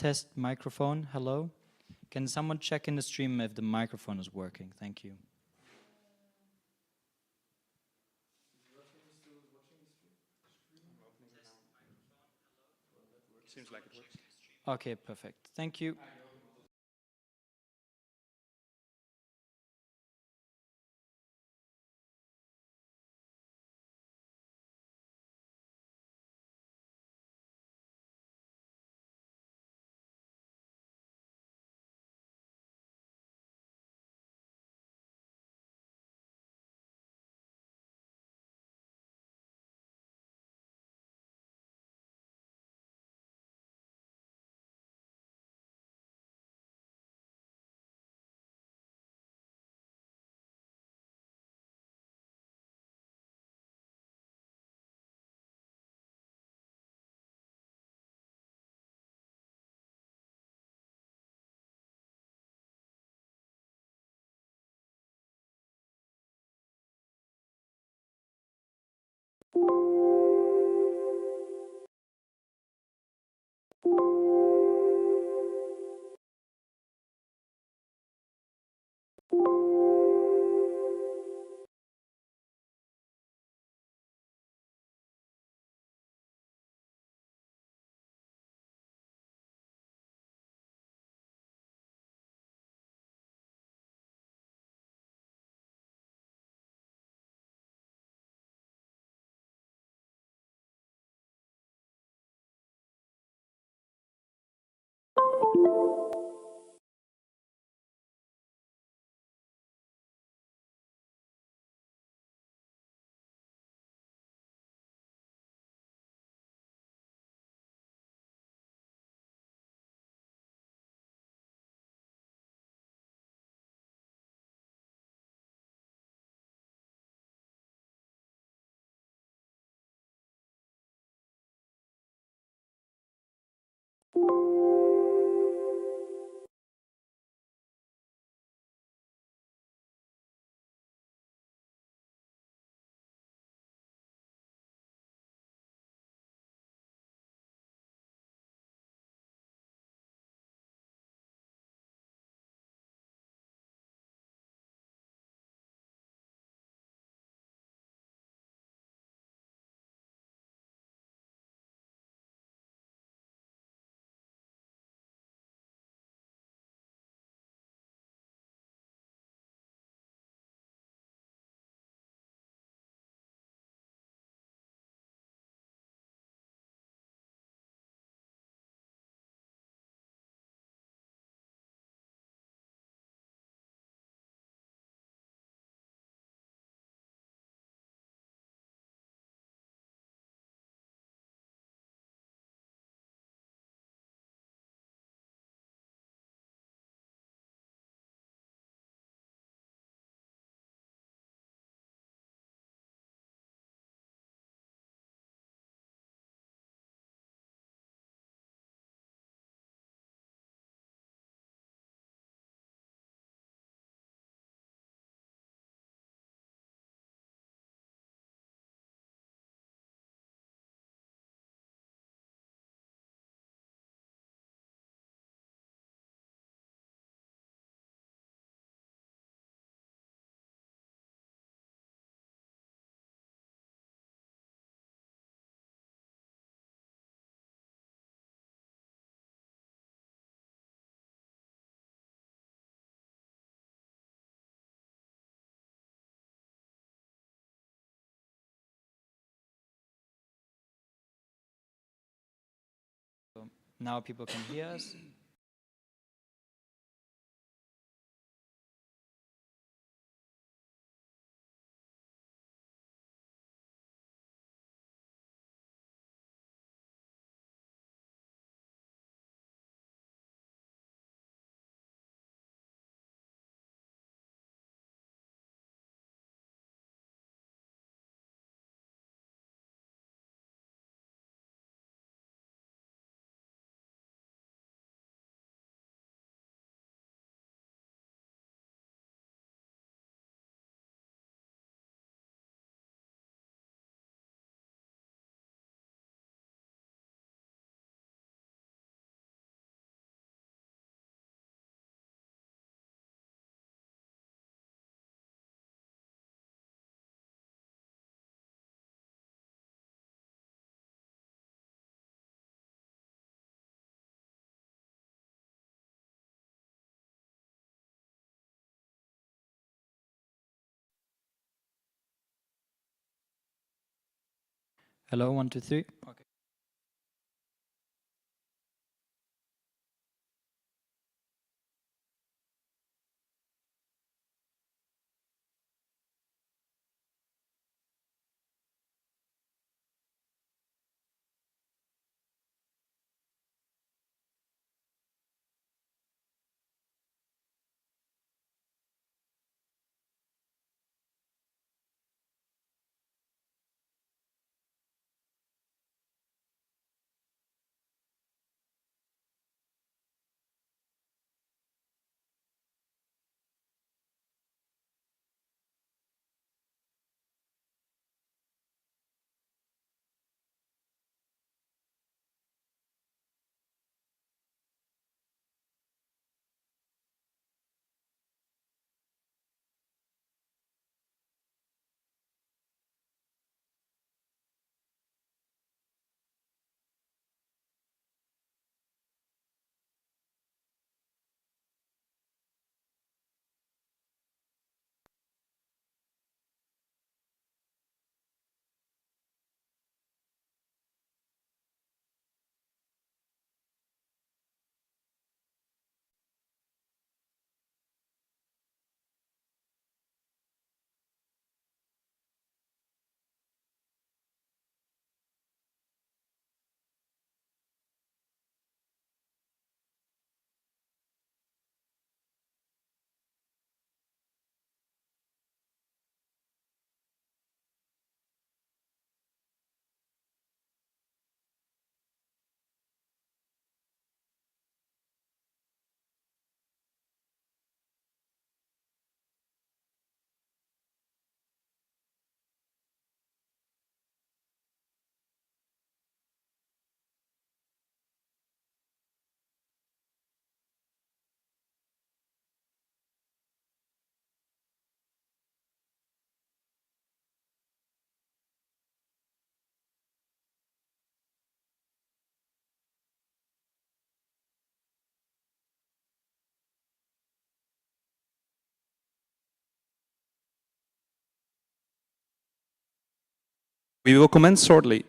Test microphone, hello. Can someone check in the stream if the microphone is working? Thank you. Seems like it works. Okay, perfect. Thank you. Now people can hear us. Hello, 1, 2, 3. Okay. We will commence shortly.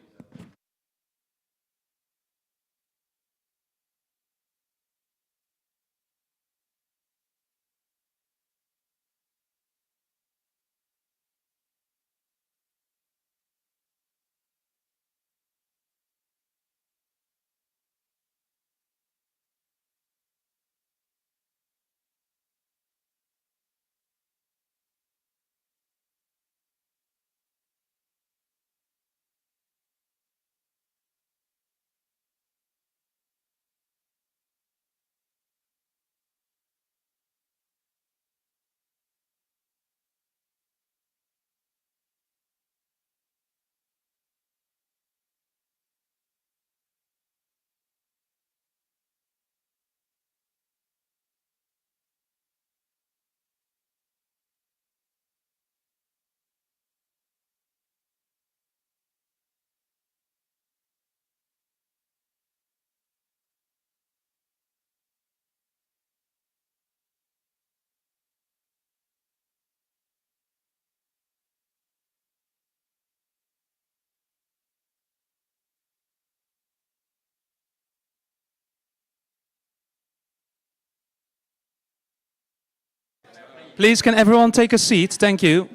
Please, can everyone take a seat? Thank you.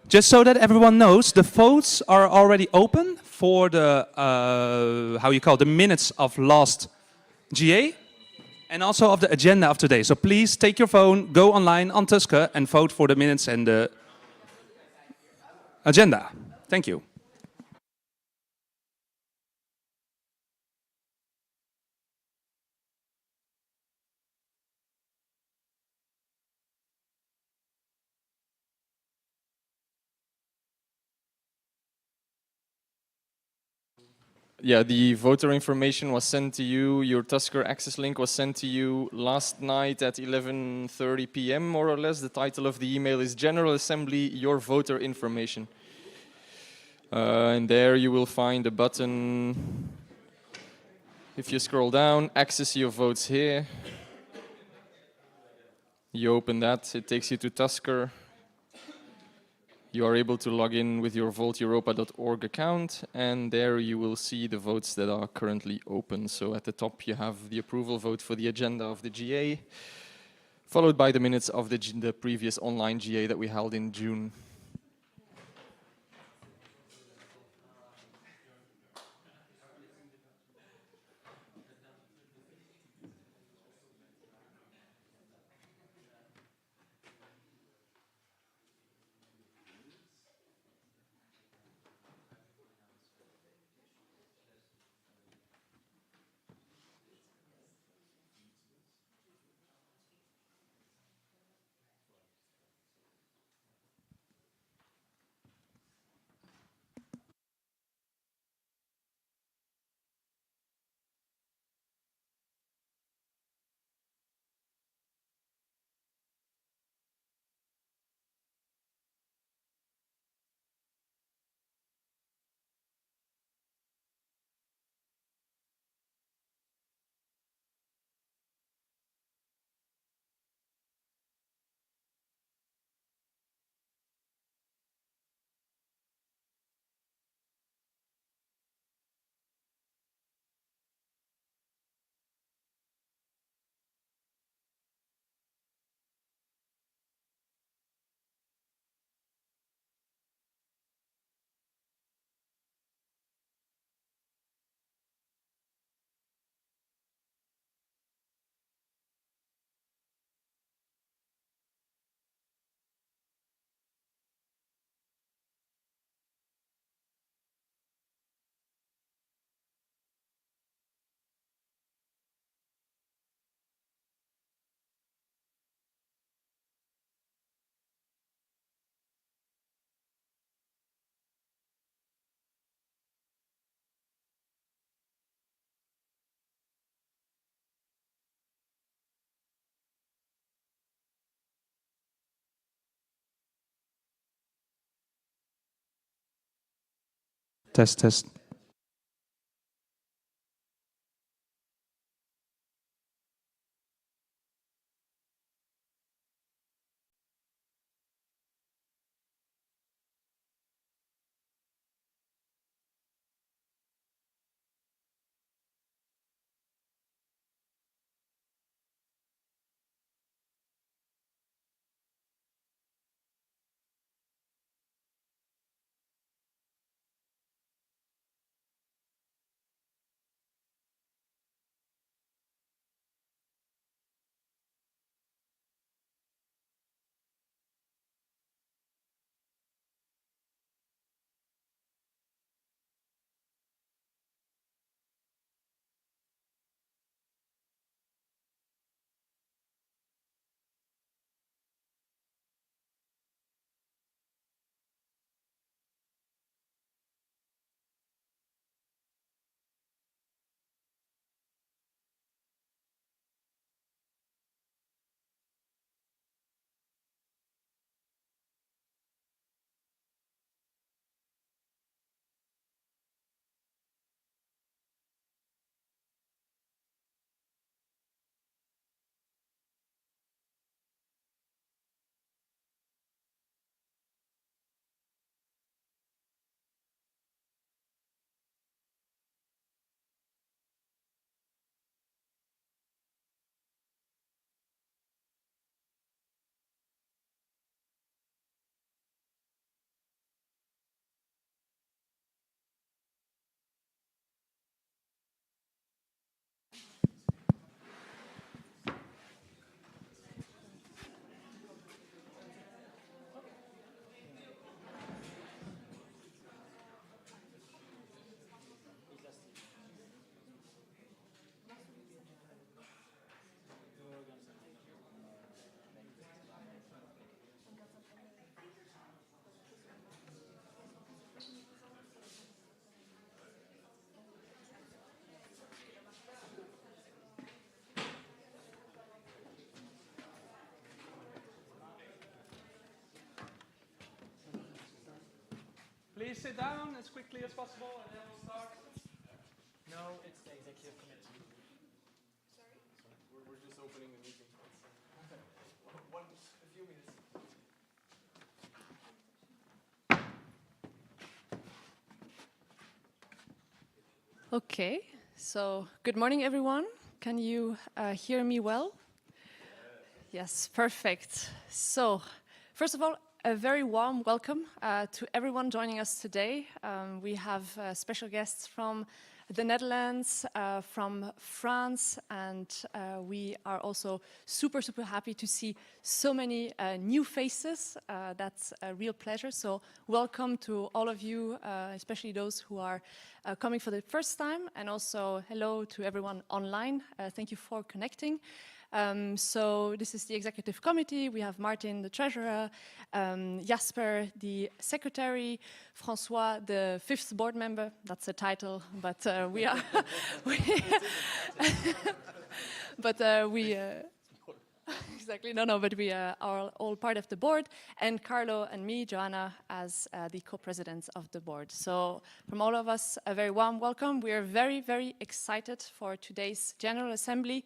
Just so that everyone knows, the votes are already open for the, the minutes of last GA and also of the agenda of today. So please take your phone, go online on Tusker and vote for the minutes and the agenda. Thank you. Yeah, the voter information was sent to you. Your Tusker access link was sent to you last night at 11:30 p.m. more or less. The title of the email is General Assembly, Your Voter Information. And there you will find a button. If you scroll down, access your votes here. You open that, it takes you to Tusker. You are able to log in with your volteuropa.org account, and there you will see the votes that are currently open. So at the top you have the approval vote for the agenda of the GA, followed by the minutes of the previous online GA that we held in June. Test, test. sit down as quickly as possible and then we'll start? No, it's the executive committee. Sorry? We're just opening the meeting. A few minutes. Okay, so good morning, everyone. Can you hear me well? Yes, perfect. So, first of all, a very warm welcome to everyone joining us today. We have special guests from the Netherlands, from France, and we are also super happy to see so many new faces. That's a real pleasure. So welcome to all of you, especially those who are coming for the first time, and also hello to everyone online. Thank you for connecting. So this is the executive committee. We have Martin, the treasurer, Jasper, the secretary, François, the fifth board member. That's a title, but we are, exactly, but we are all part of the board, and Carlo and me, Joanna, as the co-presidents of the board. So from all of us, a very warm welcome. We are very excited for today's General Assembly.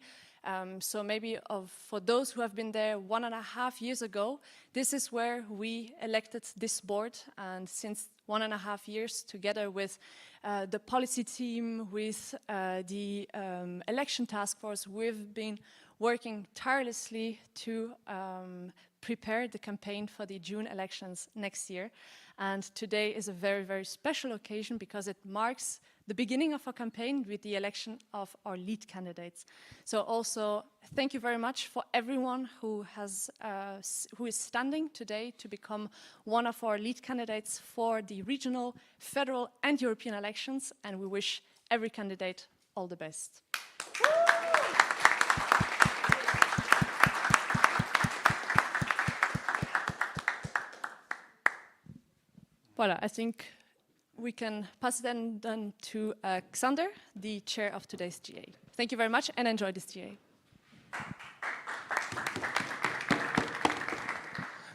So maybe for those who have been there 1.5 years ago, this is where we elected this board, and since 1.5 years, together with the policy team, with the election task force, we've been working tirelessly to prepare the campaign for the June elections next year. And today is a very special occasion because it marks the beginning of our campaign with the election of our lead candidates. So also, thank you very much for everyone who is standing today to become one of our lead candidates for the regional, federal and European elections, and we wish every candidate all the best. Voilà, I think we can pass then to Xander, the chair of today's GA. Thank you very much and enjoy this GA.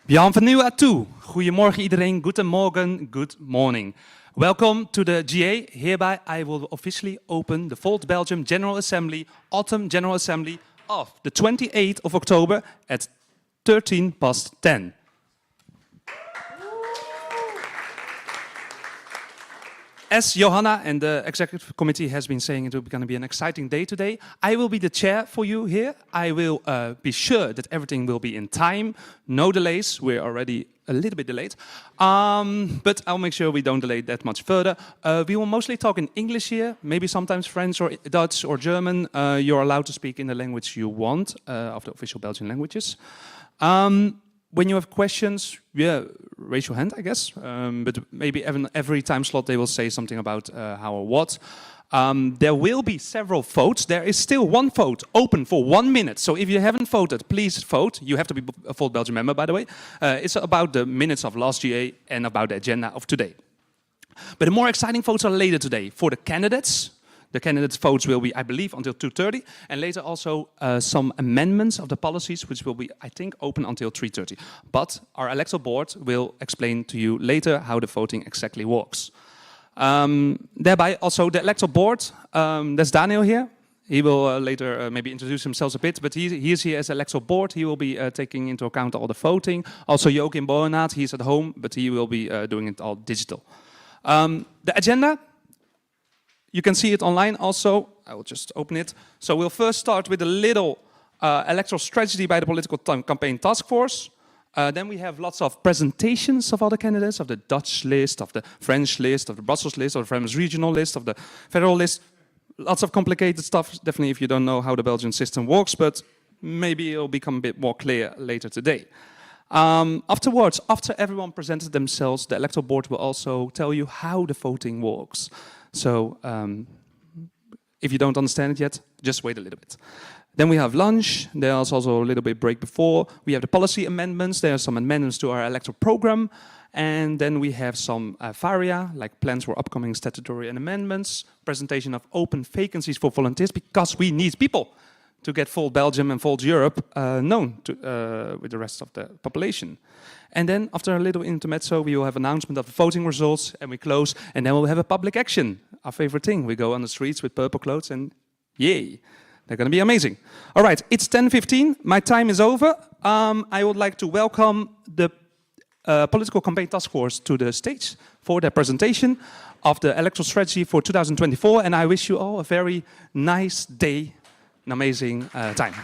Bienvenue à tous. Goedemorgen iedereen. Guten Morgen. Good morning. Welcome to the GA. Hereby I will officially open the Volt Belgium General Assembly, Autumn General Assembly of the 28th of October at 10:13. As Johanna and the executive committee has been saying, it will be going to be an exciting day today. I will be the chair for you here. I will be sure that everything will be in time. No delays. We're already a little bit delayed. But I'll make sure we don't delay that much further. We will mostly talk in English here, maybe sometimes French or Dutch or German. You're allowed to speak in the language you want, of the official Belgian languages. When you have questions, raise your hand, I guess. But maybe every time slot they will say something about how or what. There will be several votes. There is still one vote open for 1 minute. So if you haven't voted, please vote. You have to be a Volt Belgium member, by the way. It's about the minutes of last GA and about the agenda of today. But the more exciting votes are later today for the candidates. The candidates' votes will be, I believe, until 2:30, and later also some amendments of the policies, which will be, I think, open until 3:30. But our electoral board will explain to you later how the voting exactly works. Thereby, also the electoral board, there's Daniel here. He will later maybe introduce himself a bit, but he is here as electoral board. He will be taking into account all the voting. Also, Joachim Boenaert, he's at home, but he will be doing it all digital. The agenda. You can see it online also. I will just open it. So we'll first start with a little electoral strategy by the political campaign task force. Then we have lots of presentations of all the candidates, of the Dutch list, of the French list, of the Brussels list, of the French regional list, of the federal list. Lots of complicated stuff, definitely if you don't know how the Belgian system works, but maybe it'll become a bit more clear later today. Afterwards, after everyone presented themselves, the electoral board will also tell you how the voting works. So if you don't understand it yet, just wait a little bit. Then we have lunch. There's also a little bit break before. We have the policy amendments. There are some amendments to our electoral program. And then we have some varia, like plans for upcoming statutory and amendments, presentation of open vacancies for volunteers, because we need people to get Volt Belgium and Volt Europe known to, with the rest of the population. And then after a little intermezzo, we will have announcement of the voting results, and we close, and then we'll have a public action. Our favorite thing. We go on the streets with purple clothes, and yay, they're going to be amazing. All right, it's 10:15. My time is over. I would like to welcome the Political Campaign Task Force to the stage for their presentation of the electoral strategy for 2024, and I wish you all a very nice day, an amazing time.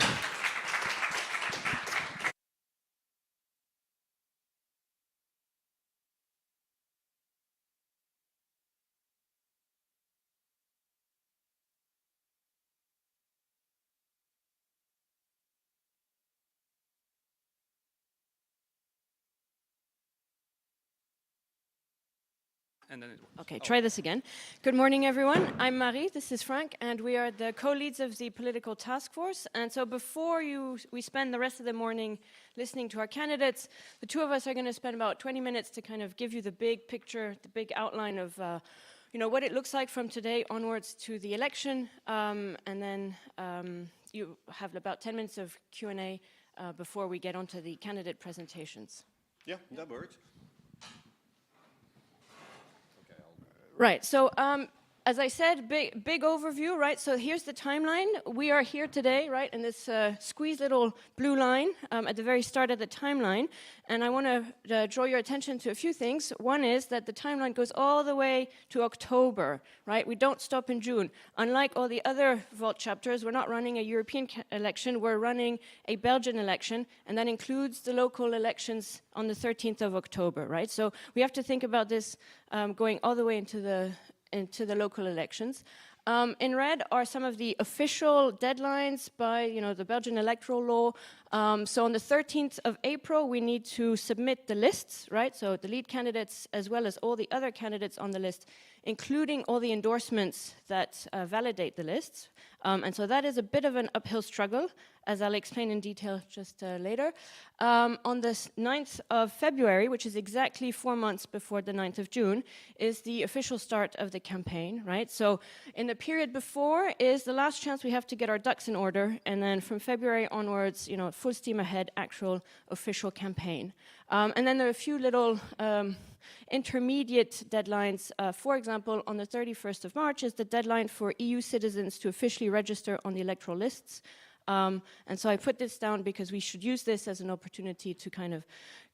Okay, try this again. Good morning, everyone. I'm Marie, this is Frank, and we are the co-leads of the political task force. And so before we spend the rest of the morning listening to our candidates, the two of us are going to spend about 20 minutes to kind of give you the big picture, the big outline of what it looks like from today onwards to the election. And then you have about 10 minutes of Q&A before we get onto the candidate presentations. Yeah, that works. Right, so as I said, big overview, right? So here's the timeline. We are here today, right, in this squeezed little blue line at the very start of the timeline. And I want to draw your attention to a few things. One is that the timeline goes all the way to October, right? We don't stop in June. Unlike all the other Volt chapters, we're not running a European election, we're running a Belgian election, and that includes the local elections on the 13th of October, right? So we have to think about this going all the way into the local elections. In red are some of the official deadlines by, the Belgian electoral law. So on the 13th of April, we need to submit the lists, right? So the lead candidates, as well as all the other candidates on the list, including all the endorsements that validate the lists. And so that is a bit of an uphill struggle, as I'll explain in detail just later. On the 9th of February, which is exactly 4 months before the 9th of June, is the official start of the campaign, right? So in the period before is the last chance we have to get our ducks in order, and then from February onwards, full steam ahead, actual official campaign. And then there are a few little intermediate deadlines. For example, on the 31st of March is the deadline for EU citizens to officially register on the electoral lists. And so I put this down because we should use this as an opportunity to kind of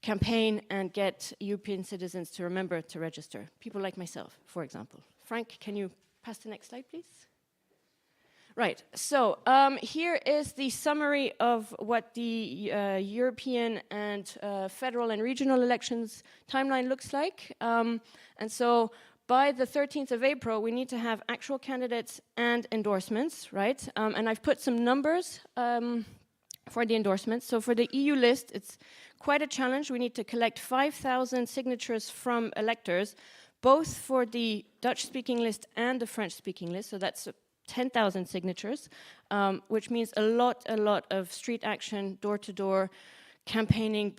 campaign and get European citizens to remember to register. People like myself, for example. Frank, can you pass the next slide, please? Right, so here is the summary of what the European and federal and regional elections timeline looks like. And so by the 13th of April, we need to have actual candidates and endorsements, right? And I've put some numbers for the endorsements. So for the EU list, it's quite a challenge. We need to collect 5,000 signatures from electors, both for the Dutch-speaking list and the French-speaking list. So that's 10,000 signatures, which means a lot of street action, door-to-door campaigning,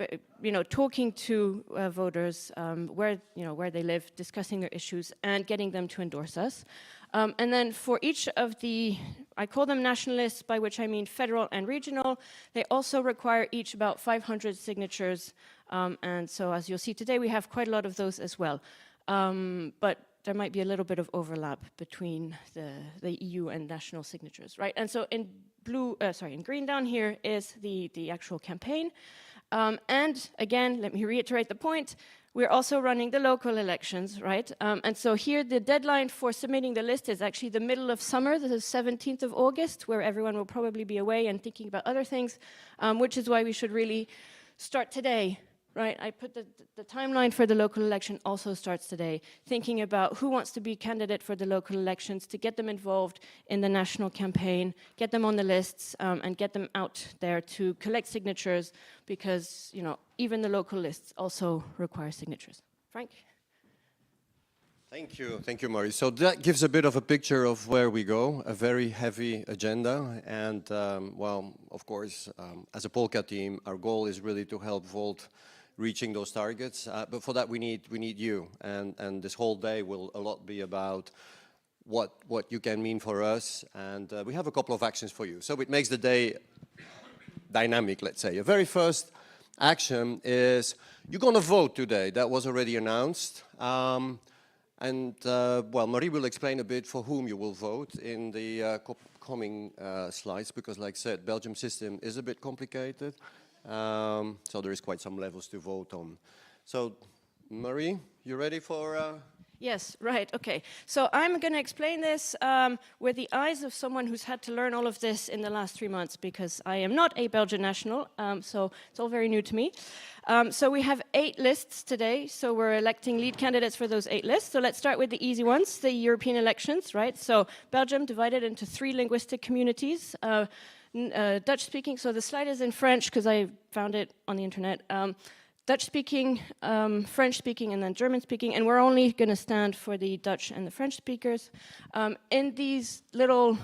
talking to voters where they live, discussing their issues, and getting them to endorse us. And then for each of the, I call them nationalists, by which I mean federal and regional, they also require each about 500 signatures. And so as you'll see today, we have quite a lot of those as well. But there might be a little bit of overlap between the EU and national signatures, right? And so in in green down here is the actual campaign. And again, let me reiterate the point, we're also running the local elections, right? And so here the deadline for submitting the list is actually the middle of summer, the 17th of August, where everyone will probably be away and thinking about other things, which is why we should really start today. Right, I put the timeline for the local election also starts today, thinking about who wants to be candidate for the local elections, to get them involved in the national campaign, get them on the lists, and get them out there to collect signatures, because even the local lists also require signatures. Frank? Thank you, Marie. So that gives a bit of a picture of where we go, a very heavy agenda. And well, of course, as a Polka team, our goal is really to help Volt reaching those targets. But for that, we need you. And this whole day will a lot be about what you can mean for us, and we have a couple of actions for you. So it makes the day dynamic, let's say. Your very first action is you're going to vote today. That was already announced. Well, Marie will explain a bit for whom you will vote in the coming slides, because like I said, Belgium system is a bit complicated. So there is quite some levels to vote on. So Marie, you ready for... Yes, right, okay. So I'm going to explain this with the eyes of someone who's had to learn all of this in the last 3 months, because I am not a Belgian national, so it's all very new to me. So we have 8 lists today, so we're electing lead candidates for those 8 lists. So let's start with the easy ones, the European elections, right? So Belgium divided into 3 linguistic communities. Dutch-speaking, so the slide is in French because I found it on the internet. Dutch-speaking, French-speaking, and then German-speaking, and we're only going to stand for the Dutch and the French speakers. In these little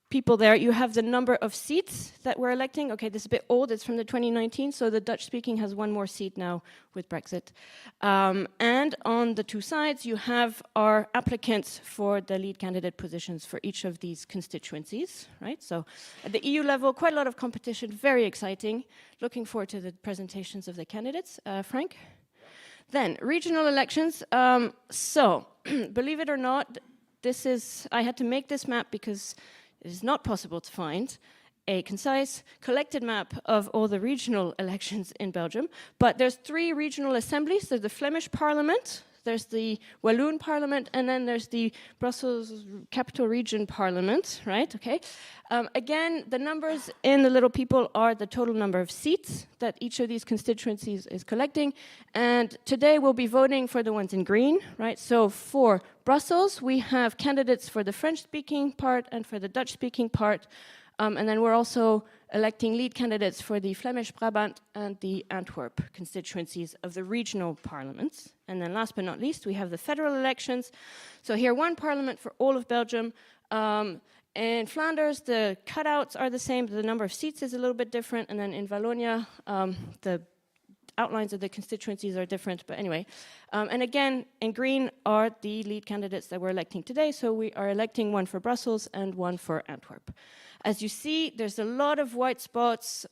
people there, you have the number of seats that we're electing. Okay, this is a bit old, it's from the 2019, so the Dutch-speaking has 1 more seat now with Brexit. And on the 2 sides, you have our applicants for the lead candidate positions for each of these constituencies, right? So at the EU level, quite a lot of competition, very exciting. Looking forward to the presentations of the candidates. Frank? Then, regional elections. So, believe it or not, I had to make this map because it is not possible to find a concise, collected map of all the regional elections in Belgium. But there's 3 regional assemblies. There's the Flemish Parliament, there's the Walloon Parliament, and then there's the Brussels Capital Region Parliament, right? Okay. Again, the numbers in the little people are the total number of seats that each of these constituencies is collecting. And today we'll be voting for the ones in green, right? So for Brussels, we have candidates for the French-speaking part and for the Dutch-speaking part. And then we're also electing lead candidates for the Flemish Brabant and the Antwerp constituencies of the regional parliaments. And then last but not least, we have the federal elections. So here, 1 parliament for all of Belgium. In Flanders, the cutouts are the same, but the number of seats is a little bit different. And then in Wallonia, the outlines of the constituencies are different, but anyway. And again, in green are the lead candidates that we're electing today. So we are electing 1 for Brussels and 1 for Antwerp. As you see, there's a lot of white spots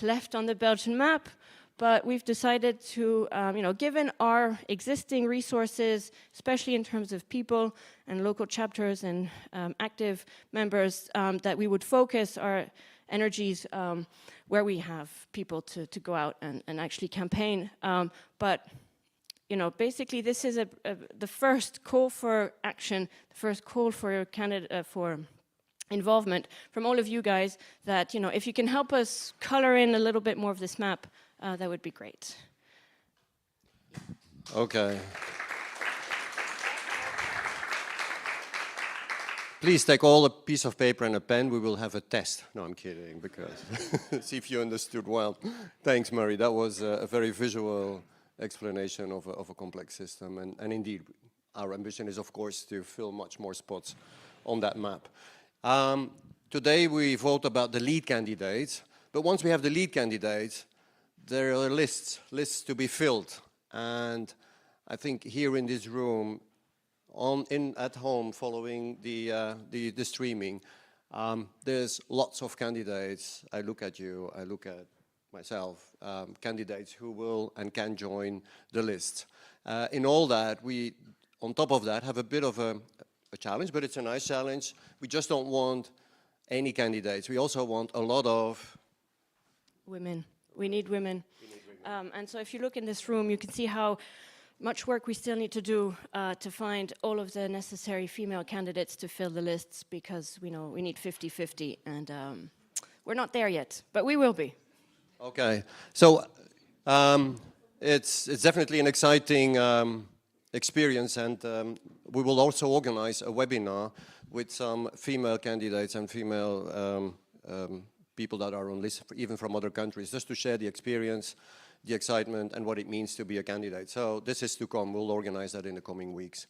left on the Belgian map, but we've decided to, given our existing resources, especially in terms of people and local chapters and active members, that we would focus our energies where we have people to go out and actually campaign. But basically, this is the first call for action, the first call for involvement from all of you guys, that if you can help us color in a little bit more of this map, that would be great. Okay. Please take all a piece of paper and a pen. We will have a test. No, I'm kidding, because see if you understood well. Thanks, Marie. That was a very visual explanation of a complex system. And indeed, our ambition is, of course, to fill much more spots on that map. Today we vote about the lead candidates, but once we have the lead candidates, there are lists to be filled. And I think here in this room, at home, following the streaming, there's lots of candidates. I look at you, I look at myself, candidates who will and can join the list. In all that, we, on top of that, have a bit of a challenge, but it's a nice challenge. We just don't want any candidates. We also want a lot of women. We need women. And so if you look in this room, you can see how much work we still need to do to find all of the necessary female candidates to fill the lists, because we know we need 50-50, and we're not there yet, but we will be. Okay, so it's definitely an exciting experience, and we will also organize a webinar with some female candidates and female people that are on lists, even from other countries, just to share the experience, the excitement, and what it means to be a candidate. So this is to come. We'll organize that in the coming weeks.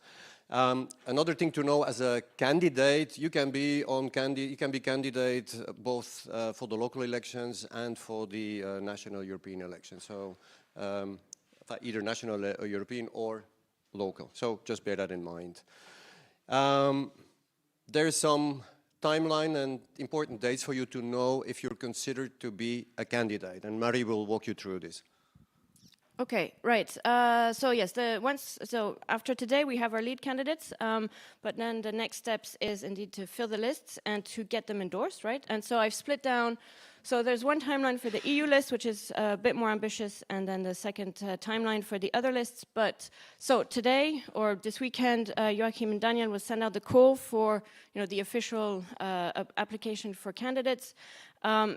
Another thing to know, as a candidate, you can be candidate both for the local elections and for the national European elections. So either national or European or local. So just bear that in mind. There's some timeline and important dates for you to know if you're considered to be a candidate, and Marie will walk you through this. Okay, right. So yes, so after today we have our lead candidates, but then the next steps is indeed to fill the lists and to get them endorsed, right? And so I've split down. So there's one timeline for the EU list, which is a bit more ambitious, and then the second timeline for the other lists. But so today or this weekend, Joachim and Daniel will send out the call for the official application for candidates.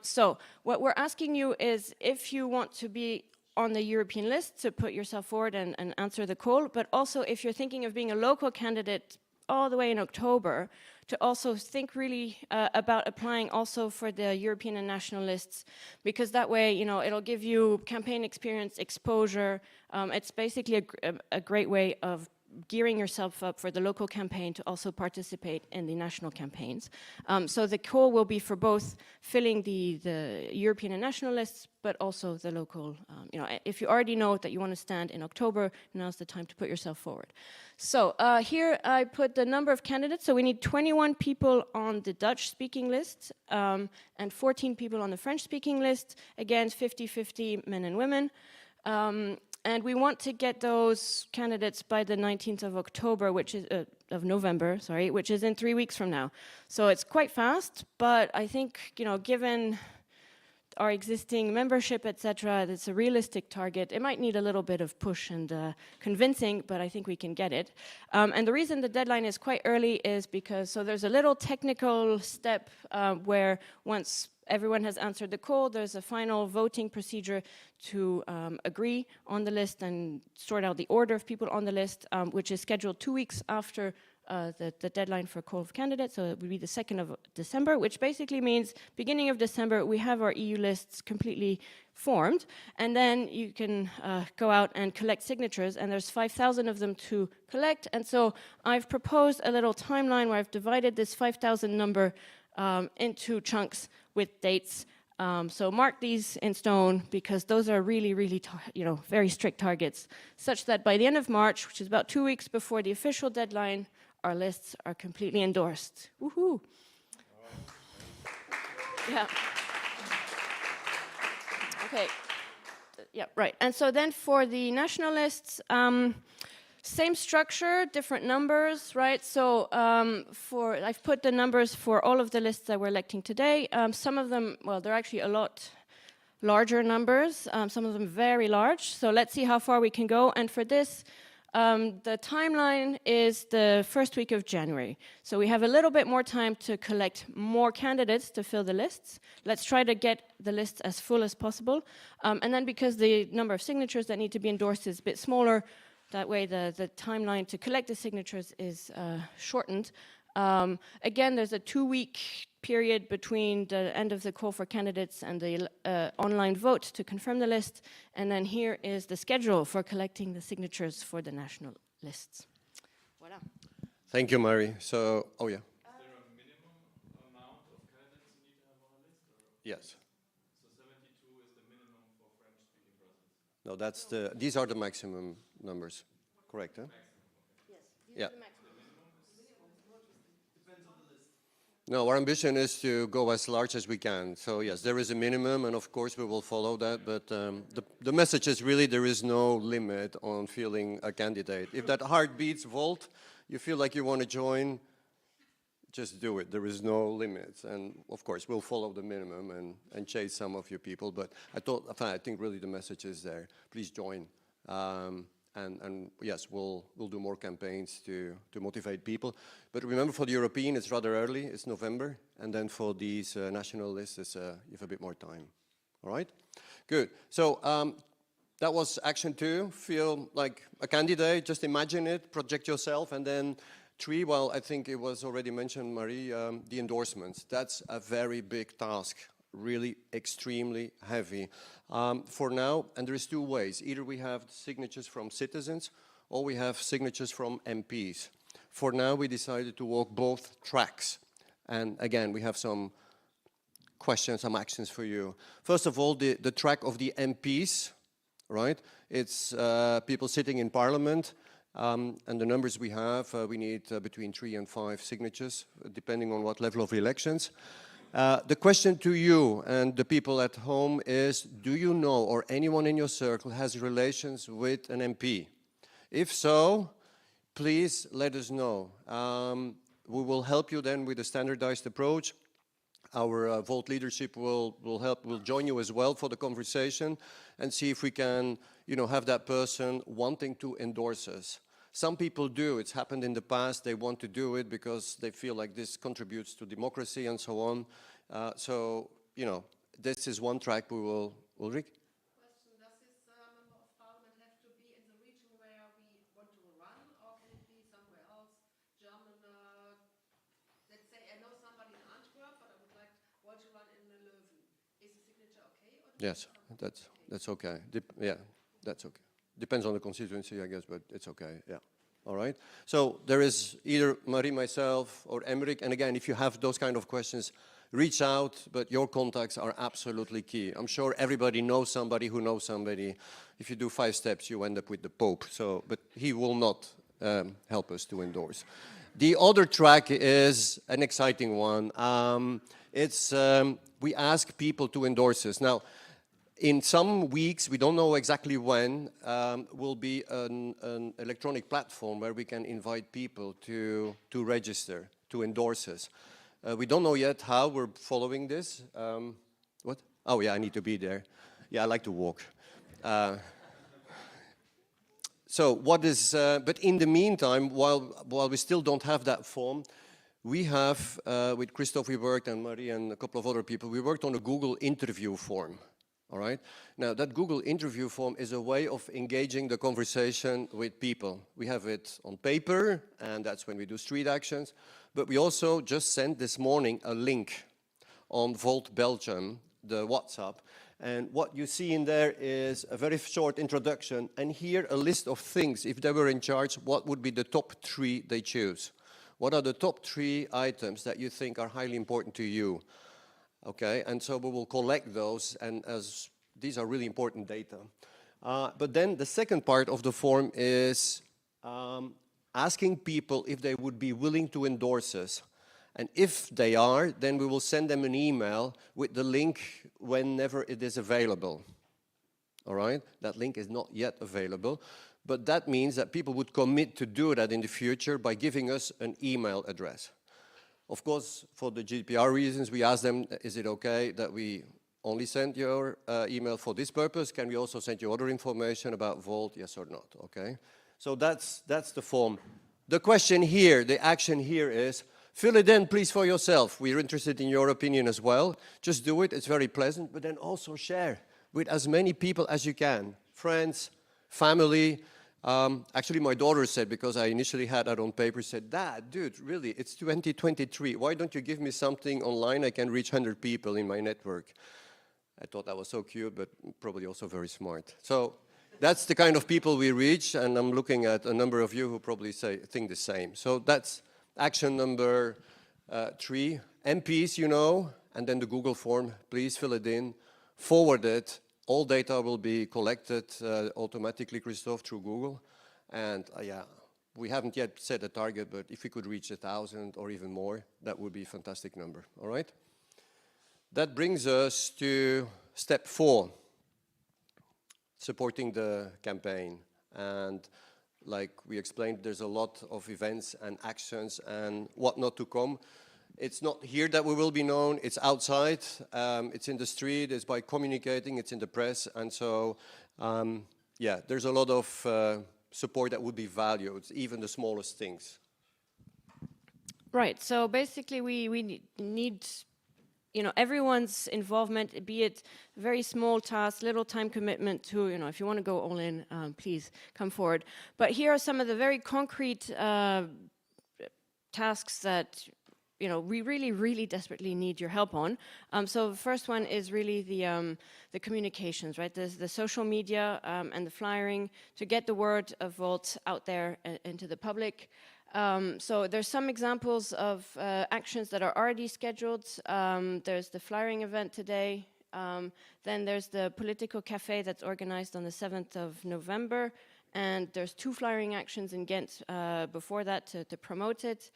So what we're asking you is if you want to be on the European list to put yourself forward and answer the call, but also if you're thinking of being a local candidate all the way in October, to also think really about applying also for the European and national lists, because that way, it'll give you campaign experience, exposure. It's basically a great way of gearing yourself up for the local campaign to also participate in the national campaigns. So the call will be for both filling the European and national lists, but also the local, if you already know that you want to stand in October, now's the time to put yourself forward. So here I put the number of candidates. So we need 21 people on the Dutch-speaking list and 14 people on the French-speaking list. Again, 50-50 men and women. And we want to get those candidates by the 19th of October, which is of November, sorry, which is in 3 weeks from now. So it's quite fast, but I think, given our existing membership, etc., it's a realistic target. It might need a little bit of push and convincing, but I think we can get it. And the reason the deadline is quite early is because, so there's a little technical step where once everyone has answered the call, there's a final voting procedure to agree on the list and sort out the order of people on the list, which is scheduled 2 weeks after the deadline for call of candidates. So it will be the 2nd of December, which basically means beginning of December, we have our EU lists completely formed. And then you can go out and collect signatures, and there's 5,000 of them to collect. And so I've proposed a little timeline where I've divided this 5,000 number into chunks with dates. So mark these in stone, because those are really, really, very strict targets, such that by the end of March, which is about 2 weeks before the official deadline, our lists are completely endorsed. Woohoo! Yeah. Okay. Yeah, right. And so then for the national lists, same structure, different numbers, right? So I've put the numbers for all of the lists that we're electing today. Some of them, well, they're actually a lot larger numbers, some of them very large. So let's see how far we can go. And for this, the timeline is the first week of January. So we have a little bit more time to collect more candidates to fill the lists. Let's try to get the lists as full as possible. And then because the number of signatures that need to be endorsed is a bit smaller, that way the timeline to collect the signatures is shortened. Again, there's a 2-week period between the end of the call for candidates and the online vote to confirm the list. And then here is the schedule for collecting the signatures for the national lists. Voilà. Thank you, Marie. So, oh yeah. Is there a minimum amount of candidates you need to have on a list? Or? Yes. So 72 is the minimum for French-speaking persons? No, these are the maximum numbers. Correct, huh? Yes, Yeah. are the maximum. No, our ambition is to go as large as we can. So yes, there is a minimum, and of course we will follow that. But the message is really there is no limit on feeling a candidate. If that heart beats Volt, you feel like you want to join, just do it. There is no limits. And of course we'll follow the minimum and chase some of you people. But I think really the message is there. Please join. And yes, we'll do more campaigns to motivate people. But remember, for the European, it's rather early. It's November. And then for these national lists, you have a bit more time. All right? Good. So that was action 2. Feel like a candidate. Just imagine it. Project yourself. And then 3, well, I think it was already mentioned, Marie, the endorsements. That's a very big task. Really extremely heavy. For now, and there is 2 ways. Either we have signatures from citizens or we have signatures from MPs. For now, we decided to walk both tracks. And again, we have some questions, some actions for you. First of all, the track of the MPs, right? It's people sitting in parliament. And the numbers we have, we need between 3 and 5 signatures, depending on what level of elections. The question to you and the people at home is, do you know, or anyone in your circle has relations with an MP? If so, please let us know. We will help you then with a standardized approach. Our Volt leadership will join you as well for the conversation and see if we can, have that person wanting to endorse us. Some people do. It's happened in the past. They want to do it because they feel like this contributes to democracy and so on. So, this is one track we will. Ulrich? Question, does this member of parliament have to be in the region where we want to run, or can it be somewhere else? German, let's say I know somebody in Antwerp, but I would like to run in Leuven. Is the signature okay? Or Yes, that's okay. Yeah, that's okay. Depends on the constituency, I guess, but it's okay, yeah. All right. So there is either Marie, myself, or Emmerich. And again, if you have those kind of questions, reach out, but your contacts are absolutely key. I'm sure everybody knows somebody who knows somebody. If you do 5 steps, you end up with the Pope. So, but he will not help us to endorse. The other track is an exciting one. We ask people to endorse us. Now, in some weeks, we don't know exactly when, will be an electronic platform where we can invite people to register, to endorse us. We don't know yet how we're following this. What? Oh yeah, I need to be there. Yeah, I like to walk. So what is, but in the meantime, while we still don't have that form, we have, with Christophe we worked, and Marie and a couple of other people, we worked on a Google interview form. All right. Now, that Google interview form is a way of engaging the conversation with people. We have it on paper, and that's when we do street actions. But we also just sent this morning a link on Volt Belgium, the WhatsApp. And what you see in there is a very short introduction, and here a list of things. If they were in charge, what would be the top 3 they choose? What are the top 3 items that you think are highly important to you? Okay, and so we will collect those, and as these are really important data. But then the second part of the form is asking people if they would be willing to endorse us. And if they are, then we will send them an email with the link whenever it is available. All right, that link is not yet available, but that means that people would commit to do that in the future by giving us an email address. Of course, for the GDPR reasons, we asked them, is it okay that we only send your email for this purpose? Can we also send you other information about Volt, yes or not, okay? So that's the form. The question here, the action here is, fill it in, please, for yourself. We're interested in your opinion as well. Just do it, it's very pleasant, but then also share with as many people as you can. Friends, family. Actually, my daughter said, because I initially had that on paper, said, Dad, dude, really, it's 2023. Why don't you give me something online I can reach 100 people in my network? I thought that was so cute, but probably also very smart. So that's the kind of people we reach, and I'm looking at a number of you who probably think the same. So that's action number 3. MPs, and then the Google form, please fill it in, forward it. All data will be collected automatically, Christophe, through Google. And yeah, we haven't yet set a target, but if we could reach 1,000 or even more, that would be a fantastic number, all right? That brings us to step 4, supporting the campaign. And like we explained, there's a lot of events and actions and whatnot to come. It's not here that we will be known, it's outside, it's in the street, it's by communicating, it's in the press, and so, yeah, there's a lot of support that would be valued, even the smallest things. Right, so basically we need everyone's involvement, be it very small tasks, little time commitment to, if you want to go all in, please come forward. But here are some of the very concrete tasks that we really, really desperately need your help on. So the first one is really the communications, right? The social media and the flyering to get the word of Volt out there into the public. So there's some examples of actions that are already scheduled. There's the flyering event today. Then there's the political cafe that's organized on the 7th of November. and there's 2 flyering actions in Ghent before that to promote it.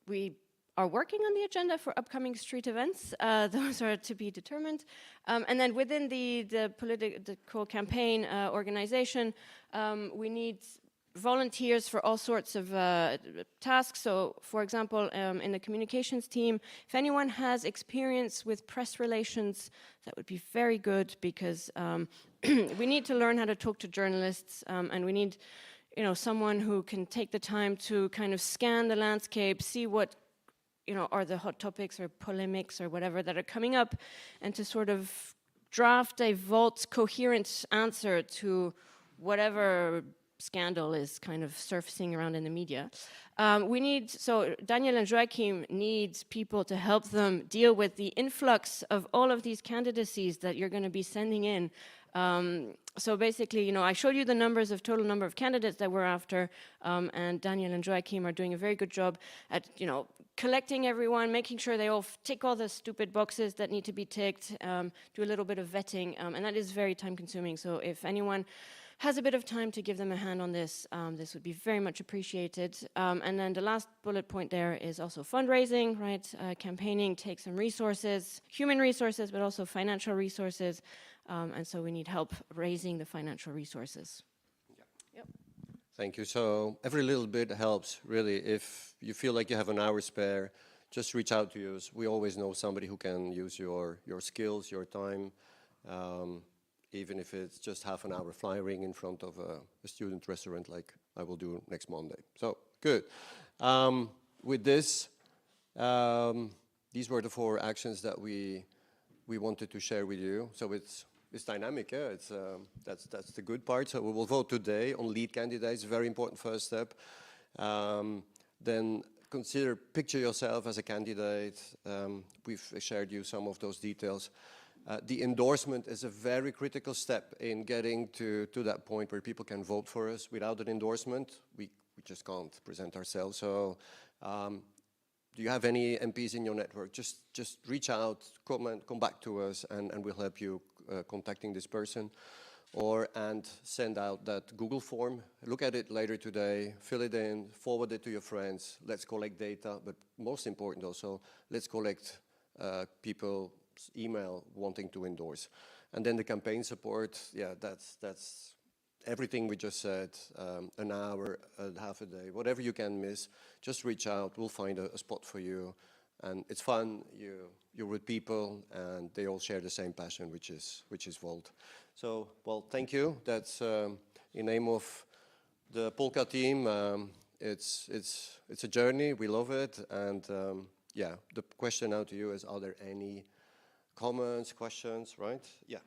We are working on the agenda for upcoming street events. Those are to be determined. And then within the political campaign organization, we need volunteers for all sorts of tasks. So, for example, in the communications team, if anyone has experience with press relations, that would be very good, because we need to learn how to talk to journalists, and we need, someone who can take the time to kind of scan the landscape, see what are the hot topics or polemics or whatever that are coming up, and to sort of draft a Volt coherent answer to whatever scandal is kind of surfacing around in the media. So Daniel and Joachim need people to help them deal with the influx of all of these candidacies that you're going to be sending in. So basically, I showed you the numbers of total number of candidates that we're after, and Daniel and Joachim are doing a very good job at, collecting everyone, making sure they all tick all the stupid boxes that need to be ticked, do a little bit of vetting, and that is very time consuming. So if anyone has a bit of time to give them a hand on this, this would be very much appreciated. And then the last bullet point there is also fundraising, right? Campaigning takes some resources, human resources, but also financial resources. And so we need help raising the financial resources. Yep. Thank you. So every little bit helps, really. If you feel like you have an hour spare, just reach out to us. We always know somebody who can use your skills, your time, even if it's just half an hour flying in front of a student restaurant like I will do next Monday. So, good. With this, these were the 4 actions that we wanted to share with you. So it's dynamic, yeah. That's the good part. So we will vote today on lead candidates, very important first step. Then picture yourself as a candidate. We've shared you some of those details. The endorsement is a very critical step in getting to that point where people can vote for us. Without an endorsement, we just can't present ourselves. So do you have any MPs in your network? Just reach out, come back to us, and we'll help you contacting this person. And send out that Google form. Look at it later today, fill it in, forward it to your friends. Let's collect data, but most important also, let's collect people's email wanting to endorse. And then the campaign support, yeah, that's everything we just said, an hour, half a day, whatever you can miss, just reach out, we'll find a spot for you. And it's fun, you're with people, and they all share the same passion, which is Volt. So, well, thank you. That's in name of the Polka team. It's a journey, we love it, and yeah, the question now to you is, are there any comments, questions, right? Yeah.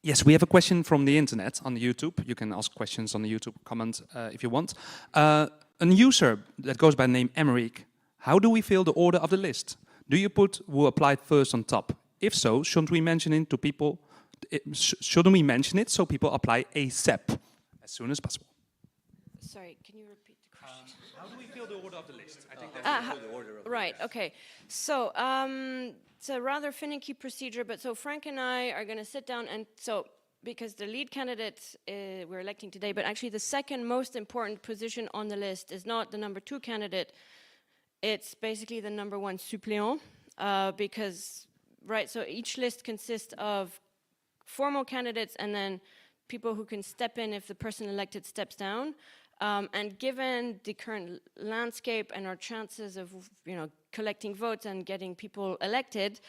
Yes, we have a question from the internet on the YouTube. You can ask questions on the YouTube comment if you want. A user that goes by the name Emmerich, how do we fill the order of the list? Do you put who applied first on top? If so, shouldn't we mention it to people? Shouldn't we mention it so people apply ASAP as soon as possible? Sorry, can you repeat the question? How do we fill the order of the list? I think that's the order. Right. Okay. So it's a rather finicky procedure, but so Frank and I are going to sit down, and so because the lead candidate we're electing today, but actually the second most important position on the list is not the number 2 candidate. It's basically the number 1 suppléant, because right. So each list consists of formal candidates and then people who can step in if the person elected steps down. And given the current landscape and our chances of, collecting votes and getting people elected,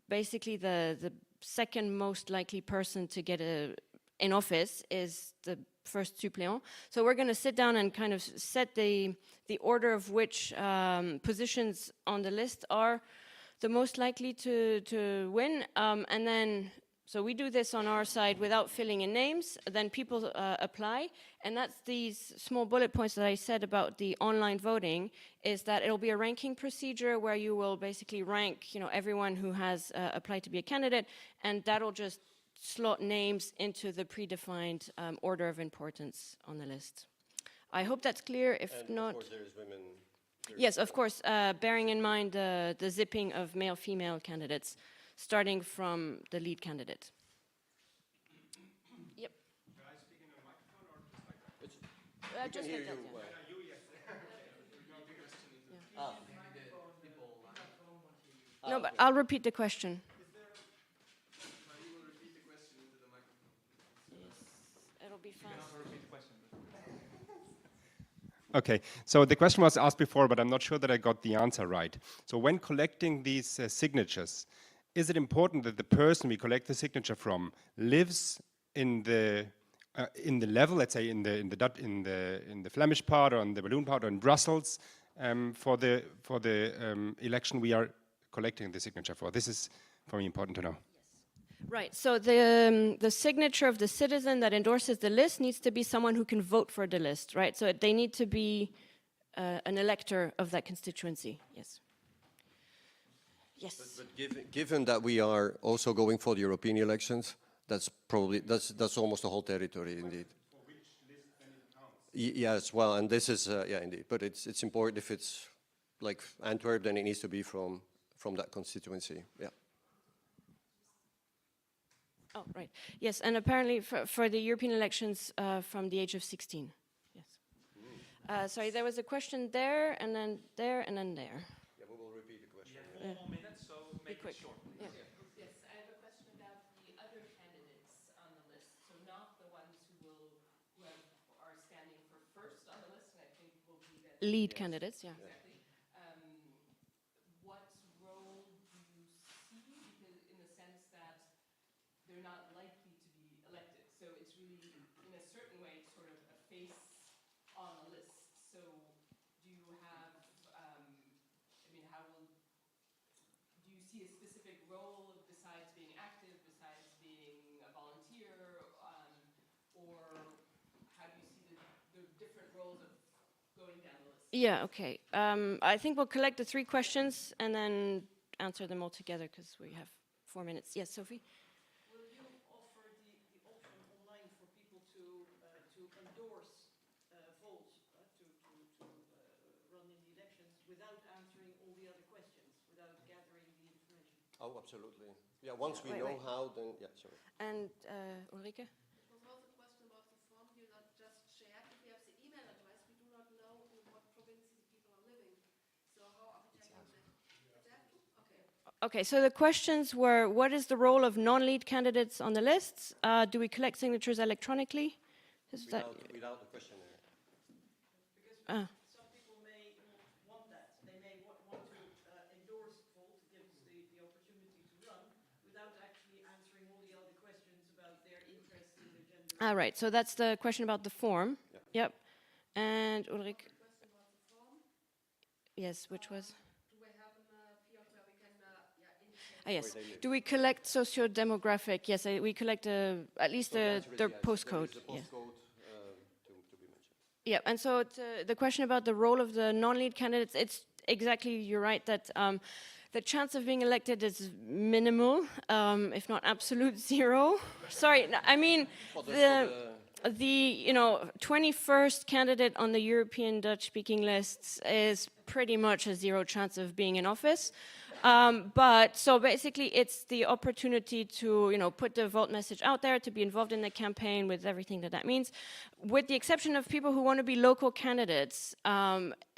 basically the second most likely person to get in office is the first suppléant. So we're going to sit down and kind of set the order of which positions on the list are the most likely to win, and then. So we do this on our side without filling in names, then people apply, and that's these small bullet points that I said about the online voting, is that it'll be a ranking procedure where you will basically rank, everyone who has applied to be a candidate, and that'll just slot names into the predefined order of importance on the list. I hope that's clear. If and not, of course there's women. Yes, of course, bearing in mind the zipping of male-female candidates, starting from the lead candidate. Just hear like that, you yeah. well. No, but I'll repeat the question. It'll be fast. Okay, so the question was asked before, but I'm not sure that I got the answer right. So when collecting these signatures, is it important that the person we collect the signature from lives in the level, let's say in the Flemish part or in the Walloon part or in Brussels, for the election we are collecting the signature for? This is for me important to know. Right, so the signature of the citizen that endorses the list needs to be someone who can vote for the list, right? So they need to be an elector of that constituency, yes. Yes. But given that we are also going for the European elections, that's probably, that's almost the whole territory indeed. For which list then it counts? Yes, well, and this is, yeah, indeed, but it's important if it's like Antwerp, then it needs to be from that constituency, yeah. Oh, right. Yes, and apparently for the European elections from the age of 16. Yes. Sorry, there was a question there, and then there, and then there. Yeah, we will repeat the question. We have 4 more minutes, so make quick. it short. Yeah. Yes, I have a question about the other candidates on the list. So not the ones who are standing for first on the list, and I think will be the Lead candidates, yeah. exactly. What role do you see? Because in the sense that they're not likely to be elected, so it's really, in a certain way, sort of a face on a list. So do you have? I mean, do you see a specific role besides being active, besides being a volunteer, or how do you see the different roles of going down the list? Yeah, okay. I think we'll collect the 3 questions and then answer them all together because we have 4 minutes. Yes, Sophie? Will you offer the option online for people to endorse Volt to run in the elections without answering all the other questions, without gathering the information? Oh, absolutely. Yeah, once we know how, then, yeah, sorry. And Ulrike? There was also a question about the form you not just shared. If we have the email address, we do not know in what province the people are living. So how are we checking that? They have to? Okay. Okay, so the questions were, what is the role of non-lead candidates on the lists? Do we collect signatures electronically? Is that, Without the questionnaire. Because some people may not want that. They may want to endorse Volt, gives the opportunity to run, without actually answering all the other questions about their interests and their gender. right, so that's the question about the form. Yep. And Ulrike? The question about the form. Yes, which was? Do we have a kiosk where we can indicate? Yes. Do we collect socio-demographic? Yes, we collect at least their postcode. Yes. Postcode to be mentioned. Yeah, and so the question about the role of the non-lead candidates, it's exactly, you're right, that the chance of being elected is minimal, if not absolute zero. Sorry, I mean, the 21st candidate on the European Dutch-speaking lists is pretty much a zero chance of being in office. But so basically it's the opportunity to, put the Volt message out there, to be involved in the campaign with everything that means. With the exception of people who want to be local candidates,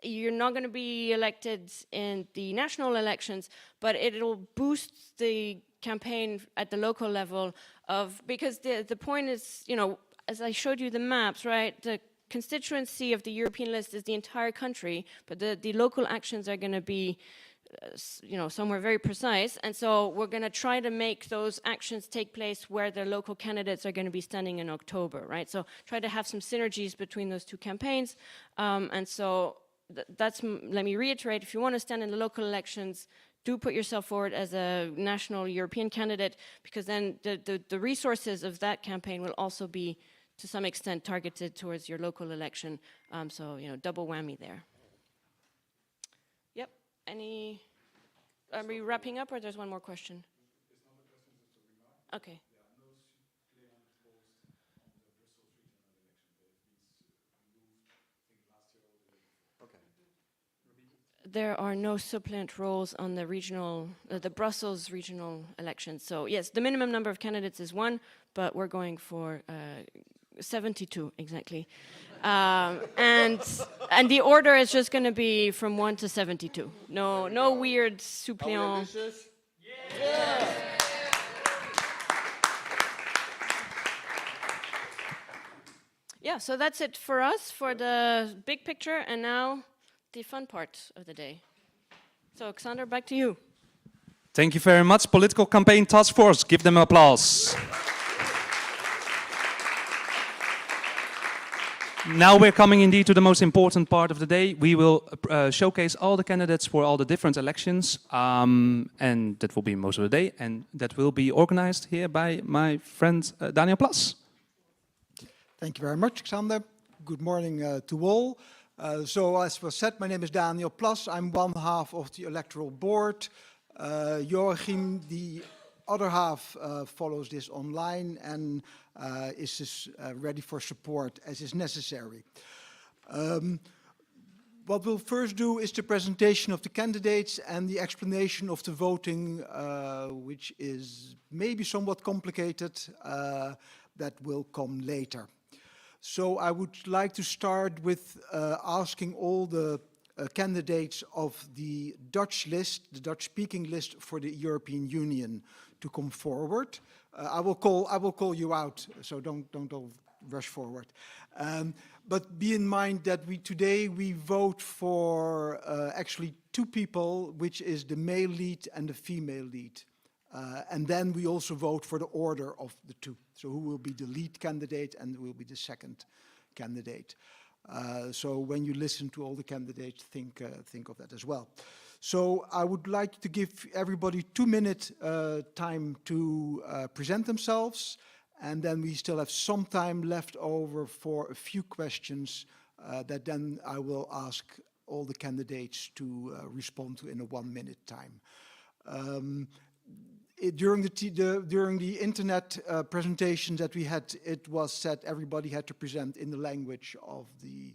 you're not going to be elected in the national elections, but it'll boost the campaign at the local level because the point is, as I showed you the maps, right, the constituency of the European list is the entire country, but the local actions are going to be somewhere very precise, and so we're going to try to make those actions take place where the local candidates are going to be standing in October, right? So try to have some synergies between those 2 campaigns, and so let me reiterate, if you want to stand in the local elections, do put yourself forward as a national European candidate, because then the resources of that campaign will also be to some extent targeted towards your local election, so double whammy there. Are we wrapping up, or there's one more question? There's not a question, just a remark. Okay. There are no supplement posts on the Brussels regional election. They have been removed, I think, last year or the year before. Okay. There are no supplant roles on the the Brussels regional elections. So yes, the minimum number of candidates is 1, but we're going for 72, exactly. And the order is just going to be from 1 to 72. No weird suppléant. Yeah, so that's it for us, for the big picture, and now the fun part of the day. So, Xander, back to you. Thank you very much, Political Campaign Task Force. Give them applause. Now we're coming indeed to the most important part of the day. We will showcase all the candidates for all the different elections, and that will be most of the day, and that will be organized here by my friend Daniel Plas. Thank you very much, Xander. Good morning to all. So as was said, my name is Daniel Plas. I'm one half of the electoral board. Joachim, the other half, follows this online and is ready for support as is necessary. What we'll first do is the presentation of the candidates and the explanation of the voting, which is maybe somewhat complicated. That will come later. So I would like to start with asking all the candidates of the Dutch list, the Dutch-speaking list for the European Union, to come forward. I will call you out, so don't all rush forward. But be in mind that today we vote for actually two people, which is the male lead and the female lead. And then we also vote for the order of the two. So who will be the lead candidate and who will be the second candidate. So when you listen to all the candidates, think of that as well. So I would like to give everybody 2 minutes time to present themselves. And then we still have some time left over for a few questions that then I will ask all the candidates to respond to in a 1 minute time. During the internet presentation that we had, it was said everybody had to present in the language of the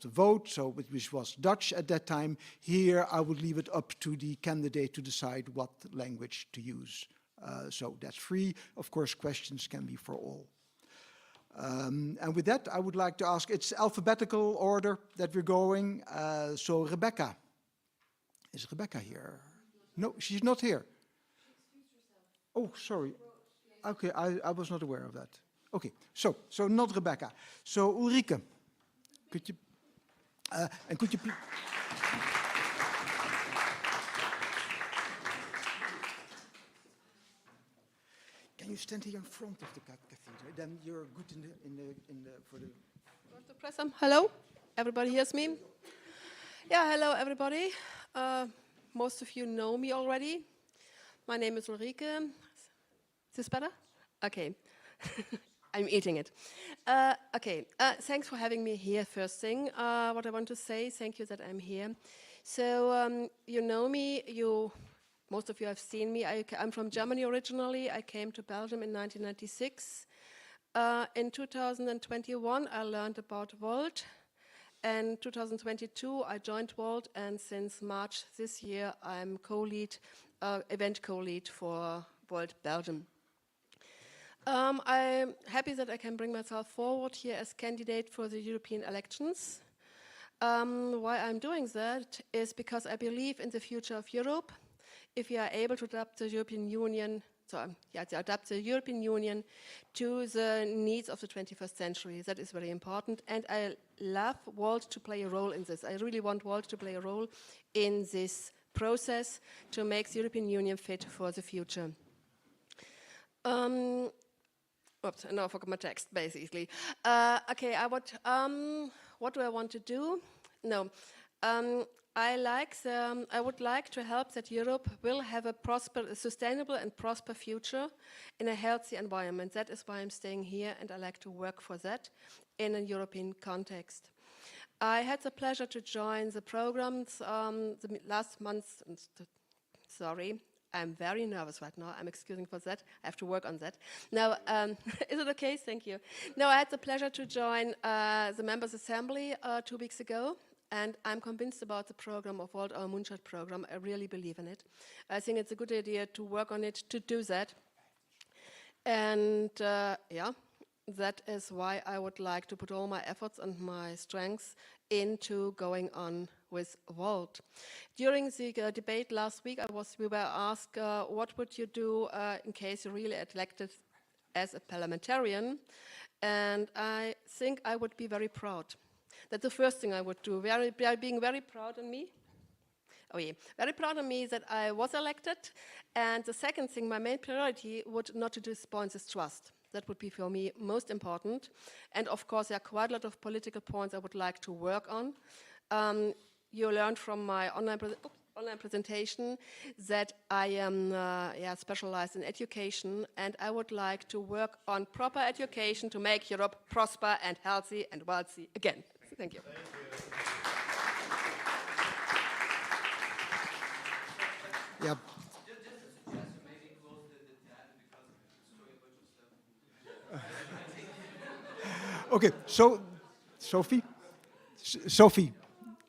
vote, so which was Dutch at that time. Here, I would leave it up to the candidate to decide what language to use. So that's free. Of course, questions can be for all. And with that, I would like to ask, it's alphabetical order that we're going. So Rebecca. Is Rebecca here? No, she's not here. Oh, sorry. Okay, I was not aware of that. Okay, so not Rebecca. So Ulrike, could you please... Can you stand here in front of the cathedral? Then you're good for the... Want to press them? Hello? Everybody hears me? Yeah, hello everybody. Most of you know me already. My name is Ulrike. Is this better? Okay. I'm eating it. Okay, thanks for having me here, first thing. What I want to say, thank you that I'm here. So, you know me, most of you have seen me. I'm from Germany originally. I came to Belgium in 1996. In 2021, I learned about Volt. And 2022, I joined Volt, and since March this year, I'm event co-lead for Volt Belgium. I'm happy that I can bring myself forward here as candidate for the European elections. Why I'm doing that is because I believe in the future of Europe. If we are able to adapt the European Union, to the needs of the 21st century, that is very important. And I love Volt to play a role in this. I really want Volt to play a role in this process to make the European Union fit for the future. Oops, now I forgot my text, basically. Okay, what do I want to do? No, I would like to help that Europe will have a sustainable and prosper future in a healthy environment. That is why I'm staying here, and I like to work for that in a European context. I had the pleasure to join the programs the last month. Sorry. I'm very nervous right now. I'm excusing for that. I have to work on that. Now, is it okay? Thank you. No, I had the pleasure to join the Members' Assembly 2 weeks ago, and I'm convinced about the program of Volt, our Moonshot program. I really believe in it. I think it's a good idea to work on it, to do that. And yeah, that is why I would like to put all my efforts and my strengths into going on with Volt. During the debate last week, we were asked, what would you do in case you really elected as a parliamentarian? And I think I would be very proud. That's the first thing I would do, being very proud of me. Oh yeah, very proud of me that I was elected. And the second thing, my main priority would not to disappoint this trust. That would be for me most important. And of course, there are quite a lot of political points I would like to work on. You learned from my online presentation that I am specialized in education, and I would like to work on proper education to make Europe prosper and healthy and wealthy again. Thank you. Yeah. Okay, so Sophie, Sophie,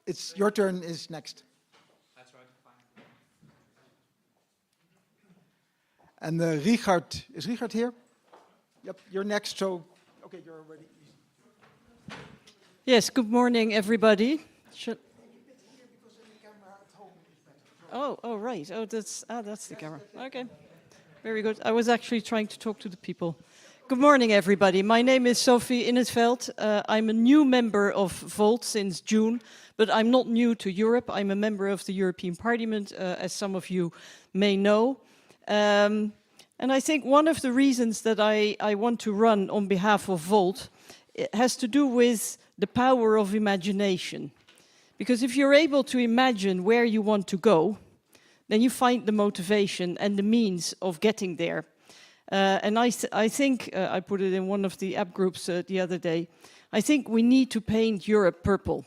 it's your turn. Is next. That's right. Fine. And Richard, is Richard here? Yep, you're next. So, okay, you're ready. Yes, good morning, everybody. Oh, right. Oh, that's the camera. Okay, very good. I was actually trying to talk to the people. Good morning, everybody. My name is Sophie Innetveld. I'm a new member of Volt since June, but I'm not new to Europe. I'm a member of the European Parliament, as some of you may know. And I think one of the reasons that I want to run on behalf of Volt has to do with the power of imagination. Because if you're able to imagine where you want to go, then you find the motivation and the means of getting there. And I think, I put it in one of the app groups the other day, I think we need to paint Europe purple.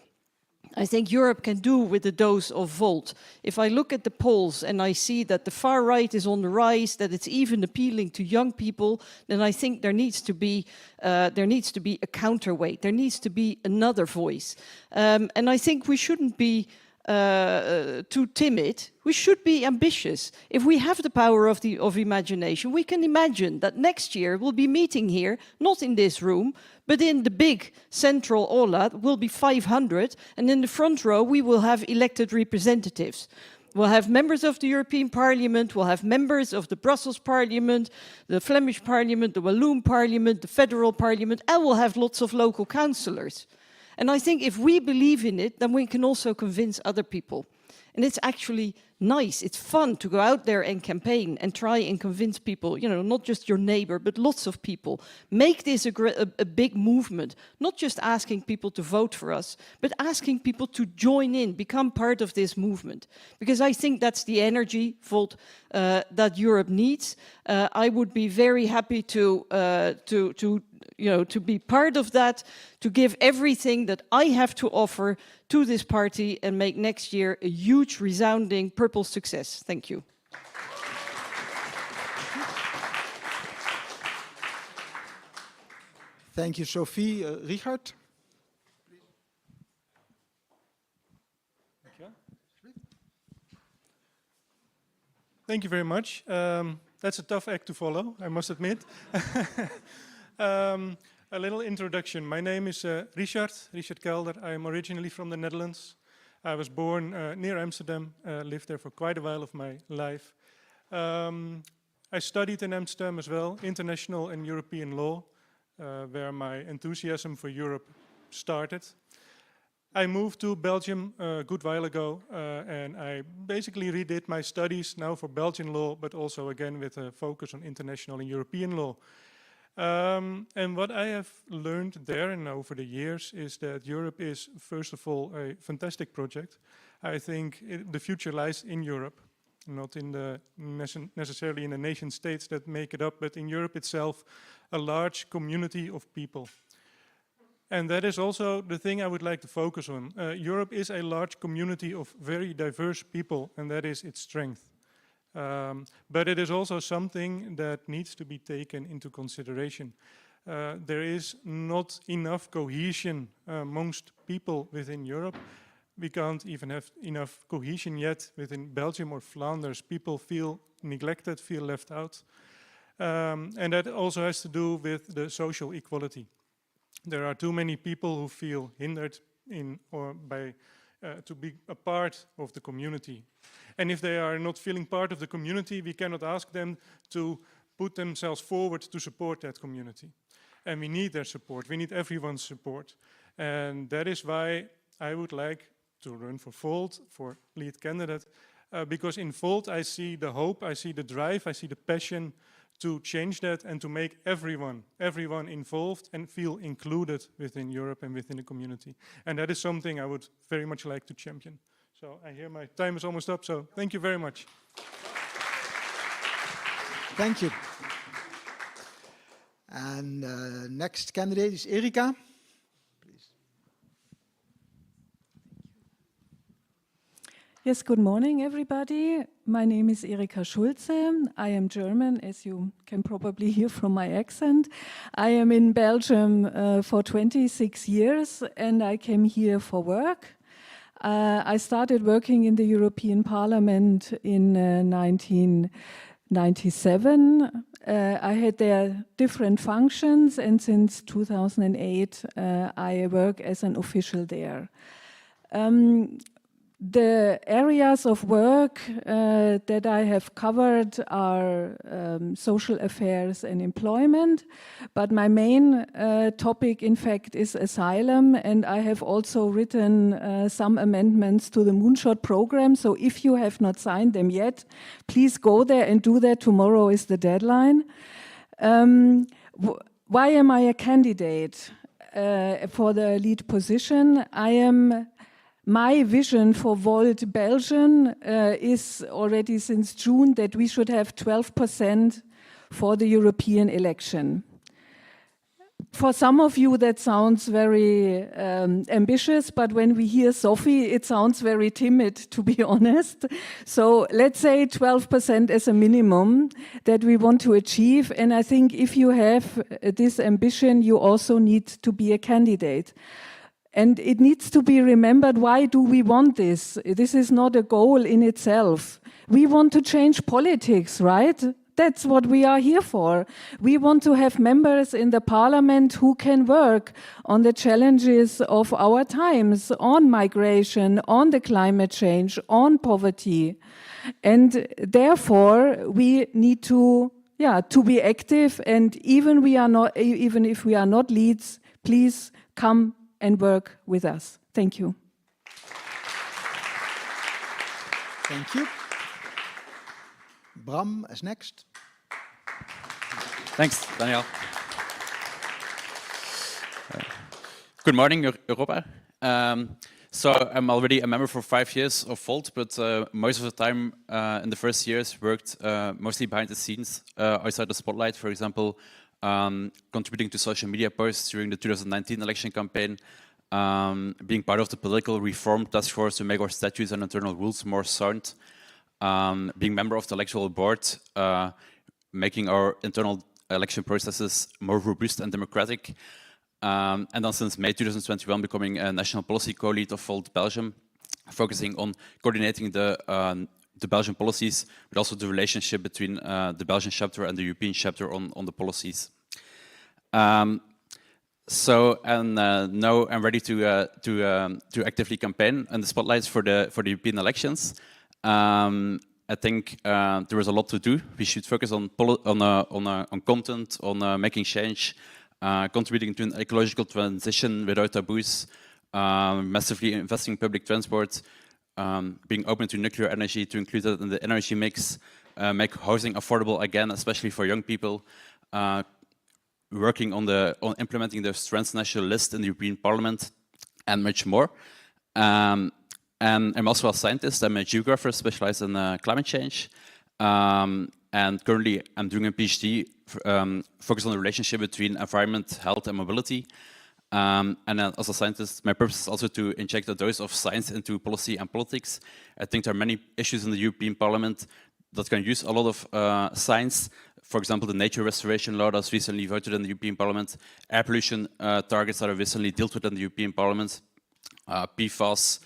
I think Europe can do with a dose of Volt. If I look at the polls and I see that the far right is on the rise, that it's even appealing to young people, then I think there needs to be a counterweight. There needs to be another voice. And I think we shouldn't be too timid. We should be ambitious. If we have the power of imagination, we can imagine that next year we'll be meeting here, not in this room, but in the big central aula. Will be 500, and in the front row we will have elected representatives. We'll have members of the European Parliament, we'll have members of the Brussels Parliament, the Flemish Parliament, the Walloon Parliament, the Federal Parliament, and we'll have lots of local councillors. And I think if we believe in it, then we can also convince other people. And it's actually nice, it's fun to go out there and campaign and try and convince people, you know, not just your neighbor, but lots of people. Make this a big movement, not just asking people to vote for us, but asking people to join in, become part of this movement. Because I think that's the energy, Volt, that Europe needs. I would be very happy to be part of that, to give everything that I have to offer to this party and make next year a huge, resounding purple success. Thank you. Thank you, Sophie. Richard? Thank you very much. That's a tough act to follow, I must admit. A little introduction. My name is Richard Kelder. I am originally from the Netherlands. I was born near Amsterdam, lived there for quite a while of my life. I studied in Amsterdam as well, international and European law, where my enthusiasm for Europe started. I moved to Belgium a good while ago, and I basically redid my studies now for Belgian law, but also again with a focus on international and European law. And what I have learned there and over the years is that Europe is, first of all, a fantastic project. I think the future lies in Europe, not in the necessarily in the nation states that make it up, but in Europe itself, a large community of people. And that is also the thing I would like to focus on. Europe is a large community of very diverse people, and that is its strength. But it is also something that needs to be taken into consideration. There is not enough cohesion amongst people within Europe. We can't even have enough cohesion yet within Belgium or Flanders. People feel neglected, feel left out. And that also has to do with the social equality. There are too many people who feel hindered to be a part of the community. And if they are not feeling part of the community, we cannot ask them to put themselves forward to support that community. And we need their support. We need everyone's support. And that is why I would like to run for Volt, for lead candidate, because in Volt I see the hope, I see the drive, I see the passion to change that and to make everyone involved and feel included within Europe and within the community. And that is something I would very much like to champion. So I hear my time is almost up, so thank you very much. Thank you. And next candidate is Erika. Yes, good morning, everybody. My name is Erika Schulze. I am German, as you can probably hear from my accent. I am in Belgium for 26 years, and I came here for work. I started working in the European Parliament in 1997. I had there different functions, and since 2008, I work as an official there. The areas of work that I have covered are social affairs and employment, but my main topic, in fact, is asylum, and I have also written some amendments to the Moonshot program, so if you have not signed them yet, please go there and do that. Tomorrow is the deadline. Why am I a candidate for the lead position? My vision for Volt Belgium is already since June that we should have 12% for the European election. For some of you that sounds very ambitious, but when we hear Sophie, it sounds very timid, to be honest. So let's say 12% as a minimum that we want to achieve. And I think if you have this ambition, you also need to be a candidate. And it needs to be remembered, why do we want this? This is not a goal in itself. We want to change politics, right? That's what we are here for. We want to have members in the parliament who can work on the challenges of our times, on migration, on the climate change, on poverty. And therefore, we need to be active. And even if we are not leads, please come and work with us. Thank you. Thank you. Bram is next. Thanks, Daniel. Good morning, Europa. So I'm already a member for 5 years of Volt, but most of the time in the first years worked mostly behind the scenes, outside the spotlight, for example, contributing to social media posts during the 2019 election campaign, being part of the political reform task force to make our statutes and internal rules more sound, being member of the electoral board, making our internal election processes more robust and democratic, and then since May 2021 becoming a national policy co-lead of Volt Belgium, focusing on coordinating the Belgian policies, but also the relationship between the Belgian chapter and the European chapter on the policies. Now I'm ready to actively campaign in the spotlights for the European elections. I think there is a lot to do. We should focus on content, on making change, contributing to an ecological transition without taboos, massively investing in public transport, being open to nuclear energy, to include that in the energy mix, make housing affordable again, especially for young people, working on implementing the transnational list in the European Parliament, and much more. And I'm also a scientist. I'm a geographer specialized in climate change. And currently I'm doing a PhD focused on the relationship between environment, health, and mobility. And as a scientist, my purpose is also to inject a dose of science into policy and politics. I think there are many issues in the European Parliament that can use a lot of science. For example, the nature restoration law that's recently voted in the European Parliament, air pollution targets that are recently dealt with in the European Parliament, PFAS,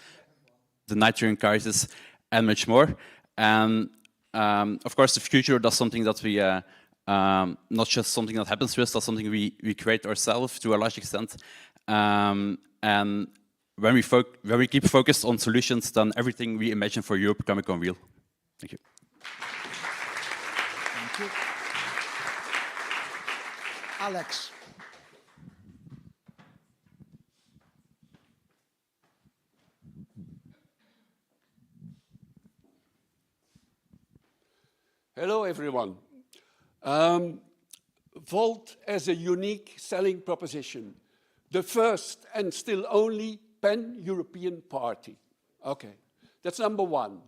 the nitrogen crisis, and much more. And of course, the future, that's something that we not just something that happens to us, that's something we create ourselves to a large extent. And when we keep focused on solutions, then everything we imagine for Europe can become real. Thank you. Thank you. Alex. Hello, everyone. Volt as a unique selling proposition. The first and still only pan-European party. Okay, that's number one.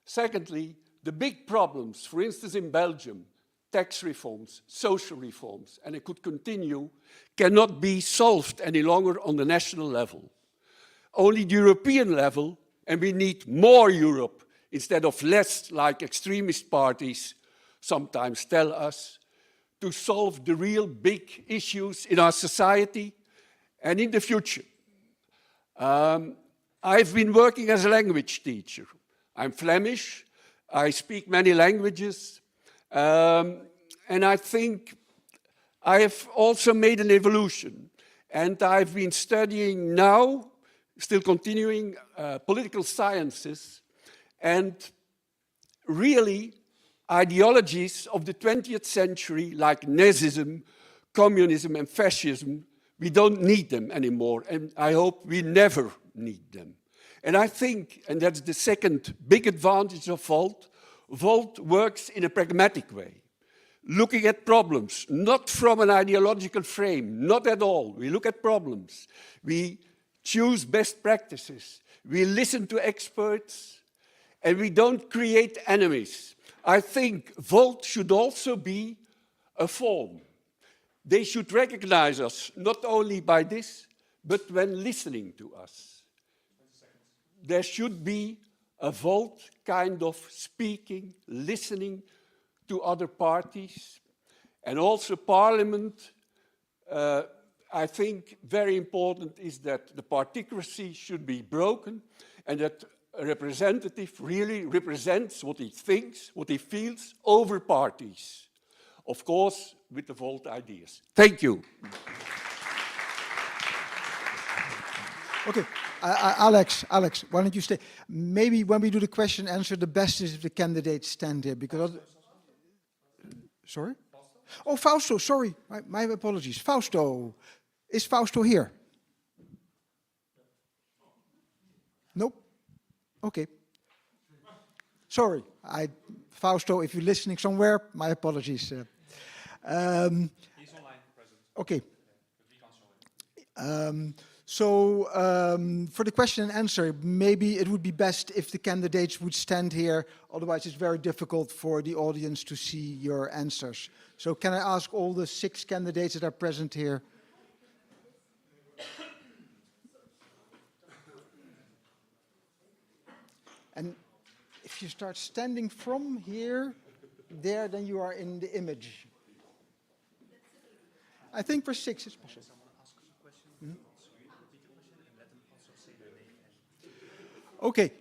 Secondly, the big problems, for instance in Belgium, tax reforms, social reforms, and it could continue, cannot be solved any longer on the national level. Only the European level, and we need more Europe instead of less, like extremist parties sometimes tell us, to solve the real big issues in our society and in the future. I've been working as a language teacher. I'm Flemish, I speak many languages, and I think I have also made an evolution. And I've been studying now, still continuing, political sciences, and really ideologies of the 20th century, like Nazism, communism, and fascism, we don't need them anymore, and I hope we never need them. And I think, and that's the second big advantage of Volt, Volt works in a pragmatic way, looking at problems, not from an ideological frame, not at all. We look at problems. We choose best practices. We listen to experts, and we don't create enemies. I think Volt should also be a form. They should recognize us, not only by this, but when listening to us. There should be a Volt kind of speaking, listening to other parties. And also Parliament, I think very important is that the particracy should be broken and that a representative really represents what he thinks, what he feels over parties. Of course, with the Volt ideas. Thank you. Okay, Alex, why don't you stay? Maybe when we do the question and answer, the best is if the candidates stand here, because... Sorry? Oh, Fausto, sorry, my apologies. Fausto, is Fausto here? Nope. Okay. Sorry, Fausto, if you're listening somewhere, my apologies. He's online, President. Okay. For the question and answer, maybe it would be best if the candidates would stand here, otherwise it's very difficult for the audience to see your answers. So can I ask all the 6 candidates that are present here? And if you start standing from here, there, then you are in the image. I think for 6 it's possible. Okay.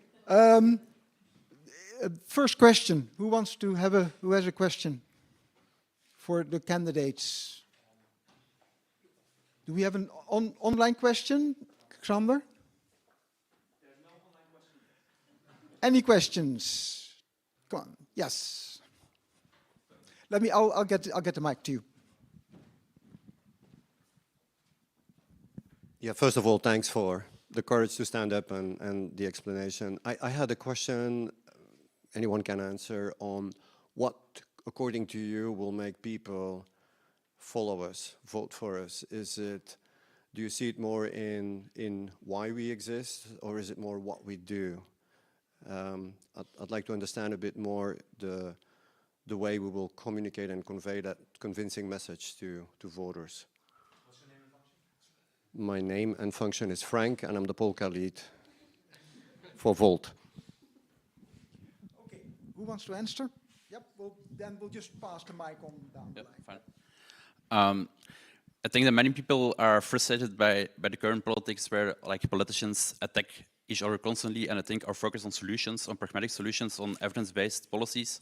First question. Who has a question for the candidates? Do we have an online question, Xander? Any questions? Come on. Yes. I'll get the mic to you. Yeah, first of all, thanks for the courage to stand up and the explanation. I had a question, anyone can answer, on what, according to you, will make people follow us, vote for us. Do you see it more in why we exist, or is it more what we do? I'd like to understand a bit more the way we will communicate and convey that convincing message to voters. What's your name and function? My name and function is Frank, and I'm the Polka lead for Volt. Okay, who wants to answer? Yep, then we'll just pass the mic on down the line. Fine. I think that many people are frustrated by the current politics where politicians attack each other constantly, and I think our focus on solutions, on pragmatic solutions, on evidence-based policies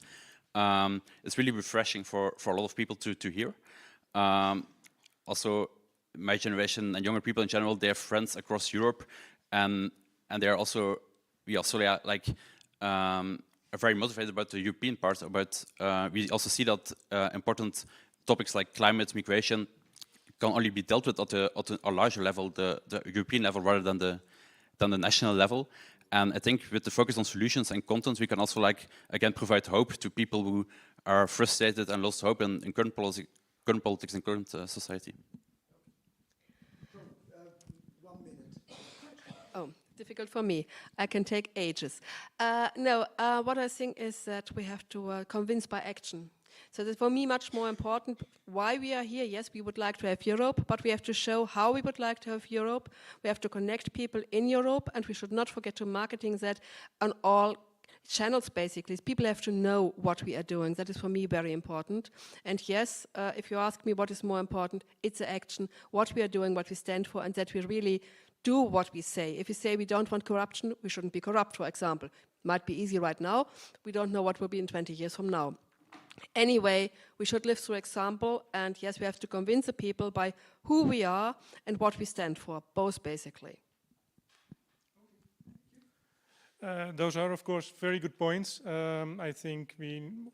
it's really refreshing for a lot of people to hear. Also, my generation and younger people in general, they have friends across Europe, and they're also, are very motivated about the European part. We also see that important topics like climate, migration, can only be dealt with at a larger level, the European level, rather than the national level. And I think with the focus on solutions and content, we can also again provide hope to people who are frustrated and lost hope in current politics and current society. Oh, difficult for me. I can take ages. What I think is that we have to convince by action. So that's for me much more important why we are here. Yes, we would like to have Europe, but we have to show how we would like to have Europe. We have to connect people in Europe, and we should not forget to marketing that on all channels, basically. People have to know what we are doing. That is for me very important. And yes, if you ask me what is more important, it's the action, what we are doing, what we stand for, and that we really do what we say. If we say we don't want corruption, we shouldn't be corrupt, for example. Might be easy right now. We don't know what will be in 20 years from now. Anyway, we should live through example, and yes, we have to convince the people by who we are and what we stand for, both basically. Those are, of course, very good points. I think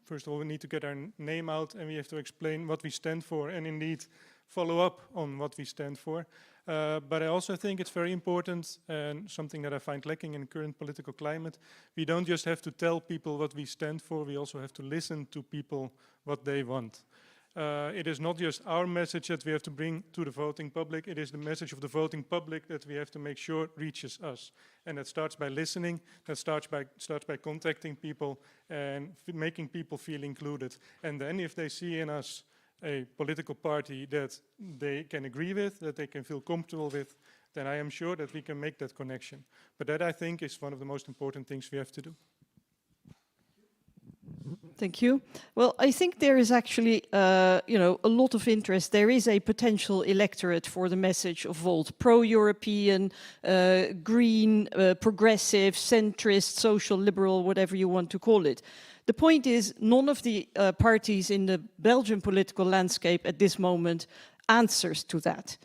first of all, we need to get our name out, and we have to explain what we stand for, and indeed follow up on what we stand for. But I also think it's very important, and something that I find lacking in the current political climate, we don't just have to tell people what we stand for, we also have to listen to people what they want. It is not just our message that we have to bring to the voting public, it is the message of the voting public that we have to make sure reaches us. And that starts by listening, that starts by contacting people and making people feel included. And then if they see in us a political party that they can agree with, that they can feel comfortable with, then I am sure that we can make that connection. But that, I think, is one of the most important things we have to do. Thank you. Well, I think there is actually, a lot of interest. There is a potential electorate for the message of Volt: pro-European, green, progressive, centrist, social, liberal, whatever you want to call it. The point is, none of the parties in the Belgian political landscape at this moment answers to that.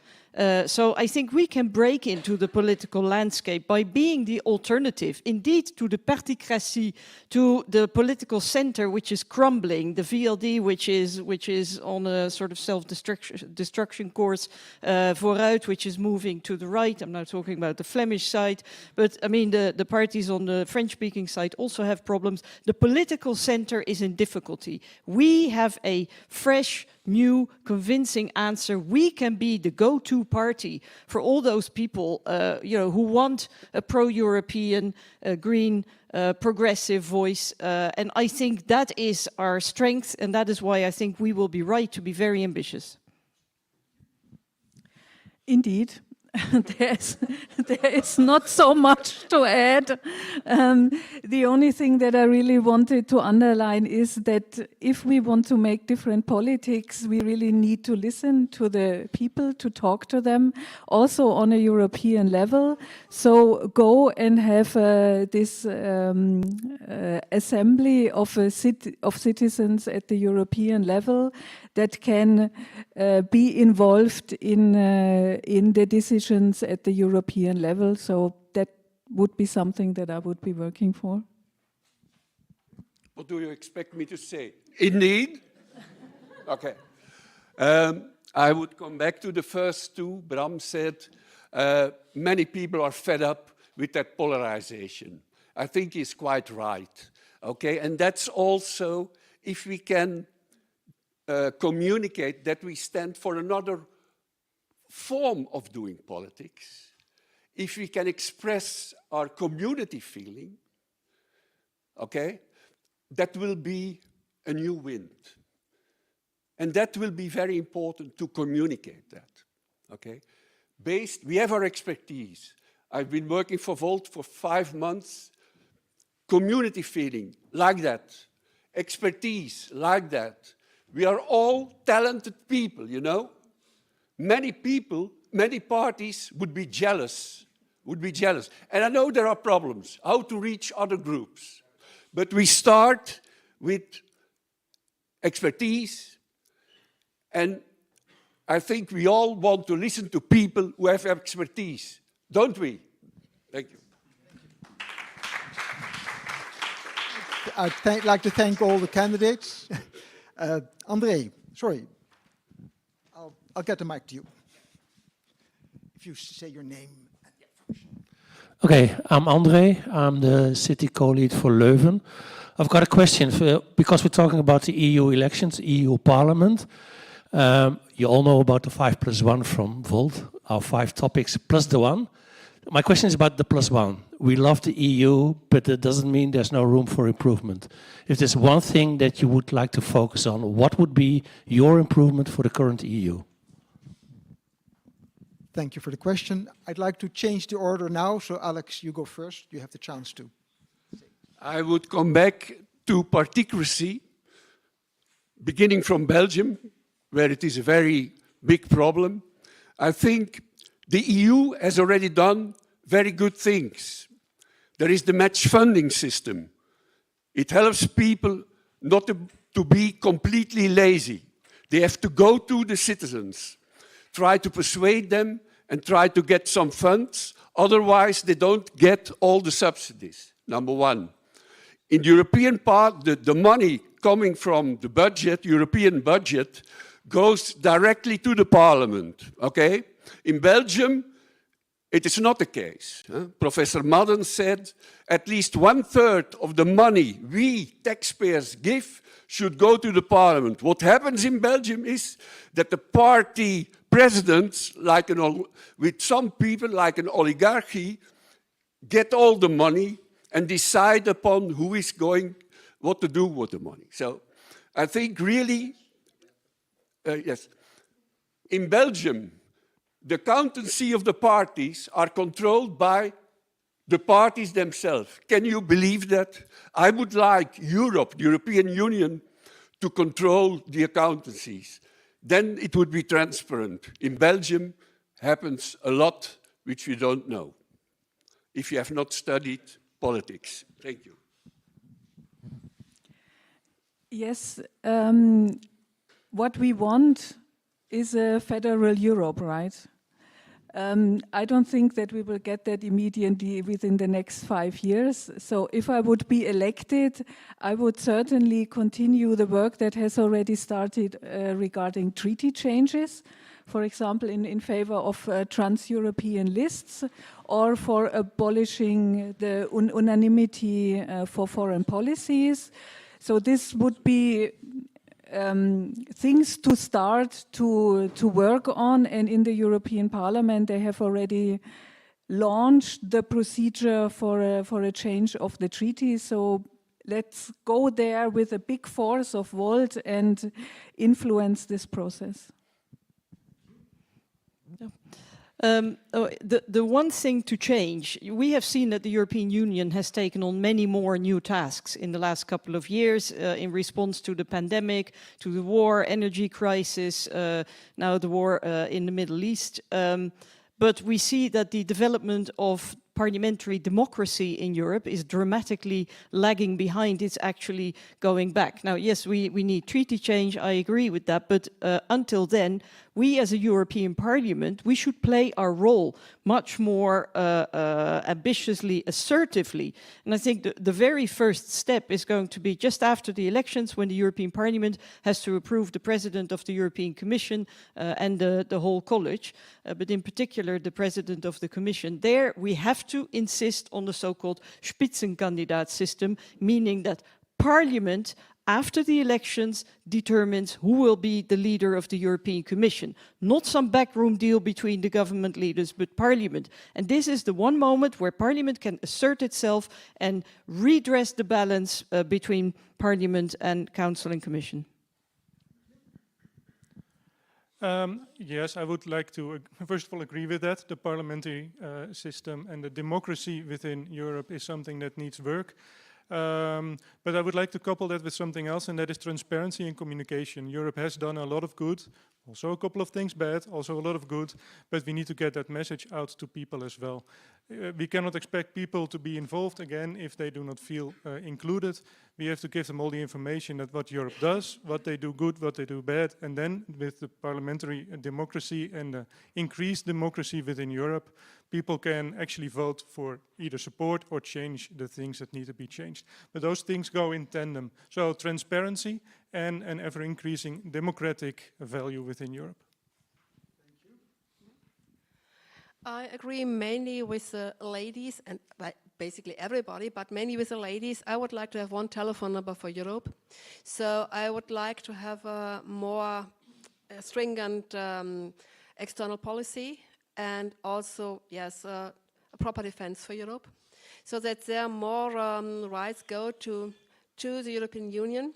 So I think we can break into the political landscape by being the alternative, indeed, to the particracy, to the political center which is crumbling, the VLD which is on a sort of self-destruction course, Vooruit, which is moving to the right. I'm now talking about the Flemish side, but I mean the parties on the French-speaking side also have problems. The political center is in difficulty. We have a fresh, new, convincing answer. We can be the go-to party for all those people, who want a pro-European, green, progressive voice. And I think that is our strength, and that is why I think we will be right to be very ambitious. Indeed. There is not so much to add. The only thing that I really wanted to underline is that if we want to make different politics, we really need to listen to the people, to talk to them, also on a European level. So go and have this assembly of citizens at the European level that can be involved in the decisions at the European level. So that would be something that I would be working for. What do you expect me to say? Indeed? Okay. I would come back to the first two. Bram said many people are fed up with that polarization. I think he's quite right. Okay, and that's also if we can communicate that we stand for another form of doing politics, if we can express our community feeling, okay, that will be a new wind. And that will be very important to communicate that, okay? We have our expertise. I've been working for Volt for 5 months. Community feeling, like that. Expertise, like that. We are all talented people, you know? Many people, many parties would be jealous. And I know there are problems, how to reach other groups. But we start with expertise, and I think we all want to listen to people who have expertise, don't we? Thank you. I'd like to thank all the candidates. André, sorry. I'll get the mic to you. If you say your name. Okay, I'm André. I'm the city co-lead for Leuven. I've got a question because we're talking about the EU elections, EU Parliament. You all know about the 5+1 from Volt, our 5 topics plus the 1. My question is about the +1. We love the EU, but it doesn't mean there's no room for improvement. If there's one thing that you would like to focus on, what would be your improvement for the current EU? Thank you for the question. I'd like to change the order now. So Alex, you go first. You have the chance to. I would come back to particracy, beginning from Belgium, where it is a very big problem. I think the EU has already done very good things. There is the match funding system. It helps people not to be completely lazy. They have to go to the citizens, try to persuade them and try to get some funds. Otherwise, they don't get all the subsidies, number one. In the European part, the money coming from the budget, European budget, goes directly to the parliament, okay? In Belgium, it is not the case. Professor Madden said at least 1/3 of the money we taxpayers give should go to the parliament. What happens in Belgium is that the party presidents, with some people like an oligarchy, get all the money and decide upon who is going, what to do with the money. So I think really, yes, in Belgium, the accountancy of the parties are controlled by the parties themselves. Can you believe that? I would like Europe, the European Union, to control the accountancies. Then it would be transparent. In Belgium happens a lot which we don't know, if you have not studied politics. Thank you. Yes, what we want is a federal Europe, right? I don't think that we will get that immediately within the next 5 years. So if I would be elected, I would certainly continue the work that has already started regarding treaty changes, for example, in favor of trans-European lists, or for abolishing the unanimity for foreign policies. So this would be things to start to work on, and in the European Parliament they have already launched the procedure for a change of the treaty. So let's go there with a big force of Volt and influence this process. The one thing to change, we have seen that the European Union has taken on many more new tasks in the last couple of years in response to the pandemic, to the war, energy crisis, now the war in the Middle East. But we see that the development of parliamentary democracy in Europe is dramatically lagging behind. It's actually going back. Now, yes, we need treaty change, I agree with that, but until then, we as a European Parliament, we should play our role much more ambitiously, assertively. And I think the very first step is going to be just after the elections, when the European Parliament has to approve the President of the European Commission and the whole college, but in particular the President of the Commission. There we have to insist on the so-called Spitzenkandidat system, meaning that Parliament, after the elections, determines who will be the leader of the European Commission. Not some backroom deal between the government leaders, but Parliament. And this is the one moment where Parliament can assert itself and redress the balance between Parliament and Council and Commission. Yes, I would like to, first of all, agree with that. The parliamentary system and the democracy within Europe is something that needs work. But I would like to couple that with something else, and that is transparency and communication. Europe has done a lot of good, also a couple of things bad, also a lot of good, but we need to get that message out to people as well. We cannot expect people to be involved again if they do not feel included. We have to give them all the information that what Europe does, what they do good, what they do bad, and then with the parliamentary democracy and the increased democracy within Europe, people can actually vote for either support or change the things that need to be changed. But those things go in tandem. So transparency and an ever-increasing democratic value within Europe. I agree mainly with the ladies and basically everybody, but mainly with the ladies. I would like to have one telephone number for Europe. So I would like to have a more stringent external policy and also, yes, a proper defense for Europe, so that there more rights go to the European Union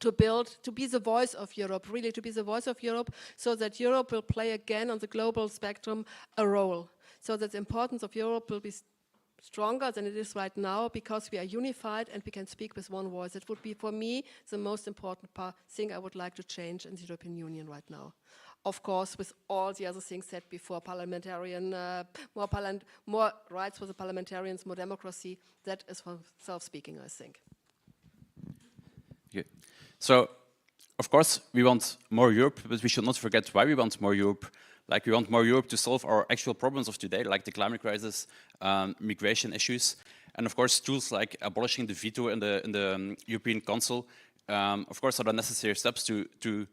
to be the voice of Europe, really to be the voice of Europe, so that Europe will play again on the global spectrum a role. So that the importance of Europe will be stronger than it is right now, because we are unified and we can speak with one voice. It would be, for me, the most important thing I would like to change in the European Union right now. Of course, with all the other things said before, more rights for the parliamentarians, more democracy, that is for self-speaking, I think. Yeah. So, of course, we want more Europe, but we should not forget why we want more Europe. Like, we want more Europe to solve our actual problems of today, like the climate crisis, migration issues, and of course, tools like abolishing the veto in the European Council, of course, are the necessary steps to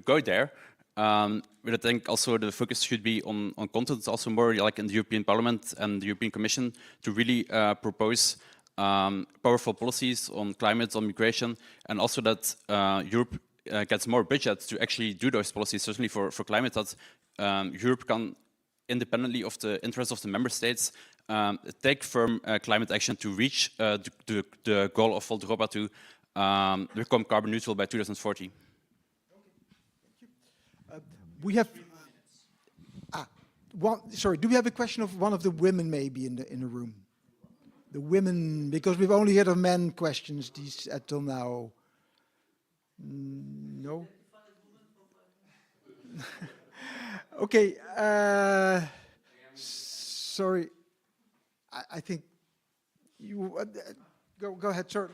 go there. But I think also the focus should be on content, also more like in the European Parliament and the European Commission, to really propose powerful policies on climate, on migration, and also that Europe gets more budget to actually do those policies, certainly for climate, that Europe can, independently of the interests of the member states, take firm climate action to reach the goal of Volt Europa to become carbon neutral by 2040. We have sorry, do we have a question of one of the women maybe in the room? The women, because we've only heard of men questions until now. No? Okay, sorry, I think you, go ahead, sir.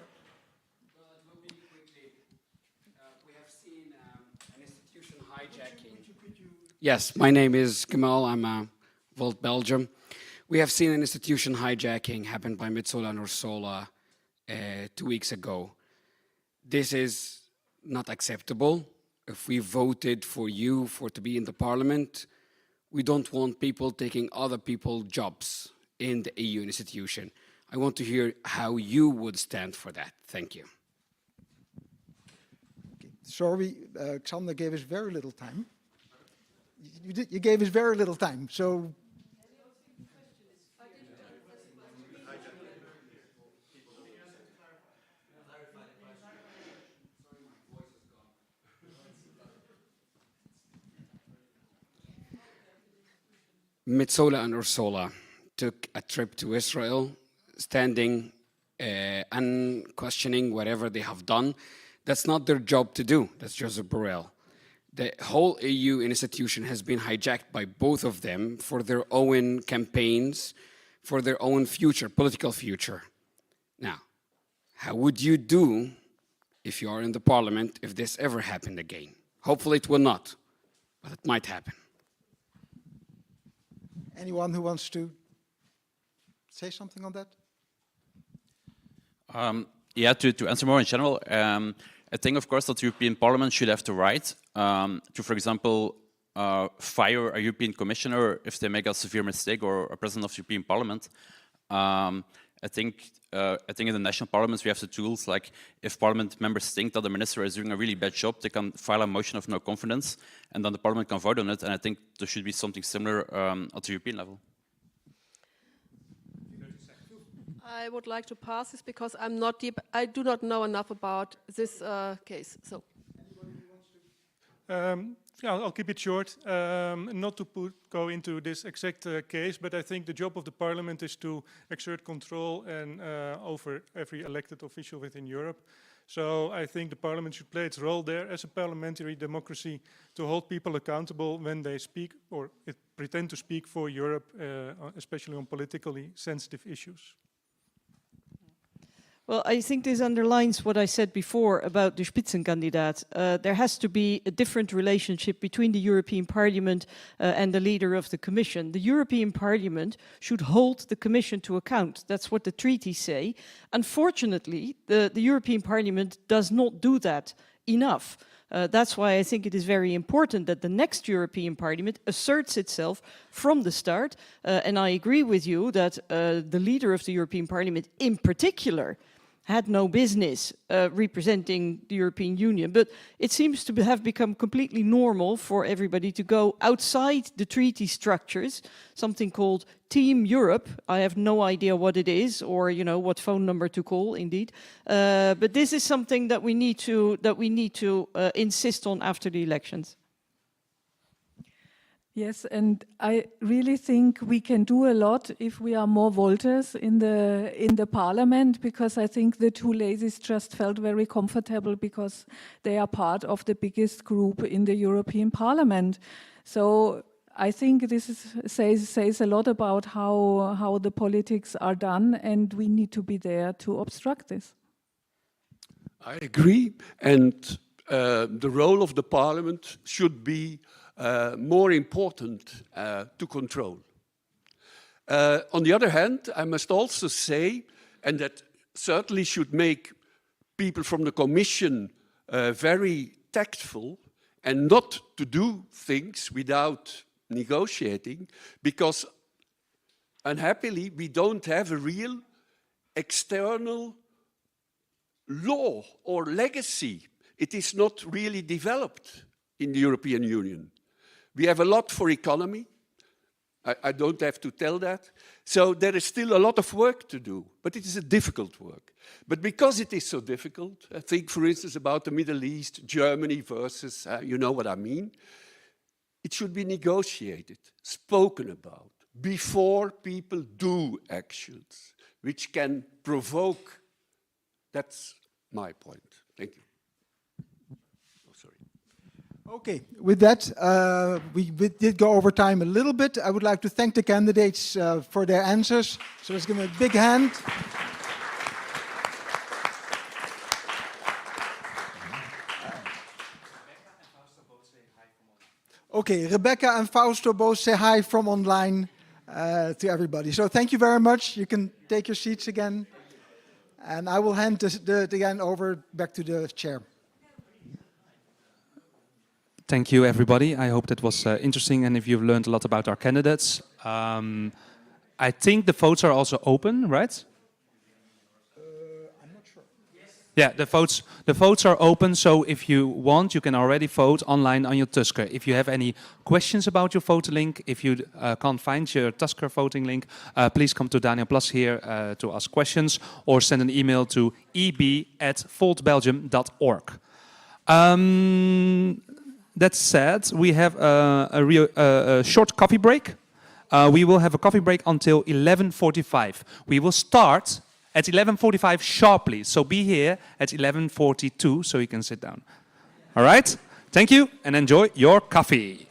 Well, it will be quickly. We have seen an institution hijacking. Yes, my name is Kemal, I'm Volt Belgium. We have seen an institution hijacking happen by Metsola and Ursola 2 weeks ago. This is not acceptable. If we voted for you to be in the parliament, we don't want people taking other people's jobs in the EU institution. I want to hear how you would stand for that. Thank you. Okay. Sorry, Xander gave us very little time. You gave us very little time, so... Metsola and Ursola took a trip to Israel, standing and questioning whatever they have done. That's not their job to do. That's Joseph Borrell. The whole EU institution has been hijacked by both of them for their own campaigns, for their own future, political future. Now, how would you do if you are in the parliament if this ever happened again? Hopefully it will not, but it might happen. Anyone who wants to say something on that? Yeah, to answer more in general, I think, of course, that the European Parliament should have the right to, for example, fire a European Commissioner if they make a severe mistake, or a President of the European Parliament. I think in the national parliaments we have the tools, like if Parliament members think that the minister is doing a really bad job, they can file a motion of no confidence, and then the Parliament can vote on it. And I think there should be something similar at the European level. I would like to pass this because I'm not deep. I do not know enough about this case. So, Yeah, I'll keep it short. Not to go into this exact case, but I think the job of the parliament is to exert control and over every elected official within Europe. So I think the parliament should play its role there as a parliamentary democracy to hold people accountable when they speak or pretend to speak for Europe, especially on politically sensitive issues. Well, I think this underlines what I said before about the Spitzenkandidat. There has to be a different relationship between the European Parliament and the leader of the Commission. The European Parliament should hold the Commission to account. That's what the treaties say. Unfortunately, the European Parliament does not do that enough. That's why I think it is very important that the next European Parliament asserts itself from the start. And I agree with you that the leader of the European Parliament in particular had no business representing the European Union. But it seems to have become completely normal for everybody to go outside the treaty structures, something called Team Europe. I have no idea what it is or, you know, what phone number to call, indeed. But this is something that we need to insist on after the elections. Yes, and I really think we can do a lot if we are more voters in the parliament, because I think the two ladies just felt very comfortable because they are part of the biggest group in the European Parliament. So I think this says a lot about how the politics are done, and we need to be there to obstruct this. I agree, and the role of the parliament should be more important to control. On the other hand, I must also say, and that certainly should make people from the Commission very tactful and not to do things without negotiating, because unhappily we don't have a real external law or legacy. It is not really developed in the European Union. We have a lot for economy. I don't have to tell that. So there is still a lot of work to do, but it is a difficult work. But because it is so difficult, I think, for instance, about the Middle East, Germany versus, you know what I mean, it should be negotiated, spoken about, before people do actions which can provoke. That's my point. Thank you. Okay, with that, we did go over time a little bit. I would like to thank the candidates for their answers. So let's give them a big hand. Okay, Rebecca and Fausto both say hi from online to everybody. So thank you very much. You can take your seats again. And I will hand again over back to the chair. Thank you, everybody. I hope that was interesting, and if you've learned a lot about our candidates. I think the votes are also open, right? I'm not sure. Yeah, the votes are open, so if you want, you can already vote online on your Tusker. If you have any questions about your voting link, if you can't find your Tusker voting link, please come to Daniel Plas here to ask questions, or send an email to eb@voltbelgium.org. That said, we have a short coffee break. We will have a coffee break until 11:45. We will start at 11:45 sharply, so be here at 11:42 so you can sit down. All right? Thank you, and enjoy your coffee.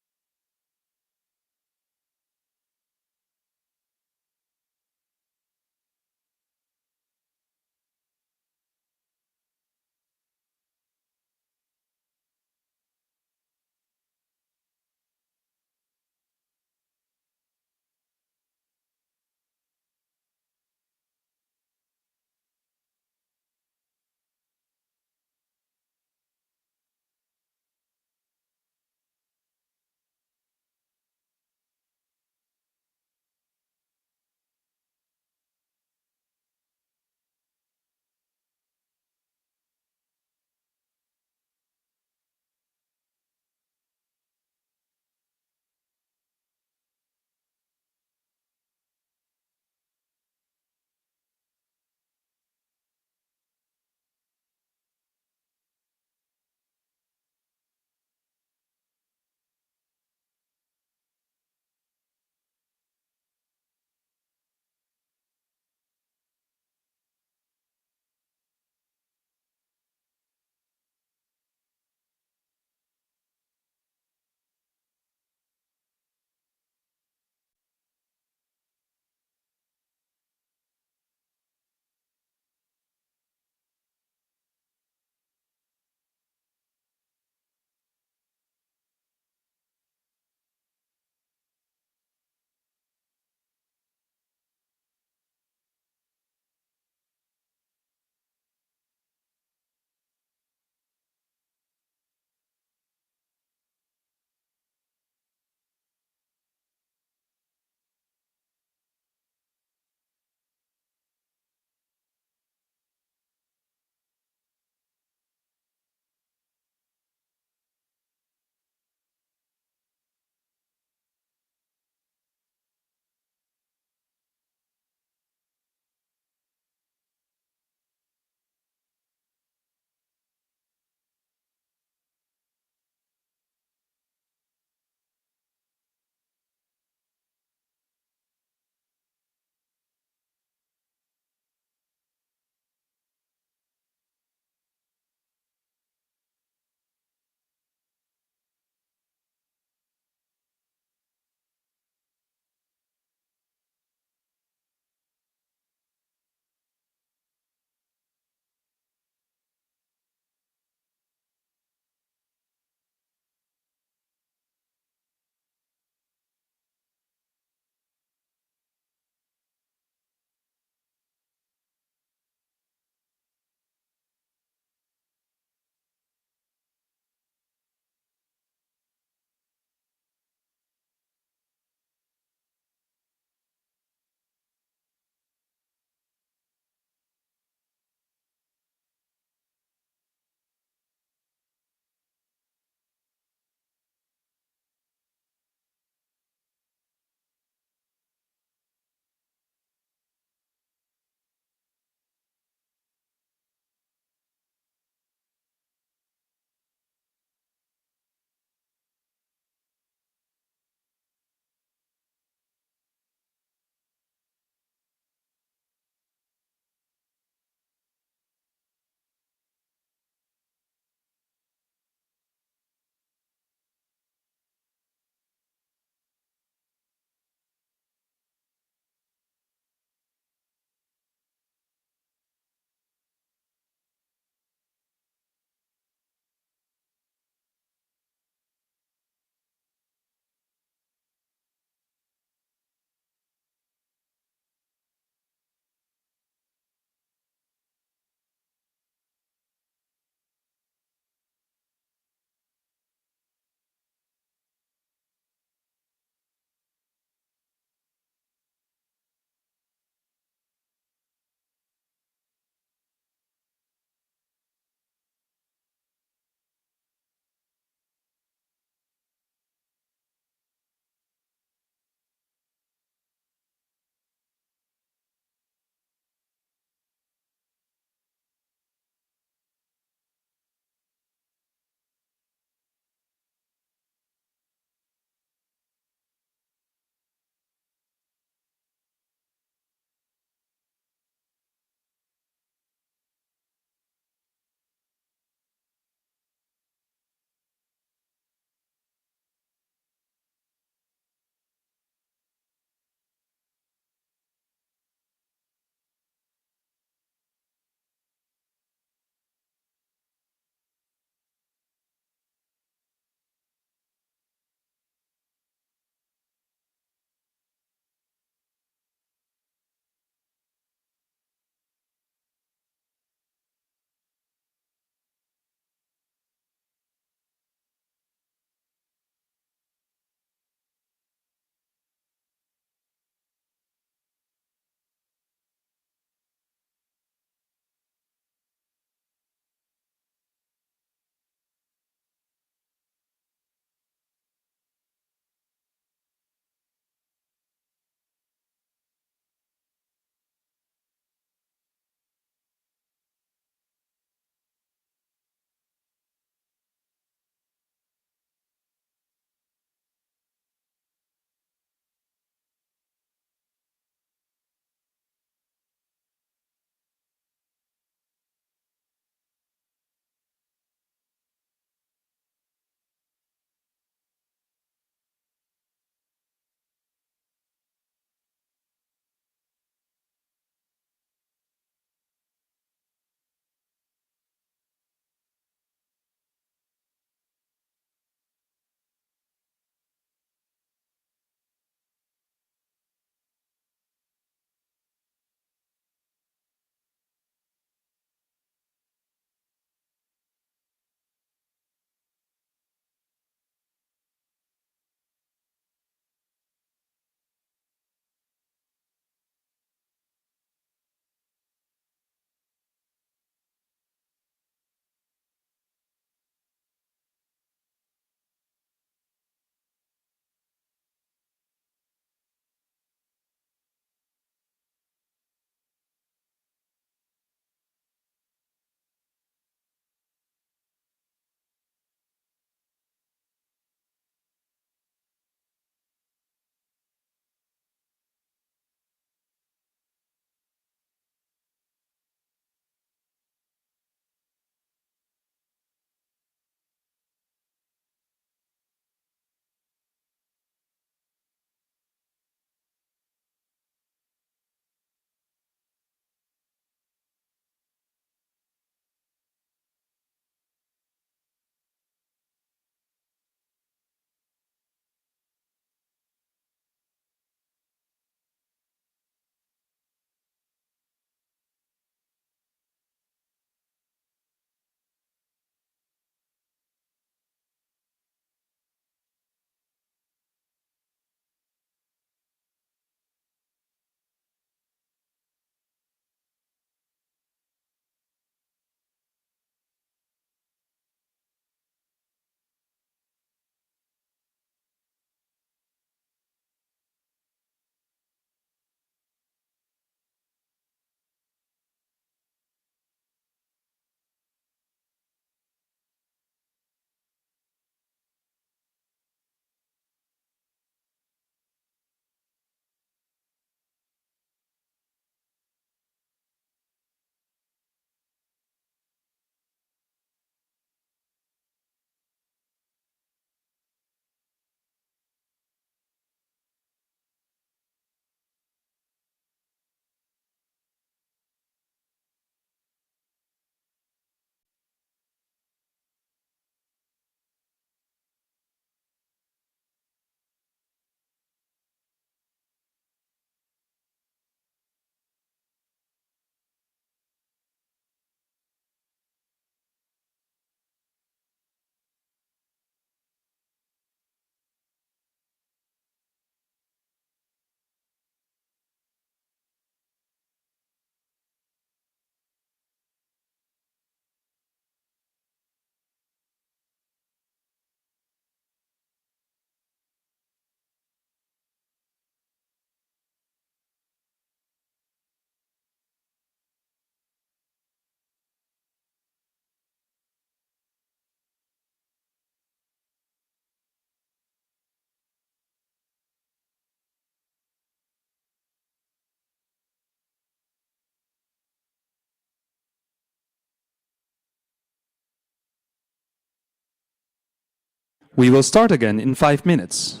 We will start again in 5 minutes.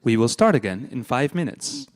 We will start again in 5 minutes.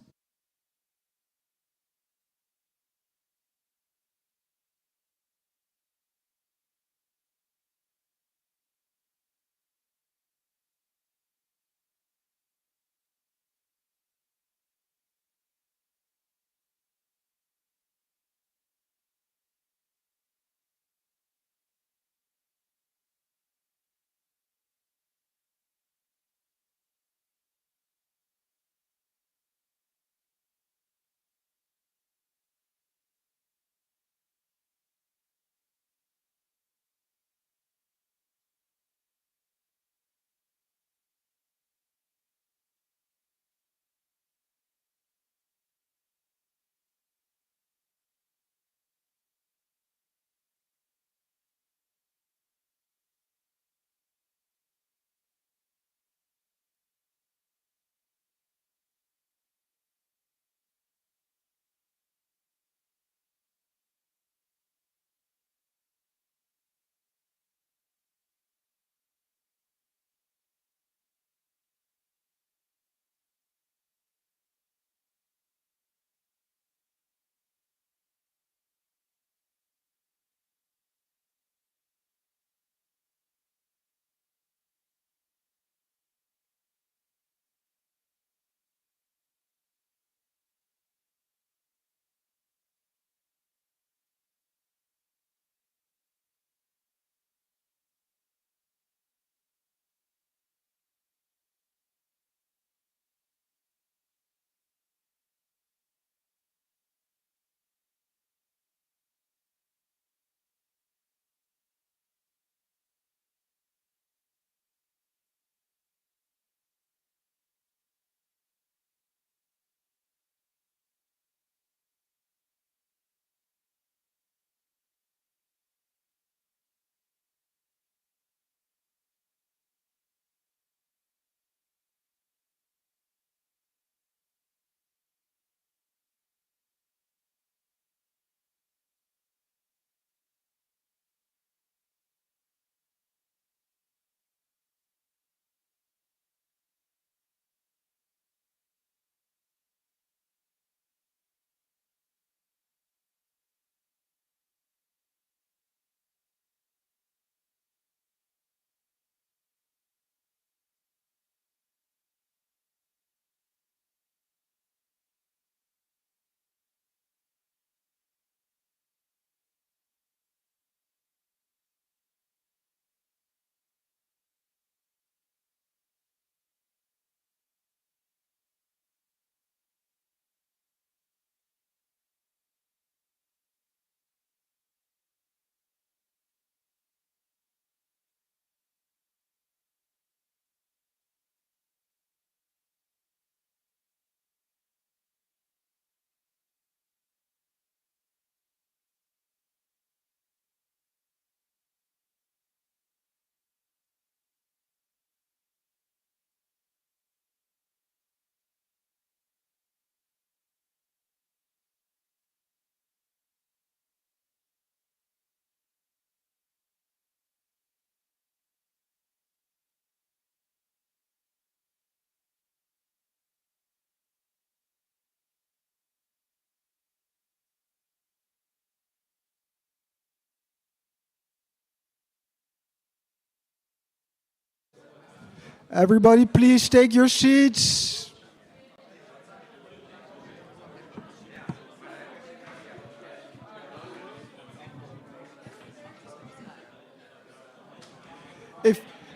Everybody, please take your seats.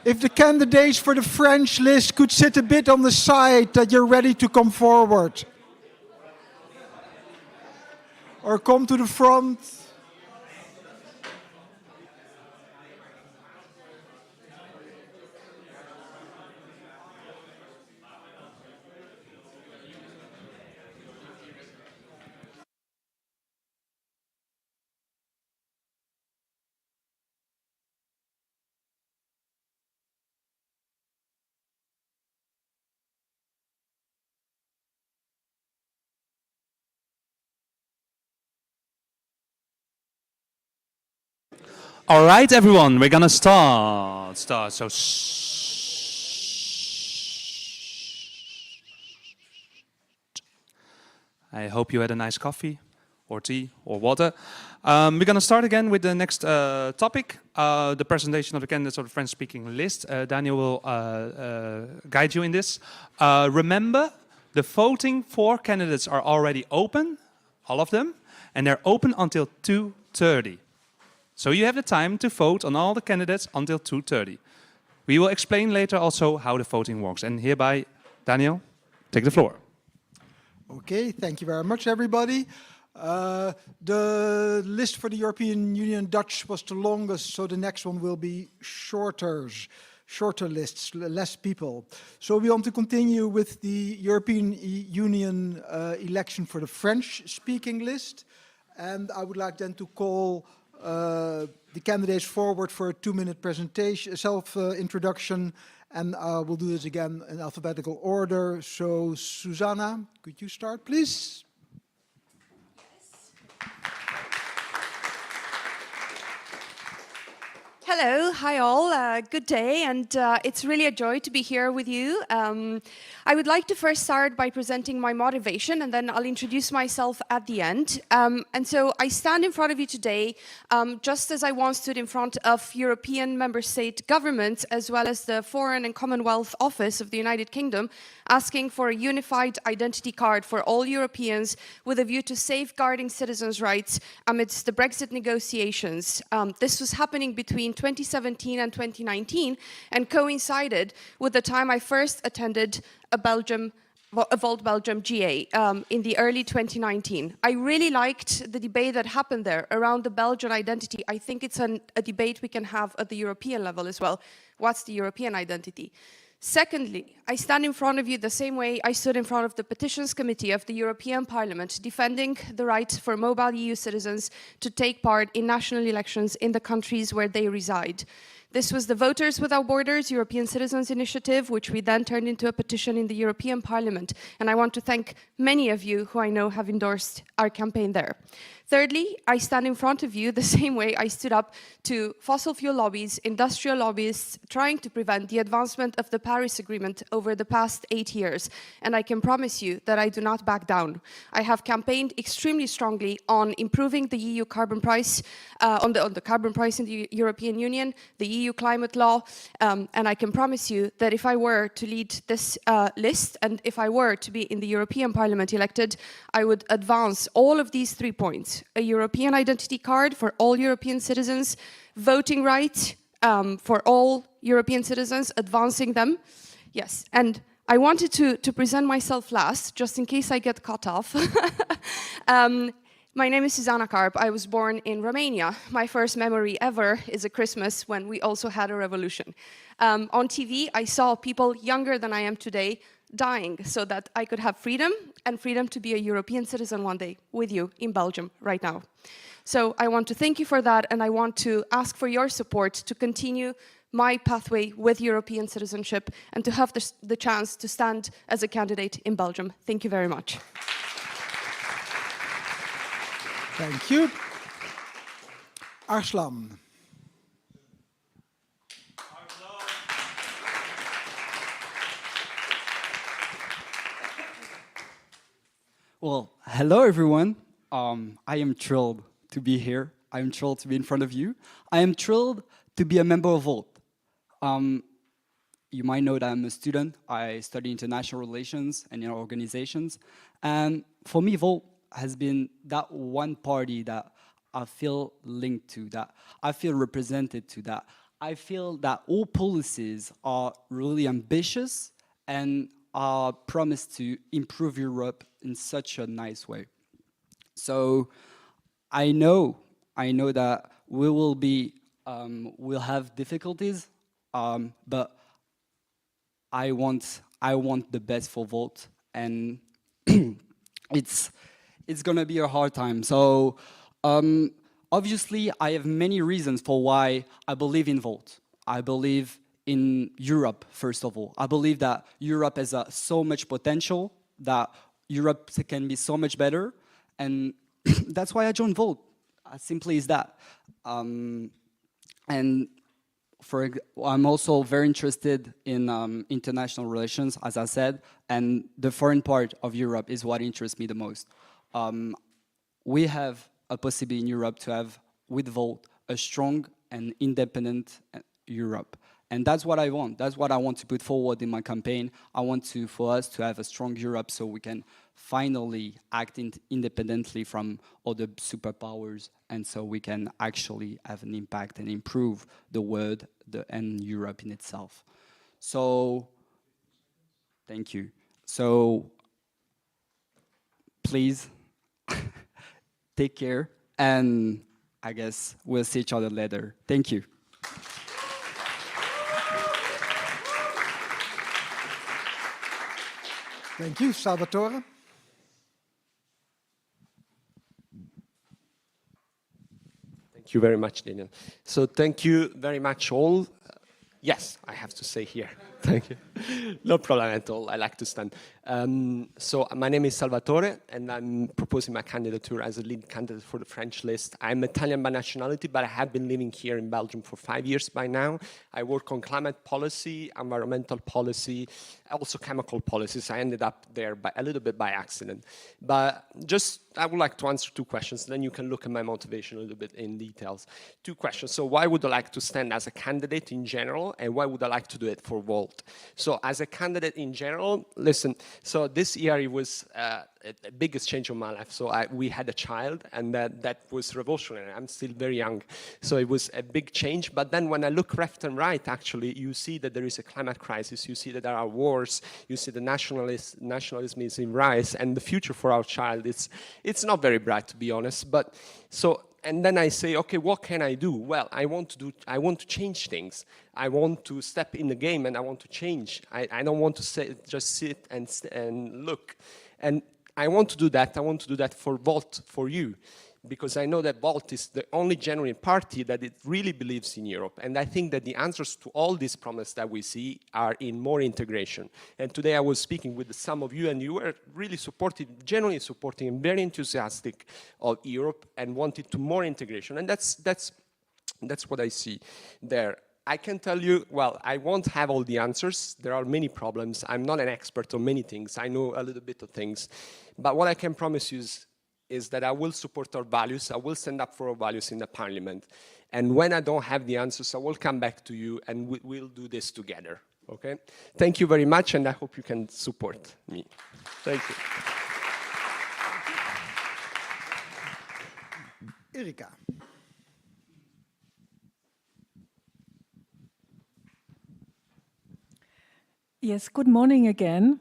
If the candidates for the French list could sit a bit on the side, that you're ready to come forward. Or come to the front. All right, everyone, we're gonna start. So, I hope you had a nice coffee or tea or water. We're going to start again with the next topic, the presentation of the candidates of the French-speaking list. Daniel will guide you in this. Remember, the voting for candidates are already open, all of them, and they're open until 2:30. So you have the time to vote on all the candidates until 2:30. We will explain later also how the voting works. And hereby, Daniel, take the floor. Okay, thank you very much, everybody. The list for the European Union Dutch was the longest, so the next one will be shorter lists, less people. So we want to continue with the European Union election for the French-speaking list. And I would like then to call the candidates forward for a 2-minute presentation, self-introduction, and we'll do this again in alphabetical order. So, Susanna, could you start, please? Hello, hi all, good day, and it's really a joy to be here with you. I would like to first start by presenting my motivation, and then I'll introduce myself at the end. And so I stand in front of you today just as I once stood in front of European member state governments, as well as the Foreign and Commonwealth Office of the United Kingdom, asking for a unified identity card for all Europeans with a view to safeguarding citizens' rights amidst the Brexit negotiations. This was happening between 2017 and 2019 and coincided with the time I first attended a Volt Belgium GA in the early 2019. I really liked the debate that happened there around the Belgian identity. I think it's a debate we can have at the European level as well. What's the European identity? Secondly, I stand in front of you the same way I stood in front of the Petitions Committee of the European Parliament, defending the right for mobile EU citizens to take part in national elections in the countries where they reside. This was the Voters Without Borders European Citizens Initiative, which we then turned into a petition in the European Parliament. And I want to thank many of you who I know have endorsed our campaign there. Thirdly, I stand in front of you the same way I stood up to fossil fuel lobbies, industrial lobbyists, trying to prevent the advancement of the Paris Agreement over the past 8 years. And I can promise you that I do not back down. I have campaigned extremely strongly on improving the EU carbon price, on the carbon price in the European Union, the EU climate law, and I can promise you that if I were to lead this list, and if I were to be in the European Parliament elected, I would advance all of these 3 points. A European identity card for all European citizens, voting rights for all European citizens, advancing them. Yes, and I wanted to present myself last, just in case I get cut off. My name is Susanna Karp. I was born in Romania. My first memory ever is a Christmas when we also had a revolution. On TV, I saw people younger than I am today dying so that I could have freedom and freedom to be a European citizen one day with you in Belgium right now. So I want to thank you for that, and I want to ask for your support to continue my pathway with European citizenship and to have the chance to stand as a candidate in Belgium. Thank you very much. Thank you. Arslan. Well, hello everyone. I am thrilled to be here. I am thrilled to be in front of you. I am thrilled to be a member of Volt. You might know that I'm a student. I study international relations and organizations. And for me, Volt has been that one party that I feel linked to, that I feel represented to, that I feel that all policies are really ambitious and are promised to improve Europe in such a nice way. So I know that we will be, we'll have difficulties, but I want the best for Volt, and it's gonna be a hard time. So obviously, I have many reasons for why I believe in Volt. I believe in Europe, first of all. I believe that Europe has so much potential, that Europe can be so much better, and that's why I joined Volt. As simply as that. And I'm also very interested in international relations, as I said, and the foreign part of Europe is what interests me the most. We have a possibility in Europe to have, with Volt, a strong and independent Europe. And that's what I want. That's what I want to put forward in my campaign. I want for us to have a strong Europe so we can finally act independently from other superpowers, and so we can actually have an impact and improve the world and Europe in itself. So, thank you. So, please, take care, and I guess we'll see each other later. Thank you. Thank you, Salvatore. Thank you very much, Daniel. So thank you very much all. Yes, I have to say here. Thank you. No problem at all. I like to stand. So my name is Salvatore, and I'm proposing my candidature as a lead candidate for the French list. I'm Italian by nationality, but I have been living here in Belgium for 5 years by now. I work on climate policy, environmental policy, also chemical policies. I ended up there a little bit by accident. But I would like to answer 2 questions, then you can look at my motivation a little bit in details. 2 questions. So why would I like to stand as a candidate in general, and why would I like to do it for Volt? So as a candidate in general, listen, so this year it was the biggest change of my life. So we had a child, and that was revolutionary. I'm still very young. So it was a big change. But then when I look left and right, actually, you see that there is a climate crisis. You see that there are wars. You see the nationalism is in rise. And the future for our child, it's not very bright, to be honest. But so... And then I say, okay, what can I do? Well, I want to change things. I want to step in the game, and I want to change. I don't want to just sit and look. And I want to do that. I want to do that for Volt, for you, because I know that Volt is the only genuine party that it really believes in Europe. And I think that the answers to all these promises that we see are in more integration. And today I was speaking with some of you, and you were really genuinely supporting and very enthusiastic of Europe and wanted to more integration. And that's what I see there. I can tell you, well, I won't have all the answers. There are many problems. I'm not an expert on many things. I know a little bit of things. But what I can promise you is that I will support our values. I will stand up for our values in the parliament. And when I don't have the answers, I will come back to you, and we'll do this together, okay? Thank you very much, and I hope you can support me. Thank you. Erika. Yes, good morning again.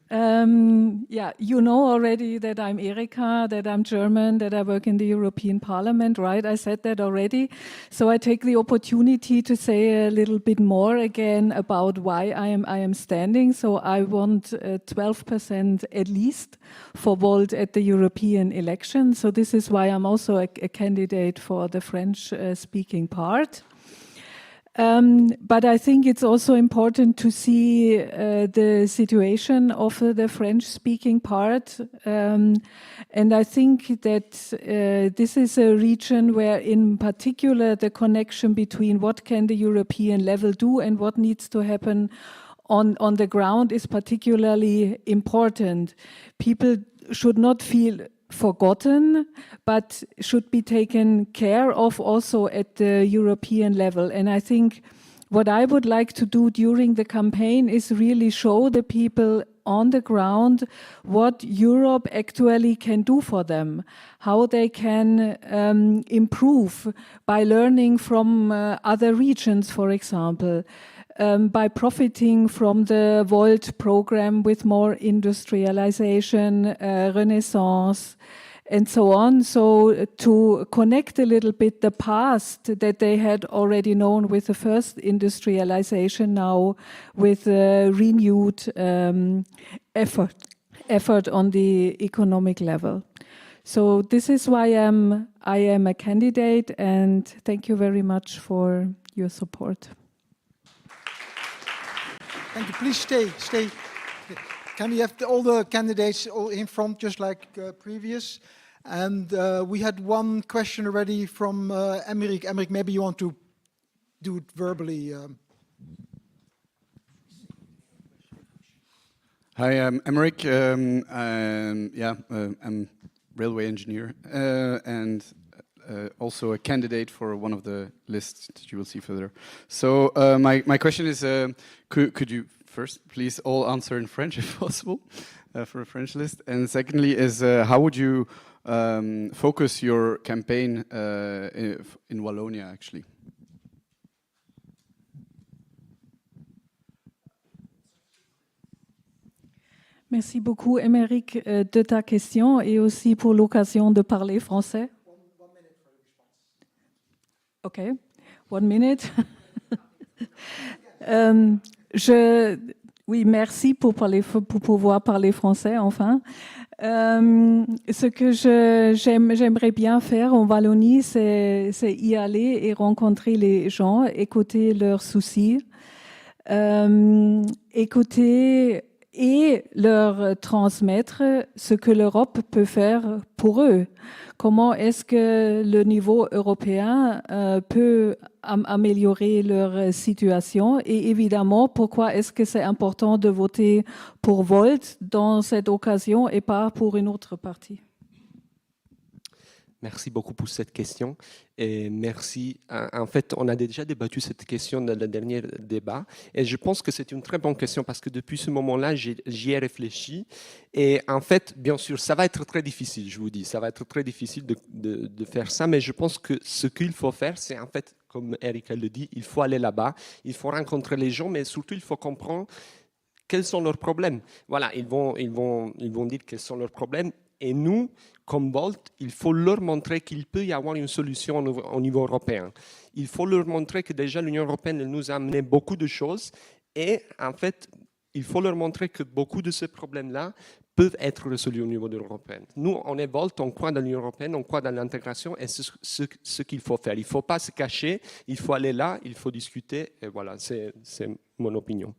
Yeah, you know already that I'm Erika, that I'm German, that I work in the European Parliament, right? I said that already. So I take the opportunity to say a little bit more again about why I am standing. So I want 12% at least for Volt at the European election. So this is why I'm also a candidate for the French-speaking part. But I think it's also important to see the situation of the French-speaking part. And I think that this is a region where, in particular, the connection between what can the European level do and what needs to happen on the ground is particularly important. People should not feel forgotten, but should be taken care of also at the European level. And I think what I would like to do during the campaign is really show the people on the ground what Europe actually can do for them, how they can improve by learning from other regions, for example. By profiting from the Volt program with more industrialization, renaissance, and so on. So to connect a little bit the past that they had already known with the first industrialization, now with renewed effort on the economic level. So this is why I am a candidate, and thank you very much for your support. Thank you. Please stay. Can we have all the candidates all in front, just like previous? And we had one question already from Emmerich. Emmerich, maybe you want to do it verbally. Hi, I'm Emmerich. I'm railway engineer and also a candidate for one of the lists that you will see further. So my question is, could you first please all answer in French if possible for a French list? And secondly is, how would you focus your campaign in Wallonia actually? Merci beaucoup, Émeric, de ta question et aussi pour l'occasion de parler français. OK, 1 minute. Oui, merci pour pouvoir parler français, enfin. Ce que j'aimerais bien faire en Wallonie, c'est y aller et rencontrer les gens, écouter leurs soucis, écouter et leur transmettre ce que l'Europe peut faire pour eux. Comment est-ce que le niveau européen peut améliorer leur situation et évidemment, pourquoi est-ce que c'est important de voter pour Volt dans cette occasion et pas pour une autre partie? Merci beaucoup pour cette question. Et merci. En fait, on a déjà débattu cette question dans le dernier débat. Et je pense que c'est une très bonne question parce que depuis ce moment-là, j'y ai réfléchi. Et en fait, bien sûr, ça va être très difficile, je vous dis. Ça va être très difficile de faire ça. Mais je pense que ce qu'il faut faire, c'est en fait, comme Erika le dit, il faut aller là-bas. Il faut rencontrer les gens, mais surtout, il faut comprendre quels sont leurs problèmes. Voilà, ils vont dire quels sont leurs problèmes. Et nous, comme Volt, il faut leur montrer qu'il peut y avoir une solution au niveau européen. Il faut leur montrer que déjà l'Union européenne nous a amené beaucoup de choses et en fait, il faut leur montrer que beaucoup de ces problèmes-là peuvent être résolus au niveau de l'Union européenne. Nous, on est Volt, on croit dans l'Union européenne, on croit dans l'intégration et c'est ce qu'il faut faire. Il ne faut pas se cacher, il faut aller là, il faut discuter et voilà, c'est mon opinion.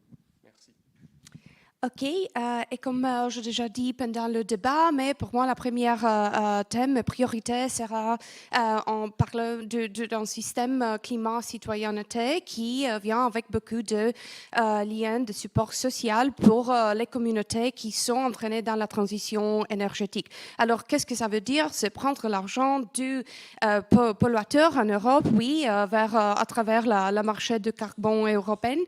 OK, et comme j'ai déjà dit pendant le débat, mais pour moi, la première thème priorité sera on parle d'un système climat-citoyenneté qui vient avec beaucoup de liens de support social pour les communautés qui sont entraînées dans la transition énergétique. Alors, qu'est-ce que ça veut dire? C'est prendre l'argent du polluateur en Europe, oui, à travers la marché de carbone européenne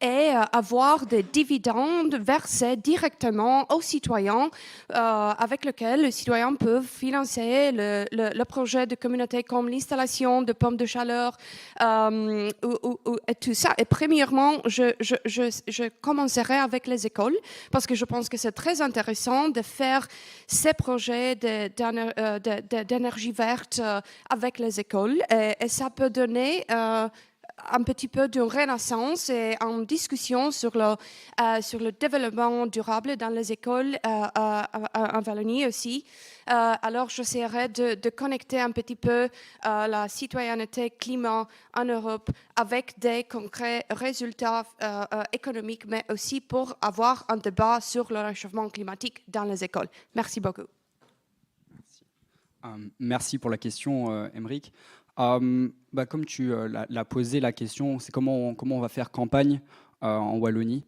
et avoir des dividendes versés directement aux citoyens avec lequel les citoyens peuvent financer le projet de communauté comme l'installation de pompes de chaleur et tout ça. Et premièrement, je commencerai avec les écoles parce que je pense que c'est très intéressant de faire ces projets d'énergie verte avec les écoles et ça peut donner un petit peu de renaissance et en discussion sur le développement durable dans les écoles en Wallonie aussi. Alors, j'essaierai de connecter un petit peu la citoyenneté climat en Europe avec des concrets résultats économiques, mais aussi pour avoir un débat sur le réchauffement climatique dans les écoles. Merci beaucoup. Merci pour la question, Émeric. Comme tu l'as posé la question, c'est comment on va faire campagne en Wallonie.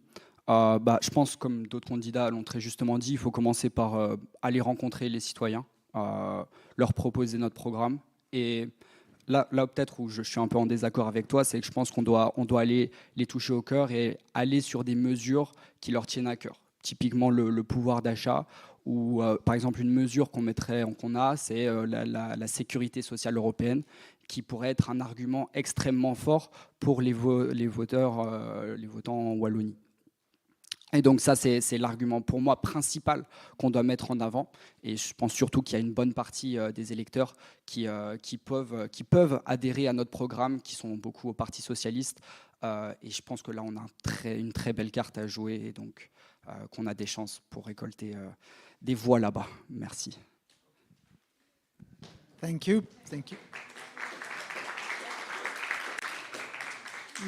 Je pense, comme d'autres candidats l'ont très justement dit, il faut commencer par aller rencontrer les citoyens, leur proposer notre programme. Et là peut-être où je suis un peu en désaccord avec toi, c'est que je pense qu'on doit aller les toucher au cœur et aller sur des mesures qui leur tiennent à cœur. Typiquement le pouvoir d'achat, ou par exemple une mesure qu'on a, c'est la sécurité sociale européenne, qui pourrait être un argument extrêmement fort pour les votants en Wallonie. Et donc ça, c'est l'argument pour moi principal qu'on doit mettre en avant. Et je pense surtout qu'il y a une bonne partie des électeurs qui peuvent adhérer à notre programme, qui sont beaucoup au Parti socialiste. Et je pense que là, on a une très belle carte à jouer et donc qu'on a des chances pour récolter des voix là-bas. Merci. Thank you. Thank you.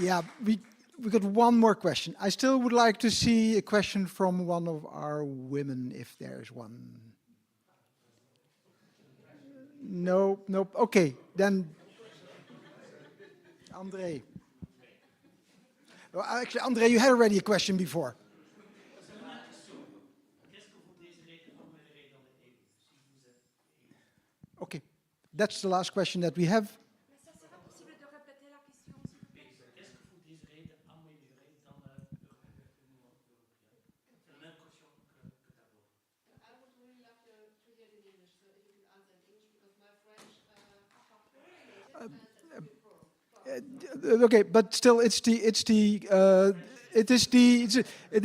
Yeah, we got one more question. I still would like to see a question from one of our women, if there's one. No. Okay, then André. Well, actually, André, you had already a question before. Okay, that's the last question that we have. Okay, but still, it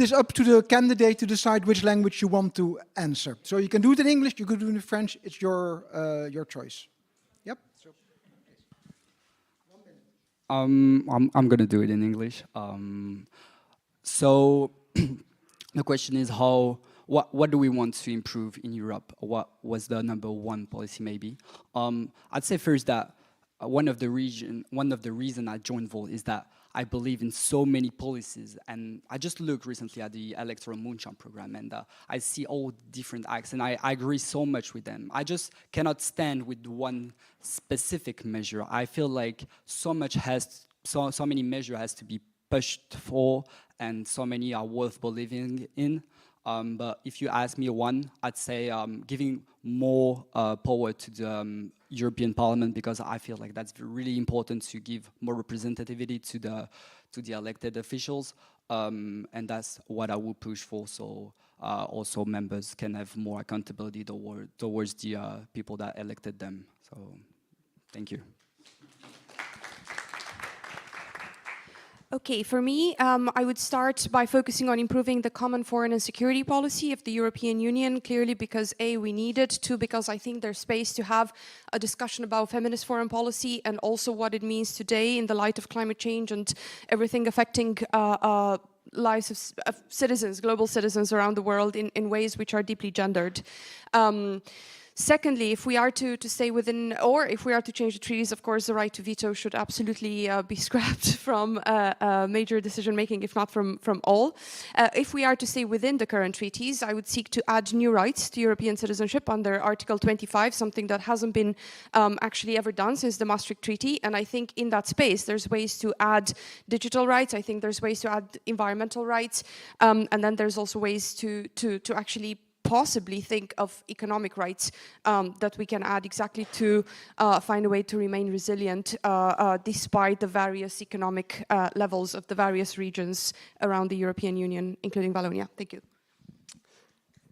is up to the candidate to decide which language you want to answer. So you can do it in English, you can do it in French. It's your choice. Yep. I'm gonna do it in English. So the question is what do we want to improve in Europe? What was the number one policy maybe? I'd say first that one of the reason I joined Volt is that I believe in so many policies, and I just looked recently at the electoral moonshine program, and I see all different acts, and I agree so much with them. I just cannot stand with one specific measure. I feel like so many measures has to be pushed for, and so many are worth believing in. But if you ask me one, I'd say giving more power to the European Parliament, because I feel like that's really important to give more representativity to the elected officials, and that's what I will push for. So also members can have more accountability towards the people that elected them. So thank you. Okay, for me, I would start by focusing on improving the common foreign and security policy of the European Union, clearly because A, we need it, two, because I think there's space to have a discussion about feminist foreign policy and also what it means today in the light of climate change and everything affecting lives of citizens, global citizens around the world in ways which are deeply gendered. Secondly, if we are to stay within, or if we are to change the treaties, of course, the right to veto should absolutely be scrapped from major decision-making, if not from all. If we are to stay within the current treaties, I would seek to add new rights to European citizenship under Article 25, something that hasn't been actually ever done since the Maastricht Treaty. And I think in that space, there's ways to add digital rights. I think there's ways to add environmental rights. And then there's also ways to actually possibly think of economic rights that we can add exactly to find a way to remain resilient despite the various economic levels of the various regions around the European Union, including Wallonia. Thank you.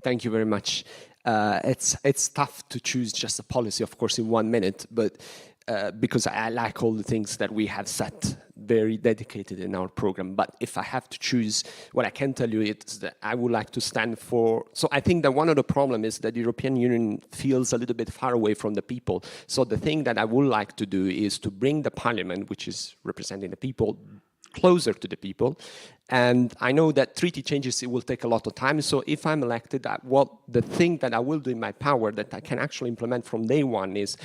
Thank you very much. It's tough to choose just a policy, of course, in 1 minute, but because I like all the things that we have set very dedicated in our program. But if I have to choose, what I can tell you is that I would like to stand for. So I think that one of the problems is that the European Union feels a little bit far away from the people. So the thing that I would like to do is to bring the parliament, which is representing the people, closer to the people. And I know that treaty changes, it will take a lot of time. So if I'm elected, the thing that I will do in my power that I can actually implement from day one is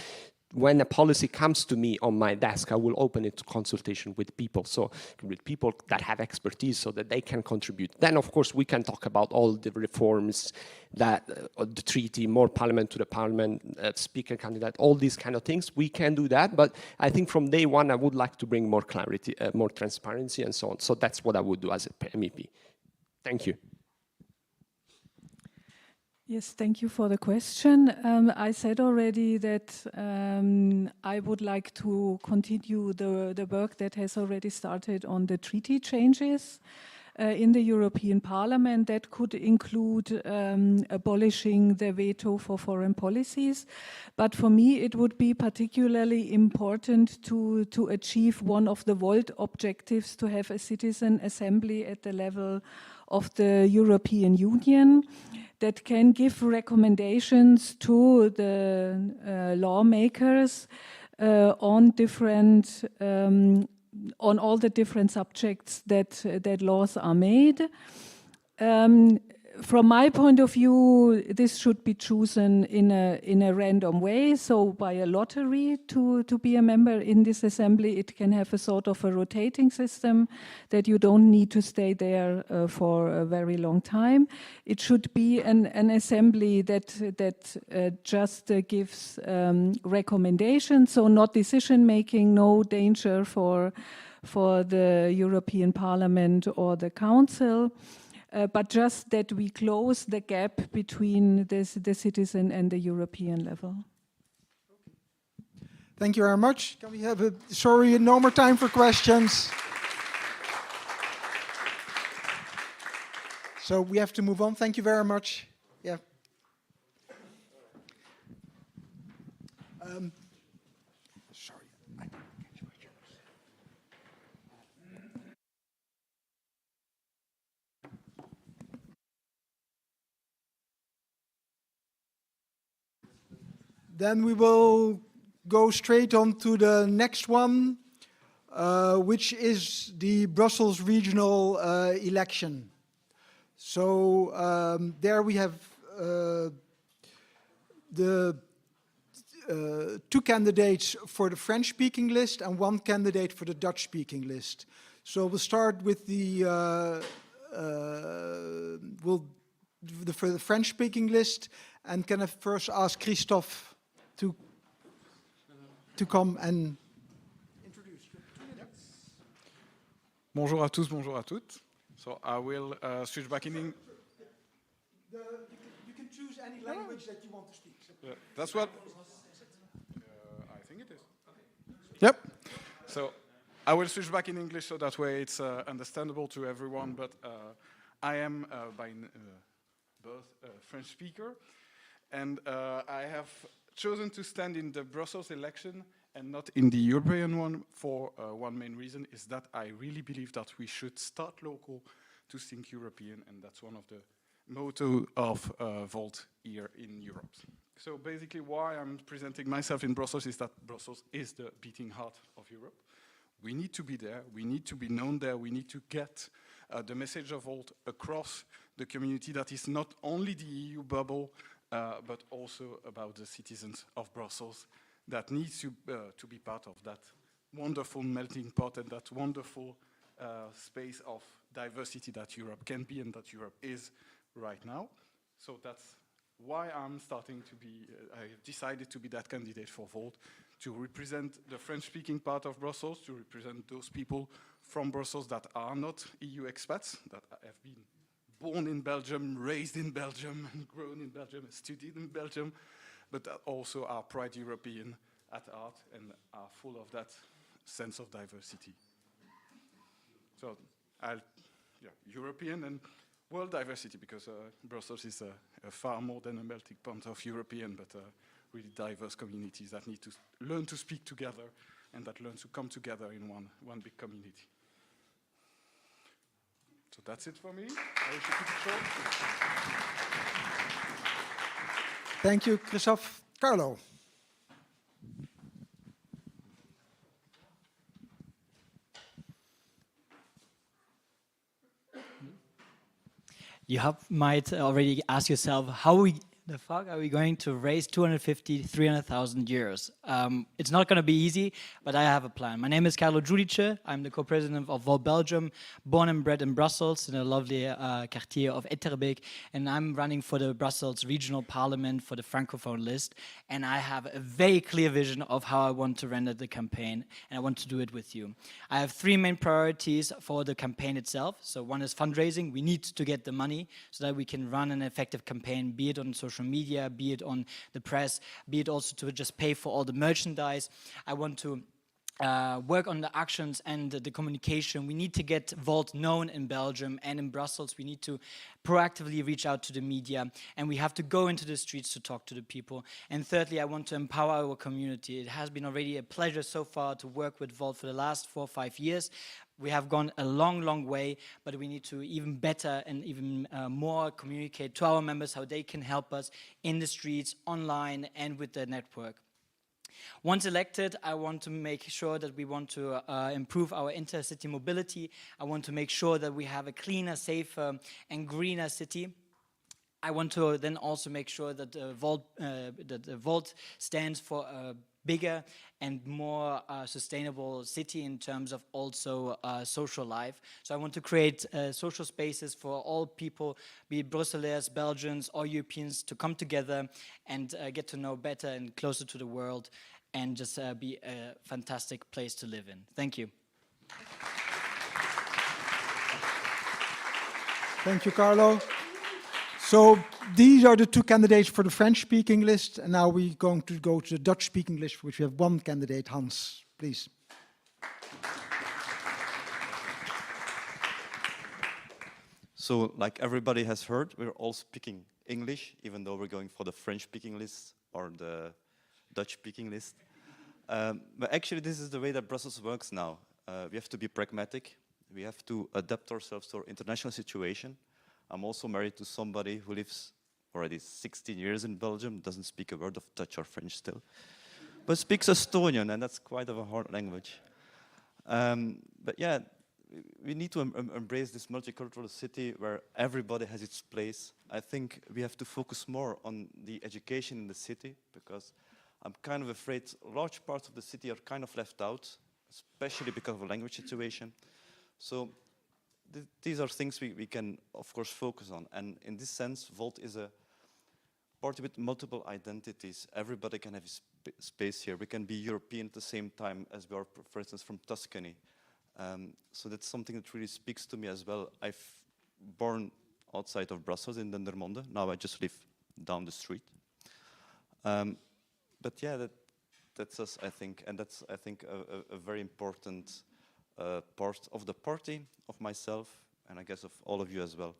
when a policy comes to me on my desk, I will open it to consultation with people, so with people that have expertise so that they can contribute. Then, of course, we can talk about all the reforms that the treaty, more parliament to the parliament, speaker candidate, all these kind of things. We can do that, but I think from day one, I would like to bring more clarity, more transparency and so on. So that's what I would do as a MEP. Thank you. Yes, thank you for the question. I said already that I would like to continue the work that has already started on the treaty changes in the European Parliament. That could include abolishing the veto for foreign policies. But for me, it would be particularly important to achieve one of the Volt objectives, to have a citizen assembly at the level of the European Union that can give recommendations to the lawmakers on all the different subjects that laws are made. From my point of view, this should be chosen in a random way, so by a lottery to be a member in this assembly. It can have a sort of a rotating system that you don't need to stay there for a very long time. It should be an assembly that just gives recommendations, so not decision making, no danger for for the European Parliament or the Council, but just that we close the gap between the citizen and the European level. Thank you very much. Can we have a, sorry, no more time for questions. So we have to move on. Thank you very much. Yeah. Sorry. Then we will go straight on to the next one, which is the Brussels regional election. So there we have the two candidates for the French-speaking list and one candidate for the Dutch-speaking list. So we'll start with for the French-speaking list, and can I first ask Christophe to come and introduce. Bonjour à tous, bonjour à toutes. So I will switch back in English. You can choose any language that you want to speak. That's what I think it is. Yep. So I will switch back in English so that way it's understandable to everyone. But I am by birth a French speaker, and I have chosen to stand in the Brussels election and not in the European one for one main reason, is that I really believe that we should start local to think European, and that's one of the motto of Volt here in Europe. So basically why I'm presenting myself in Brussels is that Brussels is the beating heart of Europe. We need to be there, we need to be known there, we need to get the message of Volt across the community that is not only the EU bubble, but also about the citizens of Brussels that needs to be part of that wonderful melting pot and that wonderful space of diversity that Europe can be and that Europe is right now. So that's why I'm starting to be, I decided to be that candidate for Volt, to represent the French-speaking part of Brussels, to represent those people from Brussels that are not EU expats, that have been born in Belgium, raised in Belgium, and grown in Belgium, and studied in Belgium, but that also are proud European at heart and are full of that sense of diversity. So, European and world diversity, because Brussels is a far more than a melting pot of European, but really diverse communities that need to learn to speak together and that learn to come together in one big community. So that's it for me. I wish you keep it short. Thank you, Christophe. Carlo. You might already ask yourself, how the fuck are we going to raise 250, 300,000 euros? It's not going to be easy, but I have a plan. My name is Carlo Giudice. I'm the co-president of Volt Belgium, born and bred in Brussels, in a lovely quartier of Etterbeek, and I'm running for the Brussels Regional Parliament for the Francophone list, and I have a very clear vision of how I want to render the campaign, and I want to do it with you. I have three main priorities for the campaign itself. So one is fundraising. We need to get the money so that we can run an effective campaign, be it on social media, be it on the press, be it also to just pay for all the merchandise. I want to work on the actions and the communication. We need to get Volt known in Belgium and in Brussels. We need to proactively reach out to the media, and we have to go into the streets to talk to the people. And thirdly, I want to empower our community. It has been already a pleasure so far to work with Volt for the last 4 or 5 years. We have gone a long, long way, but we need to even better and even more communicate to our members how they can help us in the streets, online, and with the network. Once elected, I want to make sure that we want to improve our intercity mobility. I want to make sure that we have a cleaner, safer, and greener city. I want to then also make sure that the Volt stands for a bigger and more sustainable city in terms of also social life. So I want to create social spaces for all people, be it Brussels, Belgians, or Europeans, to come together and get to know better and closer to the world, and just be a fantastic place to live in. Thank you. Thank you, Carlo. So these are the two candidates for the French-speaking list, and now we're going to go to the Dutch-speaking list, for which we have one candidate, Hans, please. So, like everybody has heard, we're all speaking English, even though we're going for the French-speaking list or the Dutch-speaking list. But actually, this is the way that Brussels works now. We have to be pragmatic. We have to adapt ourselves to our international situation. I'm also married to somebody who lives already 16 years in Belgium, doesn't speak a word of Dutch or French still, but speaks Estonian, and that's quite of a hard language. But yeah, we need to embrace this multicultural city where everybody has its place. I think we have to focus more on the education in the city, because I'm kind of afraid large parts of the city are kind of left out, especially because of the language situation. So these are things we can, of course, focus on. And in this sense, Volt is a party with multiple identities. Everybody can have space here. We can be European at the same time as we are, for instance, from Tuscany. So that's something that really speaks to me as well. I've born outside of Brussels in Dendermonde. Now I just live down the street. But yeah, that's us, I think. And that's, I think, a very important part of the party, of myself, and I guess of all of you as well.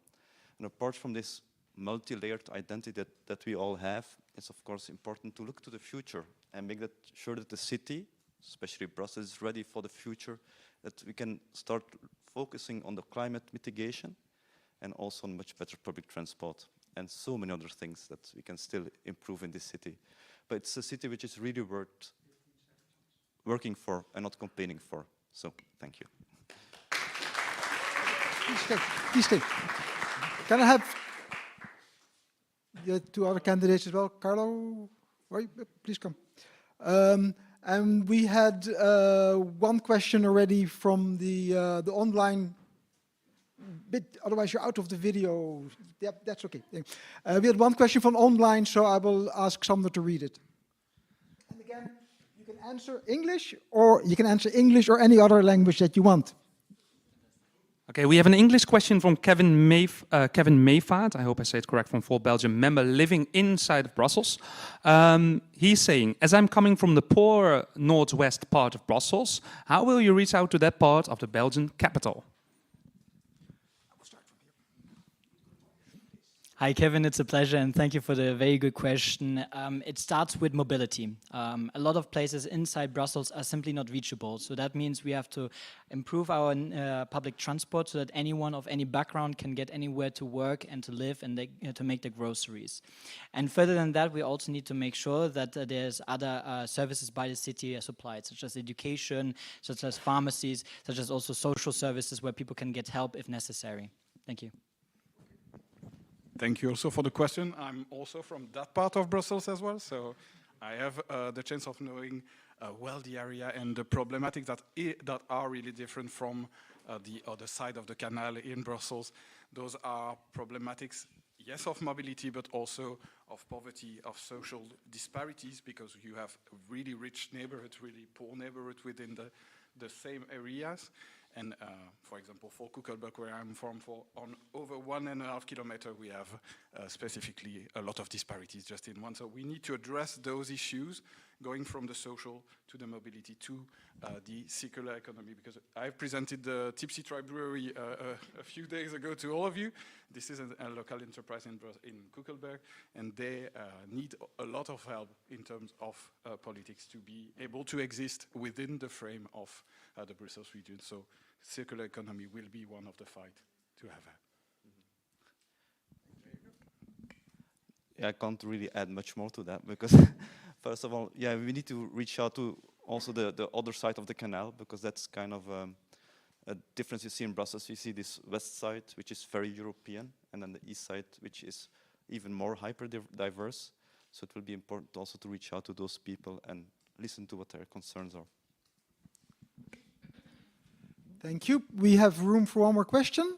And apart from this multi-layered identity that we all have, it's of course important to look to the future and make sure that the city, especially Brussels, is ready for the future, that we can start focusing on the climate mitigation and also on much better public transport and so many other things that we can still improve in this city. But it's a city which is really worth working for and not complaining for. So, thank you. Please stay. Can I have the two other candidates as well? Carlo, please come. And we had one question already from the online bit, otherwise you're out of the video. Yep, that's okay. We had one question from online, so I will ask Sander to read it. And again, you can answer English, or you can answer English or any other language that you want. Okay, we have an English question from Kevin Mayvaart, I hope I say it correct, from Volt Belgium, member living inside of Brussels. He's saying, as I'm coming from the poor northwest part of Brussels, how will you reach out to that part of the Belgian capital? Hi, Kevin, it's a pleasure, and thank you for the very good question. It starts with mobility. A lot of places inside Brussels are simply not reachable, so that means we have to improve our public transport so that anyone of any background can get anywhere to work and to live and to make their groceries. And further than that, we also need to make sure that there's other services by the city supplied, such as education, such as pharmacies, such as also social services where people can get help if necessary. Thank you. Thank you also for the question. I'm also from that part of Brussels as well, so I have the chance of knowing well the area and the problematic that are really different from the other side of the canal in Brussels. Those are problematics, yes, of mobility, but also of poverty, of social disparities, because you have really rich neighborhoods, really poor neighborhoods within the same areas. And for example, for Kuckelberg, where I'm from, on over 1.5 kilometers, we have specifically a lot of disparities just in one. So we need to address those issues, going from the social to the mobility to the circular economy. Because I presented the Tipsy Tribe Brewery a few days ago to all of you. This is a local enterprise in Kuckelberg, and they need a lot of help in terms of politics to be able to exist within the frame of the Brussels region. So circular economy will be one of the fight to have. Yeah, I can't really add much more to that, because first of all, yeah, we need to reach out to also the other side of the canal, because that's kind of a difference you see in Brussels. You see this west side, which is very European, and then the east side, which is even more hyper-diverse. So it will be important also to reach out to those people and listen to what their concerns are. Thank you. We have room for one more question.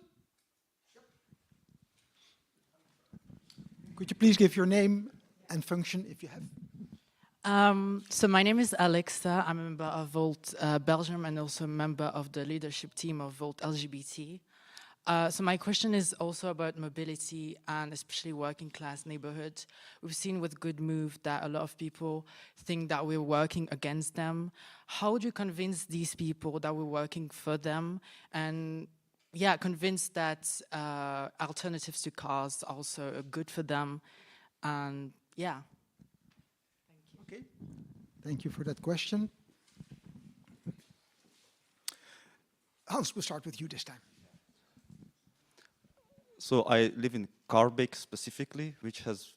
Could you please give your name and function if you have? So my name is Alexa. I'm a member of Volt Belgium and also a member of the leadership team of Volt LGBT. So my question is also about mobility and especially working class neighborhoods. We've seen with Good Move that a lot of people think that we're working against them. How would you convince these people that we're working for them and convince that alternatives to cars also are good for them? And Okay, thank you for that question. Hans, we'll start with you this time. So I live in Carbeek specifically, which has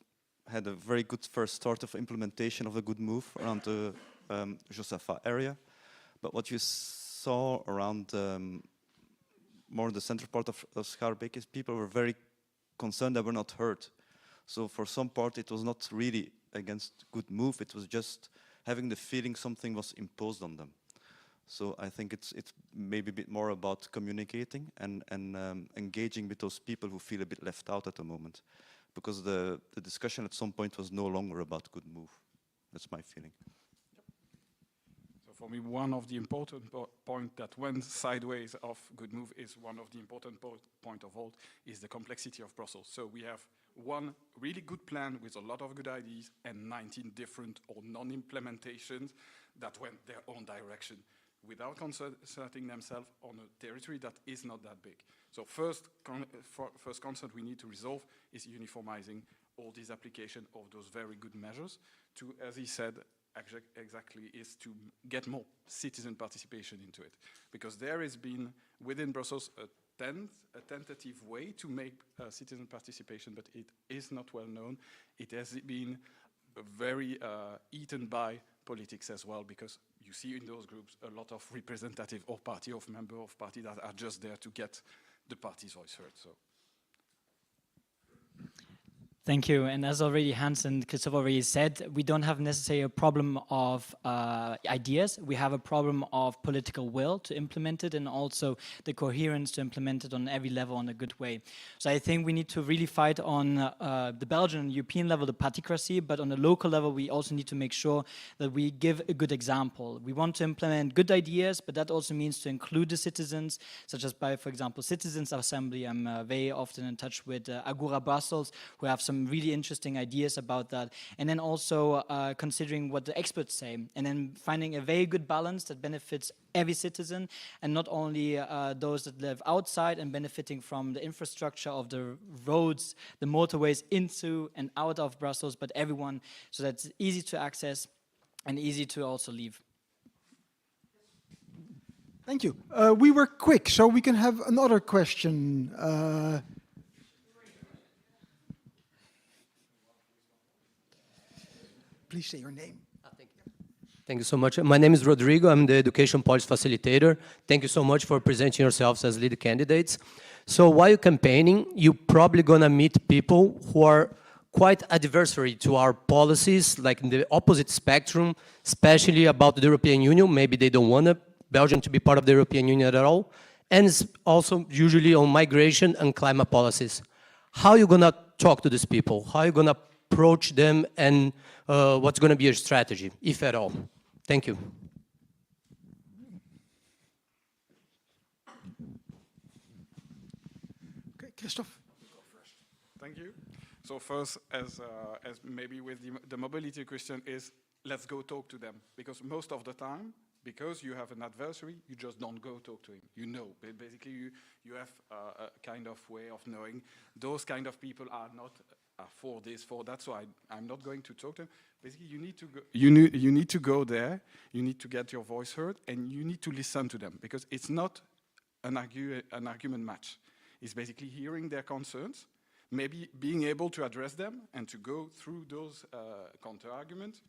had a very good first start of implementation of a good move around the Josaphat area. But what you saw around more the central part of Schaerbeek is people were very concerned that were not heard. So for some part it was not really against good move, it was just having the feeling something was imposed on them. So I think it's maybe a bit more about communicating and engaging with those people who feel a bit left out at the moment. Because the discussion at some point was no longer about good move. That's my feeling. So for me, one of the important point that went sideways of good move is one of the important point of all is the complexity of Brussels. So we have one really good plan with a lot of good ideas and 19 different or non-implementations that went their own direction, without concerting themselves on a territory that is not that big. So first concern we need to resolve is uniformizing all these application of those very good measures to, as he said, exactly is to get more citizen participation into it. Because there has been, within Brussels, a tentative way to make citizen participation, but it is not well known. It has been very eaten by politics as well, because you see in those groups a lot of representative or party of member of party that are just there to get the party's voice heard. So. Thank you. And as already Hans and Christophe already said, we don't have necessarily a problem of ideas. We have a problem of political will to implement it and also the coherence to implement it on every level in a good way. So I think we need to really fight on the Belgian and European level, the particracy, but on the local level, we also need to make sure that we give a good example. We want to implement good ideas, but that also means to include the citizens, such as by, for example, Citizens Assembly. I'm very often in touch with Agora Brussels, who have some really interesting ideas about that, and then also considering what the experts say, and then finding a very good balance that benefits every citizen and not only those that live outside and benefiting from the infrastructure of the roads, the motorways into and out of Brussels, but everyone, so that it's easy to access and easy to also leave. Thank you. We were quick, so we can have another question. Please say your name. Thank you. Thank you so much. My name is Rodrigo. I'm the Education Policy Facilitator. Thank you so much for presenting yourselves as lead candidates. So while campaigning, you're probably going to meet people who are quite adversary to our policies, like in the opposite spectrum, especially about the European Union. Maybe they don't want Belgium to be part of the European Union at all. And it's also usually on migration and climate policies. How are you going to talk to these people? How are you going to approach them, and what's going to be your strategy, if at all? Thank you. Okay, Christophe. Thank you. So first, as maybe with the mobility question is, let's go talk to them. Because most of the time, because you have an adversary, you just don't go talk to him. You know, basically you have a kind of way of knowing those kind of people are not for this, for that, so I'm not going to talk to them. Basically, you need to go. You need to go there. You need to get your voice heard, and you need to listen to them, because it's not an argument match. It's basically hearing their concerns, maybe being able to address them and to go through those counter arguments,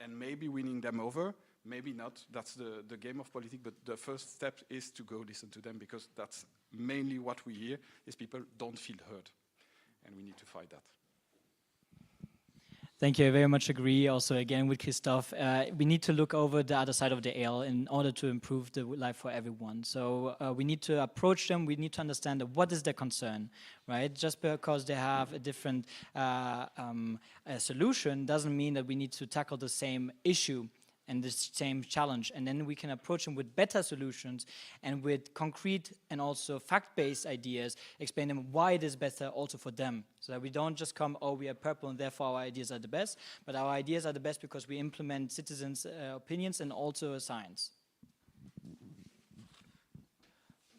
and maybe winning them over. Maybe not. That's the game of politics. But the first step is to go listen to them, because that's mainly what we hear: is people don't feel heard, and we need to fight that. Thank you. I very much agree. Also, again, with Christophe, we need to look over the other side of the ale in order to improve the life for everyone. So we need to approach them. We need to understand what is their concern, right? Just because they have a different solution doesn't mean that we need to tackle the same issue and the same challenge, and then we can approach them with better solutions and with concrete and also fact-based ideas, explain them why it is better also for them, so that we don't just come, oh, we are purple and therefore our ideas are the best, but our ideas are the best because we implement citizens' opinions and also science.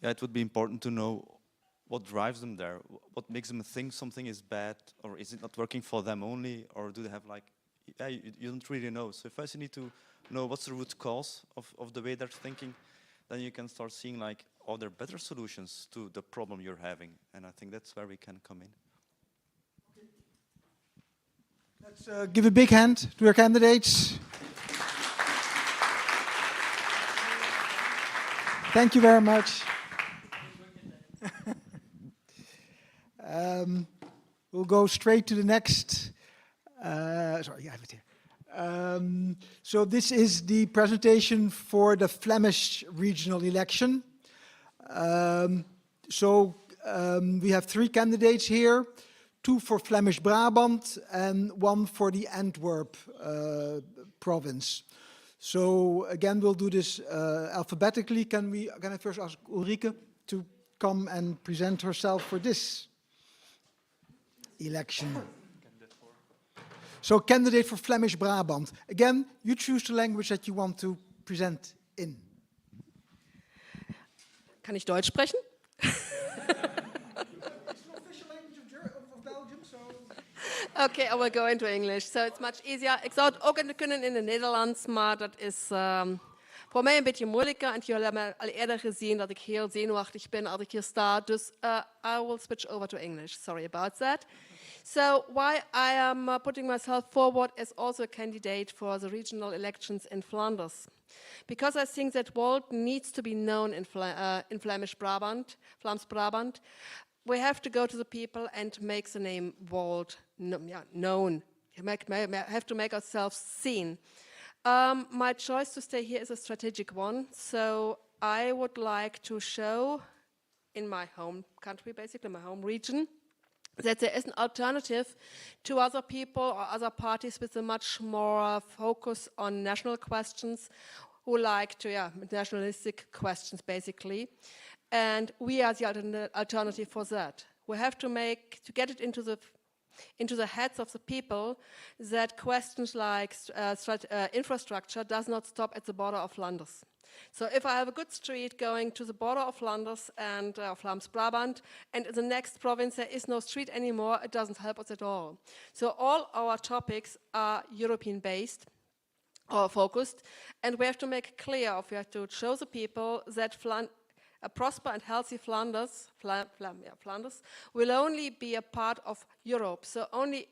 Yeah, it would be important to know what drives them there, what makes them think something is bad, or is it not working for them only, or do they have like, yeah, you don't really know. So first you need to know what's the root cause of the way they're thinking, then you can start seeing like, are there better solutions to the problem you're having? And I think that's where we can come in. Let's give a big hand to our candidates. Thank you very much. We'll go straight to the next. Sorry, I have it here. So this is the presentation for the Flemish regional election. We have 3 candidates here, 2 for Flemish Brabant and 1 for the Antwerp province. So again, we'll do this alphabetically. Can I first ask Ulrike to come and present herself for this election? So candidate for Flemish Brabant. Again, you choose the language that you want to present in. Kann ich Deutsch sprechen? Okay, I will go into English, so it's much easier. Ik zou het ook kunnen in het Nederlands, maar dat is voor mij een beetje moeilijker. En jullie hebben al eerder gezien dat ik heel zenuwachtig ben als ik hier sta. Dus I will switch over to English. Sorry about that. So why I am putting myself forward as also a candidate for the regional elections in Flanders. Because I think that Volt needs to be known in Flemish Brabant, Vlaams Brabant. We have to go to the people and make the name Volt known. We have to make ourselves seen. My choice to stay here is a strategic one. So I would like to show in my home country, basically my home region, that there is an alternative to other people or other parties with a much more focus on national questions, who like to, nationalistic questions basically. And we are the alternative for that. We have to get it into the heads of the people that questions like infrastructure does not stop at the border of Flanders. So if I have a good street going to the border of Flanders and Vlaams Brabant, and in the next province there is no street anymore, it doesn't help us at all. So all our topics are European-based or focused, and we have to make it clear, we have to show the people that a prosper and healthy Flanders will only be a part of Europe. So only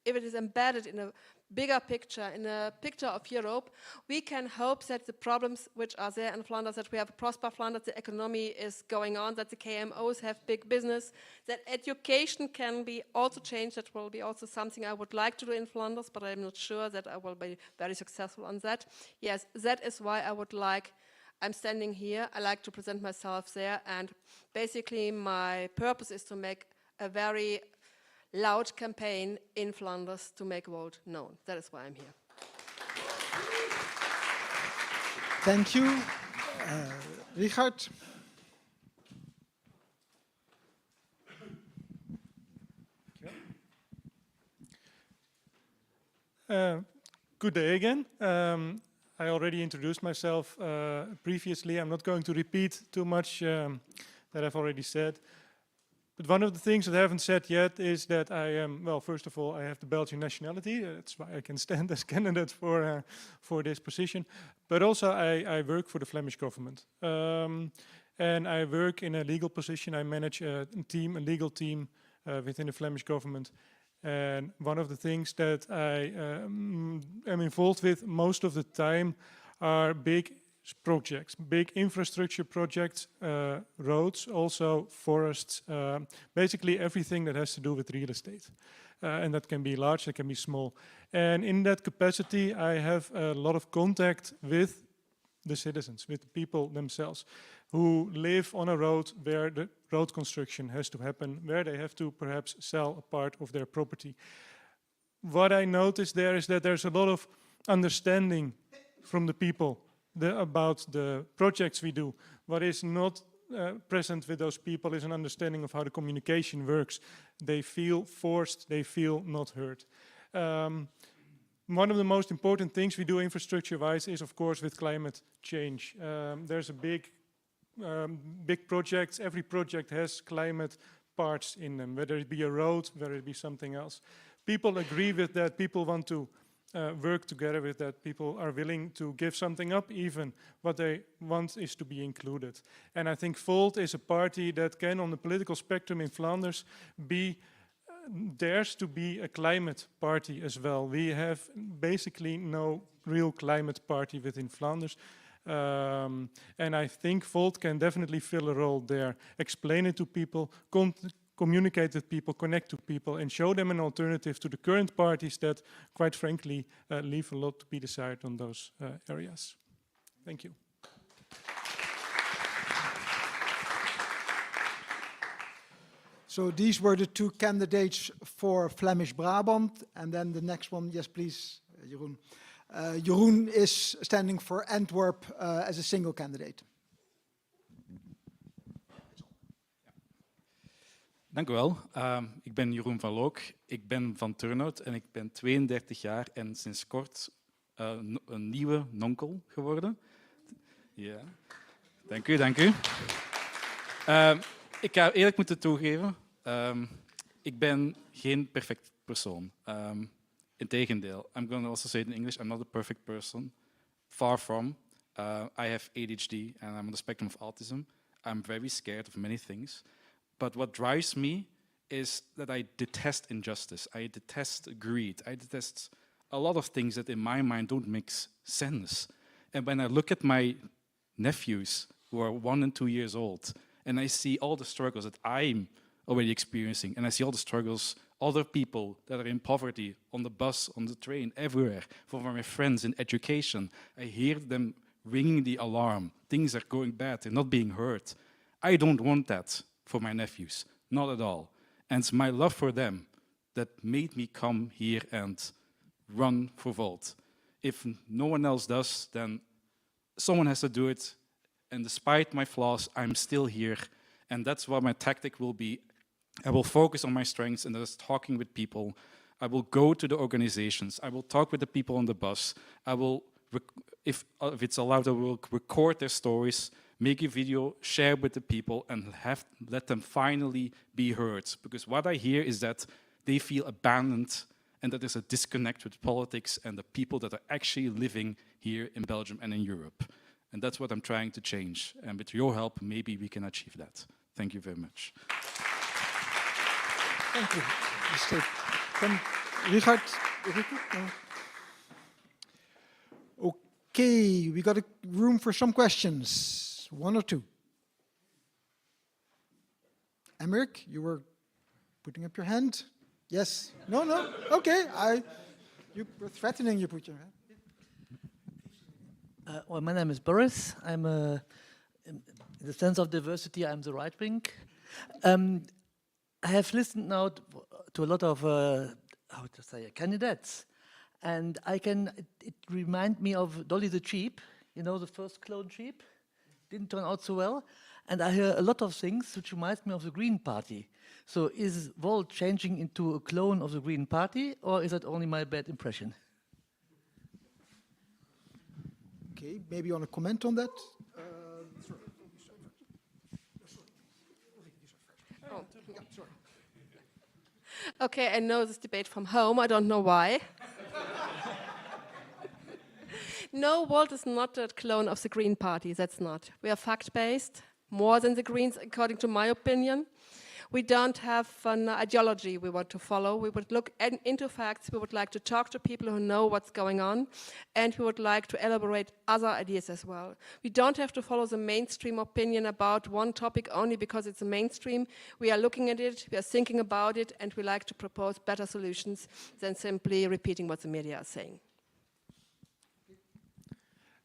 if it is embedded in a bigger picture, in a picture of Europe, we can hope that the problems which are there in Flanders, that we have a prosper Flanders, the economy is going on, that the KMOs have big business, that education can be also changed. That will be also something I would like to do in Flanders, but I'm not sure that I will be very successful on that. Yes, that is why I'm standing here. I like to present myself there, and basically my purpose is to make a very loud campaign in Flanders to make Volt known. That is why I'm here. Thank you. Richard. Good day again. I already introduced myself previously. I'm not going to repeat too much that I've already said. But one of the things that I haven't said yet is that I am, well, first of all, I have the Belgian nationality. That's why I can stand as candidate for this position. But also I work for the Flemish government. And I work in a legal position. I manage a legal team within the Flemish government. And one of the things that I am involved with most of the time are big projects, big infrastructure projects, roads, also forests, basically everything that has to do with real estate. And that can be large, that can be small. And in that capacity, I have a lot of contact with the citizens, with the people themselves, who live on a road where the road construction has to happen, where they have to perhaps sell a part of their property. What I noticed there is that there's a lot of understanding from the people about the projects we do. What is not present with those people is an understanding of how the communication works. They feel forced, they feel not heard. One of the most important things we do infrastructure-wise is, of course, with climate change. There's a big projects. Every project has climate parts in them, whether it be a road, whether it be something else. People agree with that. People want to work together with that. People are willing to give something up, even what they want is to be included. And I think Volt is a party that can, on the political spectrum in Flanders, dares to be a climate party as well. We have basically no real climate party within Flanders. And I think Volt can definitely fill a role there. Explain it to people, communicate with people, connect to people, and show them an alternative to the current parties that, quite frankly, leave a lot to be desired on those areas. Thank you. So these were the two candidates for Flemish Brabant. And then the next one, yes, please, Jeroen. Jeroen is standing for Antwerp as a single candidate. Dank u wel. Ik ben Jeroen van Look. Ik ben van Turnhout en ik ben 32 jaar en sinds kort een nieuwe nonkel geworden. Ja. Dank u, dank u. Ik ga eerlijk moeten toegeven, ik ben geen perfect persoon. Integendeel, I'm going to also say it in English, I'm not a perfect person. Far from. I have ADHD and I'm on the spectrum of autism. I'm very scared of many things. But what drives me is that I detest injustice. I detest greed. I detest a lot of things that in my mind don't make sense. And when I look at my nephews who are 1 and 2 years old, and I see all the struggles that I'm already experiencing, and I see all the struggles other people that are in poverty, on the bus, on the train, everywhere, for my friends in education, I hear them ringing the alarm. Things are going bad, they're not being heard. I don't want that for my nephews, not at all. And it's my love for them that made me come here and run for Volt. If no one else does, then someone has to do it. And despite my flaws, I'm still here. And that's what my tactic will be. I will focus on my strengths, and that is talking with people. I will go to the organizations. I will talk with the people on the bus. I will, if it's allowed, I will record their stories, make a video, share with the people, and let them finally be heard. Because what I hear is that they feel abandoned and that there's a disconnect with politics and the people that are actually living here in Belgium and in Europe. And that's what I'm trying to change. And with your help, maybe we can achieve that. Thank you very much. Thank you. Richard? Okay, we got a room for some questions. 1 or 2. Emmerich, you were putting up your hand? Yes? No? Okay. You were threatening you put your hand. Well, my name is Boris. I'm in the sense of diversity, I'm the right wing. I have listened now to a lot of candidates, and it reminds me of Dolly the sheep. You know, the first clone sheep didn't turn out so well, and I hear a lot of things which reminds me of the Green Party. So is Volt changing into a clone of the Green Party, or is that only my bad impression? Okay, maybe you want to comment on that? Okay, I know this debate from home. I don't know why. No, Volt is not a clone of the Green Party. That's not. We are fact-based, more than the Greens, according to my opinion. We don't have an ideology we want to follow. We would look into facts. We would like to talk to people who know what's going on, and we would like to elaborate other ideas as well. We don't have to follow the mainstream opinion about one topic only because it's a mainstream. We are looking at it, we are thinking about it, and we like to propose better solutions than simply repeating what the media are saying.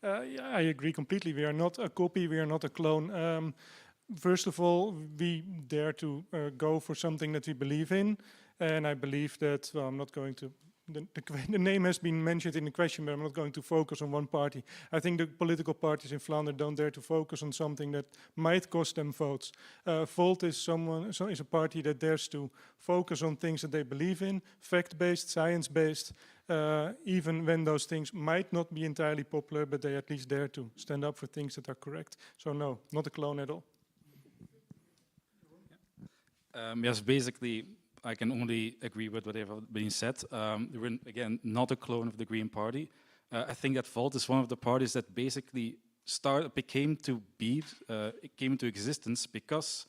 Yeah, I agree completely. We are not a copy, we are not a clone. First of all, we dare to go for something that we believe in. And I believe that, well, I'm not going to, the name has been mentioned in the question, but I'm not going to focus on one party. I think the political parties in Flanders don't dare to focus on something that might cost them votes. Volt is a party that dares to focus on things that they believe in, fact-based, science-based, even when those things might not be entirely popular, but they at least dare to stand up for things that are correct. So no, not a clone at all. Yes, basically, I can only agree with what have been said. We're, again, not a clone of the Green Party. I think that Volt is one of the parties that basically came into existence because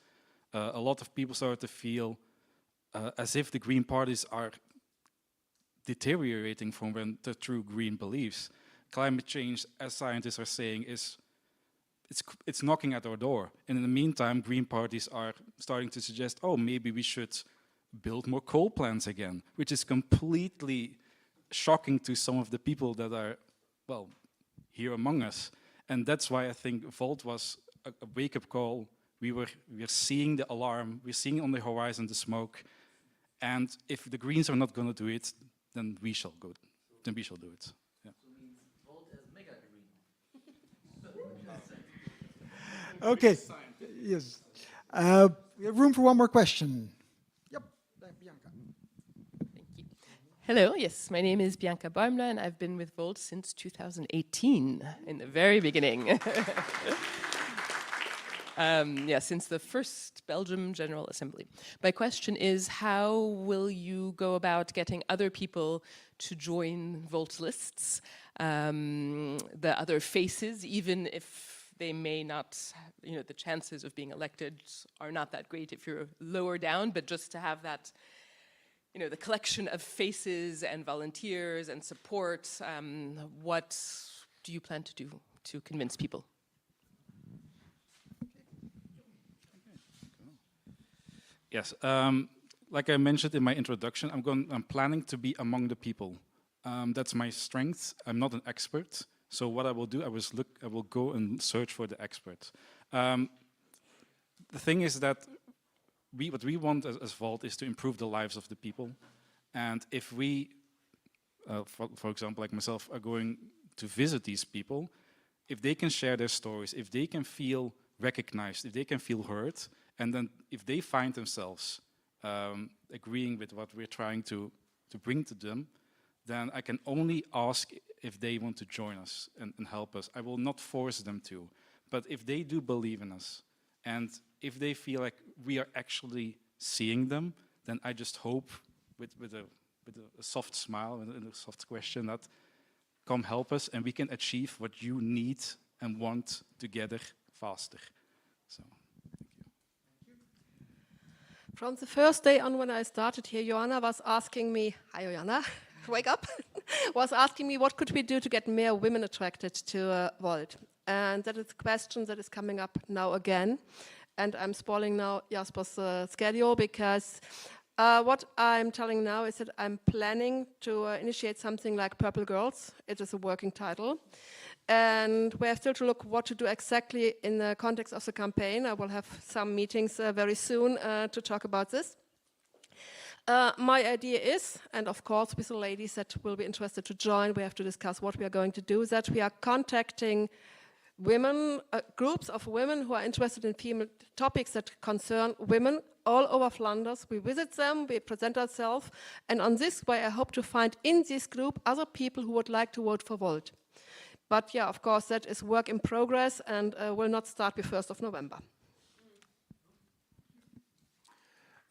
a lot of people started to feel as if the Green parties are deteriorating from the true green beliefs. Climate change, as scientists are saying, it's knocking at our door. And in the meantime, green parties are starting to suggest, oh, maybe we should build more coal plants again, which is completely shocking to some of the people that are, well, here among us. And that's why I think Volt was a wake-up call. We're seeing the alarm, we're seeing on the horizon the smoke. And if the Greens are not going to do it, then we shall go. Then we shall do it. Yeah. Okay. Yes. We have room for one more question. Yep, Bianca. Hello, yes, my name is Bianca Baumler and I've been with Volt since 2018, in the very beginning. Since the first Belgium General Assembly. My question is, how will you go about getting other people to join Volt lists, the other faces, even if they may not, the chances of being elected are not that great if you're lower down, but just to have that, the collection of faces and volunteers and support, what do you plan to do to convince people? Yes, like I mentioned in my introduction, I'm planning to be among the people. That's my strength. I'm not an expert. So what I will do, I will go and search for the expert. The thing is that what we want as Volt is to improve the lives of the people. And if we, for example, like myself, are going to visit these people, if they can share their stories, if they can feel recognized, if they can feel heard, and then if they find themselves agreeing with what we're trying to bring to them, then I can only ask if they want to join us and help us. I will not force them to. But if they do believe in us, and if they feel like we are actually seeing them, then I just hope with a soft smile and a soft question that come help us and we can achieve what you need and want together faster. So. From the first day on when I started here, Joanna was asking me, hi Joanna, wake up, was asking me what could we do to get more women attracted to Volt. And that is a question that is coming up now again. And I'm spoiling now Jasper's schedule because what I'm telling now is that I'm planning to initiate something like Purple Girls. It is a working title. And we have still to look what to do exactly in the context of the campaign. I will have some meetings very soon to talk about this. My idea is, and of course with the ladies that will be interested to join, we have to discuss what we are going to do, that we are contacting women, groups of women who are interested in female topics that concern women all over Flanders. We visit them, we present ourselves, and on this way I hope to find in this group other people who would like to vote for Volt. But yeah, of course, that is work in progress and will not start before 1st of November.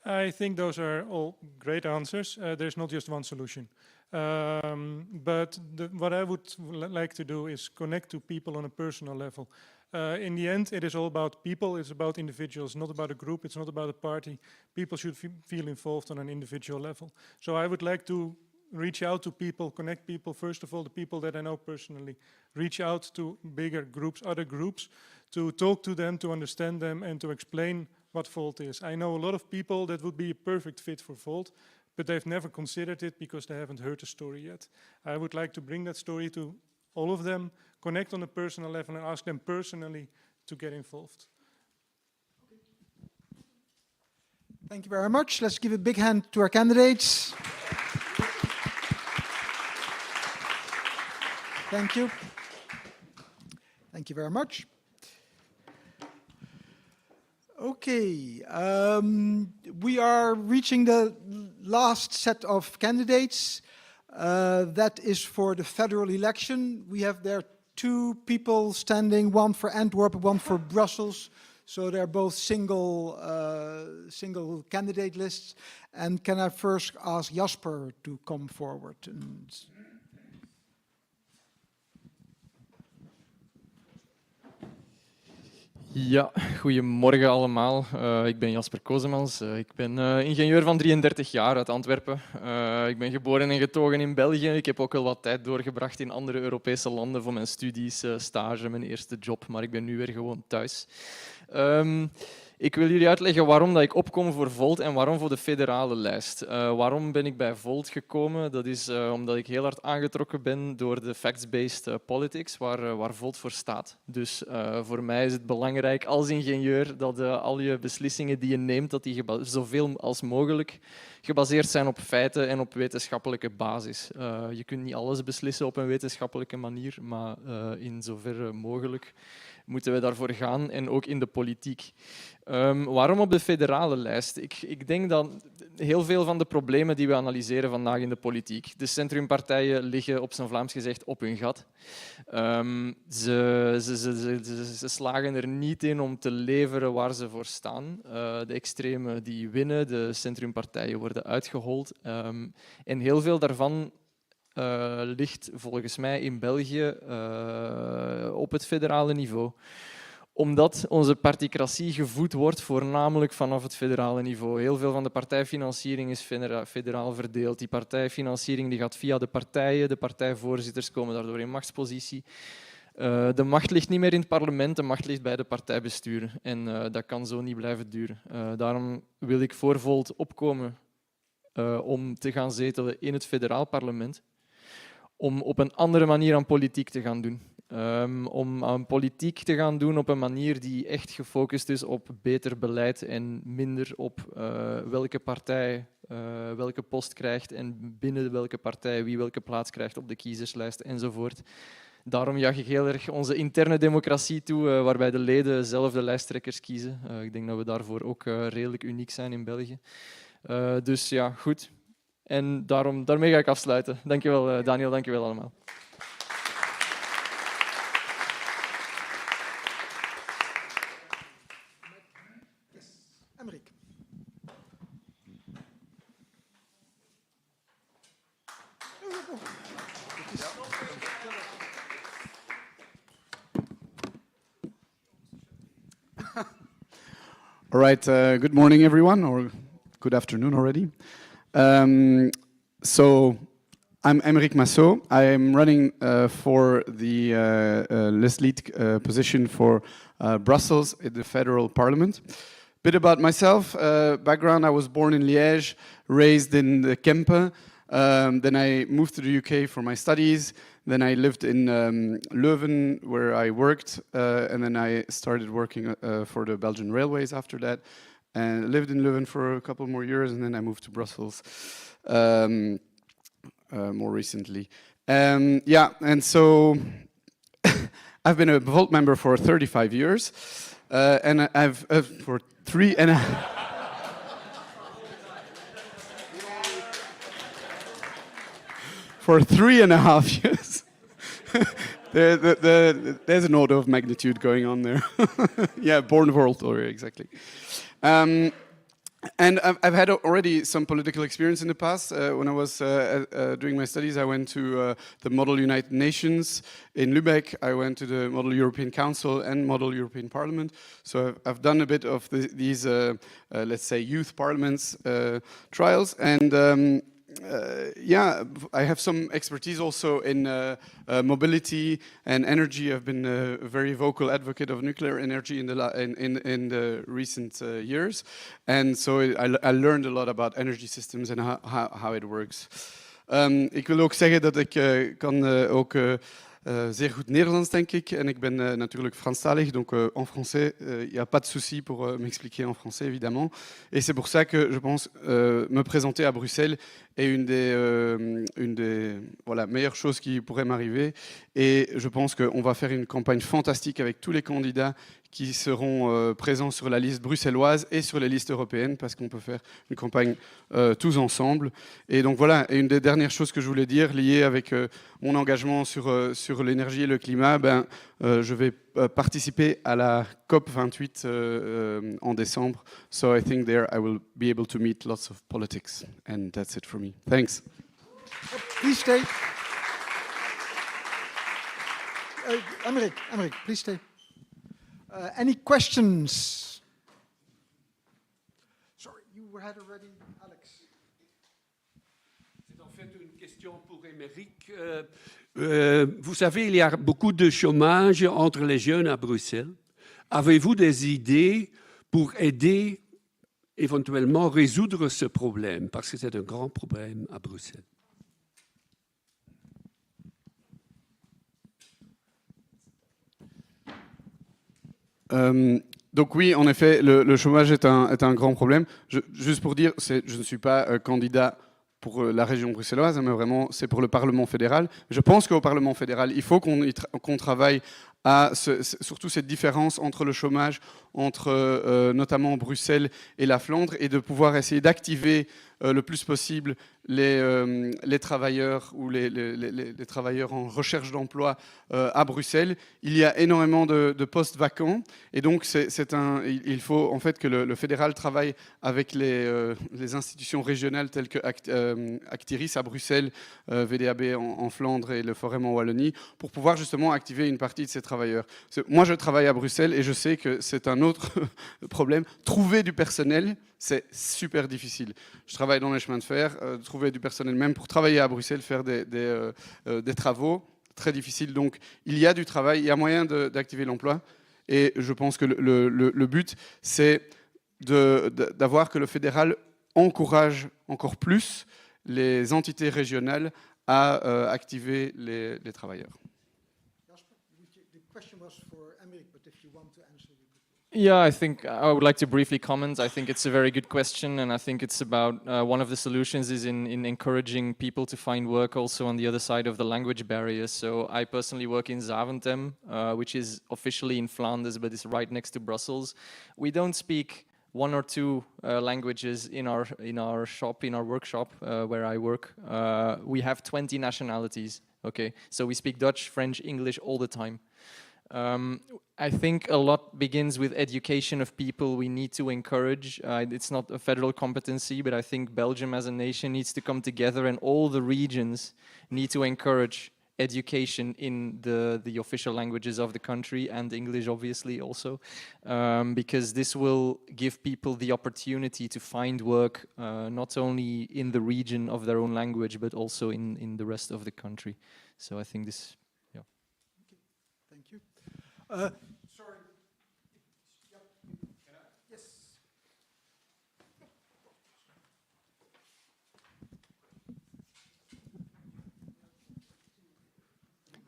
I think those are all great answers. There's not just one solution. But what I would like to do is connect to people on a personal level. In the end, it is all about people, it's about individuals, not about a group, it's not about a party. People should feel involved on an individual level. So I would like to reach out to people, connect people, first of all, the people that I know personally. Reach out to bigger groups, other groups, to talk to them, to understand them, and to explain what Volt is. I know a lot of people that would be a perfect fit for Volt, but they've never considered it because they haven't heard the story yet. I would like to bring that story to all of them, connect on a personal level, and ask them personally to get involved. Thank you very much. Let's give a big hand to our candidates. Thank you. Thank you very much. Okay, we are reaching the last set of candidates. That is for the federal election. We have there 2 people standing, one for Antwerp, one for Brussels. So they're both single candidate lists. And can I first ask Jasper to come forward? Ja, goedemorgen allemaal. Ik ben Jasper Kozemans. Ik ben ingenieur van 33 jaar uit Antwerpen. Ik ben geboren en getogen in België. Ik heb ook wel wat tijd doorgebracht in andere Europese landen voor mijn studies, stage, mijn eerste job. Maar ik ben nu weer gewoon thuis. Ik wil jullie uitleggen waarom dat ik opkom voor Volt en waarom voor de federale lijst. Waarom ben ik bij Volt gekomen? Dat is omdat ik heel hard aangetrokken ben door de facts-based politics, waar Volt voor staat. Dus voor mij is het belangrijk als ingenieur dat al je beslissingen die je neemt, dat die zoveel als mogelijk gebaseerd zijn op feiten en op wetenschappelijke basis. Je kunt niet alles beslissen op een wetenschappelijke manier, maar in zoverre mogelijk moeten we daarvoor gaan en ook in de politiek. Waarom op de federale lijst? Ik denk dat heel veel van de problemen die we analyseren vandaag in de politiek, de centrumpartijen liggen op zijn Vlaams gezegd op hun gat. Ze slagen er niet in om te leveren waar ze voor staan. De extremen die winnen, de centrumpartijen worden uitgehold. En heel veel daarvan ligt volgens mij in België op het federale niveau. Omdat onze particratie gevoed wordt voornamelijk vanaf het federale niveau. Heel veel van de partijfinanciering is federaal verdeeld. Die partijfinanciering die gaat via de partijen. De partijvoorzitters komen daardoor in machtspositie. De macht ligt niet meer in het parlement, de macht ligt bij de partijbesturen. En dat kan zo niet blijven duren. Daarom wil ik voor Volt opkomen om te gaan zetelen in het federaal parlement. Om op een andere manier aan politiek te gaan doen. Om aan politiek te gaan doen op een manier die echt gefocust is op beter beleid en minder op welke partij welke post krijgt en binnen welke partij wie welke plaats krijgt op de kiezerslijst enzovoort. Daarom juich ik heel erg onze interne democratie toe, waarbij de leden zelf de lijsttrekkers kiezen. Ik denk dat we daarvoor ook redelijk uniek zijn in België. Dus ja, goed. En daarmee ga ik afsluiten. Dankjewel Daniel, dankjewel allemaal. All right, good morning everyone, or good afternoon already. So I'm Aymeric Massot. I am running for the list lead position for Brussels in the federal parliament. Bit about myself, background, I was born in Liège, raised in the Kempen. Then I moved to the UK for my studies. Then I lived in Leuven, where I worked, and then I started working for the Belgian Railways after that. And lived in Leuven for a couple more years, and then I moved to Brussels more recently. Yeah, and so I've been a Volt member for 35 years, and I've for 3.5 for 3.5 years. There's an order of magnitude going on there. Yeah, born Volt, or exactly. And I've had already some political experience in the past. When I was doing my studies, I went to the Model United Nations in Lübeck. I went to the Model European Council and Model European Parliament. So I've done a bit of these, let's say, youth parliaments trials. And yeah, I have some expertise also in mobility and energy. I've been a very vocal advocate of nuclear energy in the recent years, and so I learned a lot about energy systems and how it works. Ik wil ook zeggen dat ik kan ook zeer goed Nederlands, denk ik. En ik ben natuurlijk Franstalig, donc en français, il n'y a pas de souci pour m'expliquer en français, évidemment. Et c'est pour ça que je pense me présenter à Bruxelles est une des voilà, meilleures choses qui pourraient m'arriver. Et je pense qu'on va faire une campagne fantastique avec tous les candidats qui seront présents sur la liste bruxelloise et sur les listes européennes, parce qu'on peut faire une campagne tous ensemble. Et donc voilà, et une des dernières choses que je voulais dire, liée avec mon engagement sur l'énergie et le climat, je vais participer à la COP 28 en décembre. So I think there I will be able to meet lots of politics. And that's it for me. Thanks. Please stay. Amerik, please stay. Any questions? Sorry, you had already, Alex. C'est en fait une question pour Émeric. Vous savez, il y a beaucoup de chômage entre les jeunes à Bruxelles. Avez-vous des idées pour aider, éventuellement, résoudre ce problème? Parce que c'est un grand problème à Bruxelles. Donc oui, en effet, le chômage est un grand problème. Juste pour dire, je ne suis pas candidat pour la région bruxelloise, mais vraiment c'est pour le Parlement fédéral. Je pense qu'au Parlement fédéral, il faut qu'on travaille à surtout cette différence entre le chômage, entre notamment Bruxelles et la Flandre, et de pouvoir essayer d'activer le plus possible les travailleurs ou les travailleurs en recherche d'emploi à Bruxelles. Il y a énormément de postes vacants, et donc il faut en fait que le fédéral travaille avec les institutions régionales telles que Actiris à Bruxelles, VDAB en Flandre et le Forum en Wallonie, pour pouvoir justement activer une partie de ces travailleurs. Moi, je travaille à Bruxelles et je sais que c'est un autre problème. Trouver du personnel, c'est super difficile. Je travaille dans les chemins de fer, trouver du personnel même pour travailler à Bruxelles, faire des travaux, très difficile. Donc il y a du travail, il y a moyen d'activer l'emploi. Et je pense que le but, c'est d'avoir que le fédéral encourage encore plus les entités régionales à activer les travailleurs. Yeah, I think I would like to briefly comment. I think it's a very good question, and I think it's about one of the solutions is in encouraging people to find work also on the other side of the language barrier. So I personally work in Zaventem, which is officially in Flanders, but it's right next to Brussels. We don't speak one or two languages in our shop, in our workshop where I work. We have 20 nationalities. Okay, so we speak Dutch, French, English all the time. I think a lot begins with education of people we need to encourage. It's not a federal competency, but I think Belgium as a nation needs to come together, and all the regions need to encourage education in the official languages of the country, and English obviously also, because this will give people the opportunity to find work not only in the region of their own language, but also in the rest of the country. So I think this... Thank you. Sorry. Yep. Yes.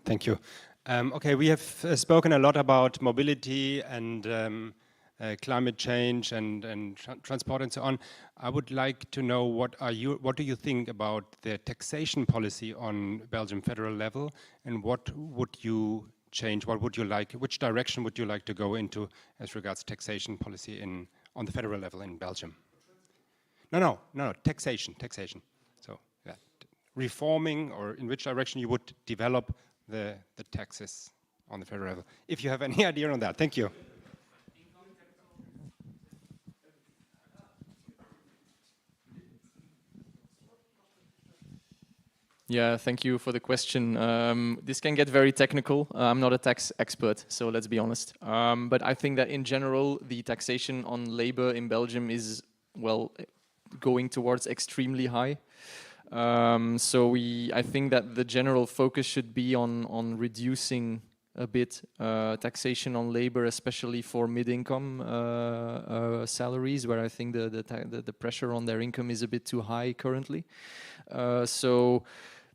Thank you. Okay, we have spoken a lot about mobility and climate change and transport and so on. I would like to know what do you think about the taxation policy on Belgium federal level, and what would you change? What would you like? Which direction would you like to go into as regards taxation policy on the federal level in Belgium? No, taxation. So yeah, reforming, or in which direction you would develop the taxes on the federal level? If you have any idea on that, thank you. Yeah, thank you for the question. This can get very technical. I'm not a tax expert, so let's be honest. But I think that in general, the taxation on labor in Belgium is, well, going towards extremely high. I think that the general focus should be on reducing a bit taxation on labor, especially for mid-income salaries, where I think the pressure on their income is a bit too high currently.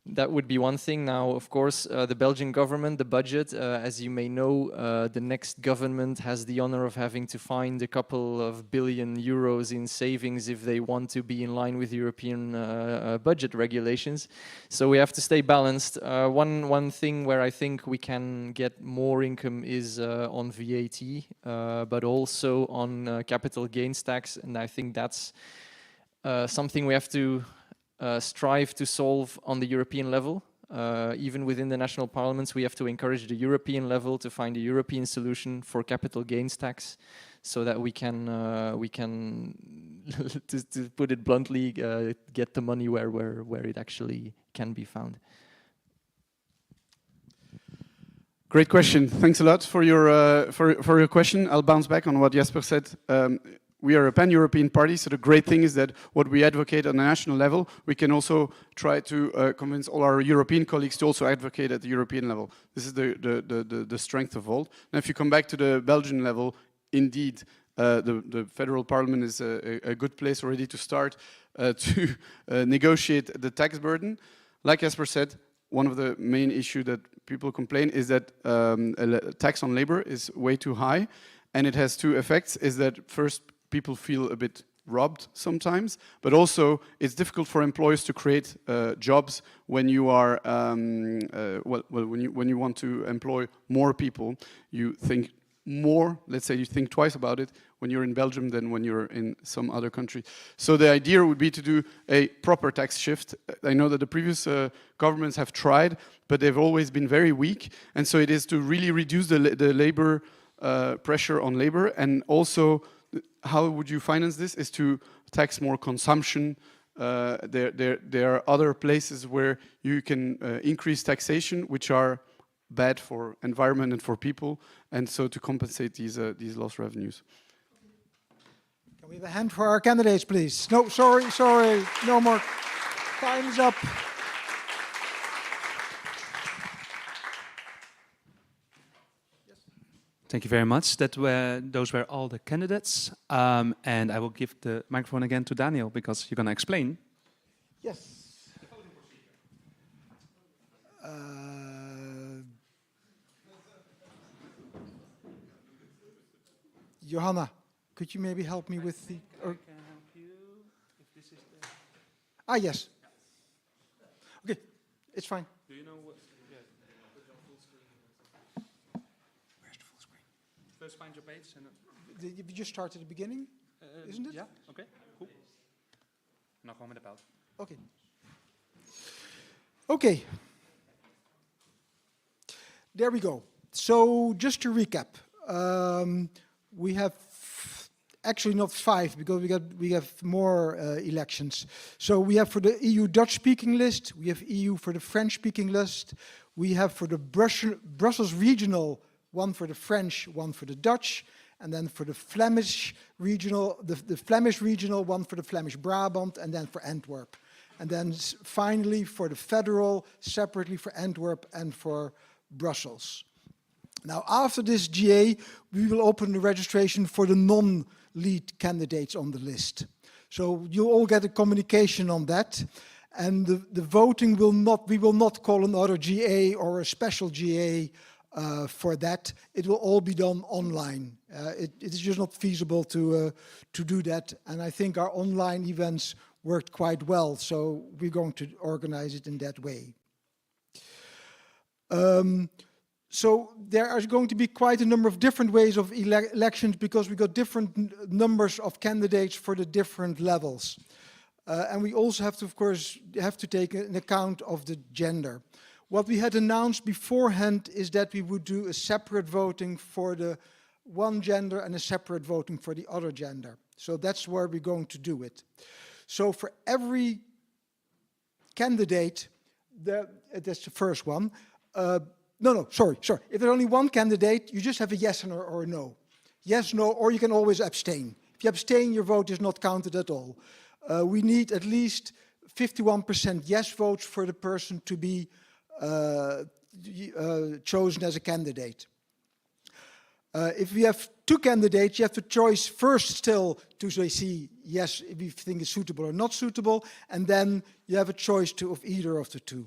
That would be one thing. Now, of course, the Belgian government, the budget, as you may know, the next government has the honor of having to find a couple of billion euros in savings if they want to be in line with European budget regulations. So we have to stay balanced. One thing where I think we can get more income is on VAT, but also on capital gains tax, and I think that's something we have to strive to solve on the European level. Even within the national parliaments, we have to encourage the European level to find a European solution for capital gains tax, so that we can to put it bluntly, get the money where it actually can be found. Great question. Thanks a lot for your question. I'll bounce back on what Jesper said. We are a pan-European party, so the great thing is that what we advocate on a national level, we can also try to convince all our European colleagues to also advocate at the European level. This is the strength of Volt. Now, if you come back to the Belgian level, indeed, the federal parliament is a good place already to start to negotiate the tax burden. Like Jesper said, one of the main issues that people complain is that tax on labor is way too high, and it has two effects. Is that first, people feel a bit robbed sometimes, but also it's difficult for employers to create jobs when you are when you want to employ more people. You think more, let's say you think twice about it when you're in Belgium than when you're in some other country. So the idea would be to do a proper tax shift. I know that the previous governments have tried, but they've always been very weak, and so it is to really reduce the labor pressure on labor. And also, how would you finance this is to tax more consumption. There are other places where you can increase taxation, which are bad for environment and for people, and so to compensate these lost revenues. Can we have a hand for our candidates, please? No, sorry, no more. Time is up. Thank you very much. Those were all the candidates. And I will give the microphone again to Daniel, because you're going to explain. Yes. Johanna, could you maybe help me with the... I can help you if this is the... Ah, yes. Okay, it's fine. Do you know what... Yeah. Put it on full screen. Where's the full screen? First find your page. And We just start at the beginning, isn't it? Ja, oké. Goed. Nou, gewoon met de pijl. Okay. Okay. There we go. So just to recap, we have actually not 5 because we have more elections. So we have for the EU Dutch-speaking list, we have EU for the French-speaking list, we have for the Brussels regional, one for the French, one for the Dutch, and then for the Flemish regional, the Flemish regional, one for the Flemish Brabant, and then for Antwerp. And then finally for the federal, separately for Antwerp and for Brussels. Now, after this GA, we will open the registration for the non-lead candidates on the list. So you all get a communication on that. And the voting will not, we will not call another GA or a special GA for that. It will all be done online. It is just not feasible to do that. And I think our online events worked quite well. So we're going to organize it in that way. So there are going to be quite a number of different ways of elections because we got different numbers of candidates for the different levels. And we also have to, of course, take an account of the gender. What we had announced beforehand is that we would do a separate voting for the one gender and a separate voting for the other gender. So that's where we're going to do it. So for every candidate, That's the first one. Sorry. If there's only one candidate, you just have a yes or a no. Yes, no, or you can always abstain. If you abstain, your vote is not counted at all. We need at least 51% yes votes for the person to be chosen as a candidate. If we have two candidates, you have the choice first still to say yes if you think it's suitable or not suitable, and then you have a choice of either of the two.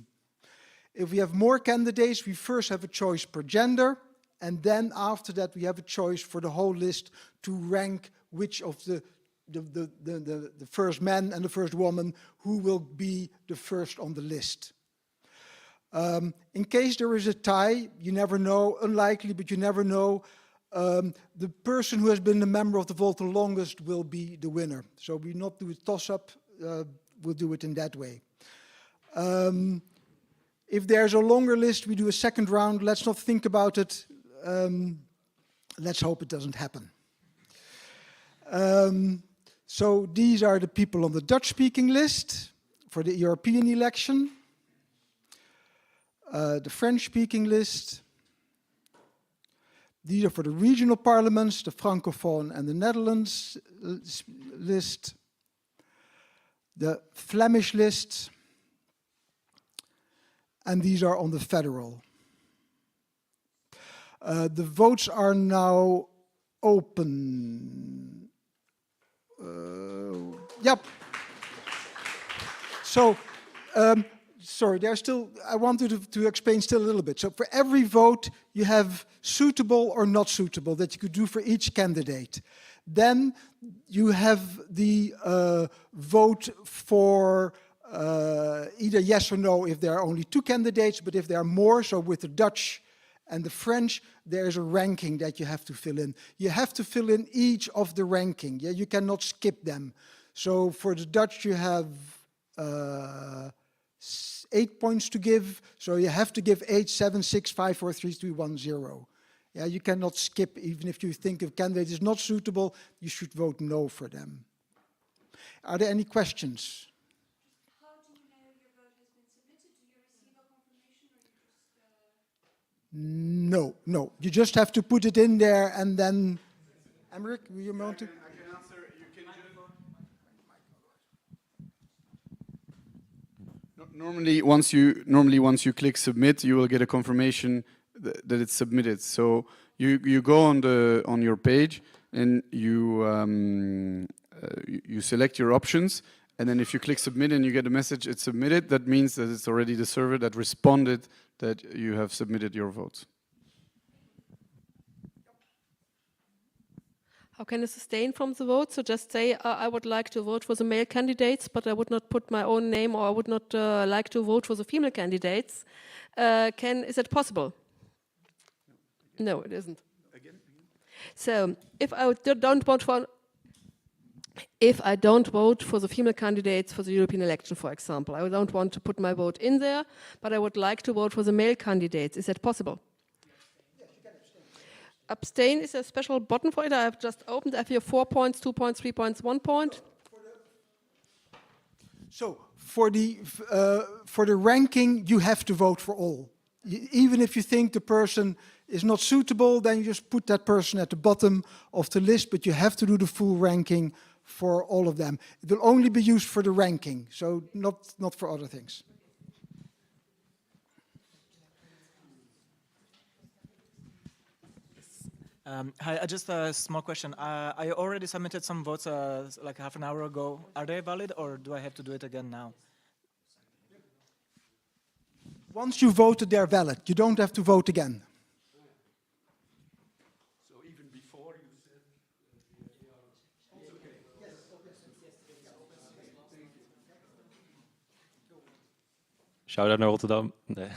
If we have more candidates, we first have a choice per gender, and then after that we have a choice for the whole list to rank which of the first man and the first woman who will be the first on the list. In case there is a tie, you never know, unlikely, but you never know, the person who has been a member of the Volt the longest will be the winner. So we not do a toss-up, we'll do it in that way. If there's a longer list, we do a second round. Let's not think about it. Let's hope it doesn't happen. So these are the people on the Dutch-speaking list for the European election. The French-speaking list. These are for the regional parliaments, the Francophone and the Netherlands list. The Flemish list. And these are on the federal. The votes are now open. Yep. So, sorry, there's still, I wanted to explain still a little bit. So for every vote, you have suitable or not suitable that you could do for each candidate. Then you have the vote for either yes or no if there are only two candidates, but if there are more, so with the Dutch and the French, there's a ranking that you have to fill in. You have to fill in each of the ranking. Yeah, you cannot skip them. So for the Dutch, you have 8 points to give. So you have to give 8, 7, 6, 5, 4, 3, 2, 1, 0. Yeah, you cannot skip. Even if you think a candidate is not suitable, you should vote no for them. Are there any questions? No. You just have to put it in there and then... Emmerich, will you want to? I can answer. You can just... Normally, once you click submit, you will get a confirmation that it's submitted. So you go on your page and you select your options, and then if you click submit and you get a message it's submitted, that means that it's already the server that responded that you have submitted your votes. How can I sustain from the vote? So just say I would like to vote for the male candidates, but I would not put my own name, or I would not like to vote for the female candidates. Is that possible? No, it isn't. So if I don't vote for the female candidates for the European election, for example, I don't want to put my vote in there, but I would like to vote for the male candidates. Is that possible? Yes, you can abstain. Abstain is a special button for it. I have just opened. I have here 4 points, 2 points, 3 points, 1 point. So for the ranking, you have to vote for all. Even if you think the person is not suitable, then you just put that person at the bottom of the list, but you have to do the full ranking for all of them. It will only be used for the ranking, so not for other things. Hi, just a small question. I already submitted some votes like half an hour ago. Are they valid, or do I have to do it again now? Once you voted, they're valid. You don't have to vote again. So even before you said... Shout-out naar Rotterdam. Nee.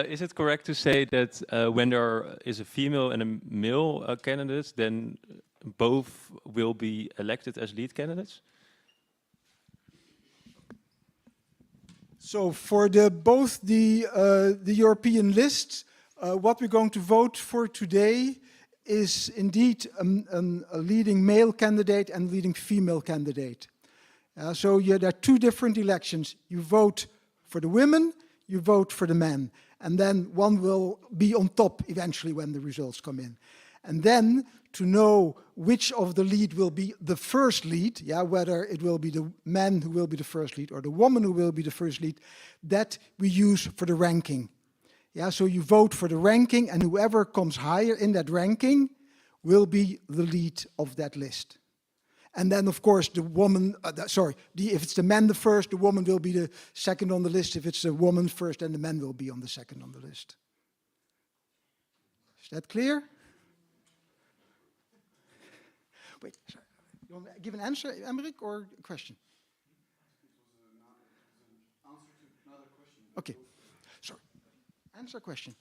Is it correct to say that when there is a female and a male candidate, then both will be elected as lead candidates? So for both the European list, what we're going to vote for today is indeed a leading male candidate and leading female candidate. So there are two different elections. You vote for the women, you vote for the man. And then one will be on top eventually when the results come in. And then to know which of the lead will be the first lead, yeah, whether it will be the man who will be the first lead or the woman who will be the first lead, that we use for the ranking. Yeah, so you vote for the ranking, and whoever comes higher in that ranking will be the lead of that list. And then, of course, the woman, if it's the man the first, the woman will be the second on the list. If it's the woman first, then the man will be on the second on the list. Is that clear? Wait, sorry. You want to give an answer, Emmerich, or a question? Okay, sorry. Answer a question.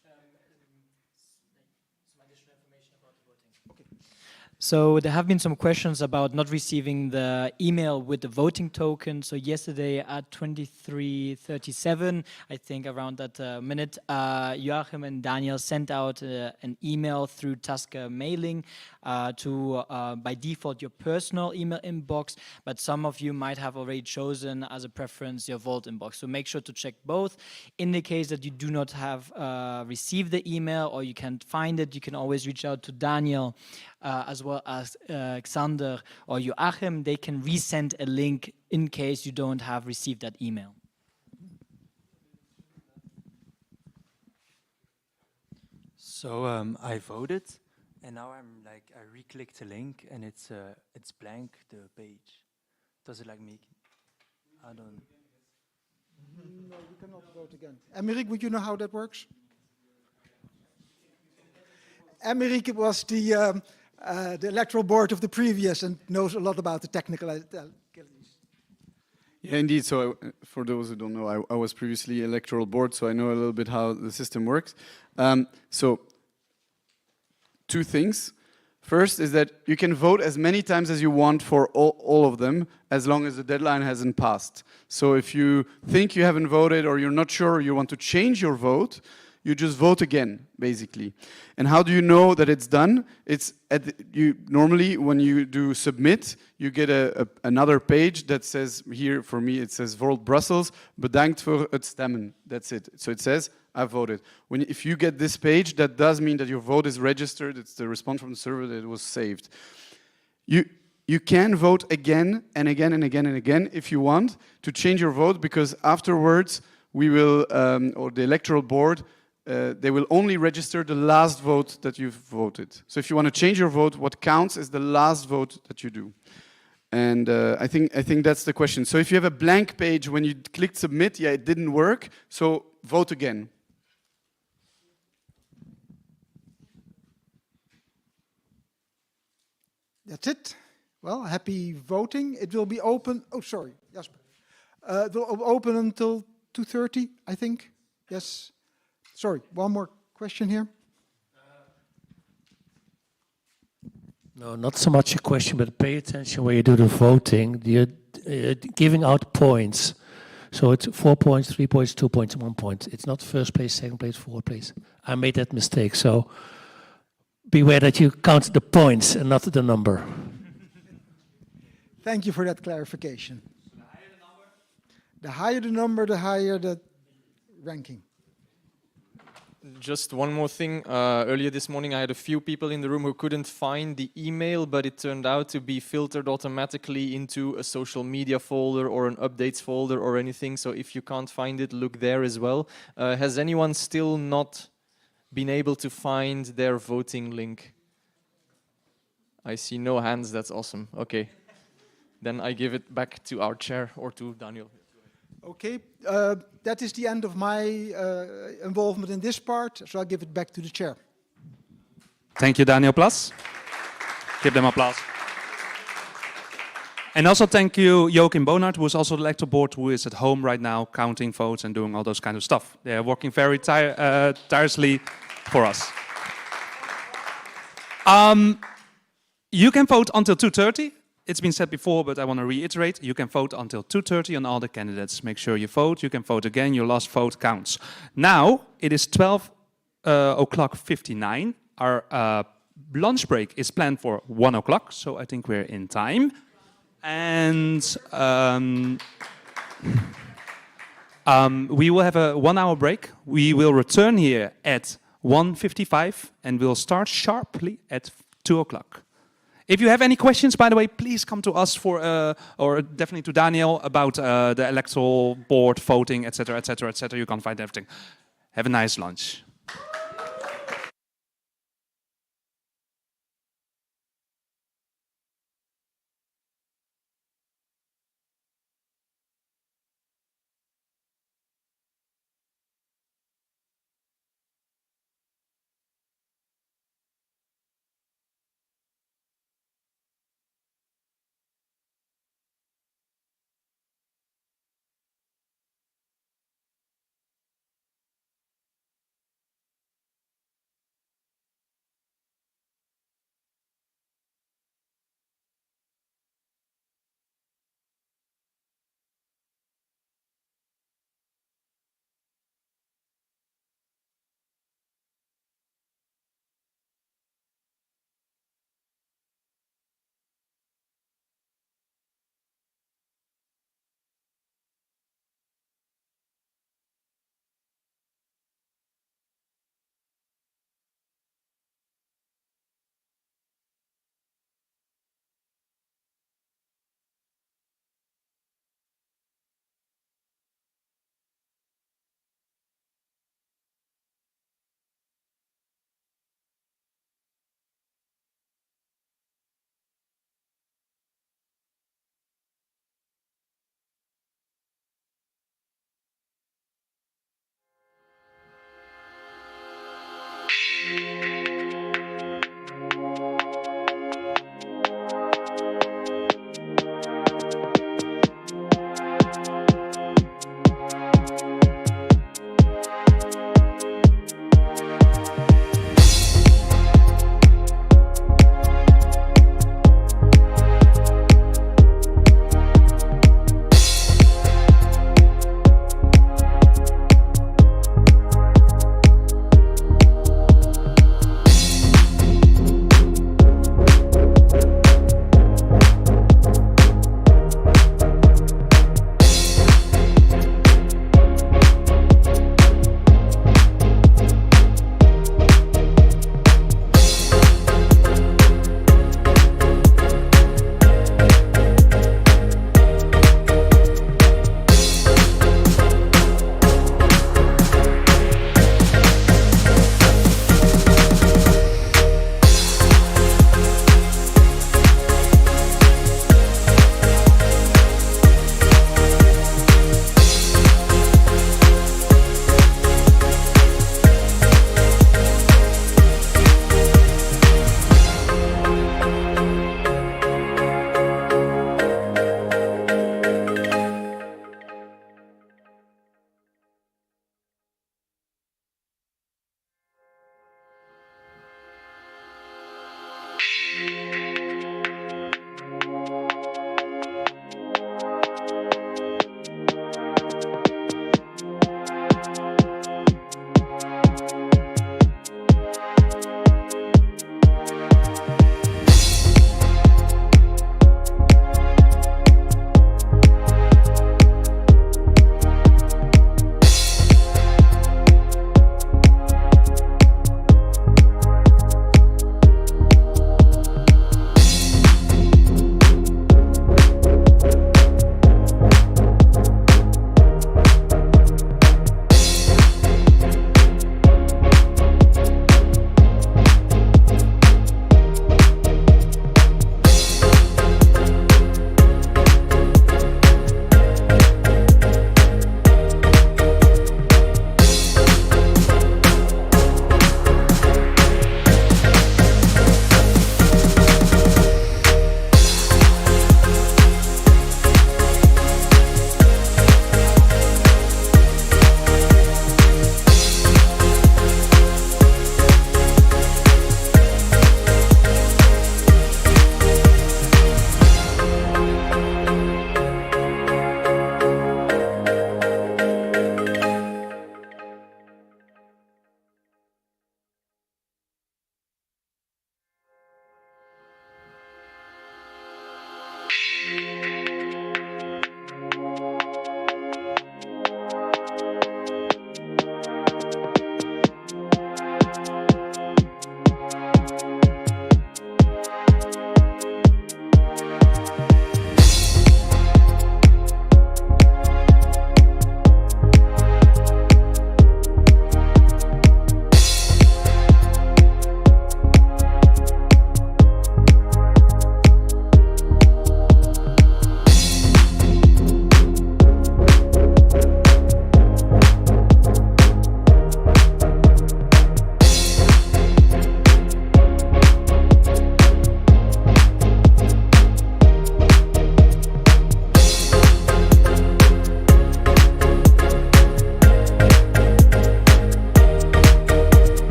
So there have been some questions about not receiving the email with the voting token. So yesterday at 23:37, I think around that minute, Joachim and Daniel sent out an email through Tasker mailing to, by default, your personal email inbox, but some of you might have already chosen as a preference your Volt inbox. So make sure to check both. In the case that you do not have received the email or you can't find it, you can always reach out to Daniel as well as Xander or Joachim. They can resend a link in case you don't have received that email. So I voted, and now I re-click the link, and it's blank, the page. Does it make? I don't. No, you cannot vote again. Emmerich, would you know how that works? Emmerich was the electoral board of the previous and knows a lot about the technical. Yeah, indeed. So for those who don't know, I was previously electoral board, so I know a little bit how the system works. So two things. First is that you can vote as many times as you want for all of them, as long as the deadline hasn't passed. So if you think you haven't voted or you're not sure or you want to change your vote, you just vote again, basically. And how do you know that it's done? It's normally when you do submit, you get another page that says, here for me it says Volt Brussels, bedankt voor het stemmen. That's it. So it says, I voted. If you get this page, that does mean that your vote is registered. It's the response from the server that it was saved. You can vote again and again and again and again if you want to change your vote, because afterwards we will, or the electoral board, they will only register the last vote that you've voted. So if you want to change your vote, what counts is the last vote that you do. And I think that's the question. So if you have a blank page when you clicked submit, yeah, it didn't work, so vote again. That's it. Well, happy voting. It will be open. Oh, sorry, Jasper. It will open until 2:30, I think. Yes. Sorry, one more question here. No, not so much a question, but pay attention when you do the voting. You're giving out points. So it's 4 points, 3 points, 2 points, 1 point. It's not first place, second place, fourth place. I made that mistake. So beware that you count the points and not the number. Thank you for that clarification. The higher the number, the higher the ranking. Just one more thing. Earlier this morning, I had a few people in the room who couldn't find the email, but it turned out to be filtered automatically into a social media folder or an updates folder or anything. So if you can't find it, look there as well. Has anyone still not been able to find their voting link? I see no hands. That's awesome. Okay. Then I give it back to our chair or to Daniel. Okay, that is the end of my involvement in this part, so I'll give it back to the chair. Thank you, Daniel Plas. Give them applause. And also thank you, Joachim Bonard, who is also the electoral board, who is at home right now, counting votes and doing all those kind of stuff. They are working very tirelessly for us. You can vote until 2:30. It's been said before, but I want to reiterate. You can vote until 2:30 on all the candidates. Make sure you vote. You can vote again. Your last vote counts. Now, it is 12:59. Our lunch break is planned for 1 o'clock, so I think we're in time. And We will have a 1 hour break. We will return here at 1:55 and we'll start sharply at 2 o'clock. If you have any questions, by the way, please come to us for, or definitely to Daniel about the electoral board, voting, etc., etc., etc. You can find everything. Have a nice lunch.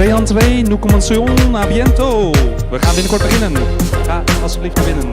2 aan 2, nous commençons à bientôt. We gaan binnenkort beginnen. Ga alsjeblieft naar binnen.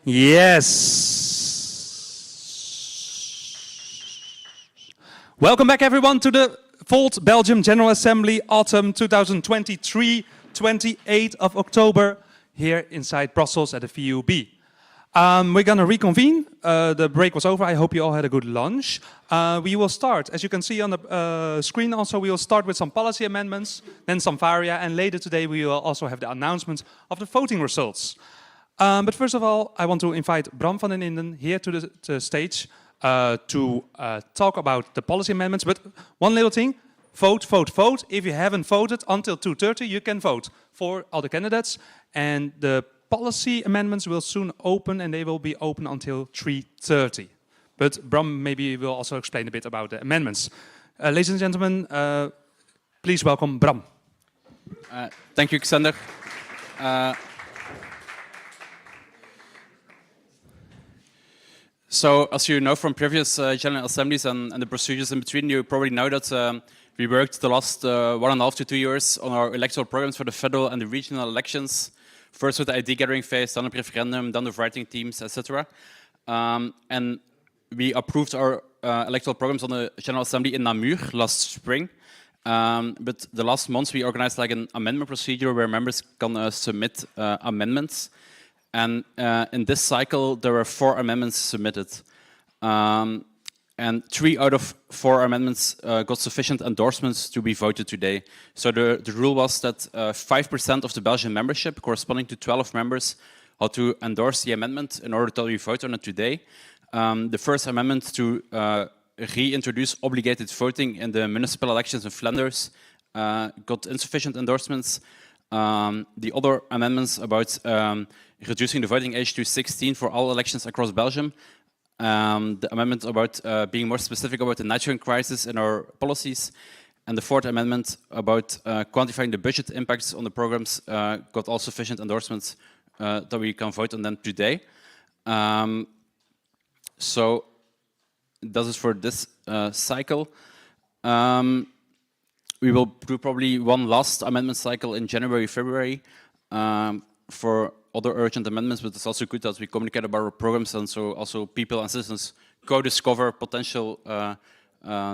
Yes. Welcome back everyone to the Volt Belgium General Assembly Autumn 2023, 28th of October, here inside Brussels at the VUB. We're gonna reconvene. The break was over. I hope you all had a good lunch. We will start, as you can see on the screen also, we will start with some policy amendments, then some varia, and later today we will also have the announcement of the voting results. But first of all, I want to invite Bram van den Inden here to the stage. to talk about the policy amendments. But one little thing, vote, vote, vote. If you haven't voted until 2:30, you can vote for all the candidates. And the policy amendments will soon open, and they will be open until 3:30. But Bram maybe will also explain a bit about the amendments. Ladies and gentlemen, please welcome Bram. Thank you, Xander. So, as you know from previous General Assemblies and the procedures in between, you probably know that we worked the last 1.5 to 2 years on our electoral programs for the federal and the regional elections. First with the ID gathering phase, then the referendum, then the writing teams, etc. And we approved our electoral programs on the General Assembly in Namur last spring. But the last months we organized like an amendment procedure where members can submit amendments. And in this cycle, there were 4 amendments submitted. And 3 out of 4 amendments got sufficient endorsements to be voted today. So the rule was that 5% of the Belgian membership, corresponding to 12 members, had to endorse the amendment in order that we vote on it today. The first amendment to reintroduce obligated voting in the municipal elections in Flanders got insufficient endorsements. The other amendments about reducing the voting age to 16 for all elections across Belgium, the amendment about being more specific about the nitrogen crisis in our policies, and the 4th amendment about quantifying the budget impacts on the programs got all sufficient endorsements that we can vote on them today. So that is for this cycle. We will do probably one last amendment cycle in January, February for other urgent amendments, but it's also good that we communicate about our programs, and so also people and citizens go discover potential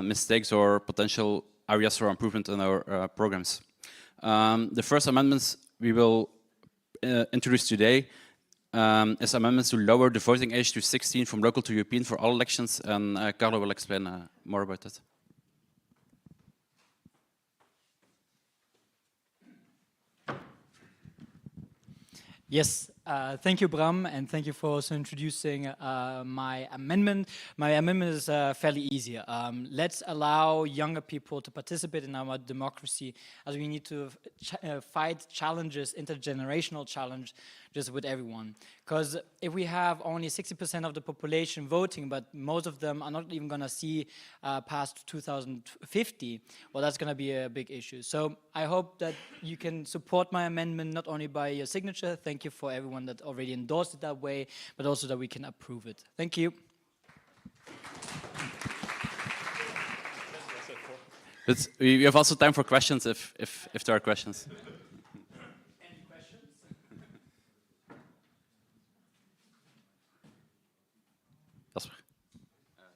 mistakes or potential areas for improvement in our programs. The first amendments we will introduce today is amendments to lower the voting age to 16 from local to European for all elections, and Carlo will explain more about that. Yes, thank you, Bram, and thank you for also introducing my amendment. My amendment is fairly easy. Let's allow younger people to participate in our democracy, as we need to fight challenges, intergenerational challenges with everyone. Because if we have only 60% of the population voting, but most of them are not even going to see past 2050, well, that's going to be a big issue. So I hope that you can support my amendment, not only by your signature. Thank you for everyone that already endorsed it that way, but also that we can approve it. Thank you. But we have also time for questions if there are questions.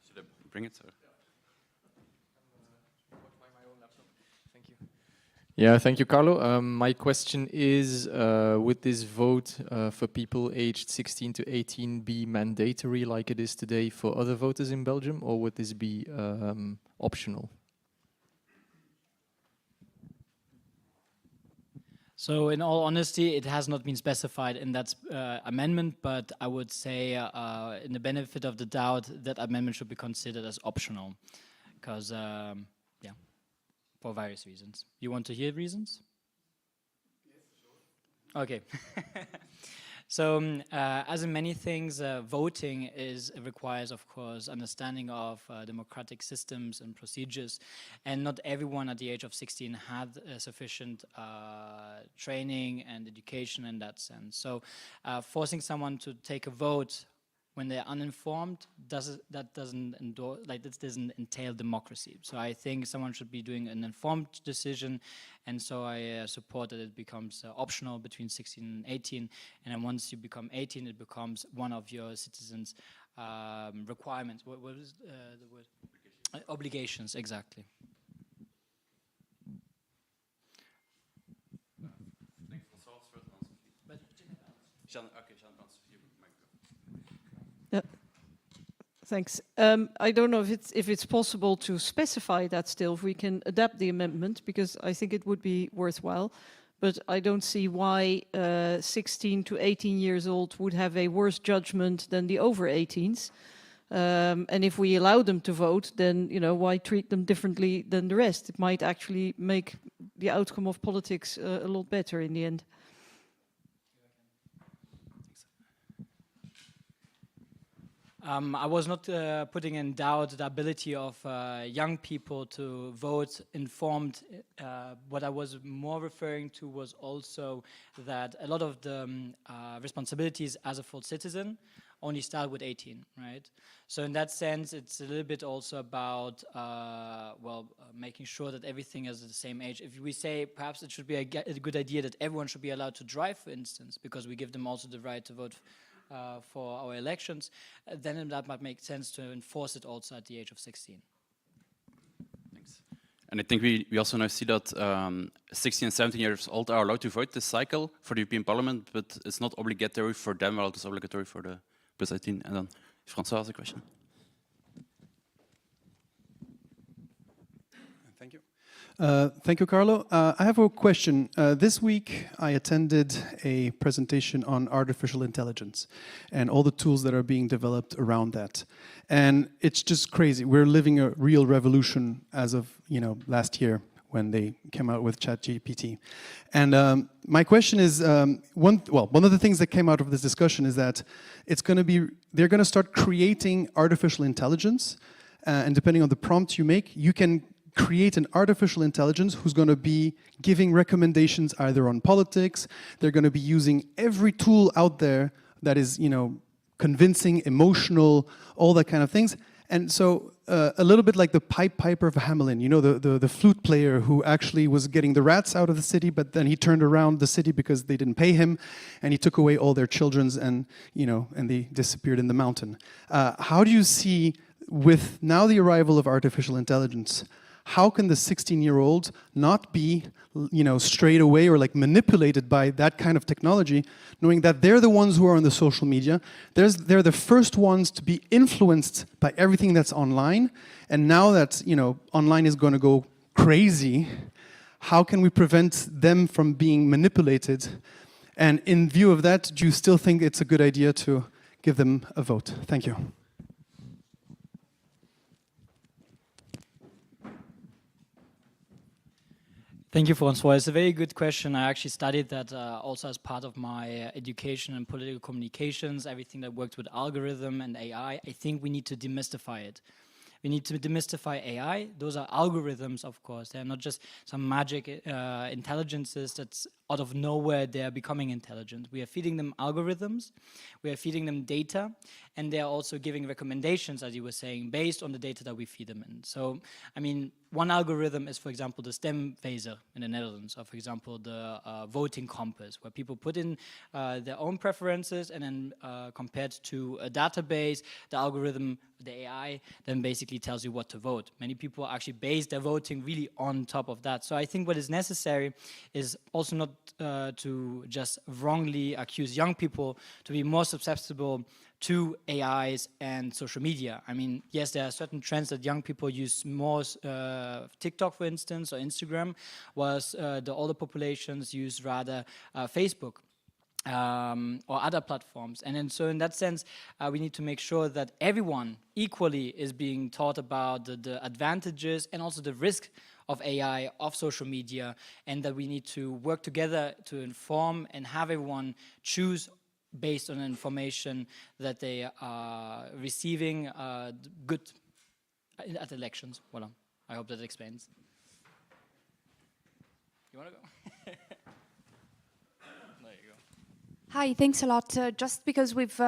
Should I bring it? Or? Thank you. Yeah, thank you, Carlo. My question is, would this vote for people aged 16 to 18 be mandatory like it is today for other voters in Belgium, or would this be optional? So in all honesty, it has not been specified in that amendment, but I would say in the benefit of the doubt, that amendment should be considered as optional. Because, yeah, for various reasons. You want to hear reasons? Yes, sure. Okay. So, as in many things, voting requires, of course, understanding of democratic systems and procedures, and not everyone at the age of 16 had sufficient training and education in that sense. So, forcing someone to take a vote when they're uninformed doesn't entail democracy. So I think someone should be doing an informed decision, and so I support that it becomes optional between 16 and 18, and then once you become 18, it becomes one of your citizens' requirements. What is the word? Obligations, exactly. Yeah. Thanks. I don't know if it's possible to specify that still, if we can adapt the amendment, because I think it would be worthwhile. But I don't see why 16 to 18 years old would have a worse judgment than the over 18s. And if we allow them to vote, then why treat them differently than the rest? It might actually make the outcome of politics a lot better in the end. I was not putting in doubt the ability of young people to vote informed. What I was more referring to was also that a lot of the responsibilities as a full citizen only start with 18, right? So in that sense, it's a little bit also about, making sure that everything is at the same age. If we say perhaps it should be a good idea that everyone should be allowed to drive, for instance, because we give them also the right to vote for our elections, then that might make sense to enforce it also at the age of 16. Thanks. And I think we also now see that 16 and 17 years old are allowed to vote this cycle for the European Parliament, but it's not obligatory for them, while it's obligatory for the plus 18. And then François has a question. Thank you. Thank you, Carlo. I have a question. This week, I attended a presentation on artificial intelligence and all the tools that are being developed around that. And it's just crazy. We're living a real revolution as of last year when they came out with ChatGPT. And my question is, one of the things that came out of this discussion is that they're going to start creating artificial intelligence, and depending on the prompt you make, you can create an artificial intelligence who's going to be giving recommendations either on politics. They're going to be using every tool out there that is, convincing, emotional, all that kind of things. And so a little bit like the Pied Piper of Hamelin, the flute player who actually was getting the rats out of the city, but then he turned around the city because they didn't pay him, and he took away all their children, and they disappeared in the mountain. How do you see, with now the arrival of artificial intelligence, how can the 16-year-old not be, strayed away or manipulated by that kind of technology, knowing that they're the ones who are on the social media, they're the first ones to be influenced by everything that's online, and now that online is going to go crazy, how can we prevent them from being manipulated? And in view of that, do you still think it's a good idea to give them a vote? Thank you. Thank you, François. It's a very good question. I actually studied that also as part of my education in political communications, everything that worked with algorithm and AI. I think we need to demystify it. We need to demystify AI. Those are algorithms, of course. They're not just some magic intelligences that's out of nowhere they're becoming intelligent. We are feeding them algorithms, we are feeding them data, and they're also giving recommendations, as you were saying, based on the data that we feed them in. So, one algorithm is, for example, the stemwijzer in the Netherlands, or for example, the voting compass, where people put in their own preferences, and then compared to a database, the algorithm, the AI, then basically tells you what to vote. Many people actually base their voting really on top of that. So I think what is necessary is also not to just wrongly accuse young people to be more susceptible to AIs and social media. Yes, there are certain trends that young people use more, TikTok, for instance, or Instagram, whilst the older populations use rather Facebook. Or other platforms. And so in that sense, we need to make sure that everyone equally is being taught about the advantages and also the risk of AI, of social media, and that we need to work together to inform and have everyone choose based on information that they are receiving good at elections. Voilà. I hope that explains. You want to go? Hi, thanks a lot. Just because we've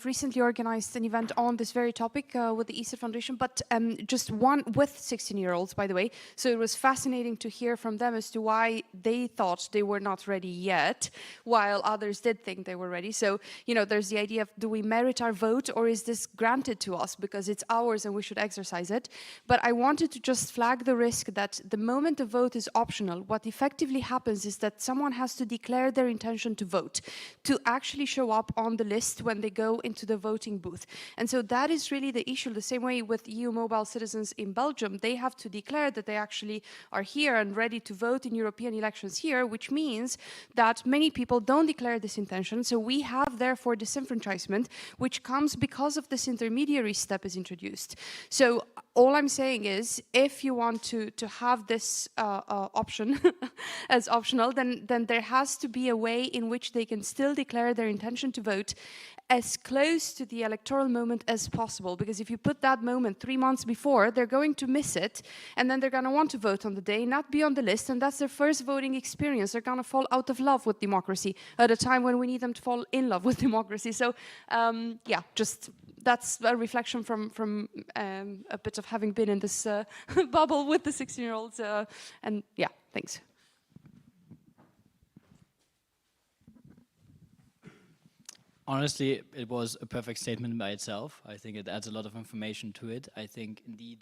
recently organized an event on this very topic with the ESA Foundation, but just one with 16-year-olds, by the way. So it was fascinating to hear from them as to why they thought they were not ready yet, while others did think they were ready. So, there's the idea of, do we merit our vote, or is this granted to us because it's ours and we should exercise it? But I wanted to just flag the risk that the moment the vote is optional, what effectively happens is that someone has to declare their intention to vote, to actually show up on the list when they go into the voting booth. And so that is really the issue. The same way with EU mobile citizens in Belgium, they have to declare that they actually are here and ready to vote in European elections here, which means that many people don't declare this intention. So we have therefore disenfranchisement, which comes because of this intermediary step is introduced. So all I'm saying is, if you want to have this option as optional, then there has to be a way in which they can still declare their intention to vote as close to the electoral moment as possible. Because if you put that moment 3 months before, they're going to miss it, and then they're going to want to vote on the day, not be on the list, and that's their first voting experience. They're going to fall out of love with democracy at a time when we need them to fall in love with democracy. So, yeah, just that's a reflection from a bit of having been in this bubble with the 16-year-olds, and yeah, thanks. Honestly, it was a perfect statement by itself. I think it adds a lot of information to it. I think indeed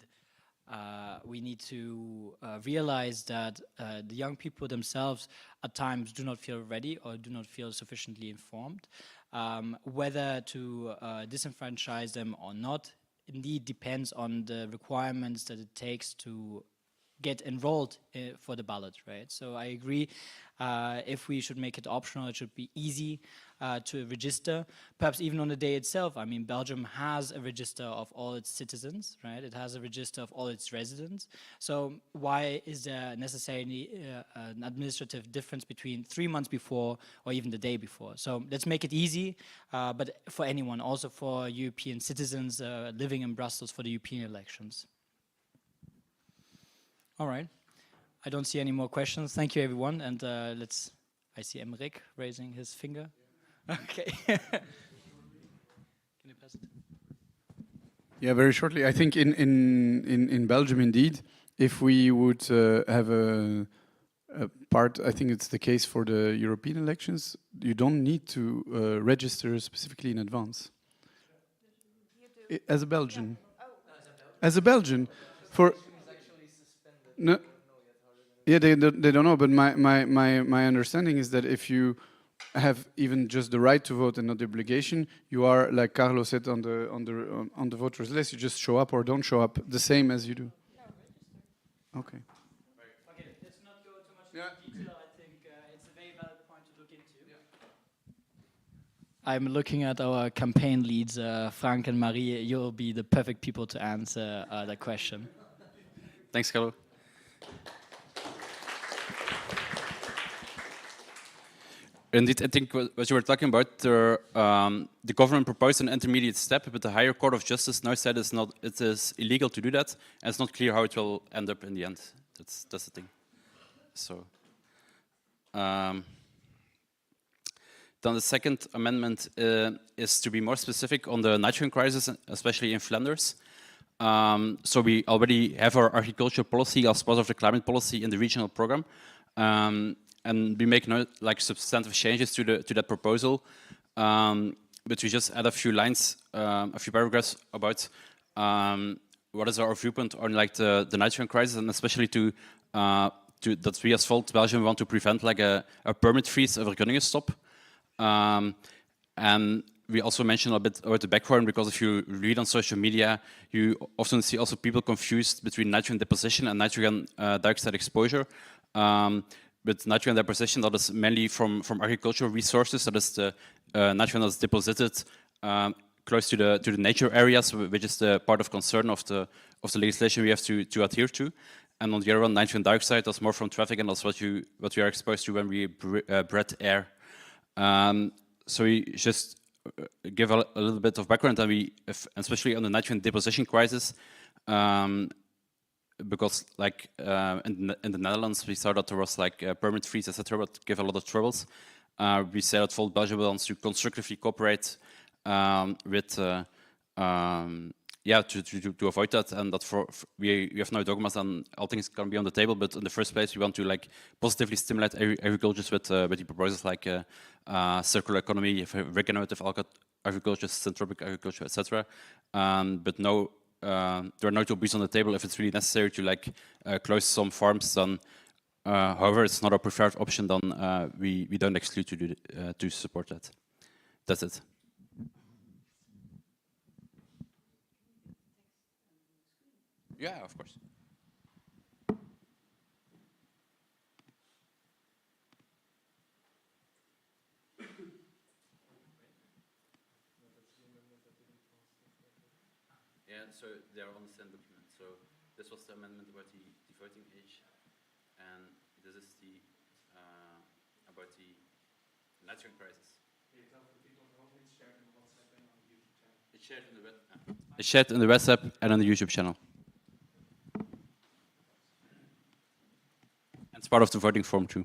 we need to realize that the young people themselves at times do not feel ready or do not feel sufficiently informed. Whether to disenfranchise them or not indeed depends on the requirements that it takes to get enrolled for the ballot, right? So I agree, if we should make it optional, it should be easy to register, perhaps even on the day itself. I mean, Belgium has a register of all its citizens, right? It has a register of all its residents. So why is there necessarily an administrative difference between 3 months before or even the day before? So let's make it easy, but for anyone, also for European citizens living in Brussels for the European elections. All right. I don't see any more questions. Thank you, everyone. And I see Emmerich raising his finger. Okay. Can you pass it? Yeah, very shortly. I think in Belgium, indeed, if we would have a part, I think it's the case for the European elections, you don't need to register specifically in advance. As a Belgian. As a Belgian. For... No, yeah, they don't know. But my understanding is that if you have even just the right to vote and not the obligation, you are, like Carlo said, on the voters list. You just show up or don't show up, the same as you do. Okay. Okay, let's not go too much into detail. I think it's a very valid point to look into. I'm looking at our campaign leads, Frank and Marie. You'll be the perfect people to answer that question. Thanks, Carlo. Indeed, I think what you were talking about, the government proposed an intermediate step, but the higher court of justice now said it is illegal to do that, and it's not clear how it will end up in the end. That's the thing. So, then the second amendment is to be more specific on the nitrogen crisis, especially in Flanders. So we already have our agricultural policy as part of the climate policy in the regional program. And we make no substantive changes to that proposal, but we just add a few lines, a few paragraphs about what is our viewpoint on the nitrogen crisis, and especially that we as Volt Belgium want to prevent a permit freeze, a vergunningenstop. And we also mention a bit about the background, because if you read on social media, you often see also people confused between nitrogen deposition and nitrogen dioxide exposure. But nitrogen deposition, that is mainly from agricultural resources. That is the nitrogen that is deposited close to the nature areas, which is the part of concern of the legislation we have to adhere to. And on the other one, nitrogen dioxide, that's more from traffic, and that's what we are exposed to when we breathe air. So we just give a little bit of background, and especially on the nitrogen deposition crisis. Because in the Netherlands, we saw that there was a permit freeze, etc., but give a lot of troubles. We say that Volt Belgium wants to constructively cooperate with, to avoid that, and that we have no dogmas and all things can be on the table. But in the first place, we want to positively stimulate agriculture with the proposals like circular economy, regenerative agriculture, syntropic agriculture, etc. But no. There are no taboos on the table. If it's really necessary to close some farms, then However, it's not a preferred option. Then we don't exclude to support that. That's it. Yeah, of course. Yeah, so they are on the same document. So this was the amendment about the voting age, and this is the about the nitrogen crisis. It's shared in the web. It's shared in the WhatsApp and on the YouTube channel. And it's part of the voting form too.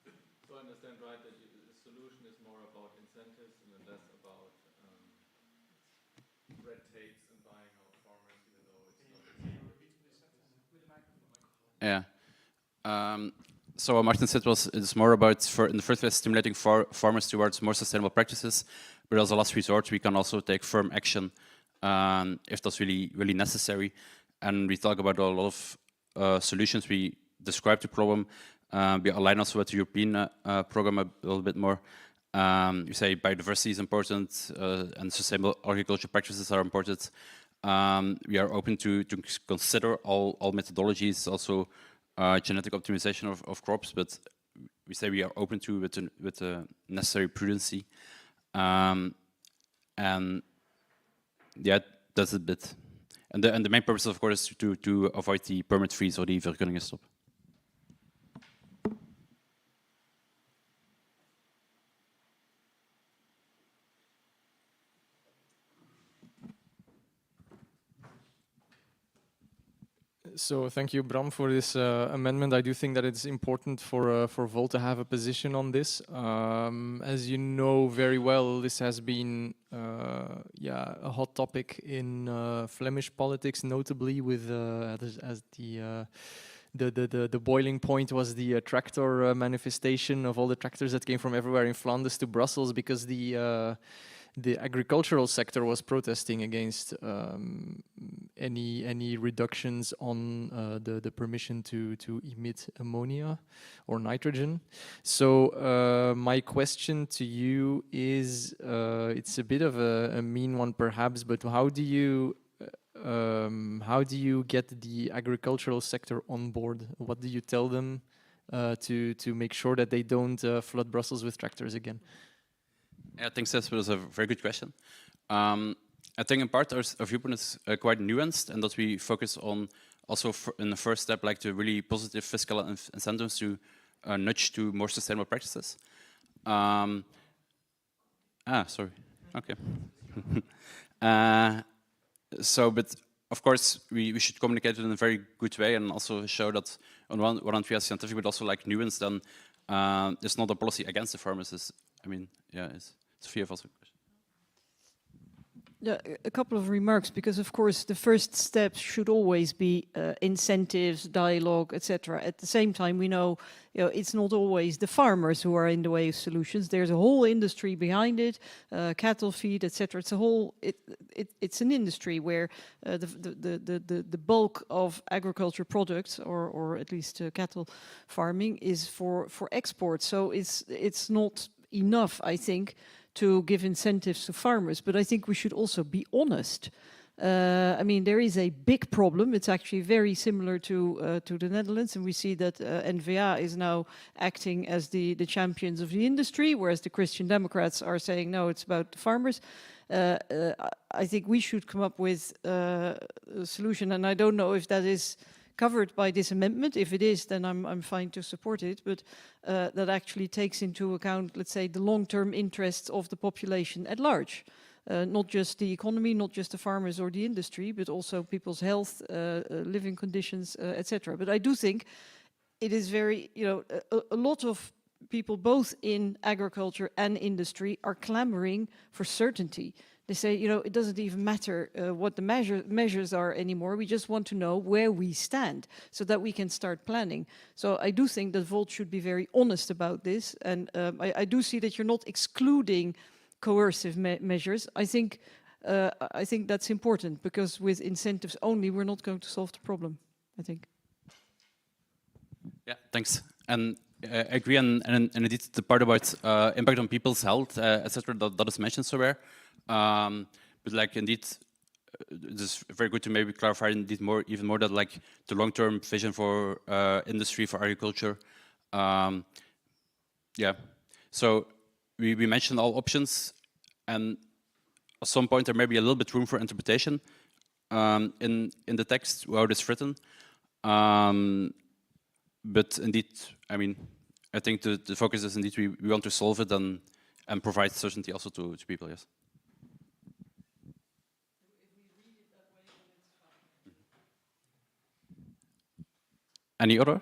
So I understand right that the solution is more about incentives and then less about red tapes and buying out farmers, even though it's not. Yeah. So what Martin said was it's more about, in the first place, stimulating farmers towards more sustainable practices, but as a last resort, we can also take firm action if that's really necessary. And we talk about a lot of solutions. We describe the problem. We align also with the European program a little bit more. You say biodiversity is important and sustainable agriculture practices are important. We are open to consider all methodologies, also genetic optimization of crops, but we say we are open to with the necessary prudency. And yeah, that's a bit. And the main purpose, of course, is to avoid the permit freeze or the vergunningenstop. So thank you, Bram, for this amendment. I do think that it's important for Volt to have a position on this. As you know very well, this has been a hot topic in Flemish politics, notably with as the boiling point was the tractor manifestation of all the tractors that came from everywhere in Flanders to Brussels, because the agricultural sector was protesting against any reductions on the permission to emit ammonia or nitrogen. So my question to you is, it's a bit of a mean one perhaps, but how do you get the agricultural sector on board? What do you tell them to make sure that they don't flood Brussels with tractors again? Yeah, I think that was a very good question. I think in part our viewpoint is quite nuanced, and that we focus on also in the first step, like the really positive fiscal incentives to nudge to more sustainable practices. Sorry. Okay. But of course we should communicate it in a very good way and also show that on one hand we are scientific, but also like nuanced. And it's not a policy against the farmers. It's Sophia also. Yeah, a couple of remarks, because of course the first step should always be incentives, dialogue, etc. At the same time, we know, it's not always the farmers who are in the way of solutions. There's a whole industry behind it, cattle feed, etc. It's a whole. It's an industry where the bulk of agriculture products, or at least cattle farming, is for export. So it's not enough, I think, to give incentives to farmers, but I think we should also be honest. I mean, there is a big problem. It's actually very similar to the Netherlands, and we see that N-VA is now acting as the champions of the industry, whereas the Christian Democrats are saying, no, it's about the farmers. I think we should come up with a solution, and I don't know if that is covered by this amendment. If it is, then I'm fine to support it, but that actually takes into account, let's say, the long-term interests of the population at large. Not just the economy, not just the farmers or the industry, but also people's health, living conditions, etc. But I do think it is very, a lot of people both in agriculture and industry are clamoring for certainty. They say, it doesn't even matter what the measures are anymore. We just want to know where we stand so that we can start planning. So I do think that Volt should be very honest about this. And I do see that you're not excluding coercive measures. I think that's important, because with incentives only, we're not going to solve the problem, I think. Yeah, thanks. And I agree, and indeed the part about impact on people's health, etc., that is mentioned somewhere. But like indeed, it is very good to maybe clarify indeed even more that like the long-term vision for industry, for agriculture. Yeah, so we mentioned all options, and at some point there may be a little bit room for interpretation in the text how it is written. But indeed, I mean, I think the focus is indeed we want to solve it and provide certainty also to people, yes. Any other?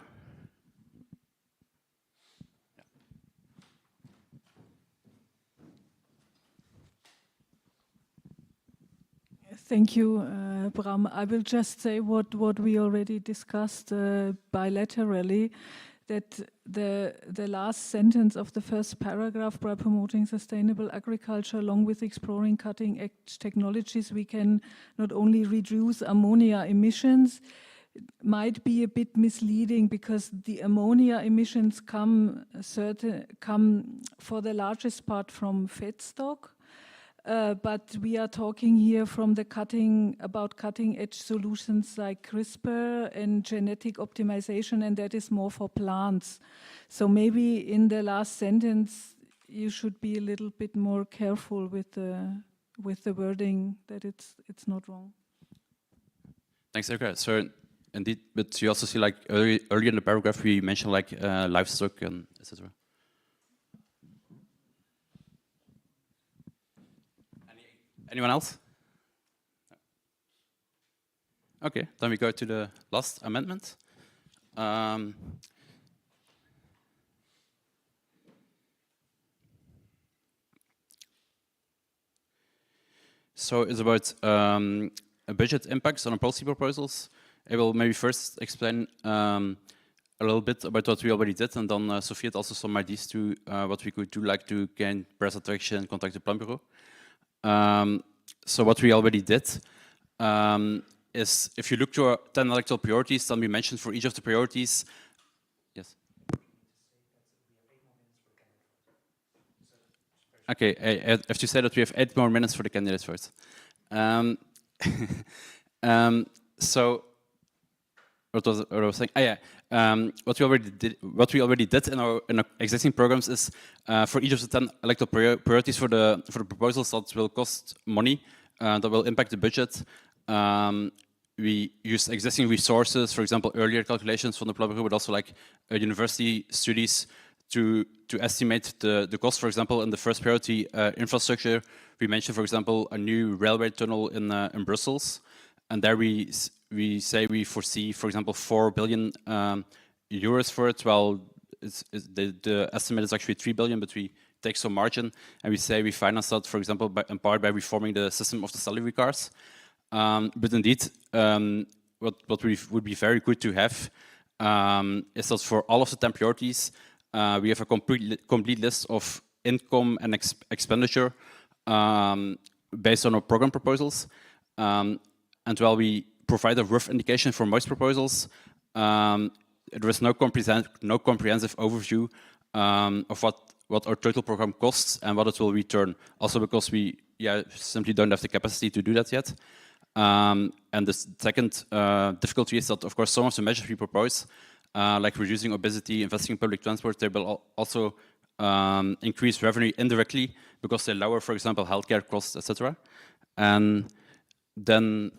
Thank you, Bram. I will just say what we already discussed bilaterally, that the last sentence of the first paragraph, by promoting sustainable agriculture along with exploring cutting-edge technologies, we can not only reduce ammonia emissions, might be a bit misleading because the ammonia emissions come for the largest part from feedstock. But we are talking here from the cutting-edge solutions like CRISPR and genetic optimization, and that is more for plants. So maybe in the last sentence, you should be a little bit more careful with the wording, that it's not wrong. Thanks, Erica. So indeed, but you also see like earlier in the paragraph we mentioned like livestock and etc. Anyone else? Okay, then we go to the last amendment. So it's about budget impacts on policy proposals. I will maybe first explain a little bit about what we already did, and then Sophie had also some ideas to what we could do, like to gain press attraction, contact the Plan Bureau. So what we already did is, if you look to our 10 electoral priorities, then we mentioned for each of the priorities. Yes. Okay, I have to say that we have 8 more minutes for the candidates vote. So what was I saying? Oh, yeah. What we already did in our existing programs is for each of the 10 electoral priorities for the proposals that will cost money, that will impact the budget. We use existing resources, for example, earlier calculations from the Plan Bureau, but also like university studies to estimate the cost. For example, in the first priority, infrastructure, we mentioned, for example, a new railway tunnel in Brussels, and there we say we foresee, for example, 4 billion euros for it. Well, the estimate is actually 3 billion, but we take some margin, and we say we finance that, for example, in part by reforming the system of the salary cars. But indeed, what would be very good to have is that for all of the 10 priorities, we have a complete list of income and expenditure based on our program proposals. And while we provide a rough indication for most proposals, there is no comprehensive overview of what our total program costs and what it will return. Also because we simply don't have the capacity to do that yet. And the second difficulty is that, of course, some of the measures we propose, like reducing obesity, investing in public transport, they will also increase revenue indirectly because they lower, for example, healthcare costs, etc. And then,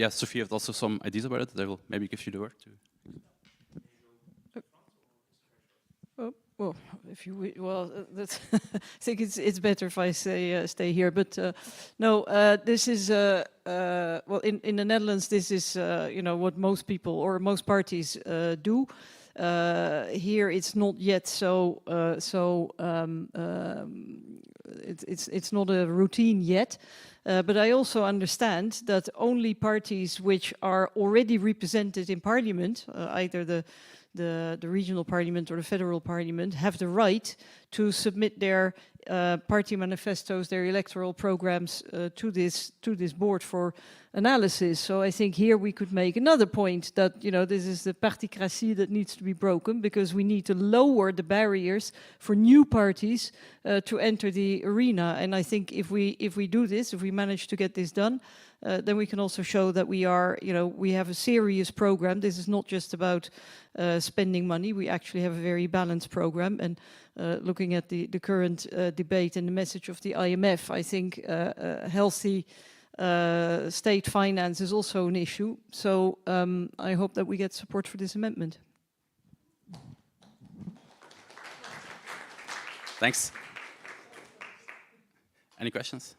Sophie has also some ideas about it. I will maybe give you the word. Well, if you that's I think it's better if I stay here. But no, this is well in the Netherlands. This is what most people or most parties do. Here it's not yet so it's not a routine yet. But I also understand that only parties which are already represented in Parliament, either the the regional parliament or the federal parliament have the right to submit their party manifestos, their electoral programs to this board for analysis. So I think here we could make another point that, you know, this is the particracy that needs to be broken, because we need to lower the barriers for new parties to enter the arena. And I think if we do this, if we manage to get this done, then we can also show that we are, you know, we have a serious program. This is not just about spending money. We actually have a very balanced program. And looking at the current debate and the message of the IMF, I think healthy state finance is also an issue. So I hope that we get support for this amendment. Thanks. Any questions?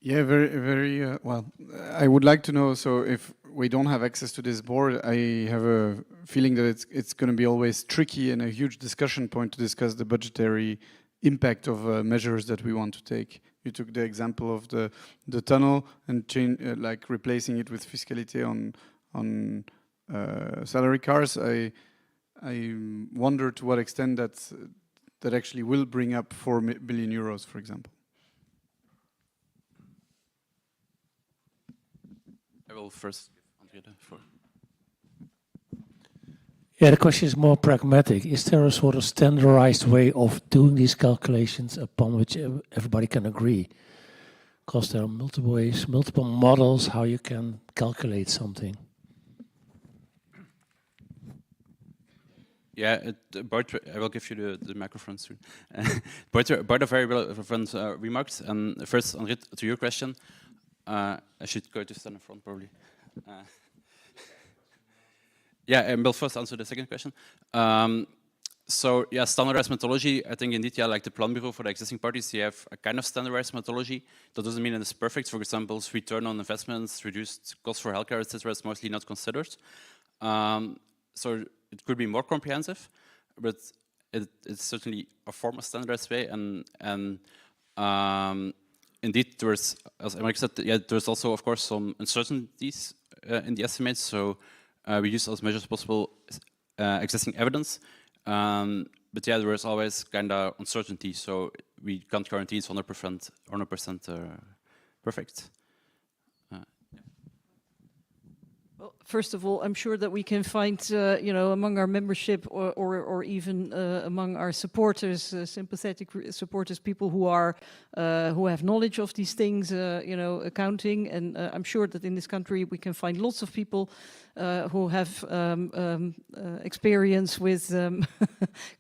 Yeah, very well. I would like to know, so if we don't have access to this board, I have a feeling that it's going to be always tricky and a huge discussion point to discuss the budgetary impact of measures that we want to take. You took the example of the tunnel and like replacing it with fiscality on salary cars. I wonder to what extent that actually will bring up 4 billion euros, for example. I will first give André the floor. Yeah, the question is more pragmatic. Is there a sort of standardized way of doing these calculations upon which everybody can agree? Because there are multiple ways, multiple models how you can calculate something. Yeah, Bart, I will give you the microphone soon. Bart are very relevant remarks. First, André, to your question, I should go to stand in front probably. Yeah, and we'll first answer the second question. So yeah, standardized methodology, I think indeed, yeah, like the Planbureau for the existing parties, you have a kind of standardized methodology. That doesn't mean it's perfect. For example, return on investments, reduced costs for healthcare, etc. is mostly not considered. So it could be more comprehensive, but it's certainly a form of standardized way. And indeed, there's, as Emmerich said, yeah, there's also, of course, some uncertainties in the estimates. So we use as much as possible existing evidence. But yeah, there is always kind of uncertainty. So we can't guarantee it's 100% perfect. Well, first of all, I'm sure that we can find, you know, among our membership or even among our supporters, sympathetic supporters, people who are who have knowledge of these things, you know, accounting. And I'm sure that in this country we can find lots of people who have experience with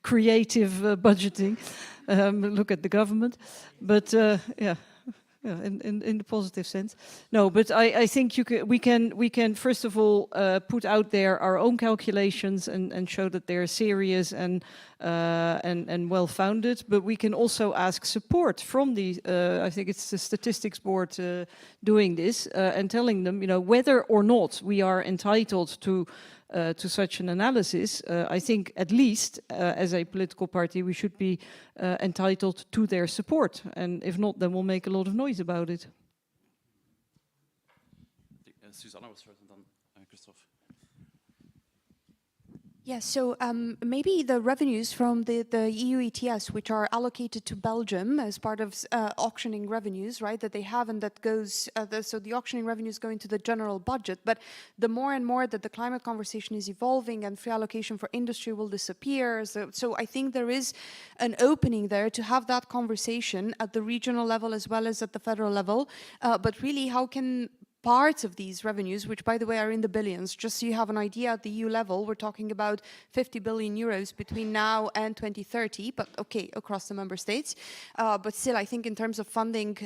creative budgeting. Look at the government, but yeah. Yeah, in the positive sense. No, but I think we can first of all put out there our own calculations and show that they're serious and well founded. But we can also ask support from the I think it's the statistics board doing this and telling them, you know, whether or not we are entitled to such an analysis. I think at least as a political party we should be entitled to their support, and if not, then we'll make a lot of noise about it. Susanna was first and then Christophe. Yeah, so maybe the revenues from the EU ETS, which are allocated to Belgium as part of auctioning revenues, right, that they have, and that goes, so the auctioning revenues go into the general budget. But the more and more that the climate conversation is evolving and free allocation for industry will disappear, so I think there is an opening there to have that conversation at the regional level as well as at the federal level. But really, how can parts of these revenues, which by the way are in the billions, just so you have an idea, at the EU level we're talking about 50 billion euros between now and 2030, but okay, across the member states. But still, I think in terms of funding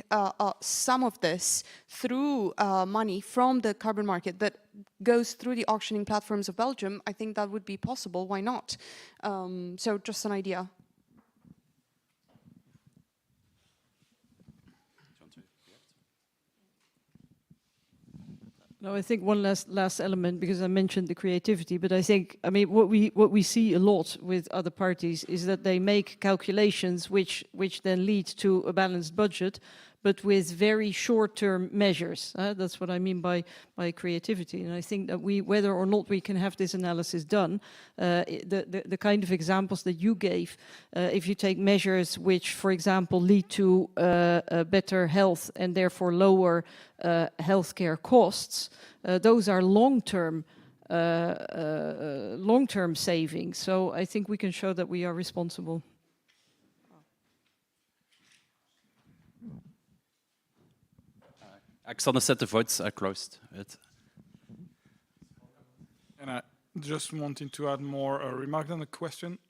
some of this through money from the carbon market that goes through the auctioning platforms of Belgium, I think that would be possible. Why not? So just an idea. No, I think one last element, because I mentioned the creativity, but I think, I mean, what we see a lot with other parties is that they make calculations which then lead to a balanced budget, but with very short-term measures. That's what I mean by creativity. And I think that whether or not we can have this analysis done, the kind of examples that you gave, if you take measures which, for example, lead to better health and therefore lower healthcare costs, those are long-term savings. So I think we can show that we are responsible. Alexander said the votes are closed. And I just wanted to add more a remark than a question.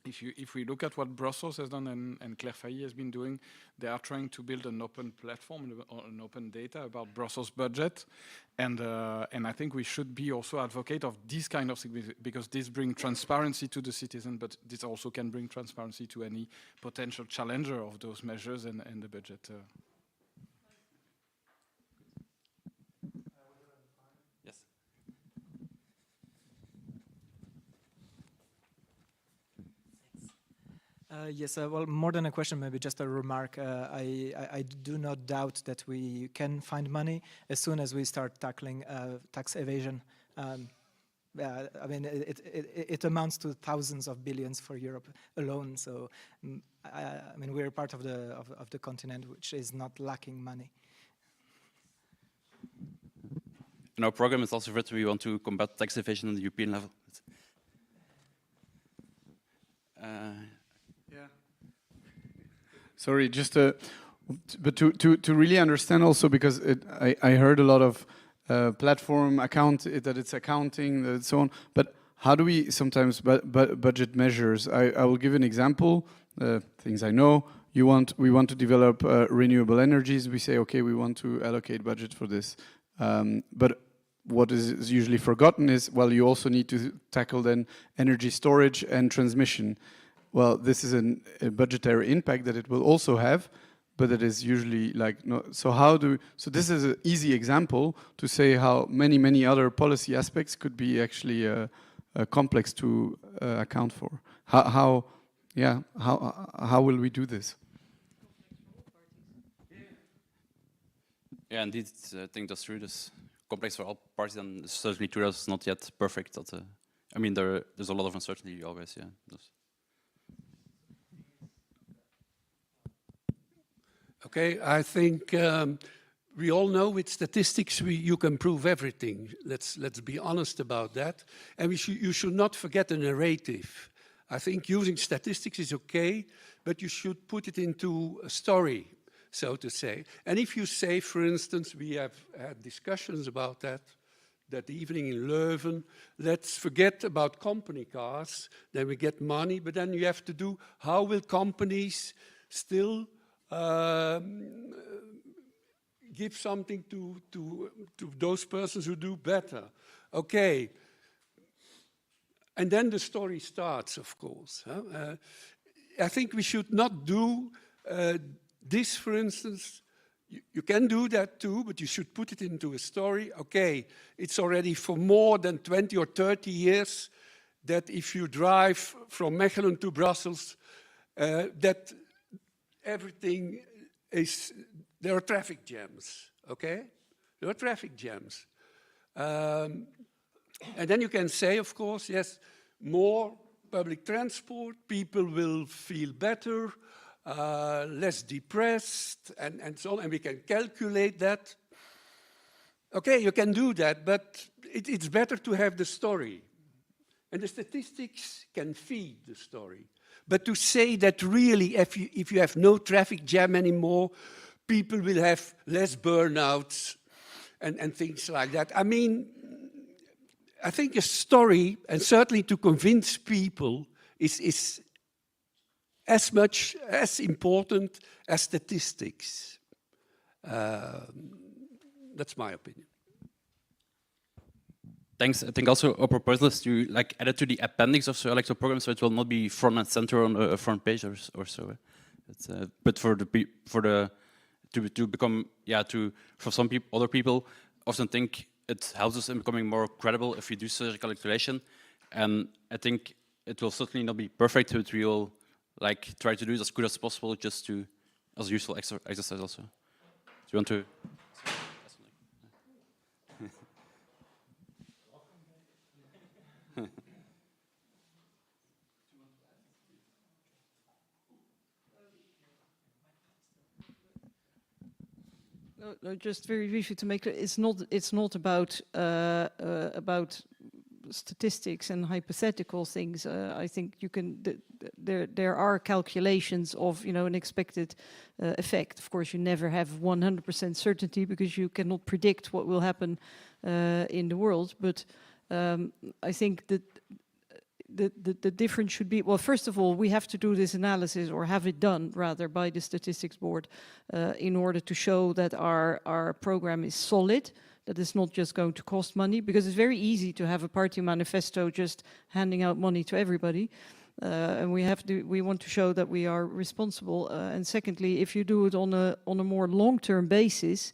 If we look at what Brussels has done and Claire Failly has been doing, they are trying to build an open platform, an open data about Brussels budget. And I think we should be also advocate of this kind of thing, because this brings transparency to the citizen, but this also can bring transparency to any potential challenger of those measures and the budget. Yes, well, more than a question, maybe just a remark. I do not doubt that we can find money as soon as we start tackling tax evasion. I mean, it amounts to thousands of billions for Europe alone. So, I mean, we're part of the continent which is not lacking money. In our program, it's also written we want to combat tax evasion on the European level. Sorry, just but to really understand also, because I heard a lot of platform that it's accounting, that it's so on. But how do we sometimes budget measures? I will give an example. Things I know. We want to develop renewable energies. We say, okay, we want to allocate budget for this. But what is usually forgotten is, well, you also need to tackle then energy storage and transmission. Well, this is a budgetary impact that it will also have, but it is usually like no. So this is an easy example to say how many other policy aspects could be actually complex to account for. How will we do this? Yeah, indeed, I think that's true. It's complex for all parties, and it's certainly true that it's not yet perfect. I mean, there's a lot of uncertainty always. Yeah. Okay, I think we all know with statistics you can prove everything. Let's be honest about that. And you should not forget the narrative. I think using statistics is okay, but you should put it into a story, so to say. And if you say, for instance, we have had discussions about that evening in Leuven, let's forget about company cars, then we get money, but then you have to do, how will companies still give something to those persons who do better? Okay. And then the story starts, of course. I think we should not do this, for instance. You can do that too, but you should put it into a story. Okay, it's already for more than 20 or 30 years that if you drive from Mechelen to Brussels, that everything is, there are traffic jams, okay? There are traffic jams. And then you can say, of course, yes, more public transport, people will feel better, less depressed, and so on, and we can calculate that. Okay, you can do that, but it's better to have the story. And the statistics can feed the story. But to say that really, if you have no traffic jam anymore, people will have less burnouts and things like that. I mean, I think a story, and certainly to convince people, is as much as important as statistics. That's my opinion. Thanks. I think also our proposal is to add it to the appendix of the electoral program, so it will not be front and center on a front page or so. But for some people, other people, often think it helps us in becoming more credible if we do such a calculation. And I think it will certainly not be perfect, but we will try to do it as good as possible, just to as a useful exercise also. Do you want to? No, just very briefly to make clear, it's not about statistics and hypothetical things. I think you can. There are calculations of an expected effect. Of course, you never have 100% certainty because you cannot predict what will happen in the world. But I think that the difference should be, well, first of all, we have to do this analysis, or have it done rather, by the Statistics Board in order to show that our program is solid, that it's not just going to cost money, because it's very easy to have a party manifesto just handing out money to everybody. And we want to show that we are responsible. And secondly, if you do it on a more long-term basis,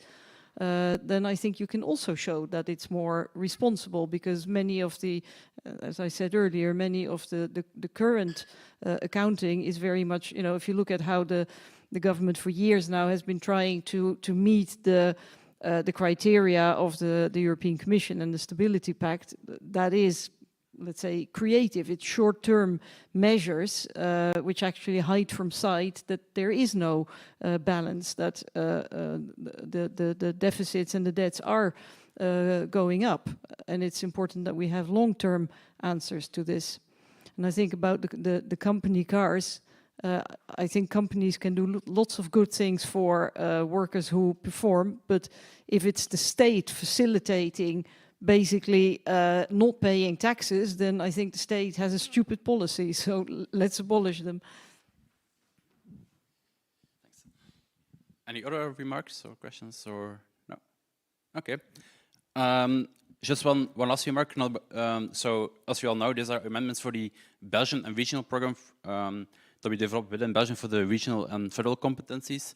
then I think you can also show that it's more responsible, because many of the, as I said earlier, many of the current accounting is very much, if you look at how the government for years now has been trying to meet the criteria of the European Commission and the Stability Pact, that is, let's say, creative. It's short-term measures which actually hide from sight that there is no balance, that the deficits and the debts are going up. And it's important that we have long-term answers to this. And I think about the company cars, I think companies can do lots of good things for workers who perform, but if it's the state facilitating basically not paying taxes, then I think the state has a stupid policy. So let's abolish them. Thanks. Any other remarks or questions, or no? Okay. Just one last remark. So as you all know, these are amendments for the Belgian and regional program that we developed within Belgium for the regional and federal competencies.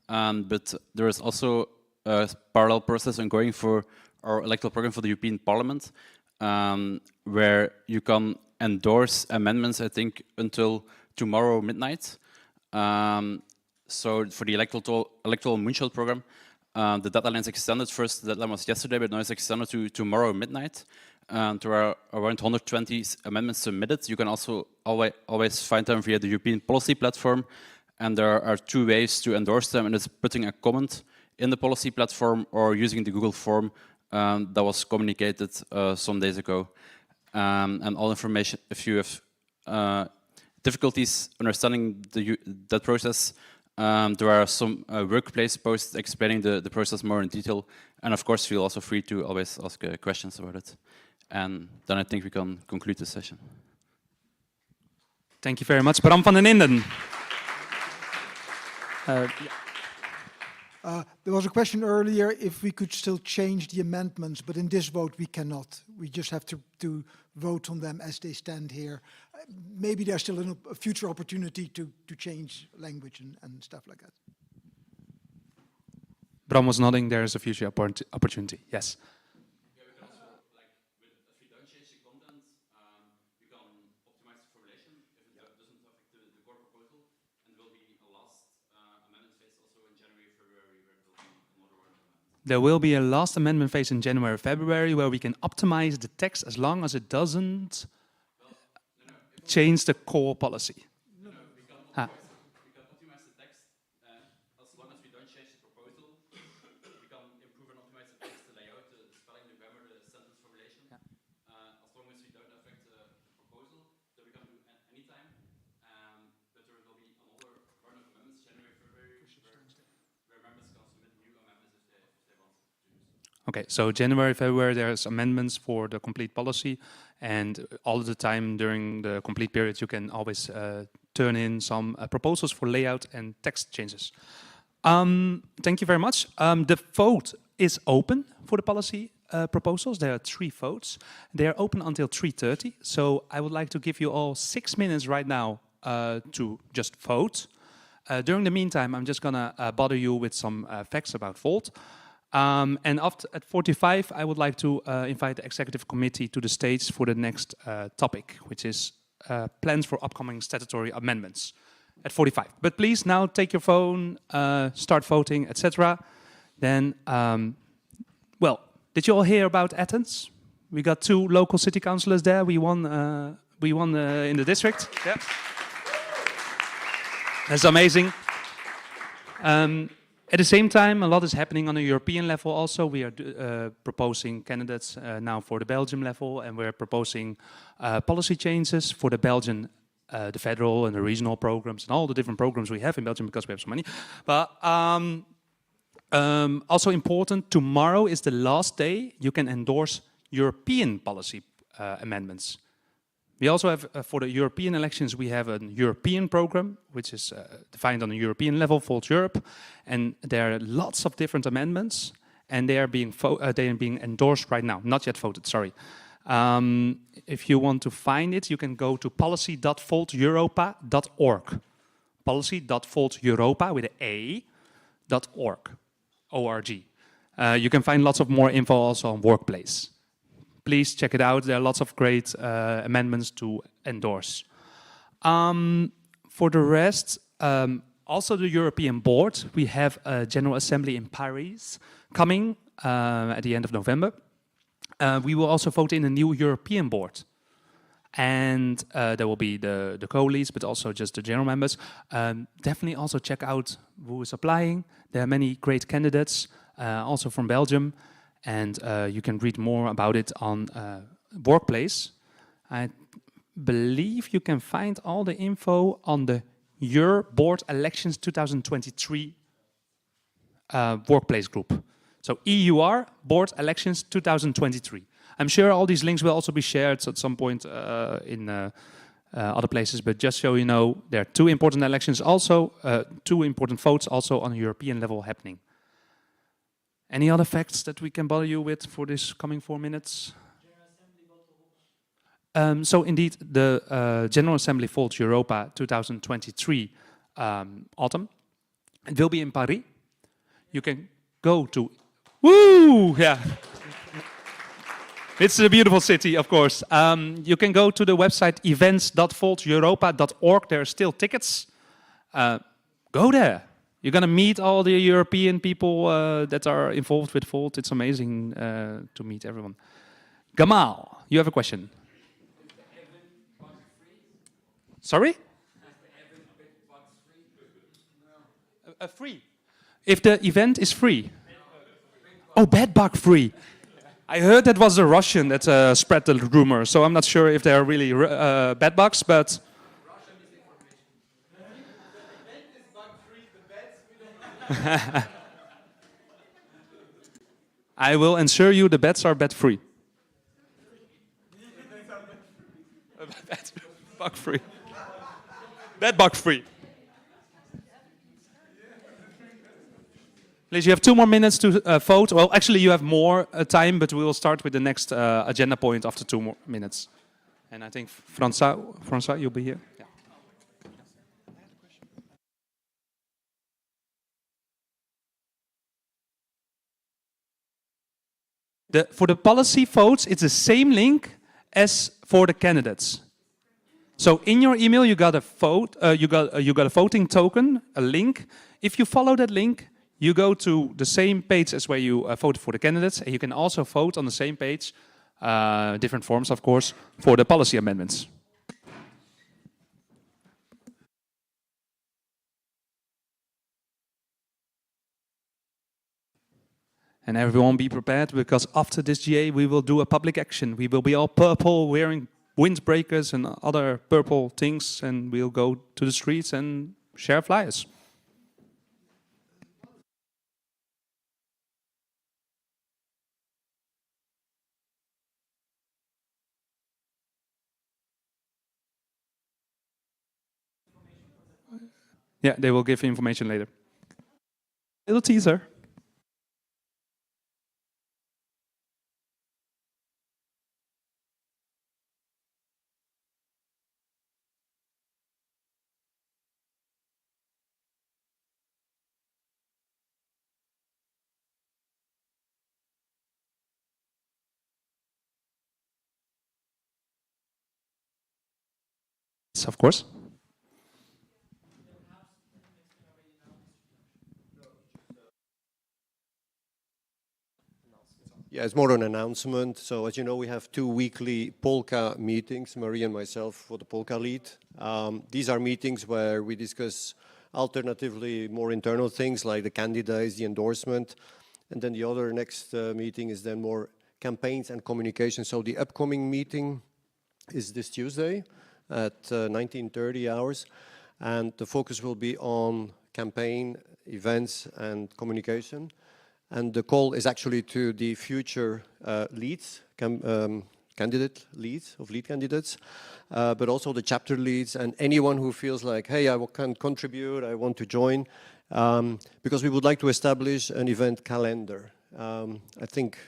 But there is also a parallel process ongoing for our electoral program for the European Parliament, where you can endorse amendments, I think, until tomorrow midnight. So for the electoral moonshot program, the deadline is extended. First, the deadline was yesterday, but now it's extended to tomorrow midnight. There are around 120 amendments submitted. You can also always find them via the European Policy Platform, and there are two ways to endorse them, and it's putting a comment in the policy platform or using the Google form that was communicated some days ago. And all information, if you have difficulties understanding that process, there are some workplace posts explaining the process more in detail. And of course, feel also free to always ask questions about it. And then I think we can conclude the session. Thank you very much, Bram van den Inden. There was a question earlier if we could still change the amendments, but in this vote we cannot. We just have to vote on them as they stand here. Maybe there's still a future opportunity to change language and stuff like that. Bram was nodding, there is a future opportunity, yes. There will be a last amendment phase in January, February, where we can optimize the text as long as it doesn't change the core policy. We can optimize the text as long as we don't change the proposal. We can improve and optimize the text, the layout, the spelling, the grammar, the sentence formulation. As long as we don't affect the proposal, that we can do any time. But there will be another round of amendments, January, February, where members can submit new amendments if they want to use. Okay, so January, February, there's amendments for the complete policy, and all the time during the complete period, you can always turn in some proposals for layout and text changes. Thank you very much. The vote is open for the policy proposals. There are 3 votes. They are open until 3:30. So I would like to give you all 6 minutes right now to just vote. During the meantime, I'm just gonna bother you with some facts about Volt. And at 45, I would like to invite the executive committee to the stage for the next topic, which is plans for upcoming statutory amendments at 45. But please now take your phone, start voting, etc. Then, well, did you all hear about Athens? We got 2 local city councillors there. We won in the district. Yeah. That's amazing. At the same time, a lot is happening on a European level also. We are proposing candidates now for the Belgium level, and we're proposing policy changes for the Belgian, the federal and the regional programs, and all the different programs we have in Belgium because we have so many. But also important, tomorrow is the last day you can endorse European policy amendments. We also have, for the European elections, we have a European program, which is defined on a European level, Volt Europe. And there are lots of different amendments, and they are being endorsed right now. Not yet voted, sorry. If you want to find it, you can go to policy.volteuropa.org. Policy.volteuropa with an A.org. O-R-G. You can find lots of more info also on Workplace. Please check it out. There are lots of great amendments to endorse. For the rest, also the European Board. We have a General Assembly in Paris coming at the end of November. We will also vote in a new European Board. And there will be the co-leads, but also just the general members. Definitely also check out who is applying. There are many great candidates, also from Belgium. And you can read more about it on Workplace. I believe you can find all the info on the Your Board Elections 2023 Workplace group. So EUR Board Elections 2023. I'm sure all these links will also be shared at some point in other places, but just so you know, there are 2 important elections also, 2 important votes also on a European level happening. Any other facts that we can bother you with for this coming 4 minutes? So indeed, the General Assembly Volt Europa 2023 autumn. It will be in Paris. You can go to... Woo! Yeah. It's a beautiful city, of course. You can go to the website events.volteuropa.org. There are still tickets. Go there. You're going to meet all the European people that are involved with Volt. It's amazing to meet everyone. Gamal, you have a question. Sorry? Free. If the event is free. Oh, bedbug free. I heard that was a Russian that spread the rumor, so I'm not sure if they are really bedbugs, but... I will ensure you the beds are bed-free. Bug-free. Bed-bug-free. Please, you have 2 more minutes to vote. Well, actually, you have more time, but we will start with the next agenda point after 2 more minutes. And I think, François, you'll be here. Yeah. For the policy votes, it's the same link as for the candidates. So in your email, you got a vote. You got a voting token, a link. If you follow that link, you go to the same page as where you voted for the candidates, and you can also vote on the same page, different forms, of course, for the policy amendments. And everyone be prepared, because after this GA, we will do a public action. We will be all purple, wearing windbreakers and other purple things, and we'll go to the streets and share flyers. Yeah, they will give information later. Little teaser. of course. Yeah, it's more an announcement. So as you know, we have 2 weekly Polka meetings, Marie and myself for the Polka lead. These are meetings where we discuss alternatively more internal things like the candidates, the endorsement. And then the other next meeting is then more campaigns and communication. So the upcoming meeting is this Tuesday at 19:30 hours. And the focus will be on campaign, events and communication. And the call is actually to the future leads, candidate leads of lead candidates, but also the chapter leads and anyone who feels like, hey, I can contribute, I want to join, because we would like to establish an event calendar. I think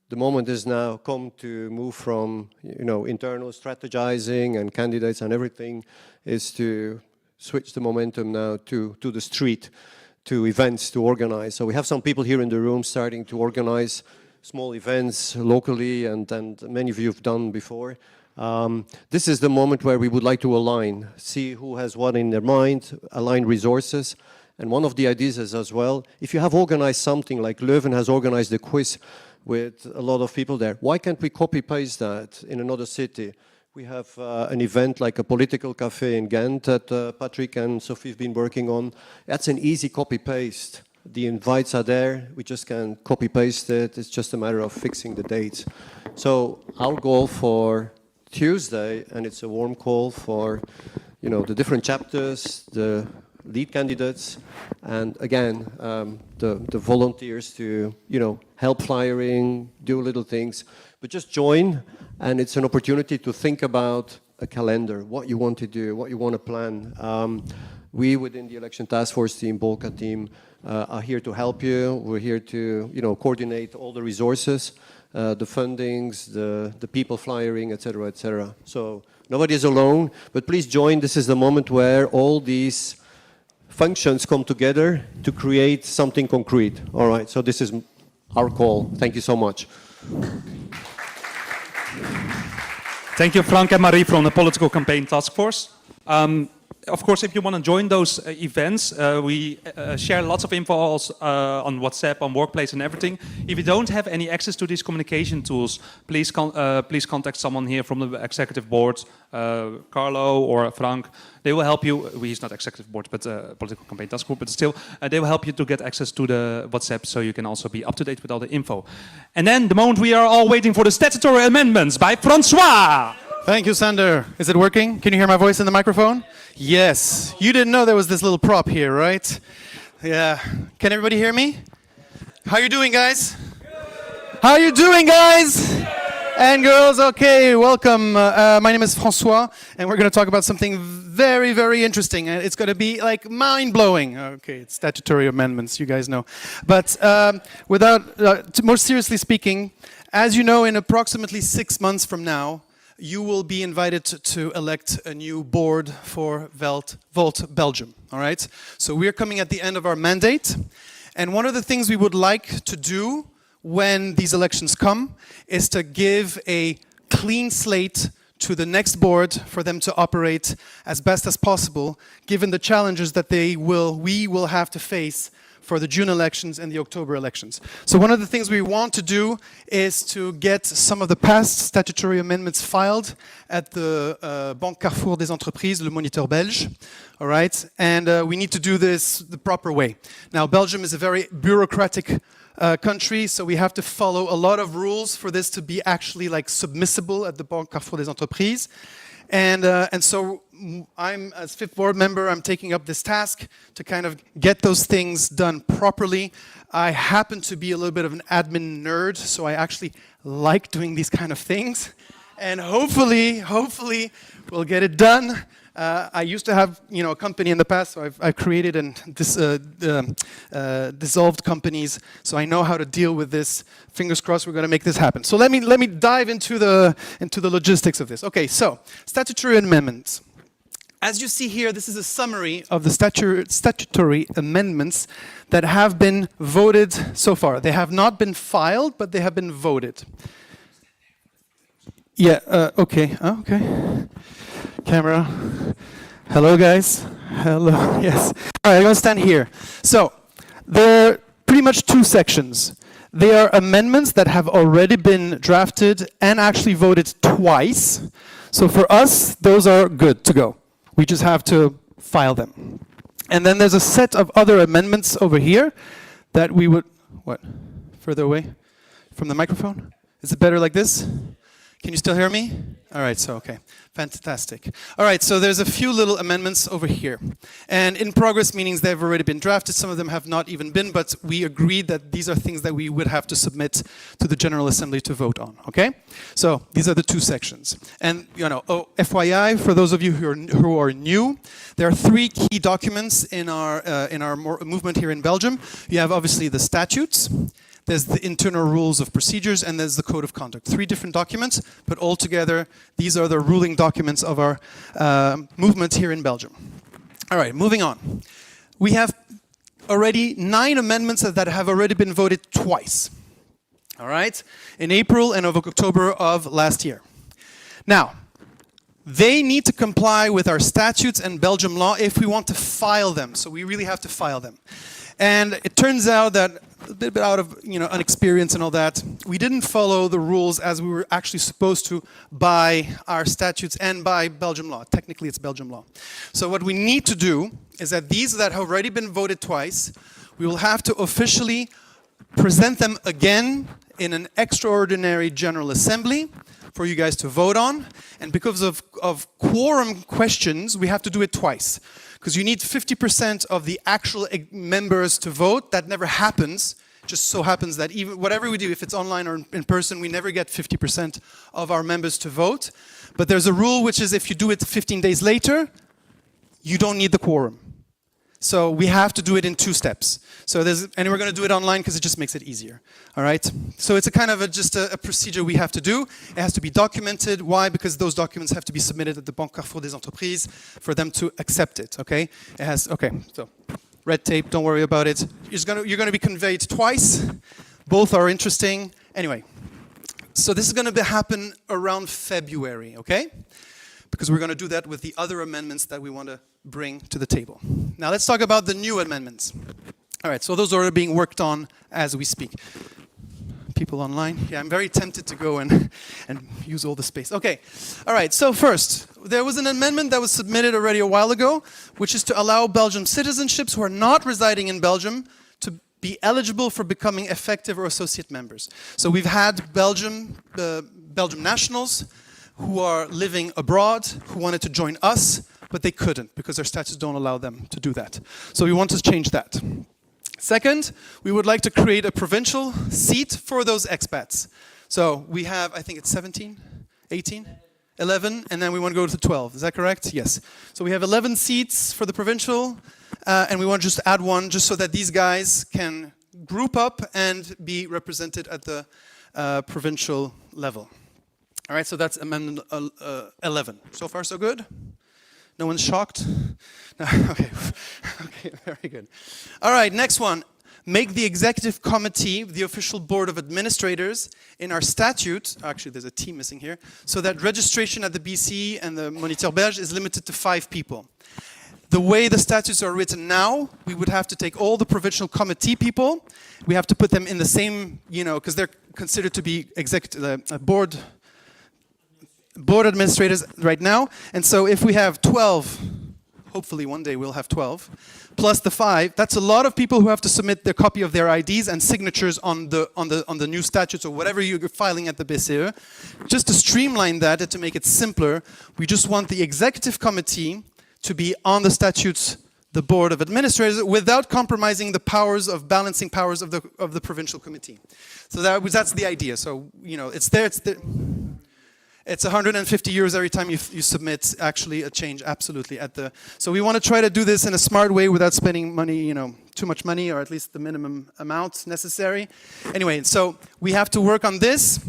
the moment is now come to move from, internal strategizing and candidates and everything is to switch the momentum now to the street, to events to organize. So we have some people here in the room starting to organize small events locally, and many of you have done before. This is the moment where we would like to align, see who has what in their mind, align resources. And one of the ideas is as well, if you have organized something like Leuven has organized a quiz with a lot of people there, why can't we copy-paste that in another city? We have an event like a political cafe in Ghent that Patrick and Sophie have been working on. That's an easy copy-paste. The invites are there. We just can copy-paste it. It's just a matter of fixing the dates. So our goal for Tuesday, and it's a warm call for, the different chapters, the lead candidates, and again, the volunteers to, help flyering, do little things, but just join, and it's an opportunity to think about a calendar, what you want to do, what you want to plan. We within the election task force team, Polka team, are here to help you. We're here to, coordinate all the resources, the fundings, the people flyering, etc., etc. So nobody is alone, but please join. This is the moment where all these functions come together to create something concrete. All right, so this is our call. Thank you so much. Thank you, Frank and Marie from the Political Campaign Task Force. Of course, if you want to join those events, we share lots of info on WhatsApp, on Workplace and everything. If you don't have any access to these communication tools, please contact someone here from the executive board, Carlo or Frank. They will help you. He's not executive board, but Political Campaign Task Group, but still, they will help you to get access to the WhatsApp so you can also be up to date with all the info. And then the moment we are all waiting for the statutory amendments by Francois. Thank you, Sander. Is it working? Can you hear my voice in the microphone? Yes. You didn't know there was this little prop here, right? Yeah. Can everybody hear me? How you doing, guys? How you doing, guys? And girls, okay, welcome. My name is Francois, and we're going to talk about something very, very interesting. It's going to be like mind-blowing. Okay, it's statutory amendments, you guys know. But more seriously speaking, as you know, in approximately 6 months from now, you will be invited to elect a new board for Volt Belgium, all right? So we're coming at the end of our mandate, and one of the things we would like to do when these elections come is to give a clean slate to the next board for them to operate as best as possible, given the challenges that we will have to face for the June elections and the October elections. So one of the things we want to do is to get some of the past statutory amendments filed at the Banque Carrefour des Entreprises, le Moniteur Belge, all right? And we need to do this the proper way. Now, Belgium is a very bureaucratic country, so we have to follow a lot of rules for this to be actually like submissible at the Banque Carrefour des Entreprises. And so I'm, as fifth board member, I'm taking up this task to kind of get those things done properly. I happen to be a little bit of an admin nerd, so I actually like doing these kind of things. And hopefully we'll get it done. I used to have, a company in the past, so I've created and dissolved companies, so I know how to deal with this. Fingers crossed, we're going to make this happen. So let me dive into the logistics of this. Okay, so statutory amendments. As you see here, this is a summary of the statutory amendments that have been voted so far. They have not been filed, but they have been voted. Yeah. Okay. Okay. Camera. Hello, guys. Hello. Yes. All right, I'm going to stand here. So, there are pretty much two sections. They are amendments that have already been drafted and actually voted twice. So for us, those are good to go. We just have to file them. And then there's a set of other amendments over here that we would, what, further away from the microphone? Is it better like this? Can you still hear me? All right, so okay, fantastic. All right, so there's a few little amendments over here. And in progress meanings they've already been drafted, some of them have not even been, but we agreed that these are things that we would have to submit to the General Assembly to vote on, okay? So these are the two sections. And you know, FYI, for those of you who are new, there are three key documents in our movement here in Belgium. You have obviously the statutes, there's the internal rules of procedures, and there's the code of conduct. Three different documents, but all together, these are the ruling documents of our movement here in Belgium. All right, moving on. We have already 9 amendments that have already been voted twice. All right, in April and October of last year. Now, they need to comply with our statutes and Belgium law if we want to file them. So we really have to file them. And it turns out that a bit out of inexperience and all that, we didn't follow the rules as we were actually supposed to by our statutes and by Belgium law. Technically, it's Belgium law. So what we need to do is that these that have already been voted twice, we will have to officially present them again in an extraordinary General Assembly for you guys to vote on. And because of quorum questions, we have to do it twice. Because you need 50% of the actual members to vote. That never happens. Just so happens that even whatever we do, if it's online or in person, we never get 50% of our members to vote. But there's a rule which is if you do it 15 days later, you don't need the quorum. So we have to do it in 2 steps. So and we're going to do it online because it just makes it easier. All right. So it's a kind of just a procedure we have to do. It has to be documented. Why? Because those documents have to be submitted at the Banque Carrefour des Entreprises for them to accept it. Okay. It has. Okay. So red tape. Don't worry about it. You're going to be conveyed twice. Both are interesting. Anyway. So this is going to happen around February. Okay. Because we're going to do that with the other amendments that we want to bring to the table. Now let's talk about the new amendments. All right, so those are being worked on as we speak. People online? Yeah, I'm very tempted to go and use all the space. Okay, all right, so first, there was an amendment that was submitted already a while ago, which is to allow Belgian citizenships who are not residing in Belgium to be eligible for becoming effective or associate members. So we've had Belgium nationals who are living abroad, who wanted to join us, but they couldn't because their statutes don't allow them to do that. So we want to change that. Second, we would like to create a provincial seat for those expats. So we have, I think it's 17, 18, 11, and then we want to go to 12. Is that correct? Yes. So we have 11 seats for the provincial, and we want to just add one just so that these guys can group up and be represented at the provincial level. All right, so that's amendment 11. So far, so good? No one's shocked? No, okay. Okay, very good. All right, next one. Make the executive committee the official board of administrators in our statute. Actually, there's a T missing here. So that registration at the BC and the Moniteur Belge is limited to 5 people. The way the statutes are written now, we would have to take all the provincial committee people. We have to put them in the same, because they're considered to be board administrators right now. And so if we have 12, hopefully one day we'll have 12, plus the 5, that's a lot of people who have to submit their copy of their IDs and signatures on the new statutes or whatever you're filing at the BCE. Just to streamline that and to make it simpler, we just want the executive committee to be on the statutes, the board of administrators, without compromising the powers of balancing powers of the provincial committee. So that's the idea. So it's there. It's 150 euros every time you submit actually a change, absolutely. So we want to try to do this in a smart way without spending money, too much money, or at least the minimum amount necessary. Anyway, so we have to work on this.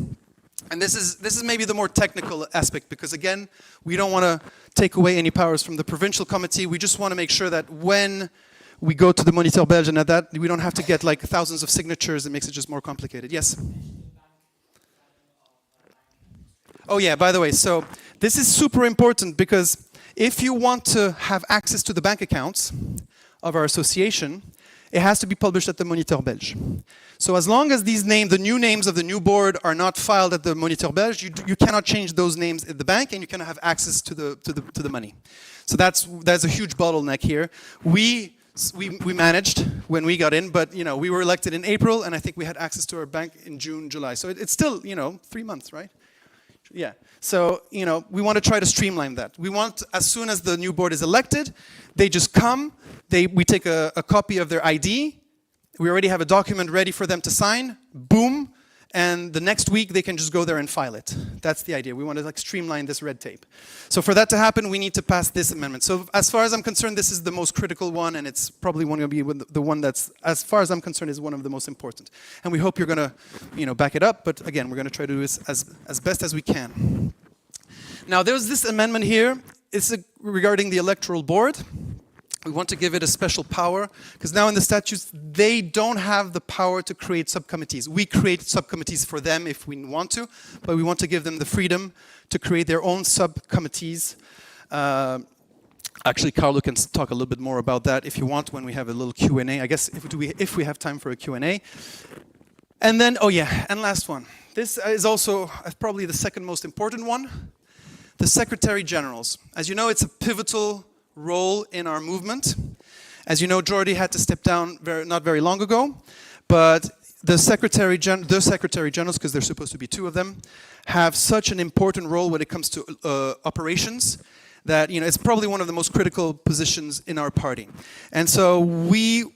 And this is maybe the more technical aspect, because again, we don't want to take away any powers from the provincial committee. We just want to make sure that when we go to the Moniteur Belge and at that, we don't have to get like thousands of signatures. It makes it just more complicated. Yes? Oh yeah, by the way, so this is super important because if you want to have access to the bank accounts of our association, it has to be published at the Moniteur Belge. So as long as these names, the new names of the new board are not filed at the Moniteur Belge, you cannot change those names at the bank and you cannot have access to the money. So that's a huge bottleneck here. We managed when we got in, but we were elected in April and I think we had access to our bank in June, July. So it's still 3 months, right? Yeah. So, we want to try to streamline that. We want, as soon as the new board is elected, they just come, we take a copy of their ID, we already have a document ready for them to sign, boom, and the next week they can just go there and file it. That's the idea. We want to streamline this red tape. So for that to happen, we need to pass this amendment. So as far as I'm concerned, this is the most critical one, and it's probably going to be the one that's, as far as I'm concerned, is one of the most important. And we hope you're going to, back it up. But again, we're going to try to do this as best as we can. Now, there's this amendment here. It's regarding the electoral board. We want to give it a special power, because now in the statutes, they don't have the power to create subcommittees. We create subcommittees for them if we want to, but we want to give them the freedom to create their own subcommittees. Actually, Carlo can talk a little bit more about that if you want when we have a little Q&A. I guess if we have time for a Q&A. And then, oh yeah, and last one. This is also probably the second most important one. The Secretary Generals. As you know, it's a pivotal role in our movement. As you know, Jordi had to step down not very long ago, but the Secretary Generals, because there's supposed to be 2 of them, have such an important role when it comes to operations that it's probably one of the most critical positions in our party. And so we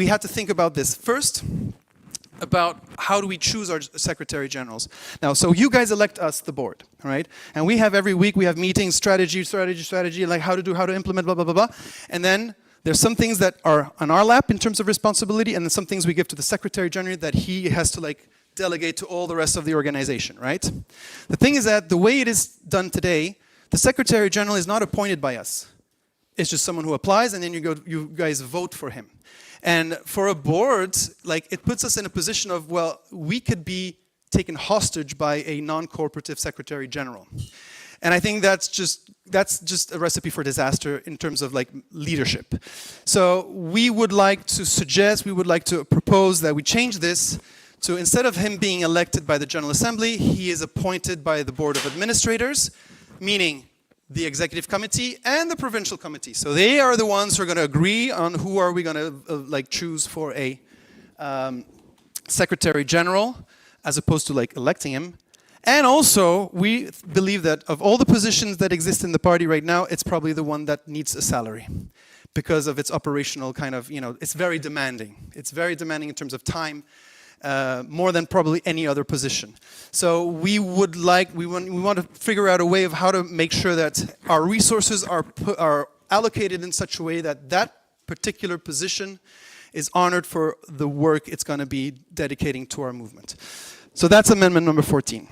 had to think about this first, about how do we choose our Secretary Generals. Now, so you guys elect us, the board, right? And we have every week, we have meetings, strategy, like how to implement, blah, blah, blah, blah. And then there's some things that are on our lap in terms of responsibility, and then some things we give to the Secretary General that he has to delegate to all the rest of the organization, right? The thing is that the way it is done today, the Secretary General is not appointed by us. It's just someone who applies, and then you guys vote for him. And for a board, it puts us in a position of, well, we could be taken hostage by a non-cooperative Secretary General. And I think that's just a recipe for disaster in terms of leadership. So we would like to propose that we change this to, instead of him being elected by the General Assembly, he is appointed by the Board of Administrators, meaning the Executive Committee and the Provincial Committee. So they are the ones who are going to agree on who are we going to choose for a Secretary General, as opposed to electing him. And also, we believe that of all the positions that exist in the party right now, it's probably the one that needs a salary, because of its operational it's very demanding. It's very demanding in terms of time, more than probably any other position. So we want to figure out a way of how to make sure that our resources are allocated in such a way that that particular position is honored for the work it's going to be dedicating to our movement. So that's amendment number 14.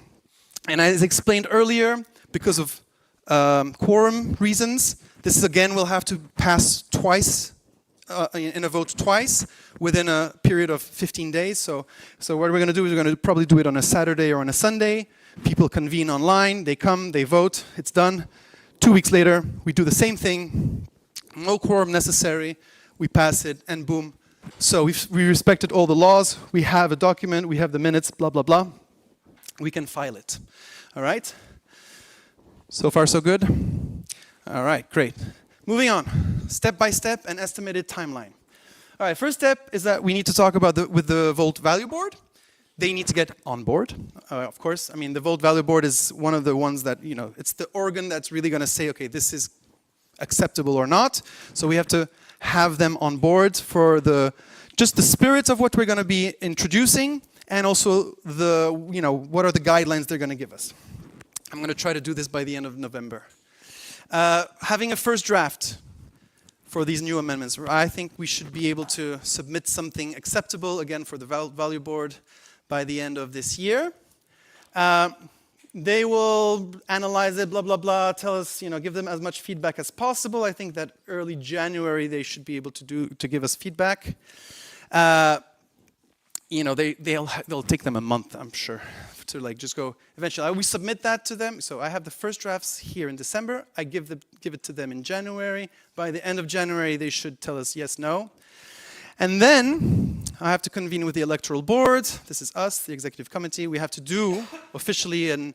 And as explained earlier, because of quorum reasons, this again will have to pass twice, in a vote twice, within a period of 15 days. So what we're going to do is we're going to probably do it on a Saturday or on a Sunday. People convene online, they come, they vote, it's done. 2 weeks later, we do the same thing, no quorum necessary, we pass it, and boom. So we respected all the laws, we have a document, we have the minutes, blah, blah, blah. We can file it. All right? So far, so good? All right, great. Moving on, step by step and estimated timeline. All right, first step is that we need to talk about with the Volt Value Board. They need to get on board, of course. I mean, the Volt Value Board is one of the ones that, it's the organ that's really going to say, okay, this is acceptable or not. So we have to have them on board for just the spirit of what we're going to be introducing, and also what are the guidelines they're going to give us. I'm going to try to do this by the end of November. Having a first draft for these new amendments, I think we should be able to submit something acceptable, again, for the Value Board by the end of this year. They will analyze it, blah, blah, blah, tell us, give them as much feedback as possible. I think that early January they should be able to give us feedback. you know, they'll take them a month, I'm sure, to like just go. Eventually, we submit that to them. So I have the first drafts here in December. I give it to them in January. By the end of January, they should tell us yes, no. And then I have to convene with the electoral board. This is us, the executive committee. We have to do officially an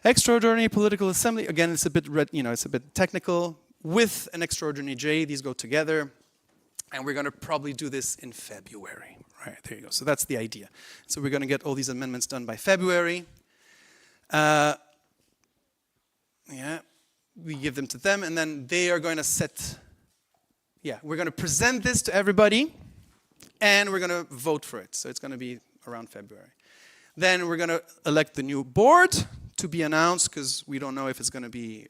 extraordinary political assembly. Again, it's a bit, it's a bit technical. With an extraordinary J, these go together. And we're going to probably do this in February. Right, there you go. So that's the idea. So we're going to get all these amendments done by February. Yeah, we give them to them, and then they are going to set. Yeah, we're going to present this to everybody, and we're going to vote for it. So it's going to be around February. Then we're going to elect the new board to be announced, because we don't know if it's going to be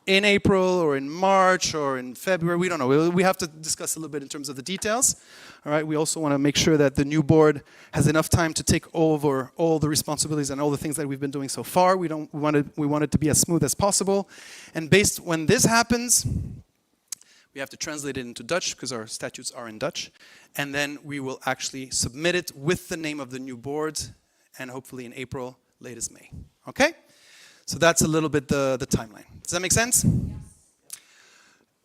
in April or in March or in February. We don't know. We have to discuss a little bit in terms of the details. All right. We also want to make sure that the new board has enough time to take over all the responsibilities and all the things that we've been doing so far. We want it to be as smooth as possible. And when this happens, we have to translate it into Dutch because our statutes are in Dutch. And then we will actually submit it with the name of the new board, and hopefully in April, latest May. Okay? So that's a little bit the timeline. Does that make sense? Yes.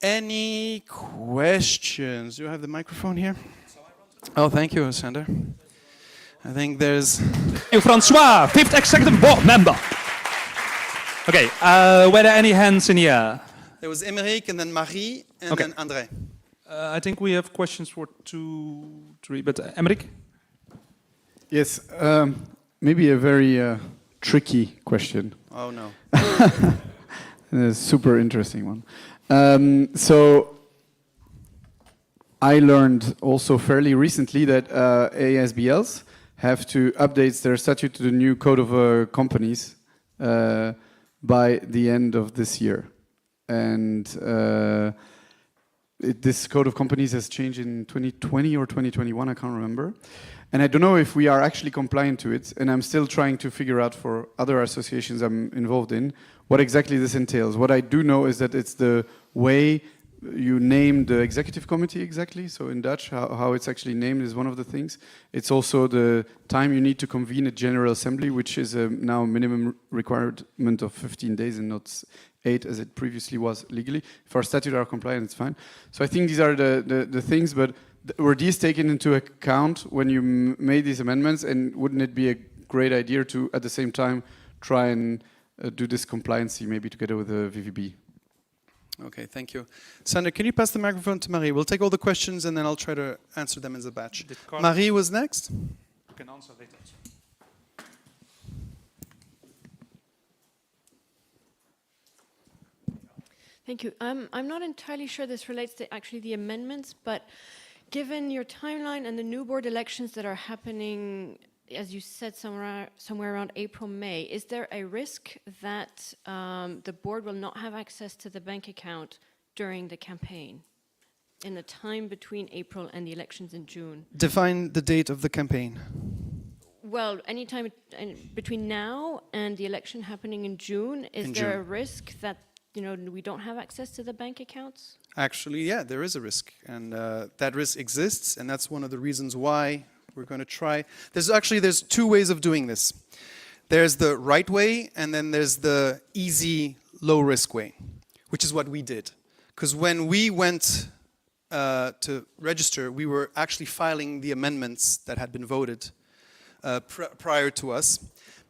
Any questions? Do you have the microphone here? Oh, thank you, Sander. I think there's... Francois, 5th Executive Board Member. Okay, were there any hands in the air? There was Emeric, and then Marie, and then André. I think we have questions for 2, 3, but Emeric? Yes, maybe a very tricky question. Oh, no. A super interesting one. So I learned also fairly recently that ASBLs have to update their statute to the new code of companies by the end of this year. And this code of companies has changed in 2020 or 2021, I can't remember. And I don't know if we are actually compliant to it, and I'm still trying to figure out for other associations I'm involved in what exactly this entails. What I do know is that it's the way you name the executive committee exactly, so in Dutch, how it's actually named is one of the things. It's also the time you need to convene a General Assembly, which is now a minimum requirement of 15 days and not 8 as it previously was legally. If our statutes are compliant, it's fine. So I think these are the things, but were these taken into account when you made these amendments, and wouldn't it be a great idea to, at the same time, try and do this compliancy maybe together with the VVB? Okay, thank you. Sander, can you pass the microphone to Marie? We'll take all the questions and then I'll try to answer them as a batch. Marie was next. You can answer later. Thank you. I'm not entirely sure this relates to actually the amendments, but given your timeline and the new board elections that are happening, as you said, somewhere around April, May, is there a risk that the board will not have access to the bank account during the campaign, in the time between April and the elections in June? Define the date of the campaign. Well, any time between now and the election happening in June, is there a risk that we don't have access to the bank accounts? Actually, yeah, there is a risk, and that risk exists, and that's one of the reasons why we're going to try. There's 2 ways of doing this. There's the right way, and then there's the easy, low-risk way, which is what we did. Because when we went to register, we were actually filing the amendments that had been voted prior to us,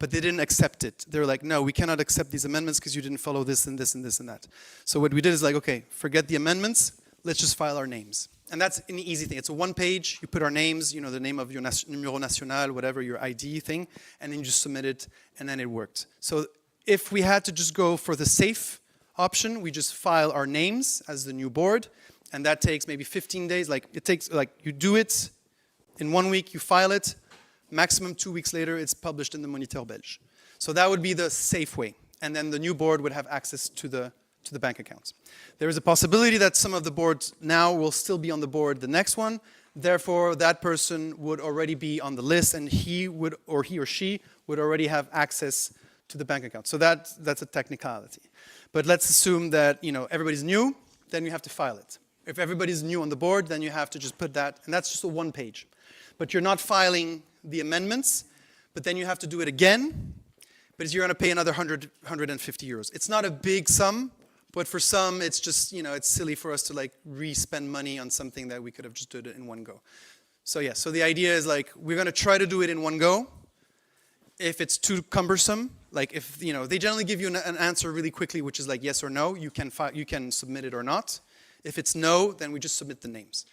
but they didn't accept it. They were like, no, we cannot accept these amendments because you didn't follow this and this and this and that. So what we did is like, okay, forget the amendments, let's just file our names. And that's an easy thing. It's a 1 page, you put our names, the name of your numéro national, whatever, your ID thing, and then you just submit it, and then it worked. So if we had to just go for the safe option, we just file our names as the new board, and that takes maybe 15 days. You do it in 1 week, you file it, maximum 2 weeks later, it's published in the Moniteur Belge. So that would be the safe way. And then the new board would have access to the bank accounts. There is a possibility that some of the boards now will still be on the board the next one. Therefore, that person would already be on the list, and he or she would already have access to the bank account. So that's a technicality. But let's assume that everybody's new, then you have to file it. If everybody's new on the board, then you have to just put that, and that's just a one page. But you're not filing the amendments, but then you have to do it again, but you're going to pay another 150 euros. It's not a big sum, but for some, it's just, it's silly for us to like re-spend money on something that we could have just done it in one go. So yeah, so the idea is like, we're going to try to do it in one go. If it's too cumbersome, like if, they generally give you an answer really quickly, which is like yes or no, you can submit it or not. If it's no, then we just submit the names.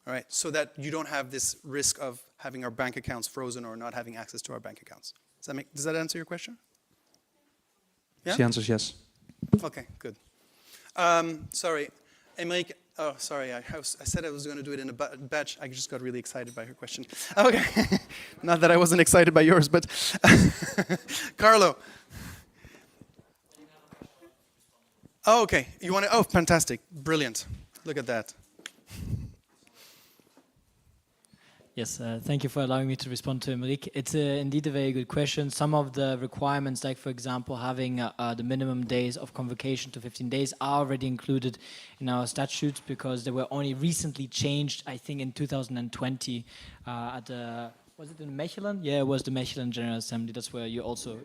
All right, so that you don't have this risk of having our bank accounts frozen or not having access to our bank accounts. Does that answer your question? Yeah? The answer is yes. Okay, good. Sorry, Emmerich. Oh, sorry. I said I was going to do it in a batch. I just got really excited by her question. Okay, not that I wasn't excited by yours, but Carlo. Oh, okay. You want to? Oh, fantastic! Brilliant. Look at that. Yes, thank you for allowing me to respond to Emmerich. It's indeed a very good question. Some of the requirements, like for example, having the minimum days of convocation to 15 days are already included in our statutes because they were only recently changed, I think in 2020 at the, was it in Mechelen? Yeah, it was the Mechelen General Assembly. That's where you also...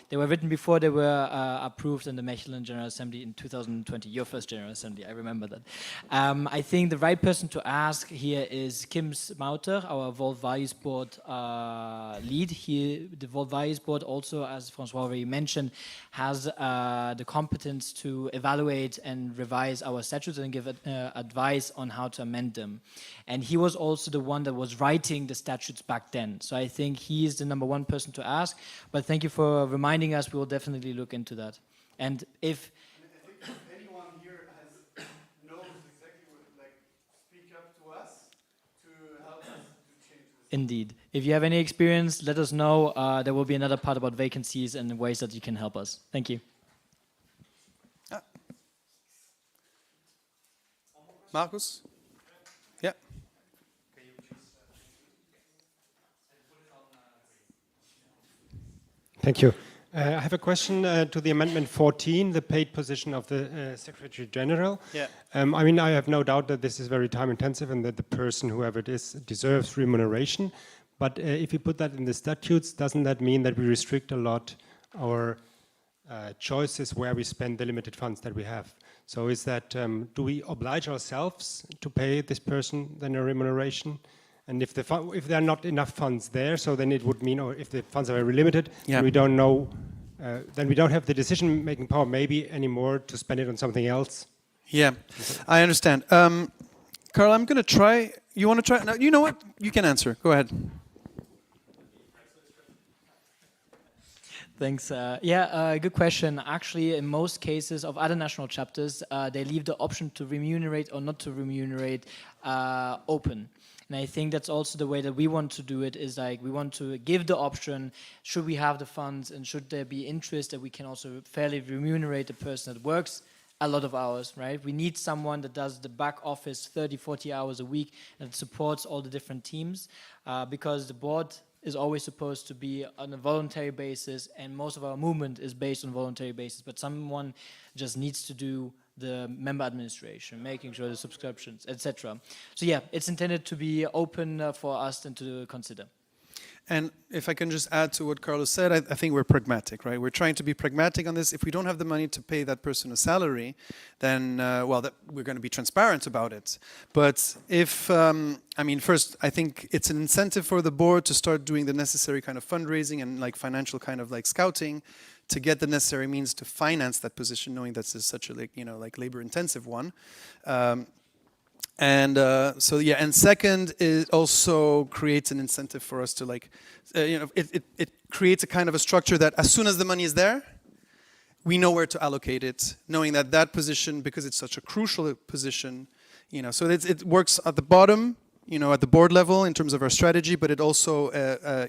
They were written before they were approved in the Mechelen General Assembly in 2020, your first General Assembly, I remember that. I think the right person to ask here is Kim Mauter, our Volt Values Board lead. The Volt Values Board also, as François already mentioned, has the competence to evaluate and revise our statutes and give advice on how to amend them. And he was also the one that was writing the statutes back then. So I think he is the number one person to ask, but thank you for reminding us, we will definitely look into that. And if anyone here knows exactly what, like, speak up to us to help us to change this. Indeed. If you have any experience, let us know. There will be another part about vacancies and ways that you can help us. Thank you. Marcus? Yeah. Thank you. I have a question to the Amendment 14, the paid position of the Secretary General. Yeah. I mean, I have no doubt that this is very time intensive and that the person, whoever it is, deserves remuneration. But if we put that in the statutes, doesn't that mean that we restrict a lot our choices where we spend the limited funds that we have? So is that, do we oblige ourselves to pay this person then a remuneration? And if there are not enough funds there, so then it would mean, or if the funds are very limited, then we don't know, then we don't have the decision-making power maybe anymore to spend it on something else. Yeah, I understand. Carl, I'm going to try. You want to try? No, you know what? You can answer. Go ahead. Thanks. Good question. Actually, in most cases of other national chapters, they leave the option to remunerate or not to remunerate open. And I think that's also the way that we want to do it, is like we want to give the option, should we have the funds and should there be interest, that we can also fairly remunerate the person that works a lot of hours, right? We need someone that does the back office 30, 40 hours a week and supports all the different teams because the board is always supposed to be on a voluntary basis and most of our movement is based on a voluntary basis, but someone just needs to do the member administration, making sure the subscriptions, etc. So yeah, it's intended to be open for us then to consider. And if I can just add to what Carlos said, I think we're pragmatic, right? We're trying to be pragmatic on this. If we don't have the money to pay that person a salary, then, we're going to be transparent about it. But if, first, I think it's an incentive for the board to start doing the necessary kind of fundraising and like financial kind of like scouting to get the necessary means to finance that position, knowing that this is such a labor-intensive one. And second, it also creates an incentive for us to it creates a kind of a structure that as soon as the money is there, we know where to allocate it, knowing that that position, because it's such a crucial position, so it works at the bottom, at the board level in terms of our strategy, but it also,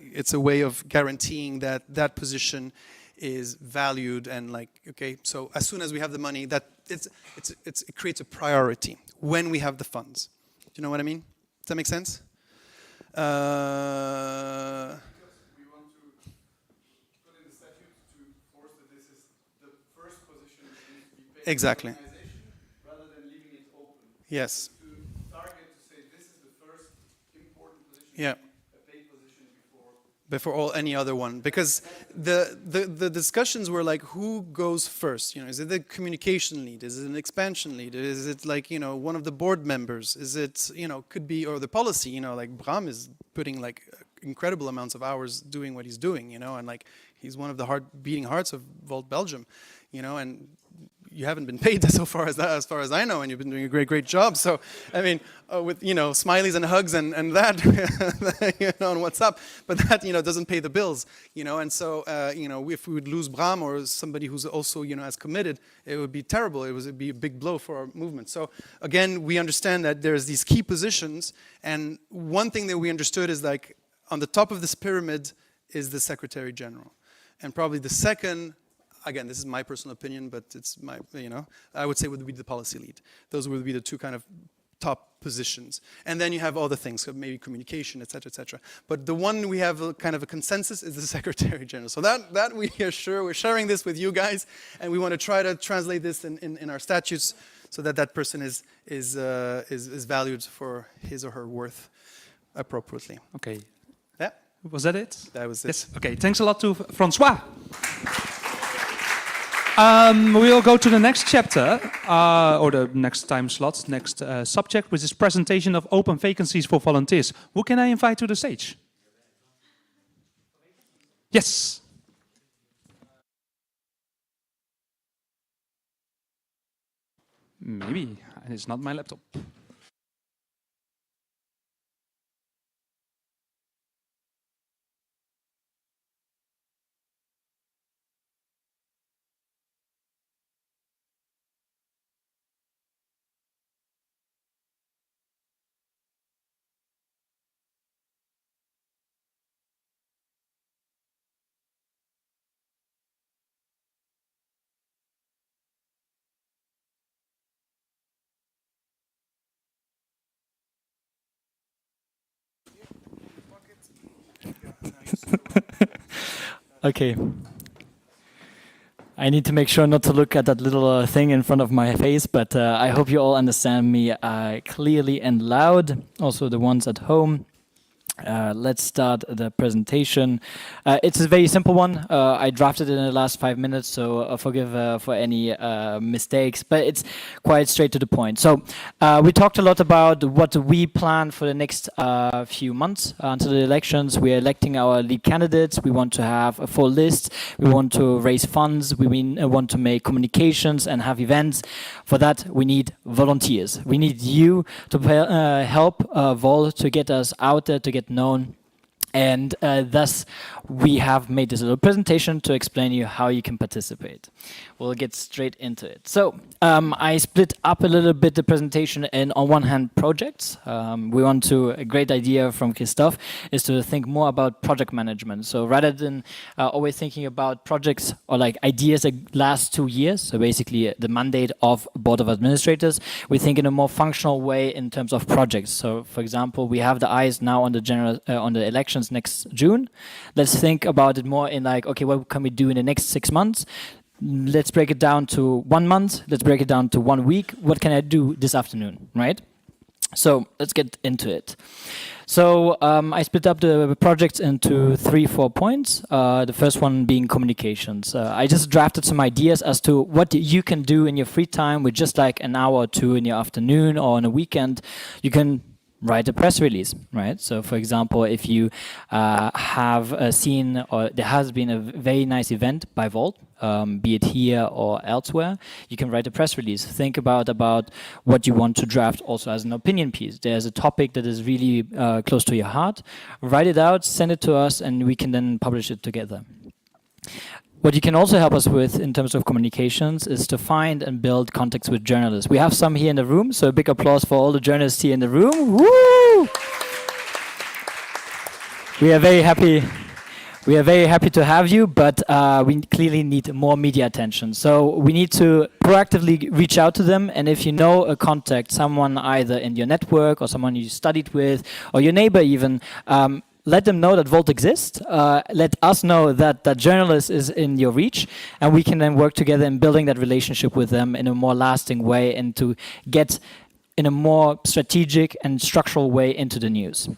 it's a way of guaranteeing that that position is valued and so as soon as we have the money, that it creates a priority when we have the funds. Do you know what I mean? Does that make sense? We want to put in the statute to force that this is the first position that needs to be paid exactly. rather than leaving it open. Yes. Yeah. Before any other one, because the discussions were like, who goes first? Is it the communication lead? Is it an expansion lead? Is it like one of the board members? Is it could be, or the policy? Like Bram is putting like incredible amounts of hours doing what he's doing. And like he's one of the beating hearts of Volt Belgium. And you haven't been paid so far as far as I know, and you've been doing a great job. So, I mean, with smileys and hugs and that, on WhatsApp, but that doesn't pay the bills, And so, if we would lose Bram or somebody who's also as committed, it would be terrible. It would be a big blow for our movement. So again, we understand that there's these key positions, and one thing that we understood is like on the top of this pyramid is the Secretary General, and probably the second. Again, this is my personal opinion, but it's my, I would say would be the policy lead. Those would be the two kind of top positions. And then you have other things, so maybe communication, et cetera, et cetera. But the one we have a kind of a consensus is the Secretary General. So that we are sure, we're sharing this with you guys, and we want to try to translate this in our statutes so that person is valued for his or her worth appropriately. Okay. Yeah? Was that it? That was it. Yes. Okay, thanks a lot to Francois. We'll go to the next chapter, or the next time slot, next subject, which is presentation of open vacancies for volunteers. Who can I invite to the stage? Yes. Maybe. It's not my laptop. Okay. I need to make sure not to look at that little thing in front of my face, but I hope you all understand me clearly and loud, also the ones at home. Let's start the presentation. It's a very simple one. I drafted it in the last 5 minutes, so forgive for any mistakes, but it's quite straight to the point. So we talked a lot about what we plan for the next few months until the elections. We are electing our lead candidates. We want to have a full list. We want to raise funds. We want to make communications and have events. For that, we need volunteers. We need you to help Vol to get us out there, to get known, and thus we have made this little presentation to explain you how you can participate. We'll get straight into it. So I split up a little bit the presentation in, on one hand, projects. We want to, a great idea from Christophe is to think more about project management. So rather than always thinking about projects or like ideas that last 2 years, so basically the mandate of Board of Administrators, we think in a more functional way in terms of projects. So for example, we have the eyes now on the on the elections next June. Let's think about it more in like, okay, what can we do in the next 6 months? Let's break it down to 1 month. Let's break it down to 1 week. What can I do this afternoon, right? So let's get into it. So I split up the projects into 3-4 points. The first one being communications. I just drafted some ideas as to what you can do in your free time with just like an hour or two in your afternoon or on a weekend. You can write a press release, right? So for example, if you have seen, or there has been a very nice event by Volt, be it here or elsewhere, you can write a press release. Think about what you want to draft also as an opinion piece. There's a topic that is really close to your heart. Write it out, send it to us, and we can then publish it together. What you can also help us with in terms of communications is to find and build contacts with journalists. We have some here in the room, so a big applause for all the journalists here in the room. Woo! We are very happy. We are very happy to have you, but we clearly need more media attention. So we need to proactively reach out to them, and if you know a contact, someone either in your network or someone you studied with, or your neighbor even, let them know that Volt exists. Let us know that that journalist is in your reach, and we can then work together in building that relationship with them in a more lasting way, and to get in a more strategic and structural way into the news.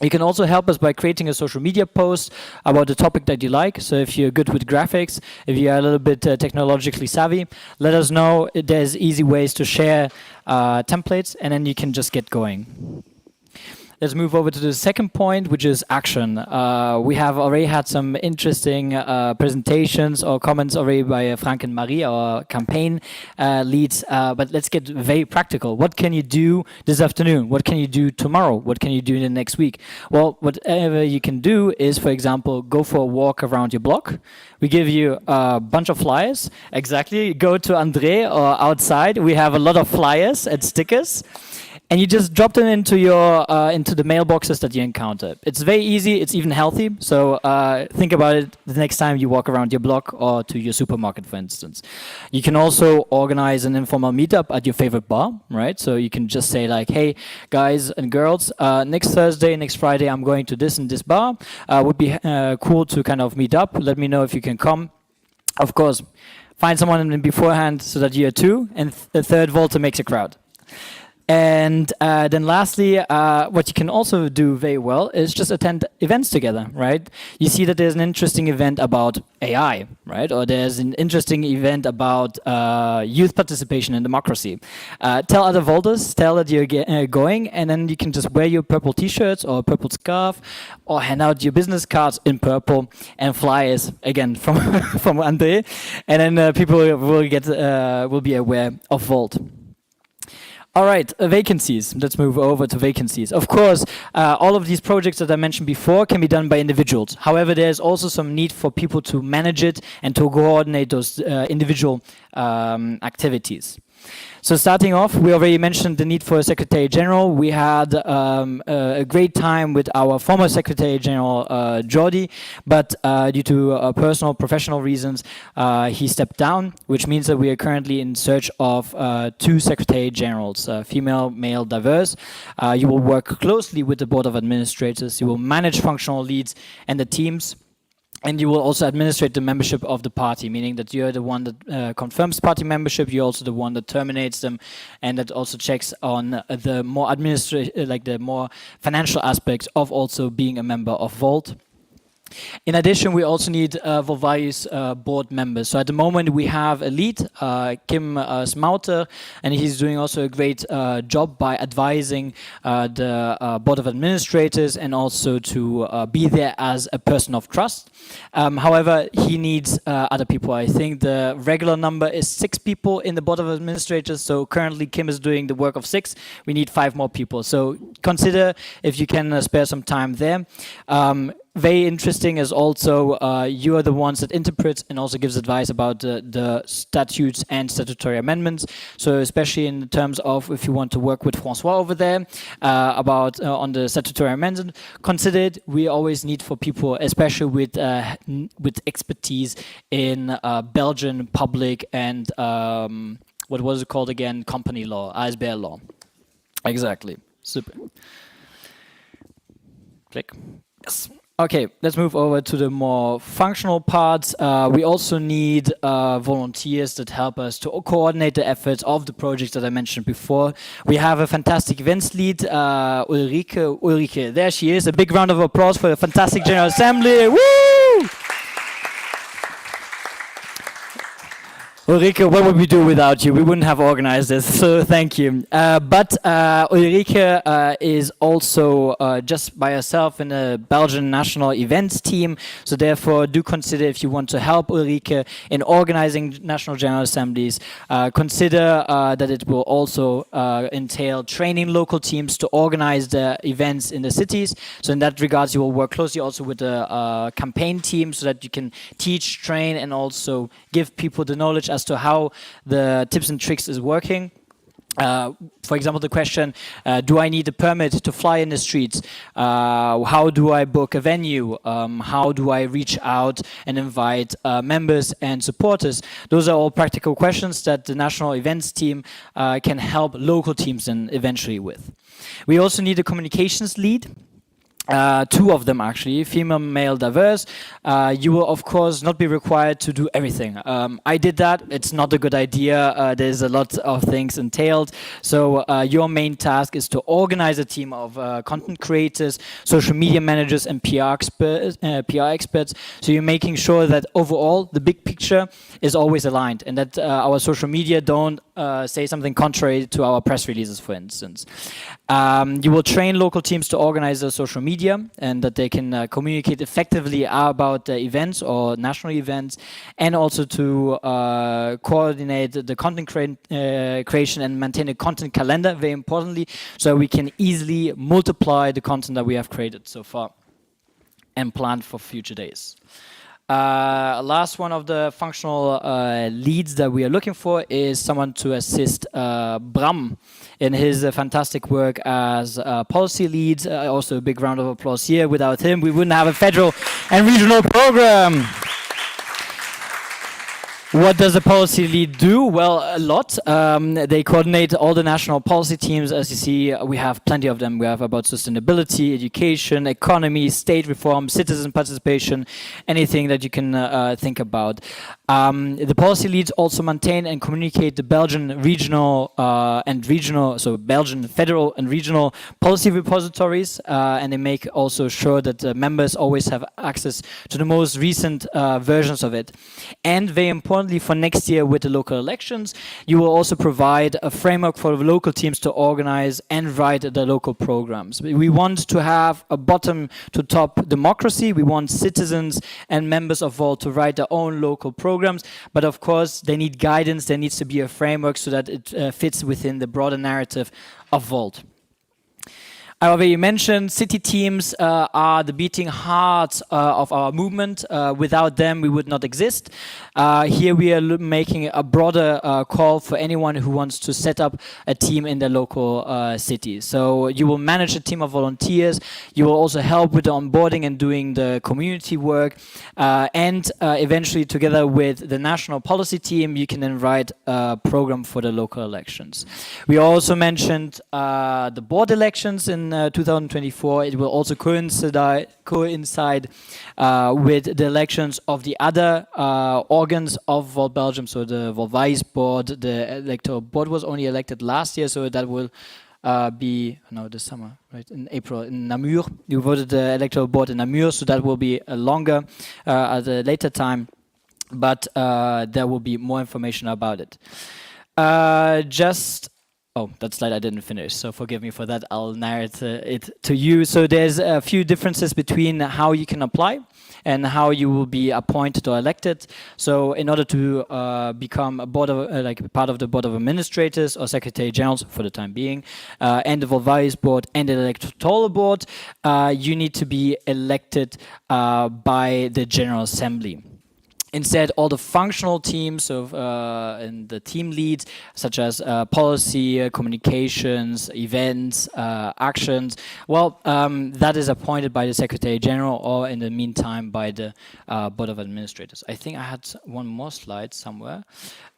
You can also help us by creating a social media post about the topic that you like. So if you're good with graphics, if you're a little bit technologically savvy, let us know. There's easy ways to share templates, and then you can just get going. Let's move over to the second point, which is action. We have already had some interesting presentations or comments already by Frank and Marie, our campaign leads, but let's get very practical. What can you do this afternoon? What can you do tomorrow? What can you do in the next week? Well, whatever you can do is, for example, go for a walk around your block. We give you a bunch of flyers. Exactly. Go to André or outside. We have a lot of flyers and stickers. And you just drop them into your into the mailboxes that you encounter. It's very easy. It's even healthy. So think about it the next time you walk around your block or to your supermarket, for instance. You can also organize an informal meetup at your favorite bar, right? So you can just say like, "Hey, guys and girls, next Thursday, next Friday, I'm going to this and this bar. Would be cool to kind of meet up. Let me know if you can come." Of course, find someone beforehand so that you're two, and the third, Volta makes a crowd. And then lastly, what you can also do very well is just attend events together, right? You see that there's an interesting event about AI, right? Or there's an interesting event about youth participation in democracy. Tell other Volters, tell that you're going, and then you can just wear your purple t-shirts or purple scarf, or hand out your business cards in purple and flyers, again, from, from André. And then people will be aware of Volt. All right, vacancies. Let's move over to vacancies. Of course, all of these projects that I mentioned before can be done by individuals. However, there's also some need for people to manage it and to coordinate those individual activities. So starting off, we already mentioned the need for a Secretary General. We had a great time with our former Secretary General, Jordi, but due to personal, professional reasons, he stepped down, which means that we are currently in search of 2 Secretary Generals, female, male, diverse. You will work closely with the Board of Administrators. You will manage functional leads and the teams. And you will also administrate the membership of the party, meaning that you're the one that confirms party membership. You're also the one that terminates them, and that also checks on the more the more financial aspects of also being a member of Volt. In addition, we also need Volt Values board members. So at the moment we have a lead, Kim Smouter, and he's doing also a great job by advising the Board of Administrators and also to be there as a person of trust. However, he needs other people. I think the regular number is 6 people in the Board of Administrators. So currently Kim is doing the work of 6. We need 5 more people. So consider if you can spare some time there. Very interesting is also you are the ones that interpret and also gives advice about the statutes and statutory amendments. So especially in terms of if you want to work with François over there about on the statutory amendment, consider it. We always need for people, especially with expertise in Belgian public and what was it called again? Company law, ASBL law. Exactly. Super. Click. Yes. Okay, let's move over to the more functional parts. We also need volunteers that help us to coordinate the efforts of the projects that I mentioned before. We have a fantastic events lead, Ulrike. Ulrike, there she is. A big round of applause for the fantastic General Assembly. Woo! Ulrike, what would we do without you? We wouldn't have organized this, so thank you. But Ulrike is also just by herself in the Belgian national events team, so therefore do consider if you want to help Ulrike in organizing national general assemblies, consider that it will also entail training local teams to organize the events in the cities. So in that regards, you will work closely also with the campaign team so that you can teach, train, and also give people the knowledge as to how the tips and tricks is working. For example, the question, do I need a permit to fly in the streets? How do I book a venue? How do I reach out and invite members and supporters? Those are all practical questions that the national events team can help local teams then eventually with. We also need a communications lead. two of them actually, female, male, diverse. You will of course not be required to do everything. I did that, it's not a good idea, there's a lot of things entailed. So your main task is to organize a team of content creators, social media managers and PR experts. So you're making sure that overall the big picture is always aligned and that our social media don't say something contrary to our press releases, for instance. You will train local teams to organize their social media and that they can communicate effectively about events or national events, and also to coordinate the content creation and maintain a content calendar, very importantly, so we can easily multiply the content that we have created so far and plan for future days. Last one of the functional leads that we are looking for is someone to assist Bram in his fantastic work as policy lead. Also a big round of applause here. Without him, we wouldn't have a federal and regional program. What does a policy lead do? Well, a lot. They coordinate all the national policy teams. As you see, we have plenty of them. We have about sustainability, education, economy, state reform, citizen participation, anything that you can think about. The policy leads also maintain and communicate the Belgian regional so Belgian federal and regional policy repositories, and they make also sure that members always have access to the most recent versions of it. And very importantly, for next year with the local elections, you will also provide a framework for the local teams to organize and write the local programs. We want to have a bottom to top democracy. We want citizens and members of Volt to write their own local programs, but of course they need guidance. There needs to be a framework so that it fits within the broader narrative of Volt. I already mentioned city teams are the beating heart of our movement. Without them, we would not exist. Here we are making a broader call for anyone who wants to set up a team in their local city. So you will manage a team of volunteers. You will also help with the onboarding and doing the community work. And eventually, together with the national policy team, you can then write a program for the local elections. We also mentioned the board elections in 2024. It will also coincide with the elections of the other organs of Volt Belgium. So the Volwijs board, the electoral board was only elected last year, so that will be this summer, right? In April in Namur. You voted the electoral board in Namur, so that will be longer at a later time. But there will be more information about it. Oh, that slide I didn't finish, so forgive me for that. I'll narrate it to you. So there's a few differences between how you can apply and how you will be appointed or elected. So in order to become a board of, part of the board of administrators or secretary generals for the time being, and the Volwijs board and the electoral board, you need to be elected by the General Assembly. Instead, all the functional teams and the team leads, such as policy, communications, events, actions, well, that is appointed by the Secretary General or in the meantime by the Board of Administrators. I think I had one more slide somewhere.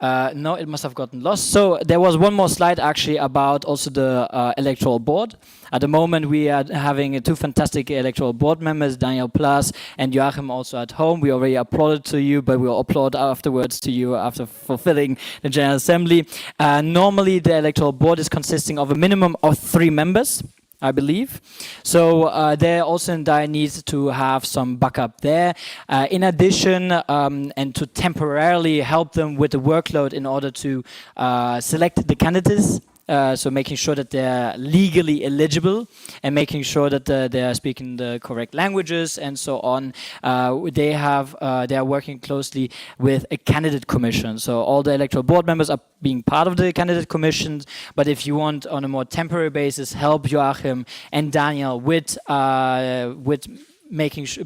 No, it must have gotten lost. So there was one more slide actually about also the electoral board. At the moment, we are having two fantastic electoral board members, Daniel Plaas and Joachim, also at home. We already applauded to you, but we'll applaud afterwards to you after fulfilling the General Assembly. Normally, the electoral board is consisting of a minimum of 3 members, I believe. So they're also in dire need to have some backup there. In addition, and to temporarily help them with the workload in order to select the candidates. So making sure that they're legally eligible and making sure that they are speaking the correct languages and so on. They are working closely with a candidate commission. So all the electoral board members are being part of the candidate commissions. But if you want on a more temporary basis, help Joachim and Daniel with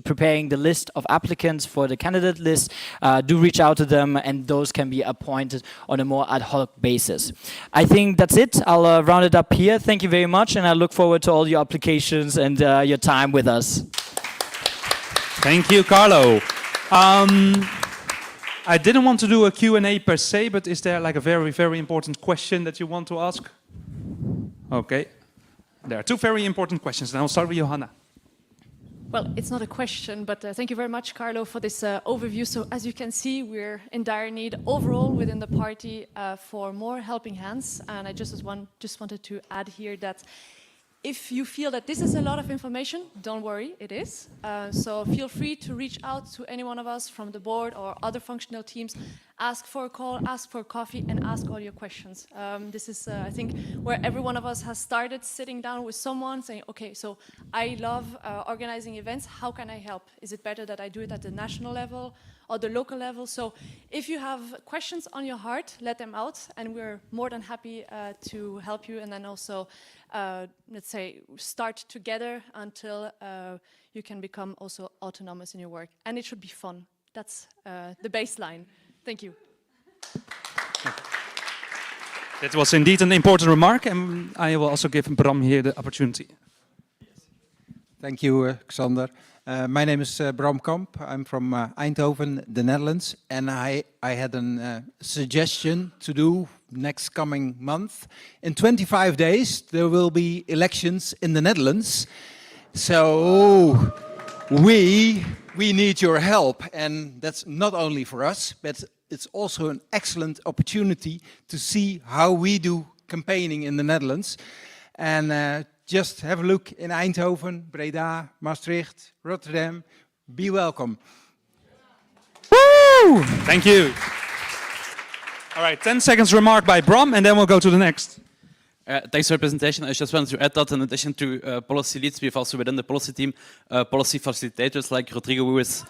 preparing the list of applicants for the candidate list, do reach out to them, and those can be appointed on a more ad hoc basis. I think that's it. I'll round it up here. Thank you very much, and I look forward to all your applications and your time with us. Thank you, Carlo. I didn't want to do a Q&A per se, but is there like a very, very important question that you want to ask? Okay. There are 2 very important questions, and I'll start with Johanna. Well, it's not a question, but thank you very much, Carlo, for this overview. So as you can see, we're in dire need overall within the party for more helping hands. And I just wanted to add here that if you feel that this is a lot of information, don't worry, it is. So feel free to reach out to any one of us from the board or other functional teams. Ask for a call, ask for coffee, and ask all your questions. This is, I think, where every one of us has started sitting down with someone saying, okay, so I love organizing events, how can I help? Is it better that I do it at the national level or the local level? So if you have questions on your heart, let them out, and we're more than happy to help you, and then also, let's say, start together until you can become also autonomous in your work. And it should be fun. That's the baseline. Thank you. That was indeed an important remark, and I will also give Bram here the opportunity. Thank you, Xander. My name is Bram Kamp. I'm from Eindhoven, the Netherlands, and I had a suggestion to do next coming month. In 25 days, there will be elections in the Netherlands. So we need your help, and that's not only for us, but it's also an excellent opportunity to see how we do campaigning in the Netherlands. And just have a look in Eindhoven, Breda, Maastricht, Rotterdam. Be welcome. Woo! Thank you. All right, 10 seconds remark by Bram, and then we'll go to the next. Thanks for your presentation. I just wanted to add that in addition to policy leads, we have also within the policy team policy facilitators like Rodrigo, who is...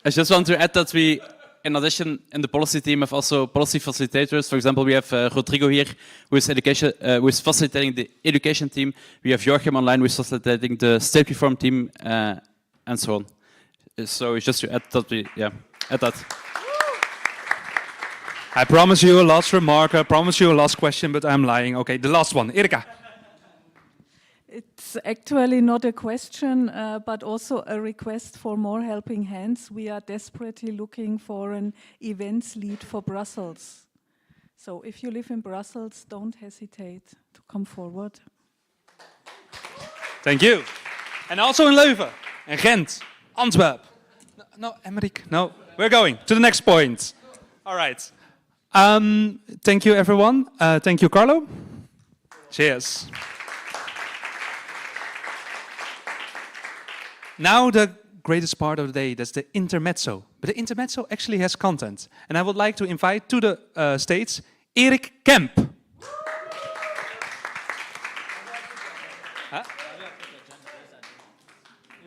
I just want to add that we, in addition, in the policy team, have also policy facilitators. For example, we have Rodrigo here, who is facilitating the education team. We have Joachim online, who is facilitating the state reform team, and so on. So just to add that, add that. I promise you a last remark, I promise you a last question, but I'm lying. Okay, the last one. Erika. It's actually not a question, but also a request for more helping hands. We are desperately looking for an events lead for Brussels. So if you live in Brussels, don't hesitate to come forward. Thank you. And also in Leuven, and Ghent, Antwerp. No, Emmerich, no. We're going to the next point. All right. Thank you, everyone. Thank you, Carlo. Cheers. Now the greatest part of the day, that's the intermezzo. But the intermezzo actually has content. And I would like to invite to the stage Erik Kemp. Huh?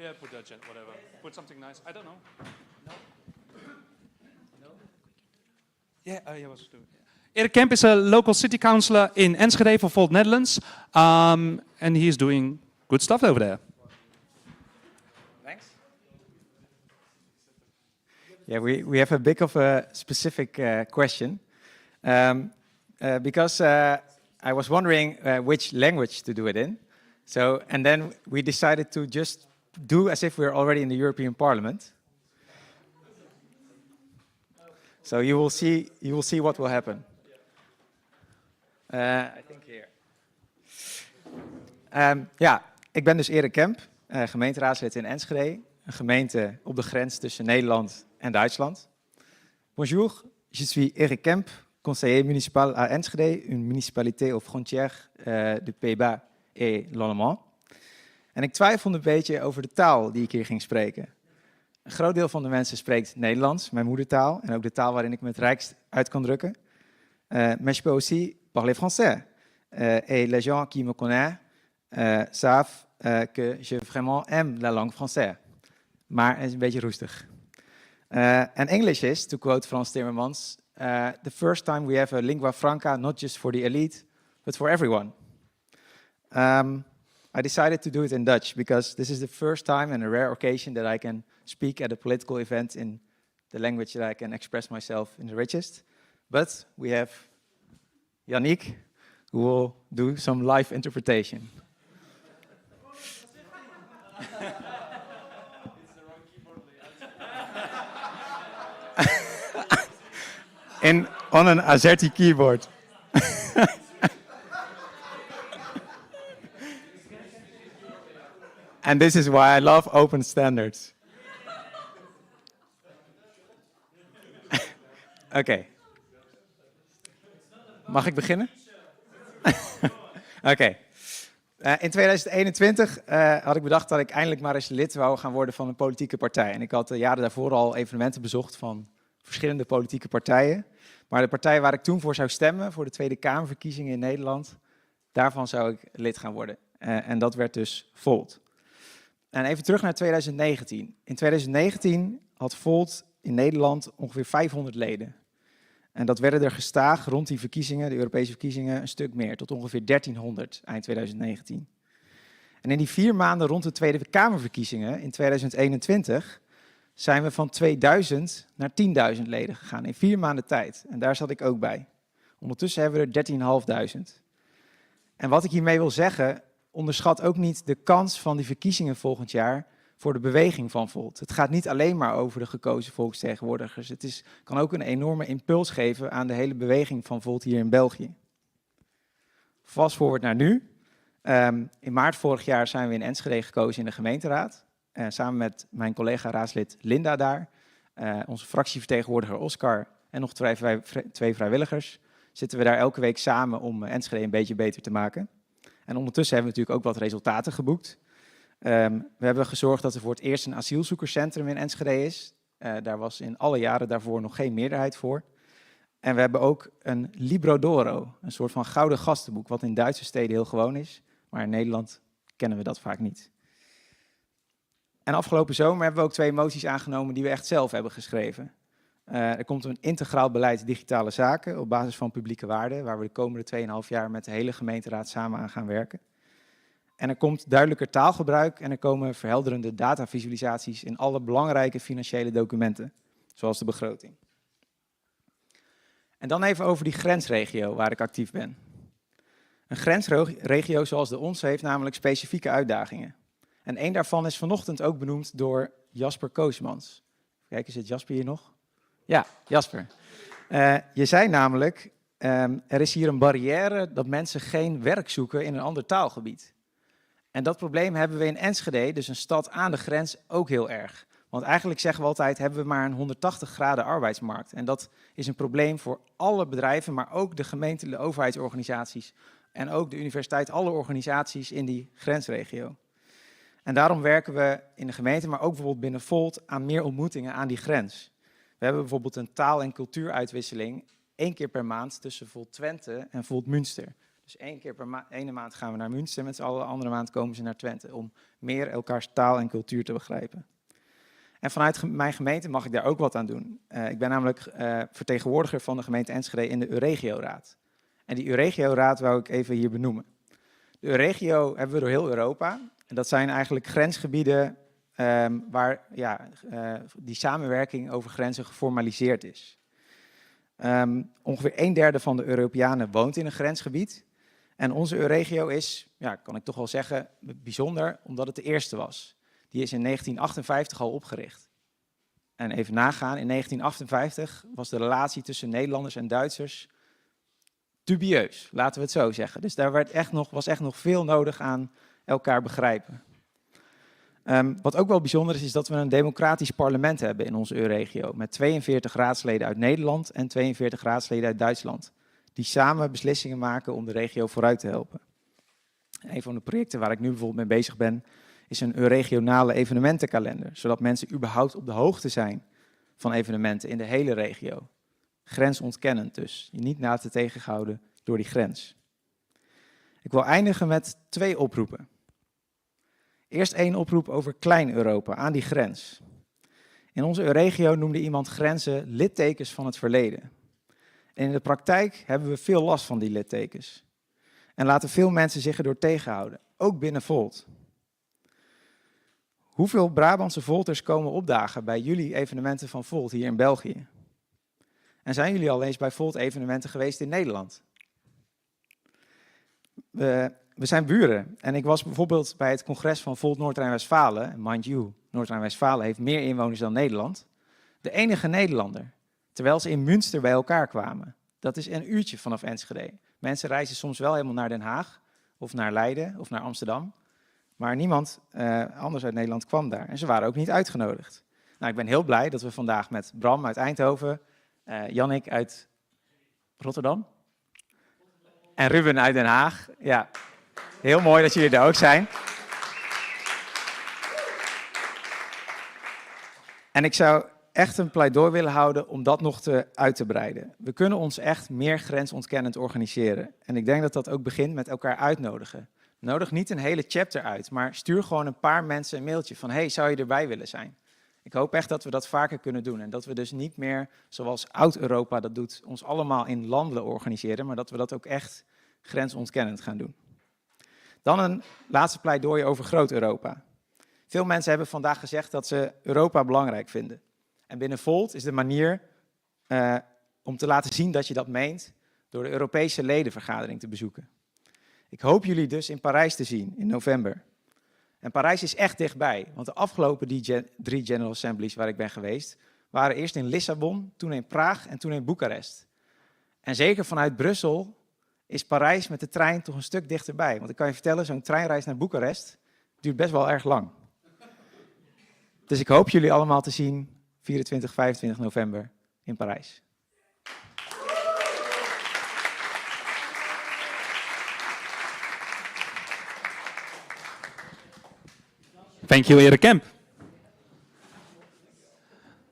Yeah, put that, whatever. Put something nice. I don't know. No? No? Yeah, I was doing it. Erik Kemp is a local city councillor in Enschede for Volt Netherlands. And he is doing good stuff over there. Yeah, we have a bit of a specific question because I was wondering which language to do it in. So, and then we decided to just do as if we're already in the European Parliament. So you will see what will happen. I think here. Ja, ik ben dus Erik Kemp, gemeenteraadslid in Enschede, een gemeente op de grens tussen Nederland en Duitsland. Bonjour, je suis Erik Kemp, conseiller municipal à Enschede, une municipalité aux frontières de Pays-Bas et l'Allemand. En ik twijfelde een beetje over de taal die ik hier ging spreken. Een groot deel van de mensen spreekt Nederlands, mijn moedertaal, en ook de taal waarin ik me het rijkst uit kan drukken. Mais je peux aussi parler français. Et les gens qui me connaissent savent que je vraiment aime la langue française. Maar het is een beetje roestig. And English is, to quote Frans Timmermans, the first time we have a lingua franca, not just for the elite, but for everyone. I decided to do it in Dutch because this is the first time and a rare occasion that I can speak at a political event in the language that I can express myself in the richest. But we have Yannick, who will do some live interpretation. On an AZERTY keyboard. And this is why I love open standards. Oké. Mag ik beginnen? Oké. In 2021 had ik bedacht dat ik eindelijk maar eens lid wou gaan worden van een politieke partij. En ik had de jaren daarvoor al evenementen bezocht van verschillende politieke partijen. Maar de partij waar ik toen voor zou stemmen, voor de Tweede Kamerverkiezingen in Nederland, daarvan zou ik lid gaan worden. En dat werd dus Volt. En even terug naar 2019. In 2019 had Volt in Nederland ongeveer 500 leden. En dat werden er gestaag rond die verkiezingen, de Europese verkiezingen, een stuk meer, tot ongeveer 1300 eind 2019. En in die 4 maanden rond de Tweede Kamerverkiezingen in 2021 zijn we van 2000 naar 10.000 leden gegaan in 4 maanden tijd. En daar zat ik ook bij. Ondertussen hebben we er 13.500. En wat ik hiermee wil zeggen, onderschat ook niet de kans van die verkiezingen volgend jaar voor de beweging van Volt. Het gaat niet alleen maar over de gekozen volksvertegenwoordigers. Het kan ook een enorme impuls geven aan de hele beweging van Volt hier in België. Fast forward naar nu. In maart vorig jaar zijn we in Enschede gekozen in de gemeenteraad. Samen met mijn collega-raadslid Linda daar, onze fractievertegenwoordiger Oscar en nog 2 vrijwilligers, zitten we daar elke week samen om Enschede een beetje beter te maken. En ondertussen hebben we natuurlijk ook wat resultaten geboekt. We hebben gezorgd dat er voor het eerst een asielzoekerscentrum in Enschede is. Daar was in alle jaren daarvoor nog geen meerderheid voor. En we hebben ook een Libro d'Oro, een soort van gouden gastenboek, wat in Duitse steden heel gewoon is. Maar in Nederland kennen we dat vaak niet. En afgelopen zomer hebben we ook 2 moties aangenomen die we echt zelf hebben geschreven. Er komt een integraal beleid digitale zaken op basis van publieke waarden, waar we de komende 2,5 jaar met de hele gemeenteraad samen aan gaan werken. En er komt duidelijker taalgebruik en er komen verhelderende datavisualisaties in alle belangrijke financiële documenten, zoals de begroting. En dan even over die grensregio waar ik actief ben. Een grensregio zoals de onze heeft namelijk specifieke uitdagingen. En één daarvan is vanochtend ook benoemd door Jasper Koosmans. Kijk, zit Jasper hier nog? Ja, Jasper. Je zei namelijk, er is hier een barrière dat mensen geen werk zoeken in een ander taalgebied. En dat probleem hebben we in Enschede, dus een stad aan de grens, ook heel erg. Want eigenlijk zeggen we altijd, hebben we maar een 180 graden arbeidsmarkt. En dat is een probleem voor alle bedrijven, maar ook de gemeente, de overheidsorganisaties en ook de universiteit, alle organisaties in die grensregio. En daarom werken we in de gemeente, maar ook bijvoorbeeld binnen Volt, aan meer ontmoetingen aan die grens. We hebben bijvoorbeeld een taal- en cultuuruitwisseling 1 keer per maand tussen Volt Twente en Volt Münster. Dus 1 keer per ene maand gaan we naar Münster, met z'n allen, de andere maand komen ze naar Twente, om meer elkaars taal en cultuur te begrijpen. En vanuit mijn gemeente mag ik daar ook wat aan doen. Ik ben namelijk vertegenwoordiger van de gemeente Enschede in de Euregio-raad. En die Euregio-raad wou ik even hier benoemen. De Euregio hebben we door heel Europa. En dat zijn eigenlijk grensgebieden waar die samenwerking over grenzen geformaliseerd is. Ongeveer 1/3 van de Europeanen woont in een grensgebied. En onze Euregio is, kan ik toch wel zeggen, bijzonder, omdat het de eerste was. Die is in 1958 al opgericht. En even nagaan, in 1958 was de relatie tussen Nederlanders en Duitsers dubieus, laten we het zo zeggen. Dus daar was echt nog veel nodig aan elkaar begrijpen. Wat ook wel bijzonder is dat we een democratisch parlement hebben in onze Euregio, met 42 raadsleden uit Nederland en 42 raadsleden uit Duitsland, die samen beslissingen maken om de regio vooruit te helpen. Een van de projecten waar ik nu bijvoorbeeld mee bezig ben, is een regionale evenementenkalender, zodat mensen überhaupt op de hoogte zijn van evenementen in de hele regio. Grensontkennend dus, je niet na te tegenhouden door die grens. Ik wil eindigen met 2 oproepen. Eerst 1 oproep over Klein-Europa, aan die grens. In onze regio noemde iemand grenzen littekens van het verleden. En in de praktijk hebben we veel last van die littekens. En laten veel mensen zich erdoor tegenhouden, ook binnen Volt. Hoeveel Brabantse Volters komen opdagen bij jullie evenementen van Volt hier in België? En zijn jullie al eens bij Volt evenementen geweest in Nederland? We zijn buren en ik was bijvoorbeeld bij het congres van Volt Noord-Rijn-Westfalen. Mind you, Noord-Rijn-Westfalen heeft meer inwoners dan Nederland. De enige Nederlander, terwijl ze in Münster bij elkaar kwamen. Dat is een uurtje vanaf Enschede. Mensen reizen soms wel helemaal naar Den Haag of naar Leiden of naar Amsterdam. Maar niemand anders uit Nederland kwam daar. En ze waren ook niet uitgenodigd. Nou, ik ben heel blij dat we vandaag met Bram uit Eindhoven, Jannik uit Rotterdam en Ruben uit Den Haag. Ja, heel mooi dat jullie er ook zijn. En ik zou echt een pleidooi willen houden om dat nog uit te breiden. We kunnen ons echt meer grensontkennend organiseren. En ik denk dat dat ook begint met elkaar uitnodigen. Nodig niet een hele chapter uit, maar stuur gewoon een paar mensen een mailtje van hey, zou je erbij willen zijn? Ik hoop echt dat we dat vaker kunnen doen en dat we dus niet meer, zoals oud-Europa dat doet, ons allemaal in landen organiseren, maar dat we dat ook echt grensontkennend gaan doen. Dan een laatste pleidooi over Groot-Europa. Veel mensen hebben vandaag gezegd dat ze Europa belangrijk vinden. En binnen Volt is de manier om te laten zien dat je dat meent door de Europese ledenvergadering te bezoeken. Ik hoop jullie dus in Parijs te zien in november. En Parijs is echt dichtbij, want de afgelopen 3 General Assemblies waar ik ben geweest, waren eerst in Lissabon, toen in Praag en toen in Boekarest. En zeker vanuit Brussel is Parijs met de trein toch een stuk dichterbij. Want ik kan je vertellen, zo'n treinreis naar Boekarest duurt best wel erg lang. Dus ik hoop jullie allemaal te zien 24, 25 november in Parijs. Thank you, Erik Kemp.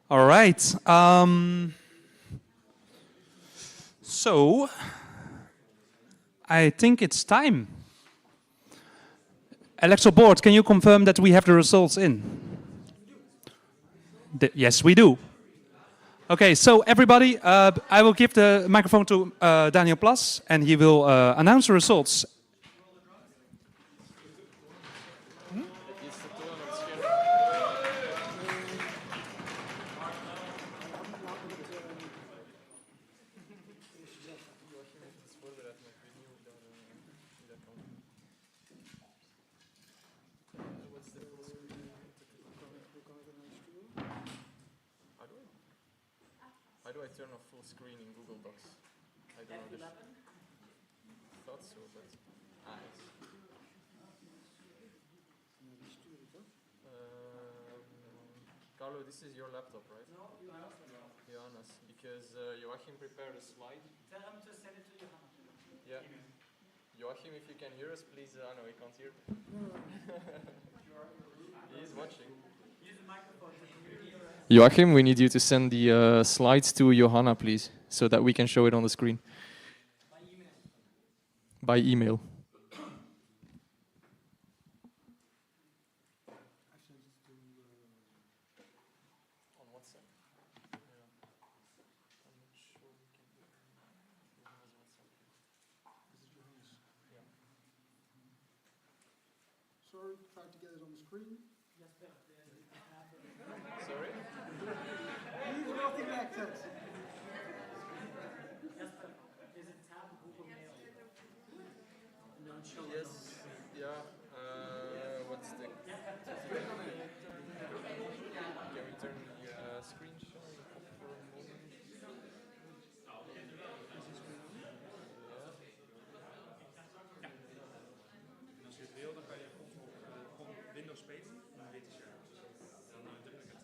All right. So, I think it's time. Electoral board, can you confirm that we have the results in? Yes, we do. Okay, so everybody, I will give the microphone to Daniel Plas, and he will announce the results. How do I turn off full screen in Google Docs? I don't know. Thought so, but Carlo, this is your laptop, right? No, Johanna's, because Joachim prepared a slide. Tell him to send it to Johanna. Yeah. Joachim, if you can hear us, please. No, he can't hear. He is watching. Use the microphone to hear. Joachim, we need you to send the slides to Johanna, please, so that we can show it on the screen. By email. On WhatsApp. Sorry, try to get it on the screen. Sorry? He's not elected. Is it tab Google Mail? Yes. Yeah. What's the? Can we turn the screen share for a moment? En als je het wil, dan kan je gewoon Windows spelen en dan witte scherm. Dan druk ik het.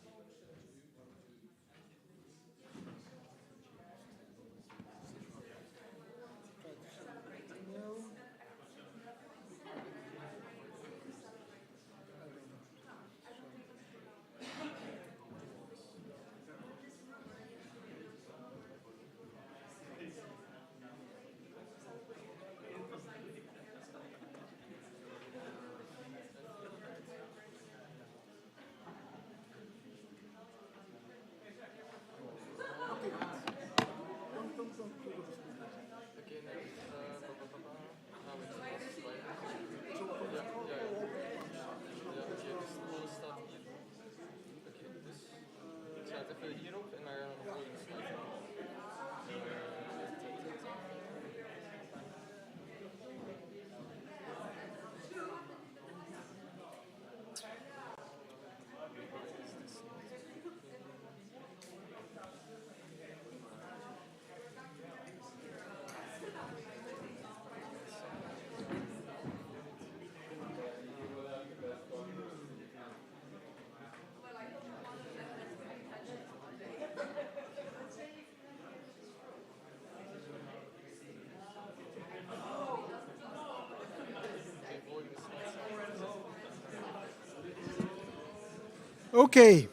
Okay.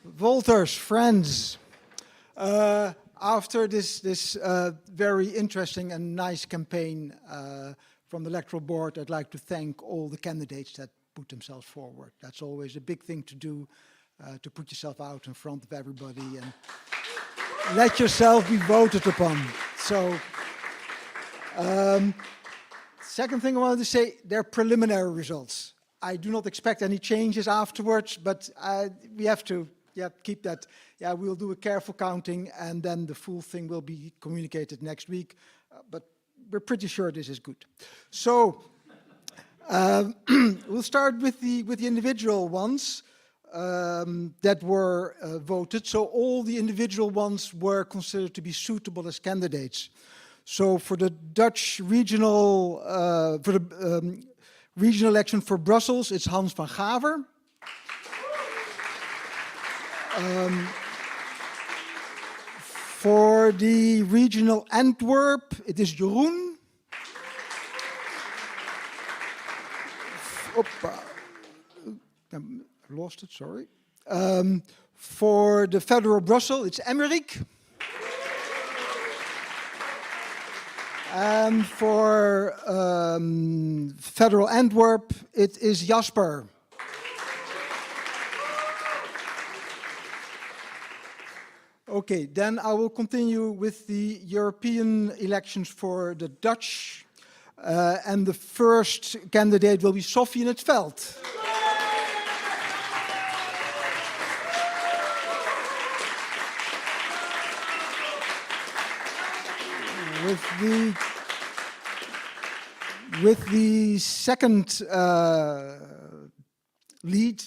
Voters, friends, after this very interesting and nice campaign from the electoral board, I'd like to thank all the candidates that put themselves forward. That's always a big thing to do, to put yourself out in front of everybody and let yourself be voted upon. So, second thing I wanted to say, they're preliminary results. I do not expect any changes afterwards, but we have to keep that. Yeah, we'll do a careful counting, and then the full thing will be communicated next week. But we're pretty sure this is good. So we'll start with the individual ones that were voted. So all the individual ones were considered to be suitable as candidates. So for the Dutch regional, regional election for Brussels, it's Hans van Gaver. For the regional Antwerp, it is Jeroen. I lost it, sorry. For the federal Brussels, it's Emerick. And for federal Antwerp, it is Jasper. Okay, then I will continue with the European elections for the Dutch. And the first candidate will be Sophie in 't Veld. With the second lead,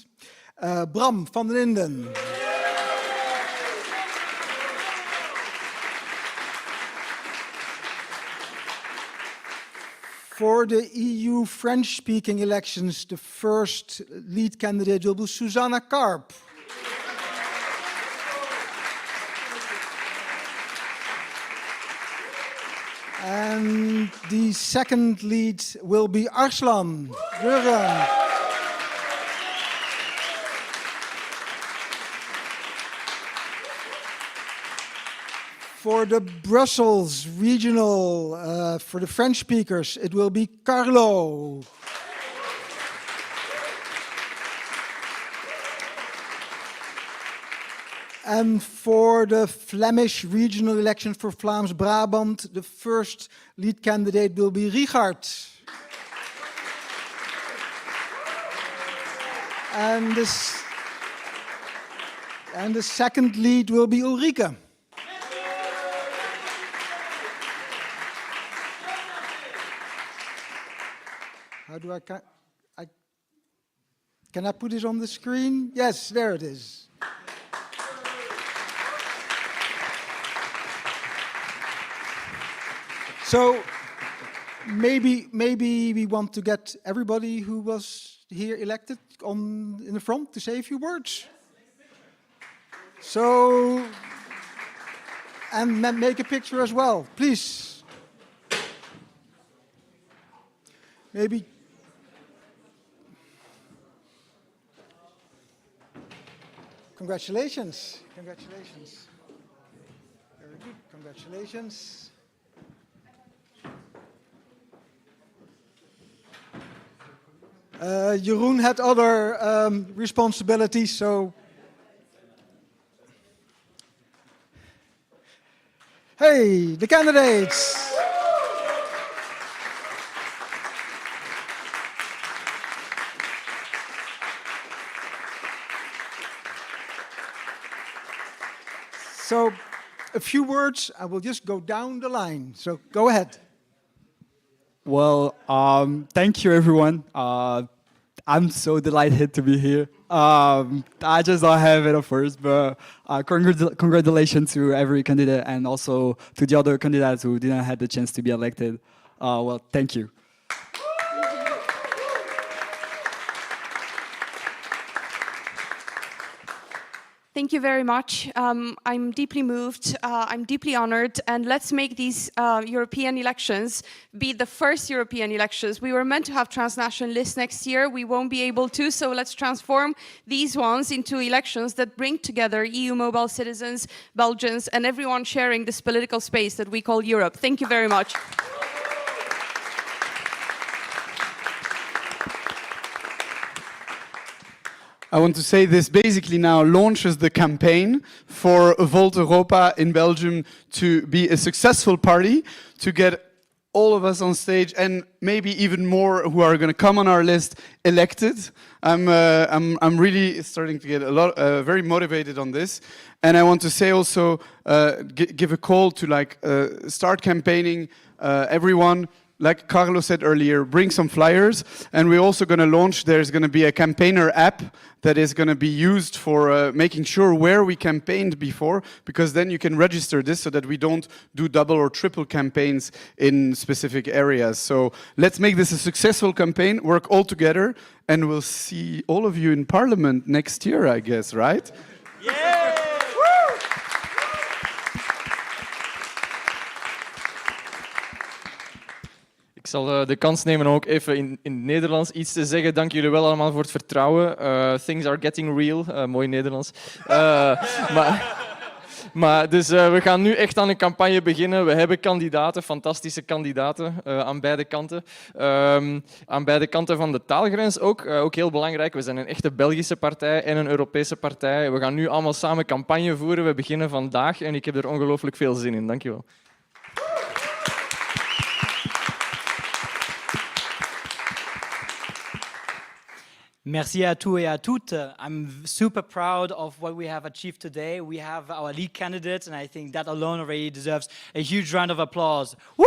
Bram van den Linden. For the EU French-speaking elections, the first lead candidate will be Susanna Karp. And the second lead will be Arslan Gören. For the Brussels regional, for the French speakers, it will be Carlo. And for the Flemish regional election for Vlaams-Brabant, the first lead candidate will be Richard. And the second lead will be Ulrike. How do can I put this on the screen? Yes, there it is. So maybe we want to get everybody who was here elected in the front to say a few words. So, and make a picture as well, please. Maybe. Congratulations. Congratulations. Very good. Congratulations. Jeroen had other responsibilities, so. Hey, the candidates. So, a few words, I will just go down the line. So, go ahead. Well, thank you, everyone. I'm so delighted to be here. I just don't have it at first, but congratulations to every candidate and also to the other candidates who didn't have the chance to be elected. Well, thank you. Thank you very much. I'm deeply moved. I'm deeply honored. And let's make these European elections be the first European elections. We were meant to have transnational lists next year. We won't be able to. So let's transform these ones into elections that bring together EU mobile citizens, Belgians, and everyone sharing this political space that we call Europe. Thank you very much. I want to say this basically now launches the campaign for Volt Europa in Belgium to be a successful party, to get all of us on stage and maybe even more who are going to come on our list elected. I'm really starting to get very motivated on this, and I want to say also give a call to start campaigning everyone. Like Carlo said earlier, bring some flyers, and we're also going to launch, there's going to be a campaigner app that is going to be used for making sure where we campaigned before, because then you can register this so that we don't do double or triple campaigns in specific areas. So let's make this a successful campaign, work all together, and we'll see all of you in Parliament next year, I guess, right? Yeah! Ik zal de kans nemen om ook even in het Nederlands iets te zeggen. Dank jullie wel allemaal voor het vertrouwen. Things are getting real. Mooi Nederlands. Dus we gaan nu echt aan een campagne beginnen. We hebben kandidaten, fantastische kandidaten aan beide kanten. Aan beide kanten van de taalgrens ook. Ook heel belangrijk, we zijn een echte Belgische partij en een Europese partij. We gaan nu allemaal samen campagne voeren. We beginnen vandaag en ik heb er ongelooflijk veel zin in. Dank je wel. Merci à tous et à toutes. I'm super proud of what we have achieved today. We have our lead candidates, and I think that alone already deserves a huge round of applause. Woo!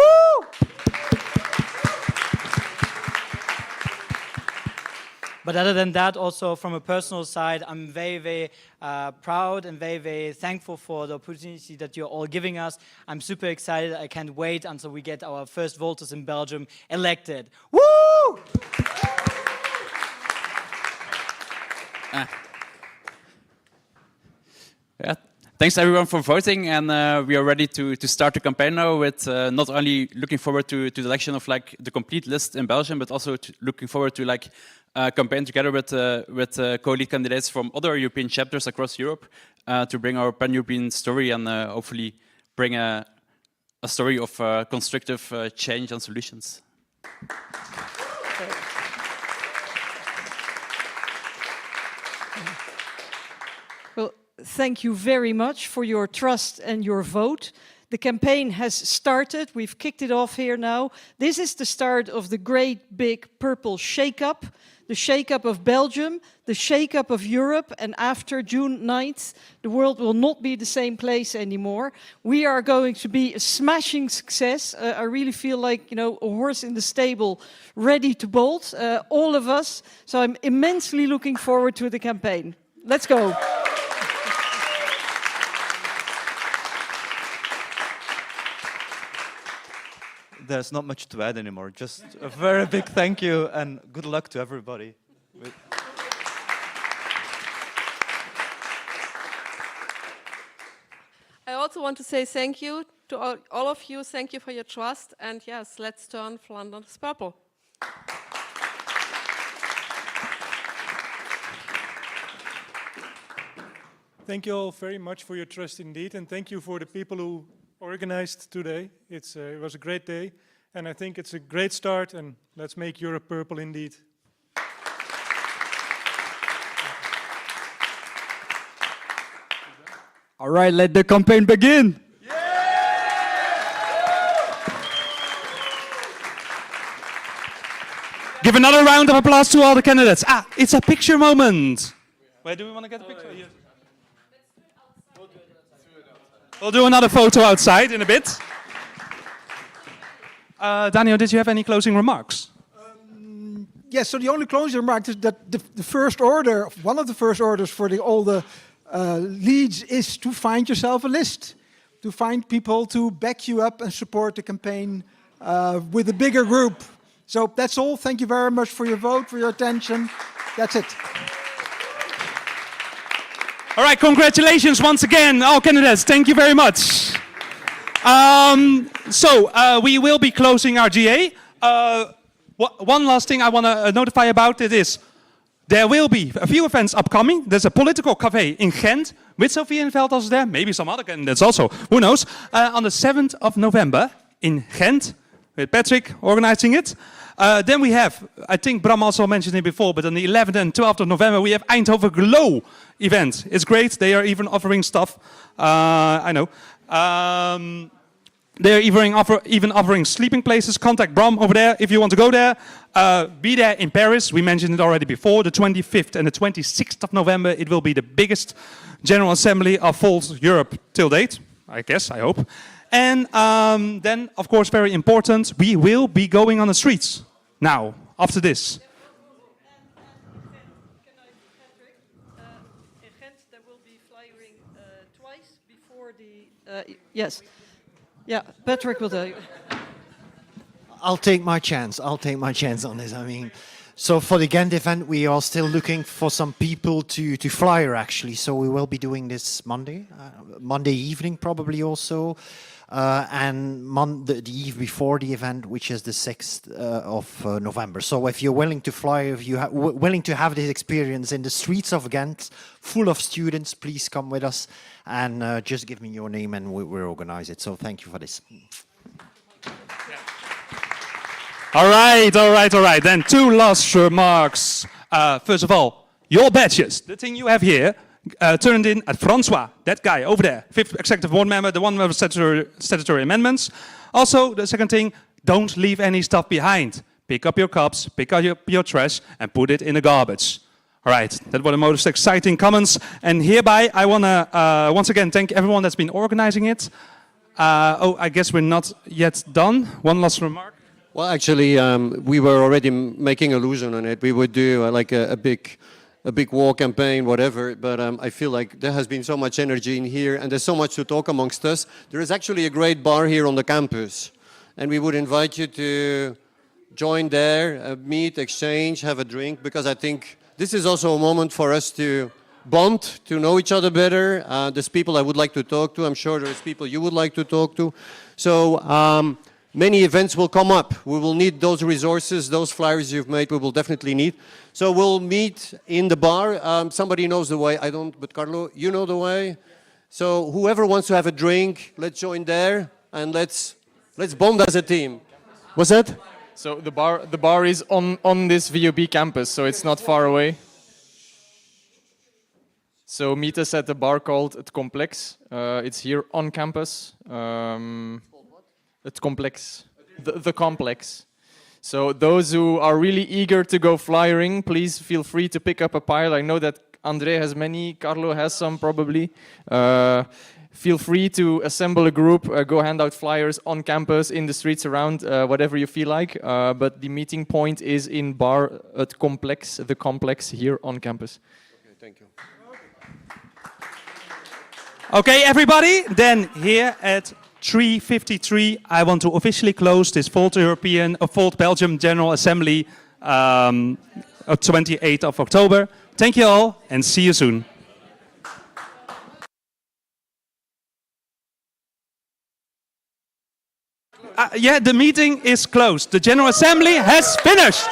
But other than that, also from a personal side, I'm very, very proud and very, very thankful for the opportunity that you're all giving us. I'm super excited. I can't wait until we get our first voters in Belgium elected. Woo! Yeah. Thanks everyone for voting, and we are ready to start the campaign now with not only looking forward to the election of the complete list in Belgium, but also looking forward to campaign together with co-lead candidates from other European chapters across Europe to bring our pan-European story and hopefully bring a story of constructive change and solutions. Well, thank you very much for your trust and your vote. The campaign has started. We've kicked it off here now. This is the start of the great big purple shake-up, the shake-up of Belgium, the shake-up of Europe, and after June 9th, the world will not be the same place anymore. We are going to be a smashing success. I really feel like, a horse in the stable ready to bolt, all of us. So I'm immensely looking forward to the campaign. Let's go. There's not much to add anymore. Just a very big thank you and good luck to everybody. I also want to say thank you to all of you. Thank you for your trust. And yes, let's turn Flanders purple. Thank you all very much for your trust indeed, and thank you for the people who organized today. It was a great day, and I think it's a great start, and let's make Europe purple indeed. All right, let the campaign begin. Give another round of applause to all the candidates. It's a picture moment. Where do we want to get a picture? Here. We'll do another photo outside in a bit. Daniel, did you have any closing remarks? Yes, so the only closing remark is that the first order, one of the first orders for all the leads is to find yourself a list, to find people to back you up and support the campaign with a bigger group. So that's all. Thank you very much for your vote, for your attention. That's it. All right, congratulations once again, all candidates. Thank you very much. We will be closing our GA. One last thing I want to notify about it is there will be a few events upcoming. There's a political cafe in Ghent with Sophie in Veld also there, maybe some other candidates also, who knows. On the 7th of November in Ghent with Patrick organizing it. Then we have, I think Bram also mentioned it before, but on the 11th and 12th of November we have Eindhoven Glow event. It's great, they are even offering stuff, I know. They're even offering sleeping places. Contact Bram over there if you want to go there. Be there in Paris. We mentioned it already before. The 25th and the 26th of November. It will be the biggest General Assembly of Volt Europe till date. I guess, I hope. And then, of course, very important, we will be going on the streets now, after this. Yes. Yeah, Patrick will tell you. I'll take my chance. I'll take my chance on this. I mean, so for the Ghent event, we are still looking for some people to flyer actually. So we will be doing this Monday, Monday evening probably also, and the eve before the event, which is the 6th of November. So if you're willing to fly, if you're willing to have this experience in the streets of Ghent, full of students, please come with us and just give me your name and we'll organize it. So thank you for this. All right. Then 2 last remarks. First of all, your badges, the thing you have here, turned in at Francois, that guy over there, 5th Executive Board member, the one with statutory amendments. Also, the second thing, don't leave any stuff behind. Pick up your cups, pick up your trash, and put it in the garbage. All right, that were the most exciting comments. And hereby, I want to once again thank everyone that's been organizing it. I guess we're not yet done. One last remark. Well, actually, we were already making allusion on it. We would do like a big war campaign, whatever. But I feel like there has been so much energy in here, and there's so much to talk amongst us. There is actually a great bar here on the campus, and we would invite you to join there, meet, exchange, have a drink, because I think this is also a moment for us to bond, to know each other better. There's people I would like to talk to. I'm sure there's people you would like to talk to. So many events will come up. We will need those resources, those flyers you've made, we will definitely need. So we'll meet in the bar. Somebody knows the way. I don't, but Carlo, you know the way. So whoever wants to have a drink, let's join there and let's bond as a team. What's that? So the bar is on this VUB campus, so it's not far away. So meet us at the bar called Het Complex. It's here on campus. Het Complex. The Complex. So those who are really eager to go flyering, please feel free to pick up a pile. I know that André has many, Carlo has some probably. Feel free to assemble a group, go hand out flyers on campus, in the streets around, whatever you feel like. But the meeting point is in bar Het Complex, the complex here on campus. Okay, thank you. Okay, everybody, then here at 3:53, I want to officially close this Volt Belgium General Assembly on 28th of October. Thank you all and see you soon. Yeah, the meeting is closed. The General Assembly has finished.